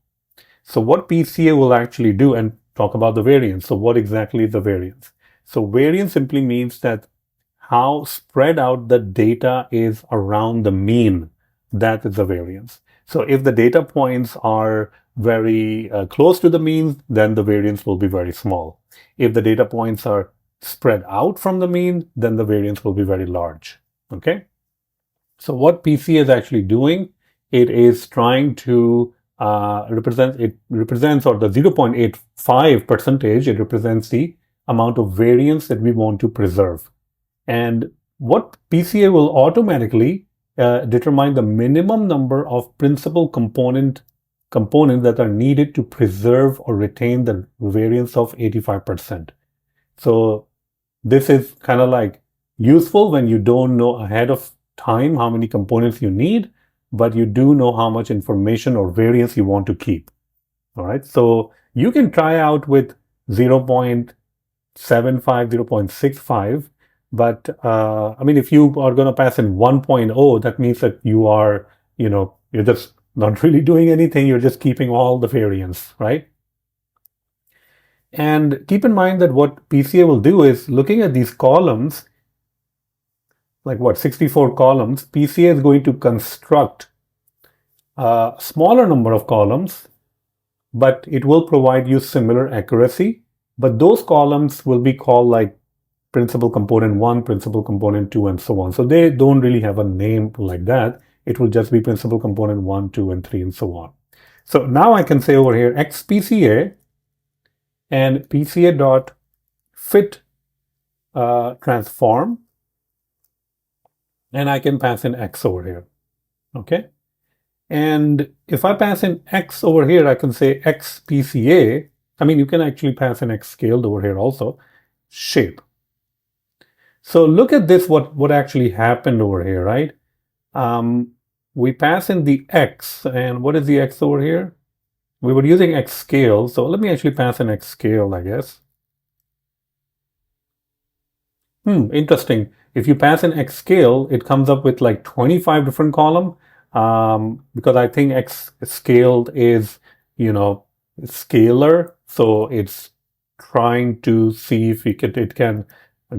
So what PCA will actually do, and talk about the variance. So what exactly is the variance? So variance simply means that how spread out the data is around the mean. That is the variance. So if the data points are very close to the mean, then the variance will be very small. If the data points are spread out from the mean, then the variance will be very large. Okay? So what PCA is actually doing, it is trying to represents or the 0.85 percentage, it represents the amount of variance that we want to preserve. And what PCA will automatically determine the minimum number of principal components that are needed to preserve or retain the variance of 85%. So this is kind of like useful when you don't know ahead of time how many components you need, but you do know how much information or variance you want to keep. All right. So you can try out with 0.75, 0.65, but I mean, if you are going to pass in 1.0, that means that you are, you're just not really doing anything. You're just keeping all the variance, right? And keep in mind that what PCA will do is, looking at these columns, like 64 columns, PCA is going to construct a smaller number of columns, but it will provide you similar accuracy. But those columns will be called like principal component 1, principal component 2, and so on. So they don't really have a name like that. It will just be principal component 1, 2, and 3, and so on. So now I can say over here xPCA and PCA.fit transform, and I can pass in x over here. Okay. And if I pass in x over here, I can say xPCA. I mean, you can actually pass in x scaled over here also, shape. So look at this, what actually happened over here, right? we pass in the x, and what is the x over here? We were using x scale, so let me actually pass in x scale, I guess. Interesting. If you pass in x scale, it comes up with like 25 different column, because I think x scaled is, scalar, so it's trying to see if it can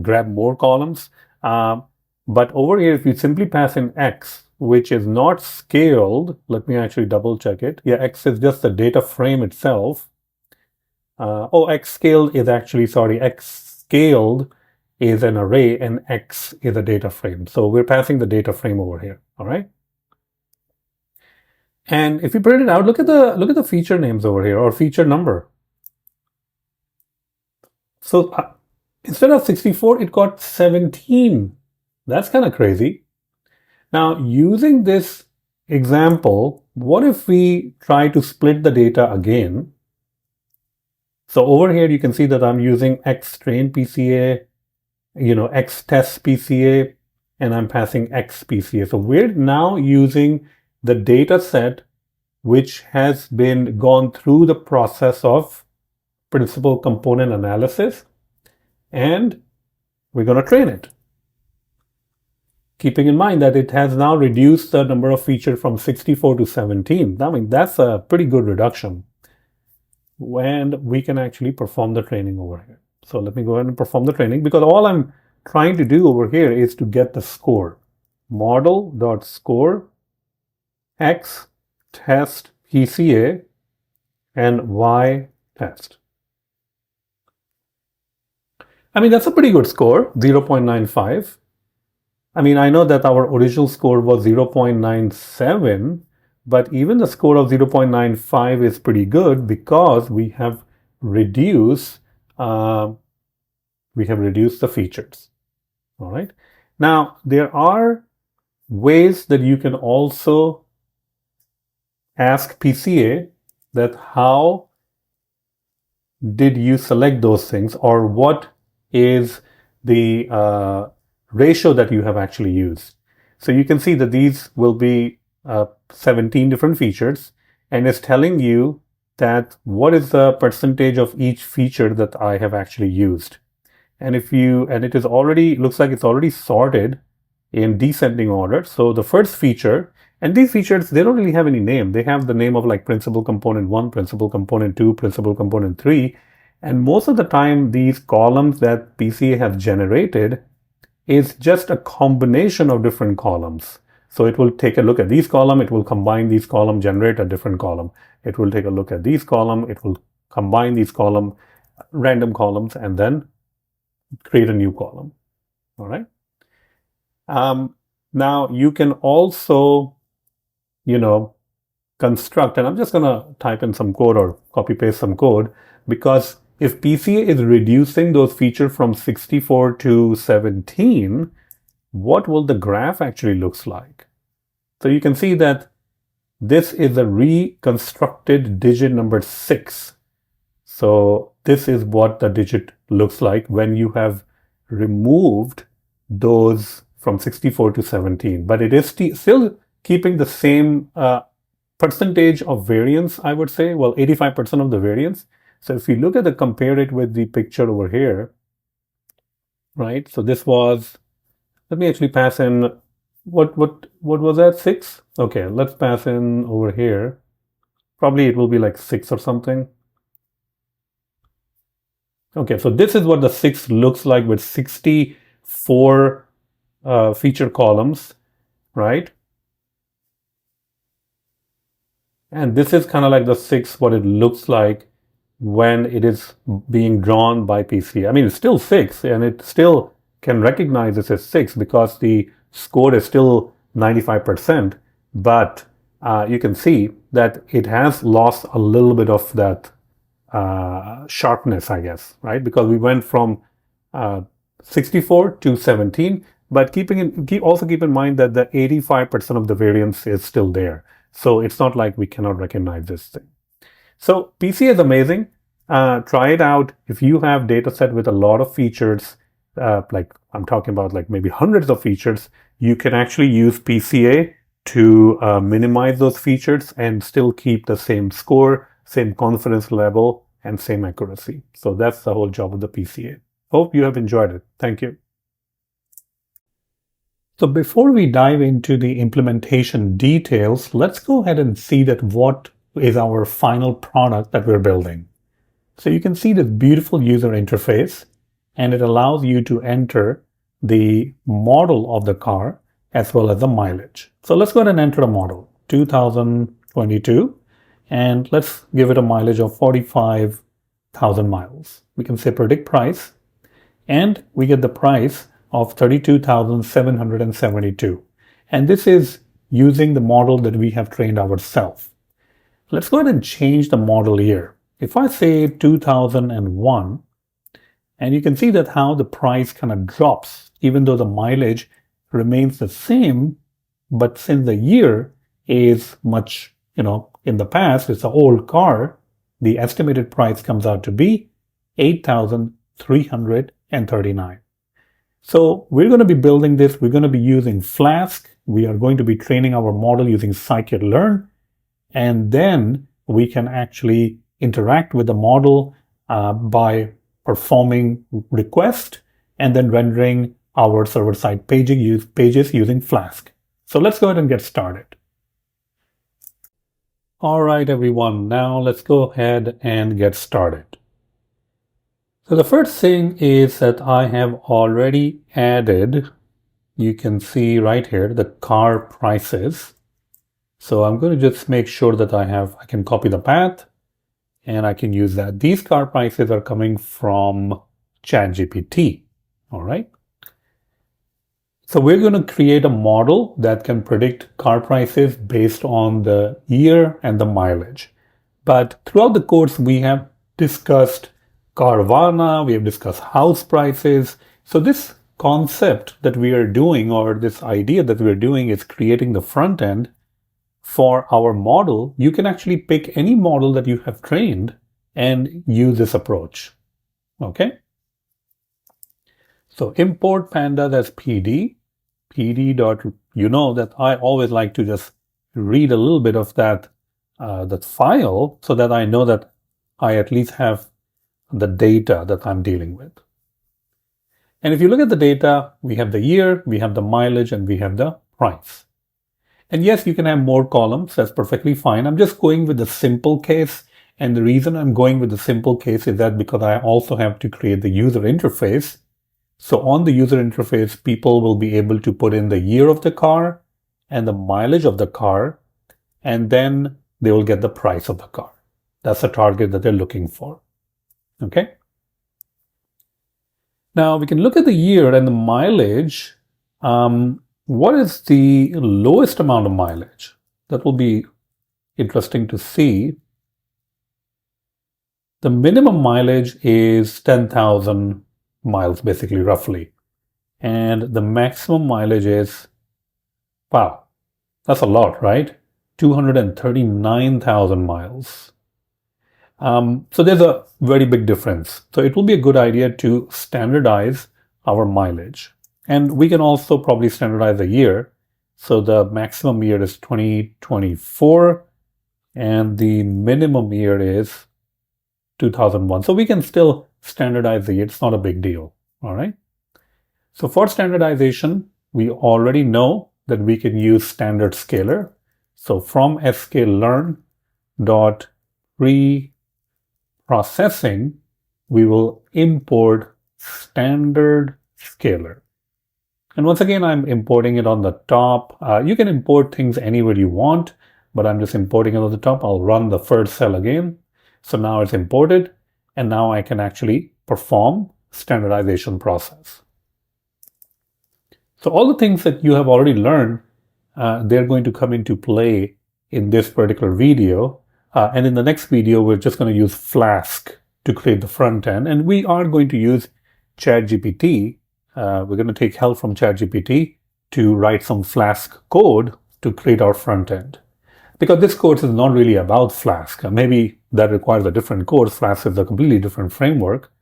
grab more columns. But over here, if you simply pass in x, which is not scaled, let me actually double check it. Yeah, x is just the data frame itself. X scaled is actually, sorry, x scaled is an array and x is a data frame. So we're passing the data frame over here, all right? And if you print it out, look at the feature names over here, or feature number. So instead of 64, it got 17. That's kind of crazy. Now, using this example, what if we try to split the data again? So over here, you can see that I'm using xtrain PCA, xtest PCA, and I'm passing x PCA. So we're now using the data set which has been gone through the process of principal component analysis, and we're going to train it. Keeping in mind that it has now reduced the number of features from 64 to 17. I mean, that's a pretty good reduction. And we can actually perform the training over here. So let me go ahead and perform the training, because all I'm trying to do over here is to get the score. Model.score x test PCA and y test. I mean, that's a pretty good score, 0.95. I mean, I know that our original score was 0.97, but even the score of 0.95 is pretty good because we have reduced the features. All right. Now, there are ways that you can also ask PCA that how did you select those things, or what is the ratio that you have actually used. So you can see that these will be 17 different features, and it's telling you that what is the percentage of each feature that I have actually used. And it is already, looks like it's already sorted in descending order. So the first feature, and these features, they don't really have any name. They have the name of like principal component 1, principal component 2, principal component 3. And most of the time, these columns that PCA has generated is just a combination of different columns. So it will take a look at these columns, it will combine these columns, generate a different column. It will take a look at these columns, it will combine these columns, random columns, and then create a new column. All right. Now you can also, construct, and I'm just going to type in some code or copy paste some code, because if PCA is reducing those features from 64 to 17, what will the graph actually looks like? So you can see that this is a reconstructed digit number 6. So this is what the digit looks like when you have removed those from 64 to 17. But it is still keeping the same percentage of variance, I would say. Well, 85% of the variance. So if you look at compare it with the picture over here, right? So this was, let me actually pass in, what was that, 6? Okay, let's pass in over here. Probably it will be like 6 or something. Okay, so this is what the 6 looks like with 64 feature columns, right? And this is kind of like the 6, what it looks like when it is being drawn by PCA. I mean, it's still 6, and it still can recognize this as 6 because the score is still 95%. But you can see that it has lost a little bit of that sharpness, I guess, right? Because we went from 64 to 17, but also keep in mind that the 85% of the variance is still there. So it's not like we cannot recognize this thing. So PCA is amazing. Try it out. If you have data set with a lot of features like I'm talking about like maybe hundreds of features, you can actually use PCA to minimize those features and still keep the same score, same confidence level, and same accuracy. So that's the whole job of the PCA. Hope you have enjoyed it. Thank you. So before we dive into the implementation details, let's go ahead and see that what is our final product that we're building. So you can see this beautiful user interface, and it allows you to enter the model of the car as well as the mileage. So let's go ahead and enter a model, 2022, and let's give it a mileage of 45,000 miles. We can say predict price, and we get the price of 32,772. And this is using the model that we have trained ourselves. Let's go ahead and change the model year. If I say 2001, and you can see that how the price kind of drops, even though the mileage remains the same, but since the year is much, in the past, it's an old car, the estimated price comes out to be 8,339. So we're going to be building this. We're going to be using Flask. We are going to be training our model using scikit-learn. And then we can actually interact with the model by performing request and then rendering our server-side pages using Flask. So let's go ahead and get started. All right, everyone. Now let's go ahead and get started. So the first thing is that I have already added, you can see right here, the car prices. So I'm going to just make sure that I can copy the path and I can use that. These car prices are coming from ChatGPT. All right. So we're going to create a model that can predict car prices based on the year and the mileage. But throughout the course, we have discussed Carvana, we have discussed house prices. So this concept that we are doing, or this idea that we're doing, is creating the front end for our model. You can actually pick any model that you have trained and use this approach. Okay. So import pandas as PD. You know that I always like to just read a little bit of that file so that I know that I at least have the data that I'm dealing with. And if you look at the data, we have the year, we have the mileage, and we have the price. And yes, you can have more columns. That's perfectly fine. I'm just going with the simple case. And the reason I'm going with the simple case is that because I also have to create the user interface. So on the user interface, people will be able to put in the year of the car and the mileage of the car, and then they will get the price of the car. That's the target that they're looking for. Okay. Now we can look at the year and the mileage. What is the lowest amount of mileage? That will be interesting to see. The minimum mileage is 10,000 miles, basically, roughly. And the maximum mileage is, wow, that's a lot, right? 239,000 miles. So there's a very big difference. So it will be a good idea to standardize our mileage. And we can also probably standardize the year. So the maximum year is 2024 and the minimum year is 2001. So we can still standardize the year. It's not a big deal. All right. So for standardization, we already know that we can use standard scaler. So from sklearn.pre-processing, we will import standard scaler. And once again, I'm importing it on the top. You can import things anywhere you want, but I'm just importing it on the top. I'll run the first cell again. So now it's imported, and now I can actually perform standardization process. So all the things that you have already learned, they're going to come into play in this particular video. And in the next video, we're just going to use Flask to create the front end. And we are going to use ChatGPT. We're going to take help from ChatGPT to write some Flask code to create our front end. Because this course is not really about Flask. Maybe that requires a different course. Flask is a completely different framework.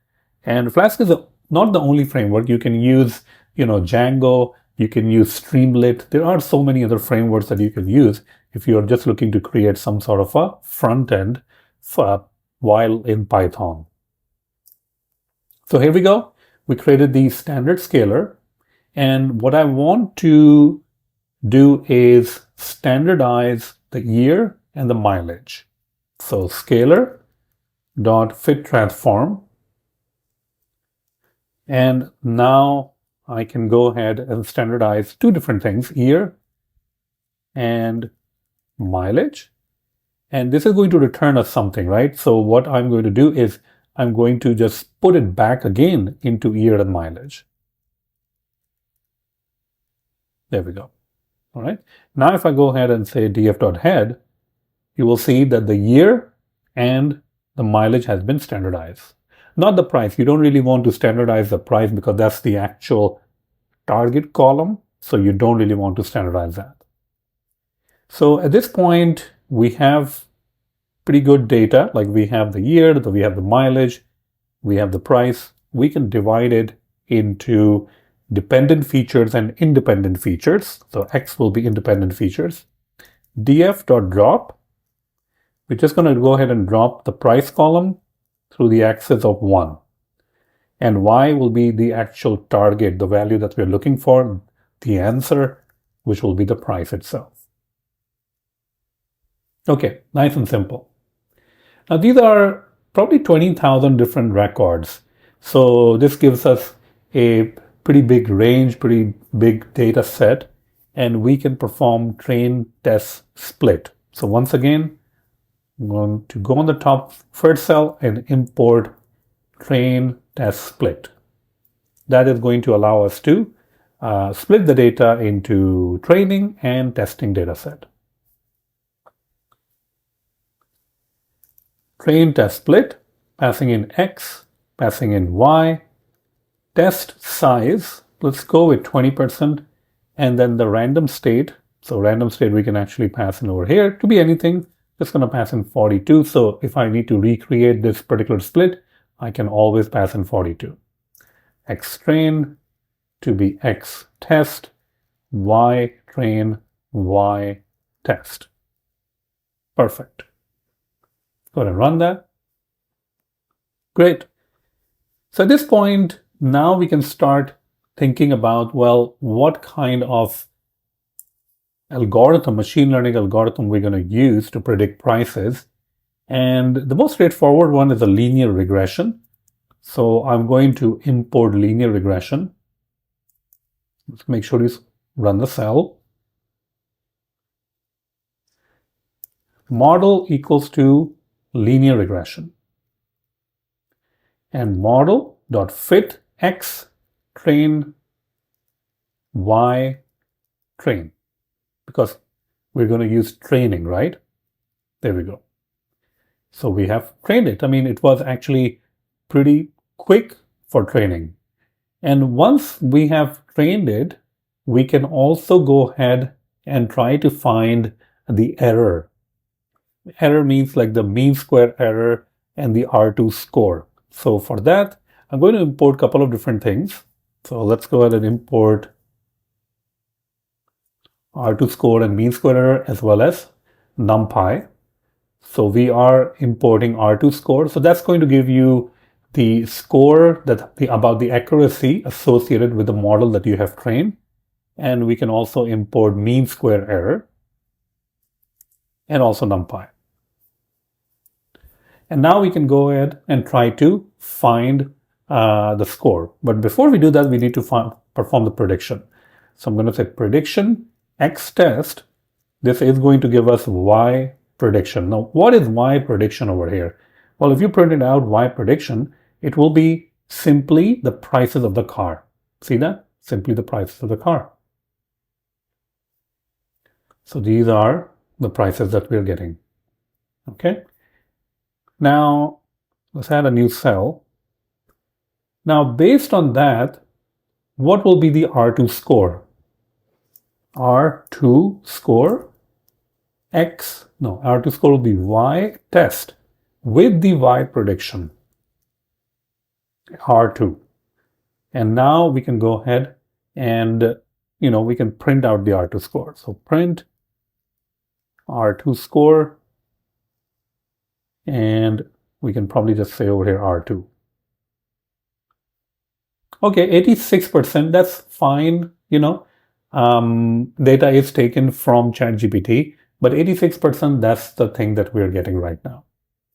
And Flask is a not the only framework. You can use, Django, you can use Streamlit. There are so many other frameworks that you can use if you're just looking to create some sort of a front end while in Python. So here we go. We created the standard scalar. And what I want to do is standardize the year and the mileage. So scalar dot fit transform. And now I can go ahead and standardize two different things, year and mileage. And this is going to return us something, right? So what I'm going to do is I'm going to just put it back again into year and mileage. There we go. All right. Now if I go ahead and say df.head, you will see that the year and the mileage has been standardized. Not the price. You don't really want to standardize the price because that's the actual target column. So you don't really want to standardize that. So at this point, we have pretty good data. Like we have the year, we have the mileage, we have the price. We can divide it into dependent features and independent features. So X will be independent features. df.drop, we're just going to go ahead and drop the price column through the axis of 1. And Y will be the actual target, the value that we're looking for, the answer, which will be the price itself. Okay, nice and simple. Now these are probably 20,000 different records. So this gives us a pretty big range, pretty big data set, and we can perform train, test, split. So once again, I'm going to go on the top first cell and import train, test, split. That is going to allow us to split the data into training and testing data set. Train, test, split, passing in X, passing in Y, test size, let's go with 20%, and then the random state. So random state we can actually pass in over here to be anything. Just going to pass in 42. So if I need to recreate this particular split, I can always pass in 42. X train to be X test, Y train, Y test. Perfect. Go ahead and run that. Great. So at this point, now we can start thinking about, well, what kind of algorithm, machine learning algorithm we're going to use to predict prices. And the most straightforward one is a linear regression. So I'm going to import linear regression. Let's make sure you run the cell. Model equals to linear regression. And model.fit X train Y train. Because we're going to use training, right? There we go. So we have trained it. I mean, it was actually pretty quick for training. And once we have trained it, we can also go ahead and try to find the error. Error means like the mean square error and the R2 score. So for that, I'm going to import a couple of different things. So let's go ahead and import R2 score and mean square error as well as NumPy. So we are importing R2 score. So that's going to give you the score about the accuracy associated with the model that you have trained. And we can also import mean square error and also NumPy. And now we can go ahead and try to find the score. But before we do that, we need to perform the prediction. So I'm going to say prediction X test. This is going to give us Y prediction. Now, what is Y prediction over here? Well, if you printed out Y prediction, it will be simply the prices of the car. See that? Simply the prices of the car. So these are the prices that we're getting. Okay. Now, let's add a new cell. Now, based on that, what will be the R2 score? R2 score R2 score will be Y test with the Y prediction. R2. And now we can go ahead and, we can print out the R2 score. So print R2 score, and we can probably just say over here R2. Okay, 86%, that's fine, data is taken from ChatGPT, but 86%, that's the thing that we're getting right now.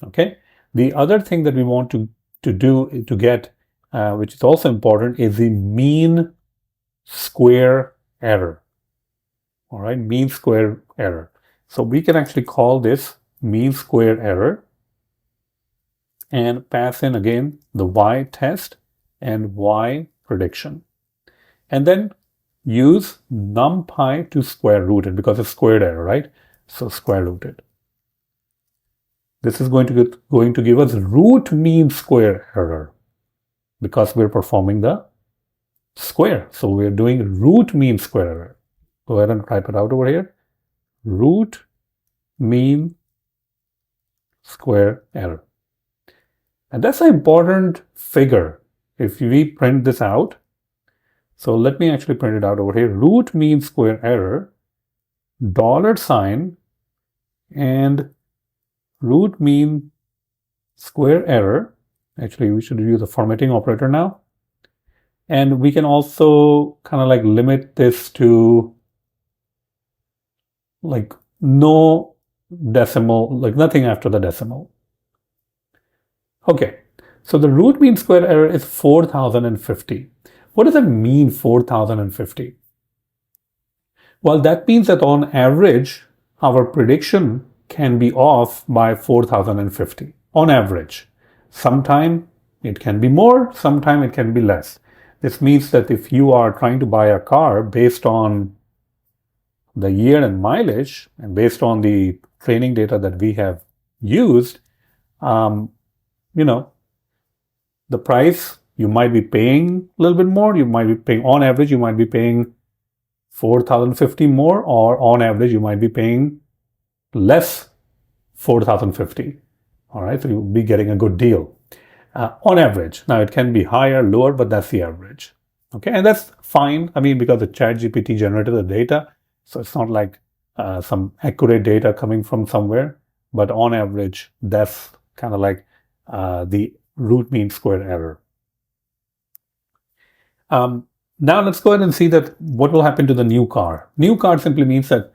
Okay. The other thing that we want to do to get, which is also important, is the mean square error. All right, mean square error. So we can actually call this mean square error and pass in again the Y test and Y prediction. And then use NumPy to square root it because it's squared error, right? So square root it. This is going to give us root mean square error because we're performing the square. So we're doing root mean square error. Go ahead and type it out over here. Root mean square error. And that's an important figure if we print this out. So let me actually print it out over here. Root mean square error, $, and root mean square error. Actually, we should use the formatting operator now. And we can also kind of like limit this to like no decimal, like nothing after the decimal. Okay, so the root mean square error is 4050. What does that mean, 4050? Well, that means that on average, our prediction can be off by 4050 on average. Sometime it can be more, sometime it can be less. This means that if you are trying to buy a car based on the year and mileage and based on the training data that we have used, the price, you might be paying a little bit more. You might be paying, on average, you might be paying 4050 more, or on average, you might be paying less 4050. All right, so you'll be getting a good deal on average. Now, it can be higher, lower, but that's the average. Okay, and that's fine. I mean, because the ChatGPT generated the data, so it's not like some accurate data coming from somewhere, but on average, that's kind of like the root mean square error. Now let's go ahead and see that what will happen to the new car. New car simply means that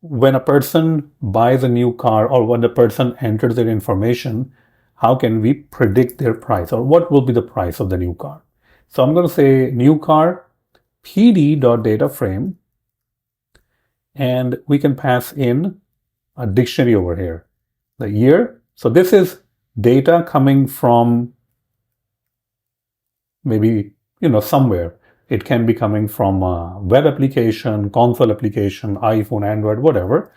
when a person buys a new car or when the person enters their information, how can we predict their price or what will be the price of the new car? So I'm going to say new car pd.dataframe, and we can pass in a dictionary over here. The year. So this is data coming from maybe, somewhere. It can be coming from a web application, console application, iPhone, Android, whatever.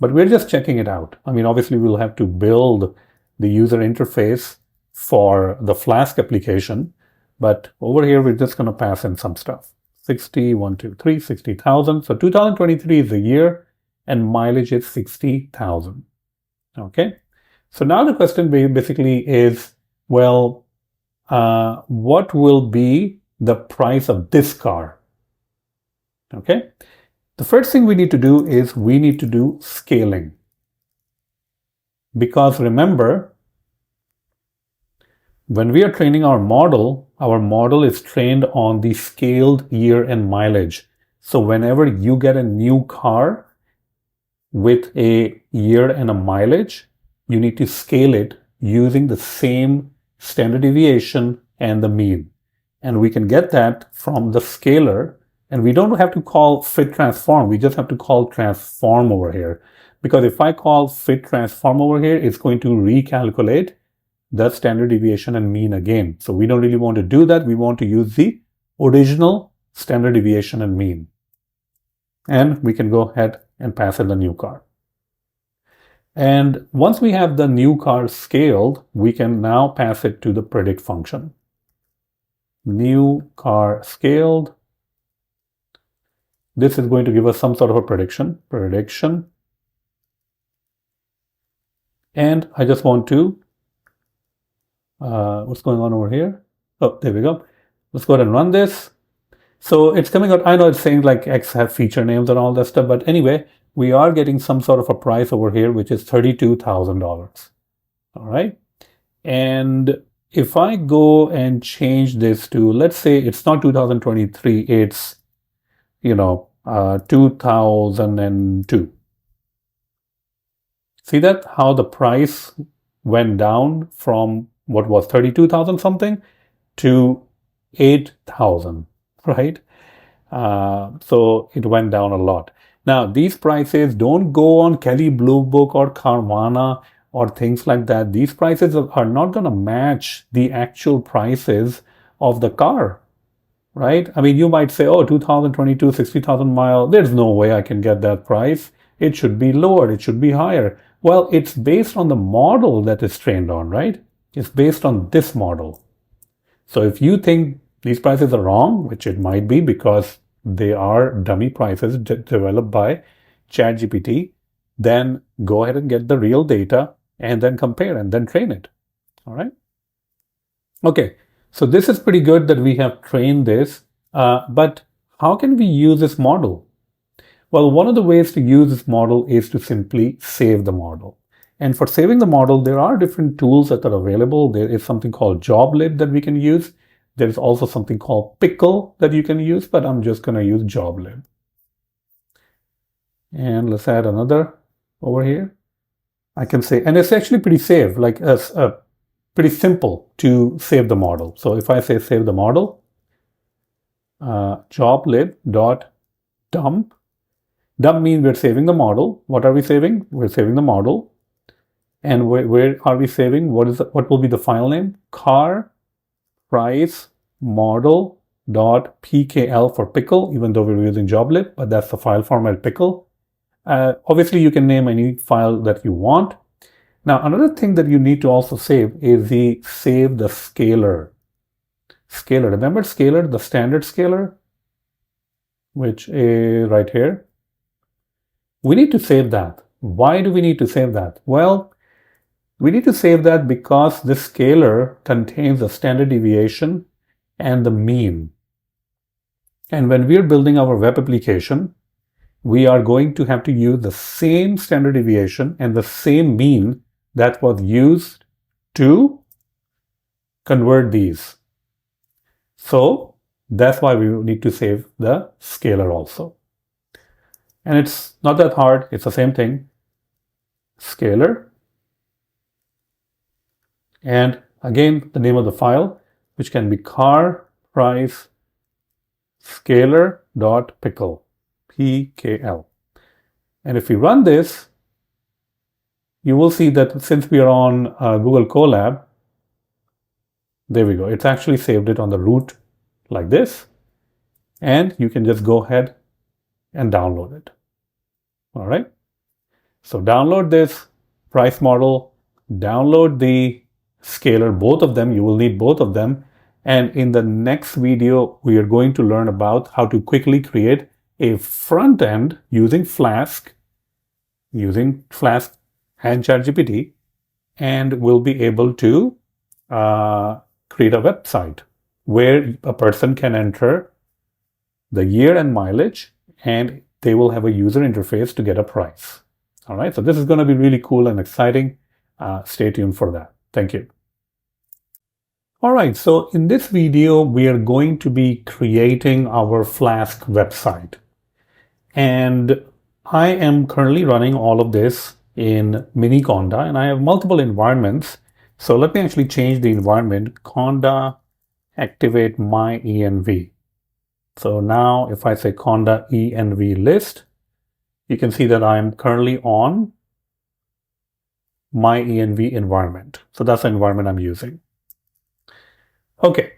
But we're just checking it out. I mean, obviously, we'll have to build the user interface for the Flask application. But over here, we're just going to pass in some stuff. 60, 1, 2, 3, 60,000. So 2023 is the year and mileage is 60,000. Okay. So now the question basically is, well, what will be the price of this car? Okay. The first thing we need to do is we need to do scaling. Because remember, when we are training our model is trained on the scaled year and mileage. So whenever you get a new car with a year and a mileage, you need to scale it using the same standard deviation and the mean. And we can get that from the scaler. And we don't have to call fit transform. We just have to call transform over here. Because if I call fit transform over here, it's going to recalculate the standard deviation and mean again. So we don't really want to do that. We want to use the original standard deviation and mean. And we can go ahead and pass in the new car. And once we have the new car scaled, we can now pass it to the predict function. New car scaled. This is going to give us some sort of a prediction. And I just want to, what's going on over here? Oh, there we go. Let's go ahead and run this. So it's coming out. I know it's saying like X have feature names and all that stuff, but anyway, we are getting some sort of a price over here, which is $32,000. All right. And if I go and change this to, let's say it's not 2023, it's, 2002. See that how the price went down from what was 32,000 something to 8,000, right? So it went down a lot. Now, these prices don't go on Kelley Blue Book or Carvana or things like that. These prices are not going to match the actual prices of the car, right? I mean, you might say, oh, 2022, 60,000 mile. There's no way I can get that price. It should be lower. It should be higher. Well, it's based on the model that is trained on, right? It's based on this model. So if you think these prices are wrong, which it might be because they are dummy prices developed by ChatGPT, then go ahead and get the real data and then compare and then train it. All right. Okay. So this is pretty good that we have trained this, but how can we use this model? Well, one of the ways to use this model is to simply save the model. And for saving the model, there are different tools that are available. There is something called joblib that we can use. There's also something called pickle that you can use, but I'm just going to use joblib. And let's add another over here. I can say, and it's actually pretty safe, like pretty simple to save the model. So if I say save the model, joblib.dump. Dump means we're saving the model. What are we saving? We're saving the model. And where are we saving? What will be the file name? Car price model.pkl for pickle, even though we're using joblib, but that's the file format pickle. Obviously, you can name any file that you want. Now, another thing that you need to also save is save the scalar. Scalar, remember scalar, the standard scalar, which is right here. We need to save that. Why do we need to save that? Well, we need to save that because this scalar contains the standard deviation and the mean. And when we are building our web application, we are going to have to use the same standard deviation and the same mean that was used to convert these. So that's why we need to save the scalar also. And it's not that hard. It's the same thing. Scalar. And again, the name of the file, which can be car price scalar.pickle, PKL. And if we run this, you will see that since we are on Google Colab, there we go. It's actually saved it on the root like this. And you can just go ahead and download it. All right. So download this price model, download the scalar, both of them. You will need both of them. And in the next video, we are going to learn about how to quickly create a front end using Flask and ChatGPT, and we'll be able to create a website where a person can enter the year and mileage, and they will have a user interface to get a price. All right, so this is going to be really cool and exciting. Stay tuned for that. Thank you. All right, so in this video, we are going to be creating our Flask website. And I am currently running all of this in Miniconda, and I have multiple environments. So let me actually change the environment. Conda activate my env. So now if I say conda env list, you can see that I am currently on my env environment. So that's the environment I'm using. Okay,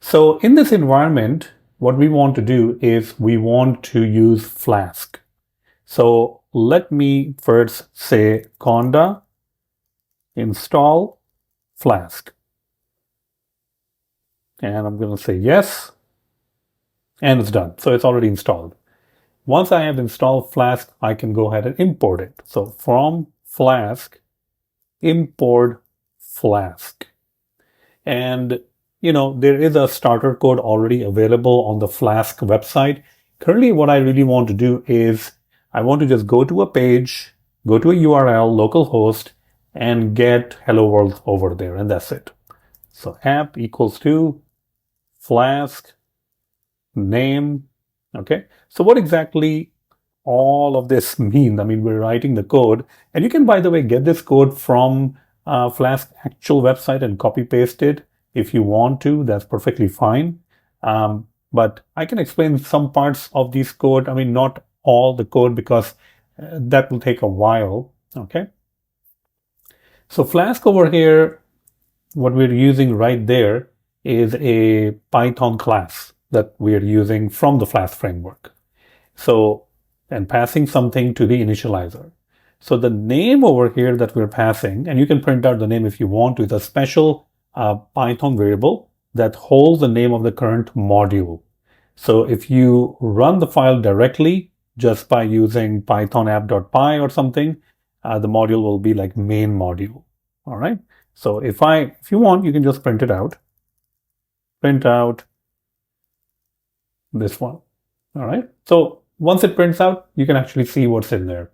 so in this environment, what we want to do is we want to use Flask. So let me first say conda install Flask. And I'm going to say yes. And it's done. So it's already installed. Once I have installed Flask, I can go ahead and import it. So from Flask, import Flask. And there is a starter code already available on the Flask website. Currently, what I really want to do is I want to just go to a page, go to a URL, localhost, and get Hello World over there, and that's it. So app equals to Flask name. Okay. So what exactly all of this mean? I mean, we're writing the code, and you can, by the way, get this code from Flask actual website and copy paste it if you want to. That's perfectly fine. But I can explain some parts of this code. I mean, not all the code, because that will take a while. Okay. So Flask over here, what we're using right there is a Python class that we're using from the Flask framework. So, and passing something to the initializer. So the name over here that we're passing, and you can print out the name if you want to, is a special Python variable that holds the name of the current module. So if you run the file directly just by using python app.py or something, the module will be like main module. All right. So if you want, you can just print it out. Print out this one. All right. So once it prints out, you can actually see what's in there.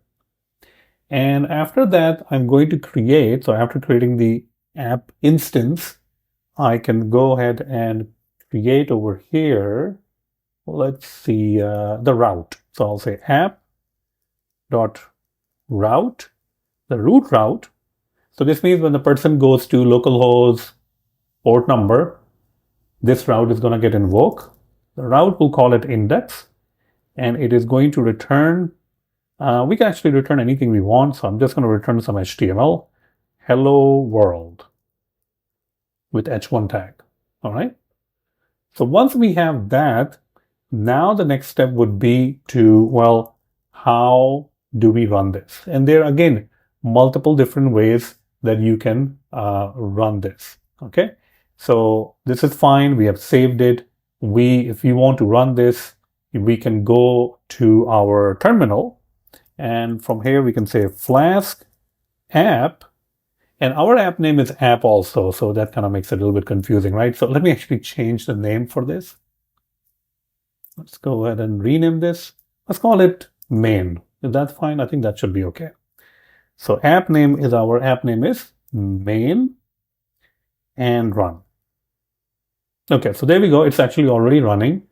And after that, I'm going to create, so after creating the app instance, I can go ahead and create over here, let's see, the route. So I'll say app.route, the root route. So this means when the person goes to localhost port number, this route is going to get invoked. The route, will call it index, and it is going to return, we can actually return anything we want. So I'm just going to return some HTML, hello world, with h1 tag. All right. So once we have that, now the next step would be to, well, how do we run this? And there are, again, multiple different ways that you can run this. Okay. So this is fine. We have saved it. If you want to run this, we can go to our terminal, and from here we can say Flask app, and our app name is app also. So that kind of makes it a little bit confusing, right? So let me actually change the name for this. Let's go ahead and rename this. Let's call it main. Is that fine? I think that should be okay. So our app name is main, and run. Okay, so there we go. It's actually already running,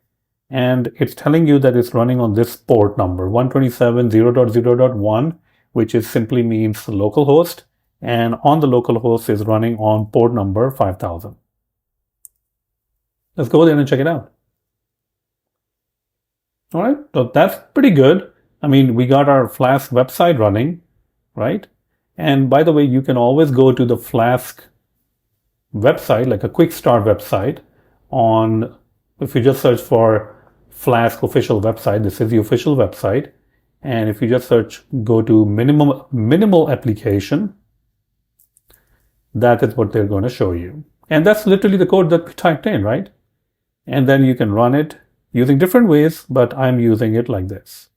and it's telling you that it's running on this port number 127.0.0.1, which is simply means localhost, and on the localhost is running on port number 5000. Let's go there and check it out. All right, so that's pretty good. I mean, we got our Flask website running, right? And by the way, you can always go to the Flask website, like a quick start website, if you just search for Flask official website, this is the official website. And if you just go to minimal application, that is what they're going to show you. And that's literally the code that we typed in, right? And then you can run it using different ways, but I'm using it like this.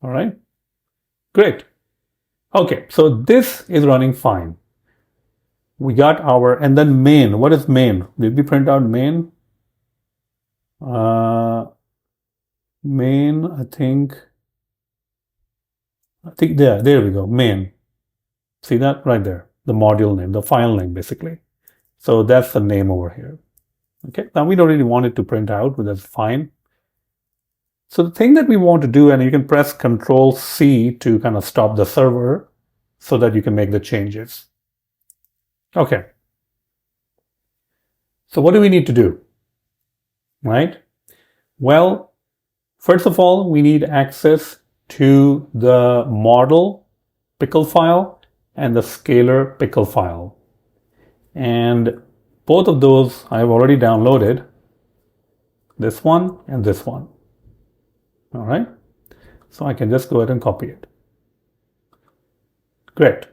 All right, great. Okay, so this is running fine. We got and then main. What is main? Did we print out main? Main, I think there we go, main. See that right there, the module name, the file name, basically. So that's the name over here. Okay, now we don't really want it to print out, but that's fine. So the thing that we want to do, and you can press Control-C to kind of stop the server so that you can make the changes. Okay. So what do we need to do? Right? Well, first of all, we need access to the model pickle file and the scalar pickle file. And both of those I've already downloaded, this one and this one. All right. So I can just go ahead and copy it. Great.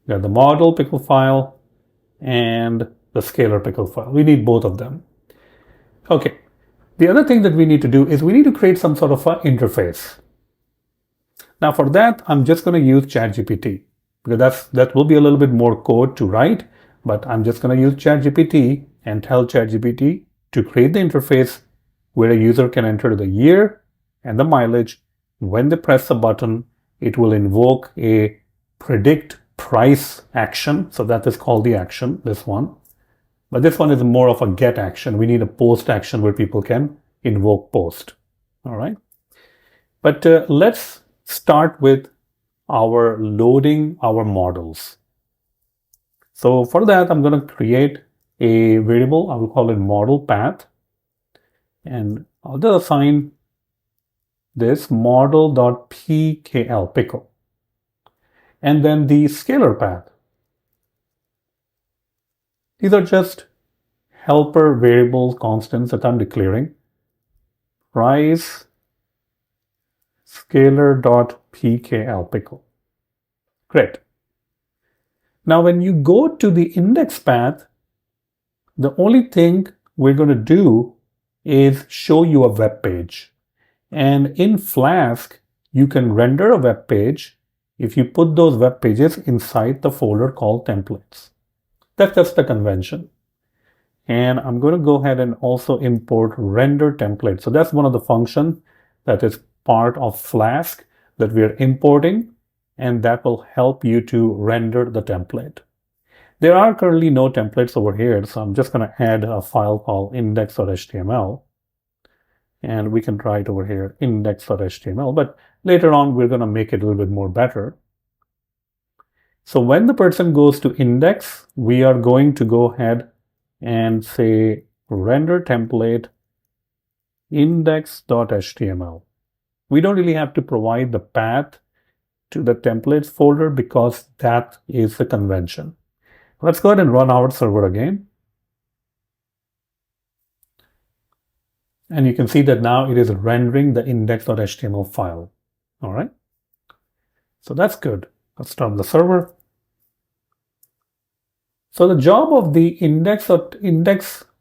We got the model pickle file and the scalar pickle file. We need both of them. Okay. The other thing that we need to do is we need to create some sort of an interface. Now for that, I'm just going to use ChatGPT, because that will be a little bit more code to write, but I'm just going to use ChatGPT and tell ChatGPT to create the interface where a user can enter the year and the mileage. When they press the button, it will invoke a predict price action. So that is called the action, this one. But this one is more of a get action. We need a post action where people can invoke post. All right. But let's start with our loading our models. So for that, I'm going to create a variable. I will call it model path. And I'll just assign this model.pkl, pickle. And then the scalar path. These are just helper variable constants that I'm declaring. Price scalar.pkl, pickle. Great. Now, when you go to the index path, the only thing we're going to do is show you a web page. And in Flask, you can render a web page if you put those web pages inside the folder called templates. That's just the convention. And I'm going to go ahead and also import render template. So that's one of the functions that is part of Flask that we're importing, and that will help you to render the template. There are currently no templates over here, so I'm just going to add a file called index.html. And we can write over here index.html, but later on we're going to make it a little bit more better. So when the person goes to index, we are going to go ahead and say render template index.html. We don't really have to provide the path to the templates folder because that is the convention. Let's go ahead and run our server again. And you can see that now it is rendering the index.html file. All right. So that's good. Let's start the server. So the job of the index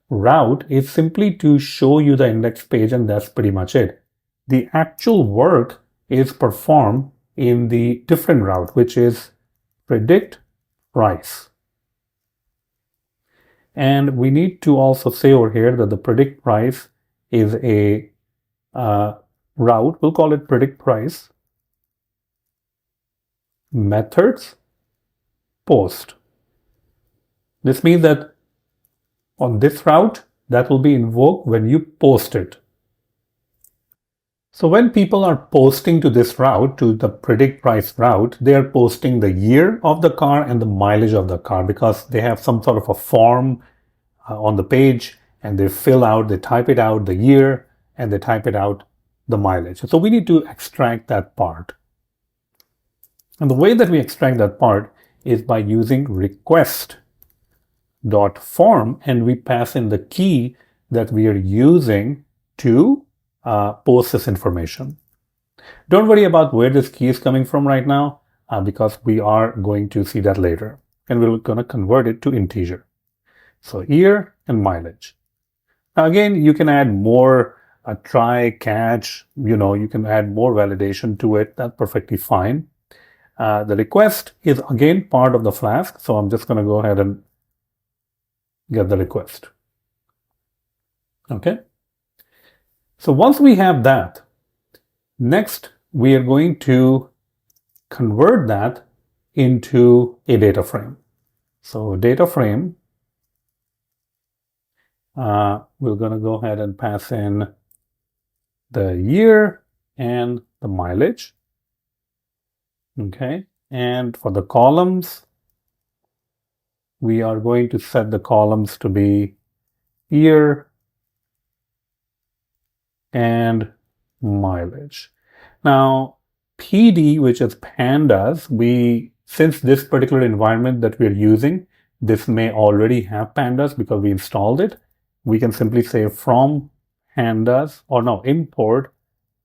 route is simply to show you the index page, and that's pretty much it. The actual work is performed in the different route, which is predict price. And we need to also say over here that the predict price is a route. We'll call it predict price methods post. This means that on this route, that will be invoked when you post it. So when people are posting to this route, to the predict price route, they are posting the year of the car and the mileage of the car because they have some sort of a form on the page, and they fill out, they type it out, the year, and they type it out, the mileage. So we need to extract that part. And the way that we extract that part is by using request.form, and we pass in the key that we are using to post this information. Don't worry about where this key is coming from right now because we are going to see that later, and we're going to convert it to integer. So year and mileage. Now again, you can add more try, catch, you can add more validation to it. That's perfectly fine. The request is again part of the Flask. So I'm just going to go ahead and get the request. Okay. So once we have that, next we are going to convert that into a data frame. So data frame, we're going to go ahead and pass in the year and the mileage. Okay. And for the columns, we are going to set the columns to be year and mileage. Now, PD, which is pandas, since this particular environment that we're using, this may already have pandas because we installed it. We can simply say from pandas, or no, import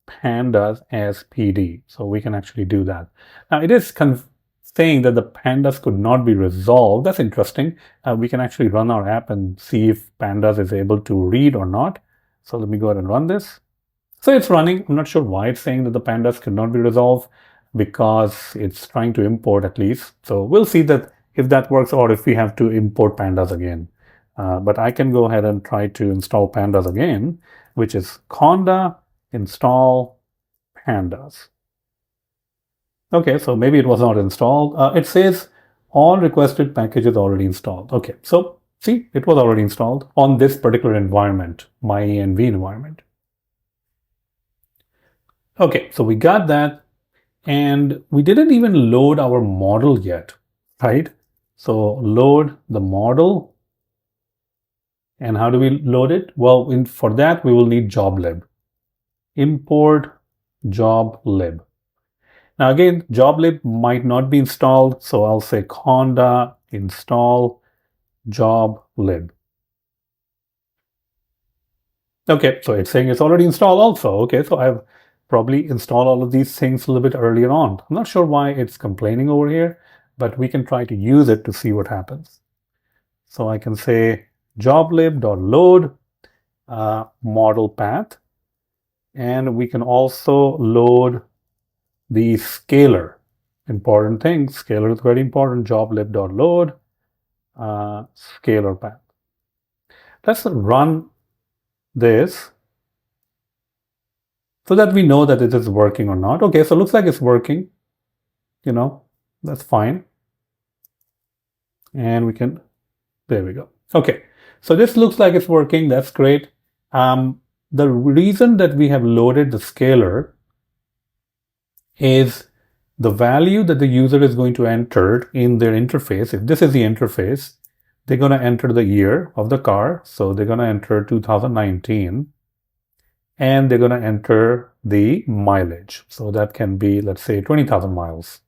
pandas as PD. So we can actually do that. Now it is saying that the pandas could not be resolved. That's interesting. We can actually run our app and see if pandas is able to read or not. So let me go ahead and run this. So it's running. I'm not sure why it's saying that the pandas cannot be resolved because it's trying to import at least. So we'll see that if that works or if we have to import pandas again. But I can go ahead and try to install pandas again, which is conda install pandas. Okay, so maybe it was not installed. It says all requested packages already installed. Okay, so see, it was already installed on this particular environment, my env environment. Okay, so we got that, and we didn't even load our model yet, right? So load the model. And how do we load it? Well, for that, we will need joblib. Import joblib. Now again, joblib might not be installed, so I'll say conda install joblib. Okay, so it's saying it's already installed also. Okay, so I've probably installed all of these things a little bit earlier on. I'm not sure why it's complaining over here, but we can try to use it to see what happens. So I can say joblib.load model path, and we can also load the scalar. Important thing, scalar is very important. Joblib.load scalar path. Let's run this so that we know that it is working or not. Okay, so it looks like it's working. You know, that's fine. And we can, there we go. Okay, so this looks like it's working. That's great. The reason that we have loaded the scalar is the value that the user is going to enter in their interface. If this is the interface, they're going to enter the year of the car. So they're going to enter 2019, and they're going to enter the mileage. So that can be, let's say, 20,000 miles.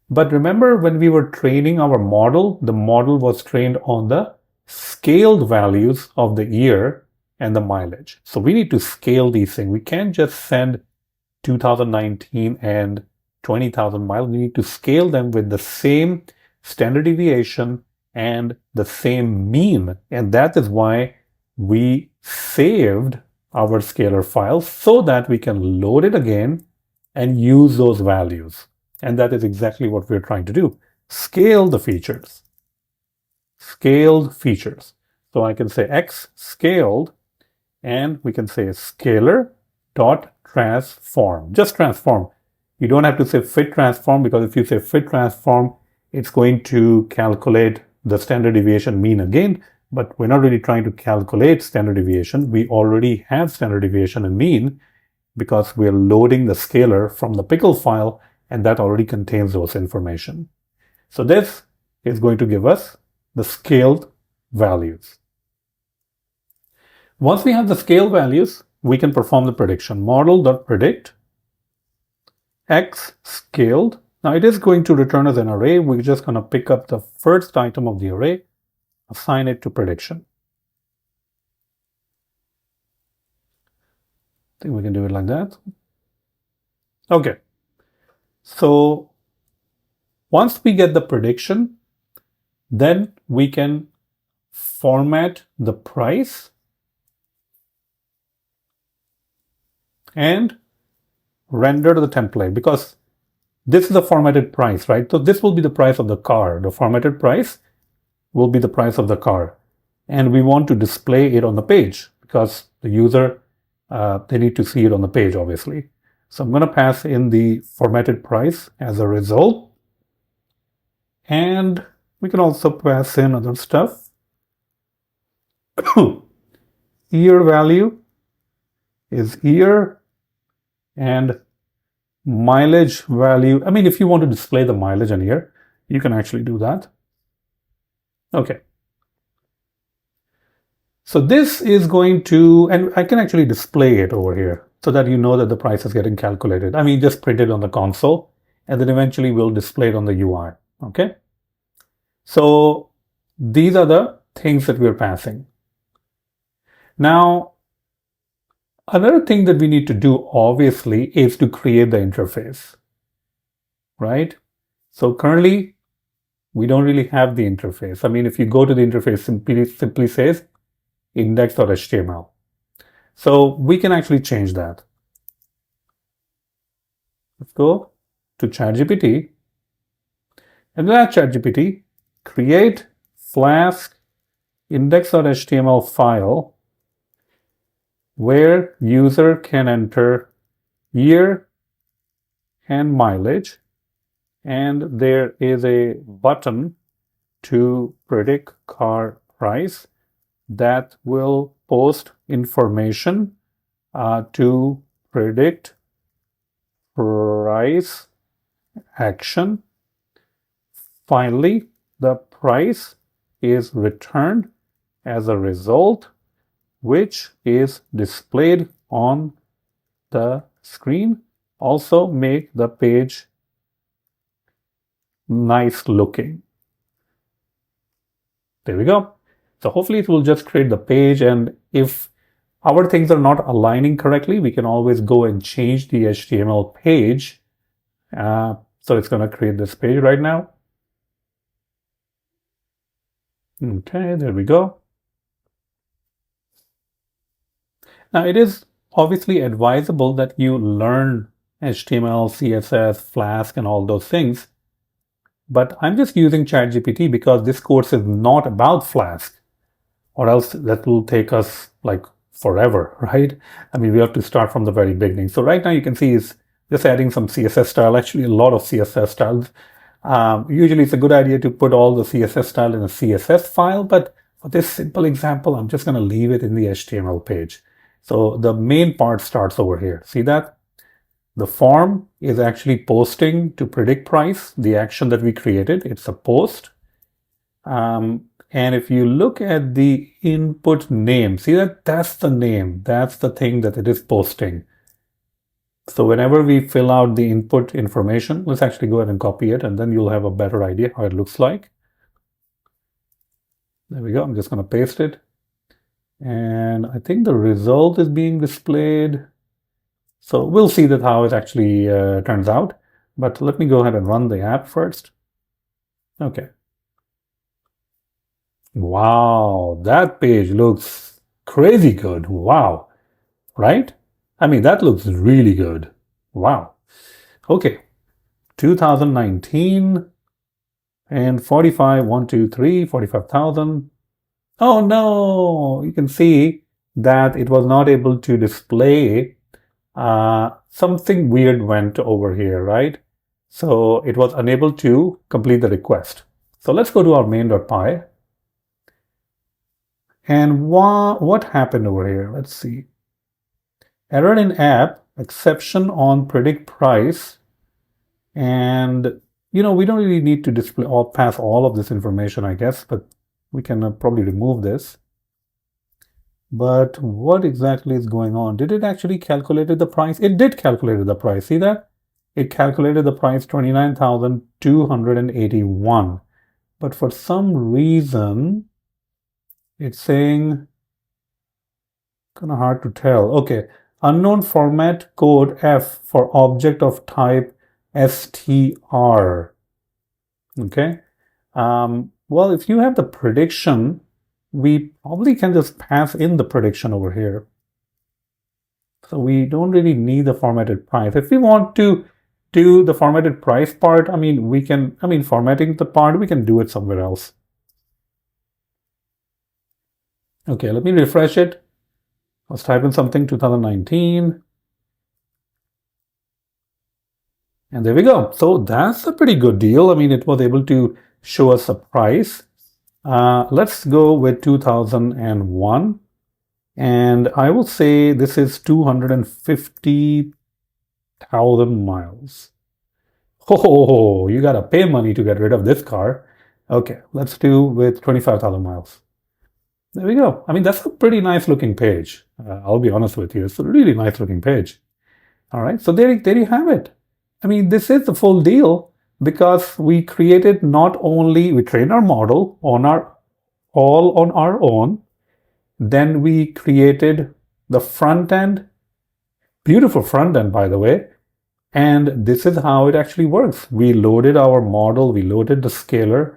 But remember, when we were training our model, the model was trained on the scaled values of the year and the mileage. So we need to scale these things. We can't just send 2019 and 20,000 miles. We need to scale them with the same standard deviation and the same mean. And that is why we saved our scalar file so that we can load it again and use those values. And that is exactly what we're trying to do. Scale the features. Scaled features. So I can say x scaled, and we can say scalar dot transform. Just transform. You don't have to say fit transform, because if you say fit transform, it's going to calculate the standard deviation mean again. But we're not really trying to calculate standard deviation. We already have standard deviation and mean because we're loading the scalar from the pickle file, and that already contains those information. So this is going to give us the scaled values. Once we have the scale values, we can perform the prediction. Model.predict x scaled. Now it is going to return as an array. We're just going to pick up the first item of the array, assign it to prediction. I think we can do it like that. Okay. So once we get the prediction, then we can format the price and render the template, because this is the formatted price, right? So this will be the price of the car. The formatted price will be the price of the car. And we want to display it on the page because the user, they need to see it on the page, obviously. So I'm going to pass in the formatted price as a result. And we can also pass in other stuff. Year value is year, and mileage value. I mean, if you want to display the mileage in here, you can actually do that. Okay. So this is going to, and I can actually display it over here so that you know that the price is getting calculated. I mean, just print it on the console, and then eventually we'll display it on the UI. Okay. So these are the things that we're passing. Now, another thing that we need to do, obviously, is to create the interface, right? So currently, we don't really have the interface. I mean, if you go to the interface, simply says index.html. So we can actually change that. Let's go to ChatGPT And then ask ChatGPT, create Flask index.html file where user can enter year and mileage, and there is a button to predict car price that will post information to predict price action. Finally, the price is returned as a result, which is displayed on the screen. Also make the page nice looking. There we go. So hopefully it will just create the page, and if our things are not aligning correctly, we can always go and change the HTML page. So it's going to create this page right now. Okay, there we go. Now it is obviously advisable that you learn HTML, CSS, Flask, and all those things. But I'm just using ChatGPT because this course is not about Flask, or else that will take us like forever, right? I mean, we have to start from the very beginning. So right now you can see is just adding some CSS style, actually a lot of CSS styles. Usually it's a good idea to put all the CSS style in a CSS file, but for this simple example, I'm just going to leave it in the HTML page. So the main part starts over here. See that? The form is actually posting to predict price, the action that we created. It's a post. And if you look at the input name, see that? That's the name. That's the thing that it is posting. So whenever we fill out the input information, let's actually go ahead and copy it, and then you'll have a better idea how it looks like. There we go. I'm just going to paste it. And I think the result is being displayed. So we'll see that how it actually turns out. But let me go ahead and run the app first. Okay. Wow, that page looks crazy good. Wow, right? I mean, that looks really good. Wow. Okay, 2019 and 45, 1, 2, 3, 45,000. Oh no, you can see that it was not able to display. Something weird went over here, right? So it was unable to complete the request. So let's go to our main.py. And what happened over here? Let's see. Error in app, exception on predict price. And, we don't really need to display or pass all of this information, I guess, but we can probably remove this. But what exactly is going on? Did it actually calculate the price? It did calculate the price. See that? It calculated the price 29,281. But for some reason, it's saying, kind of hard to tell. Okay, unknown format code F for object of type str. Okay. Well, if you have the prediction, we probably can just pass in the prediction over here. So we don't really need the formatted price. If we want to do the formatted price part, formatting the part, we can do it somewhere else. Okay, let me refresh it. Let's type in something, 2019. And there we go. So that's a pretty good deal. I mean, it was able to show us a price. Let's go with 2001. And I will say this is 250,000 miles. Oh, you got to pay money to get rid of this car. Okay, let's do with 25,000 miles. There we go. I mean, that's a pretty nice looking page. I'll be honest with you. It's a really nice looking page. All right, so there you have it. I mean, this is the full deal because we created we trained our model all on our own. Then we created the front end, beautiful front end, by the way. And this is how it actually works. We loaded our model, we loaded the scalar,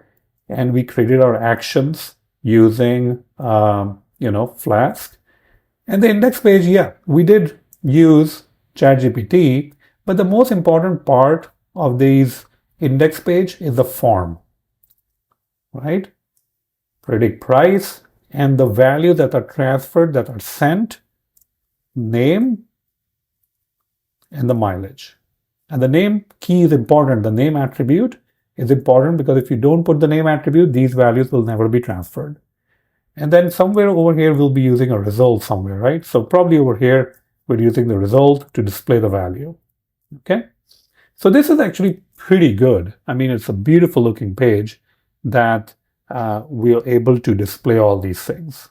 and we created our actions using, Flask. And the index page, yeah, we did use ChatGPT, but the most important part of these index page is the form, right? Predict price and the values that are transferred, that are sent, name, and the mileage. And the name key is important. The name attribute is important because if you don't put the name attribute, these values will never be transferred. And then somewhere over here, we'll be using a result somewhere, right? So probably over here, we're using the result to display the value, okay? So this is actually pretty good. I mean, it's a beautiful looking page that we are able to display all these things,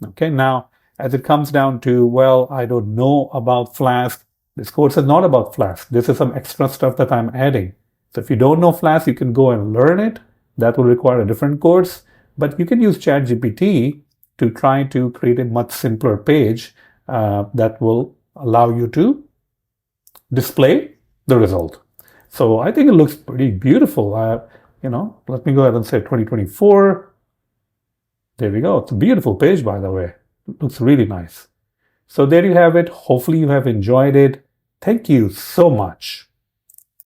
okay? Now, as it comes down to, well, I don't know about Flask. This course is not about Flask. This is some extra stuff that I'm adding. So if you don't know Flask, you can go and learn it. That will require a different course. But you can use ChatGPT to try to create a much simpler page that will allow you to display the result. So I think it looks pretty beautiful. Let me go ahead and say 2024. There we go. It's a beautiful page, by the way. It looks really nice. So there you have it. Hopefully you have enjoyed it. Thank you so much.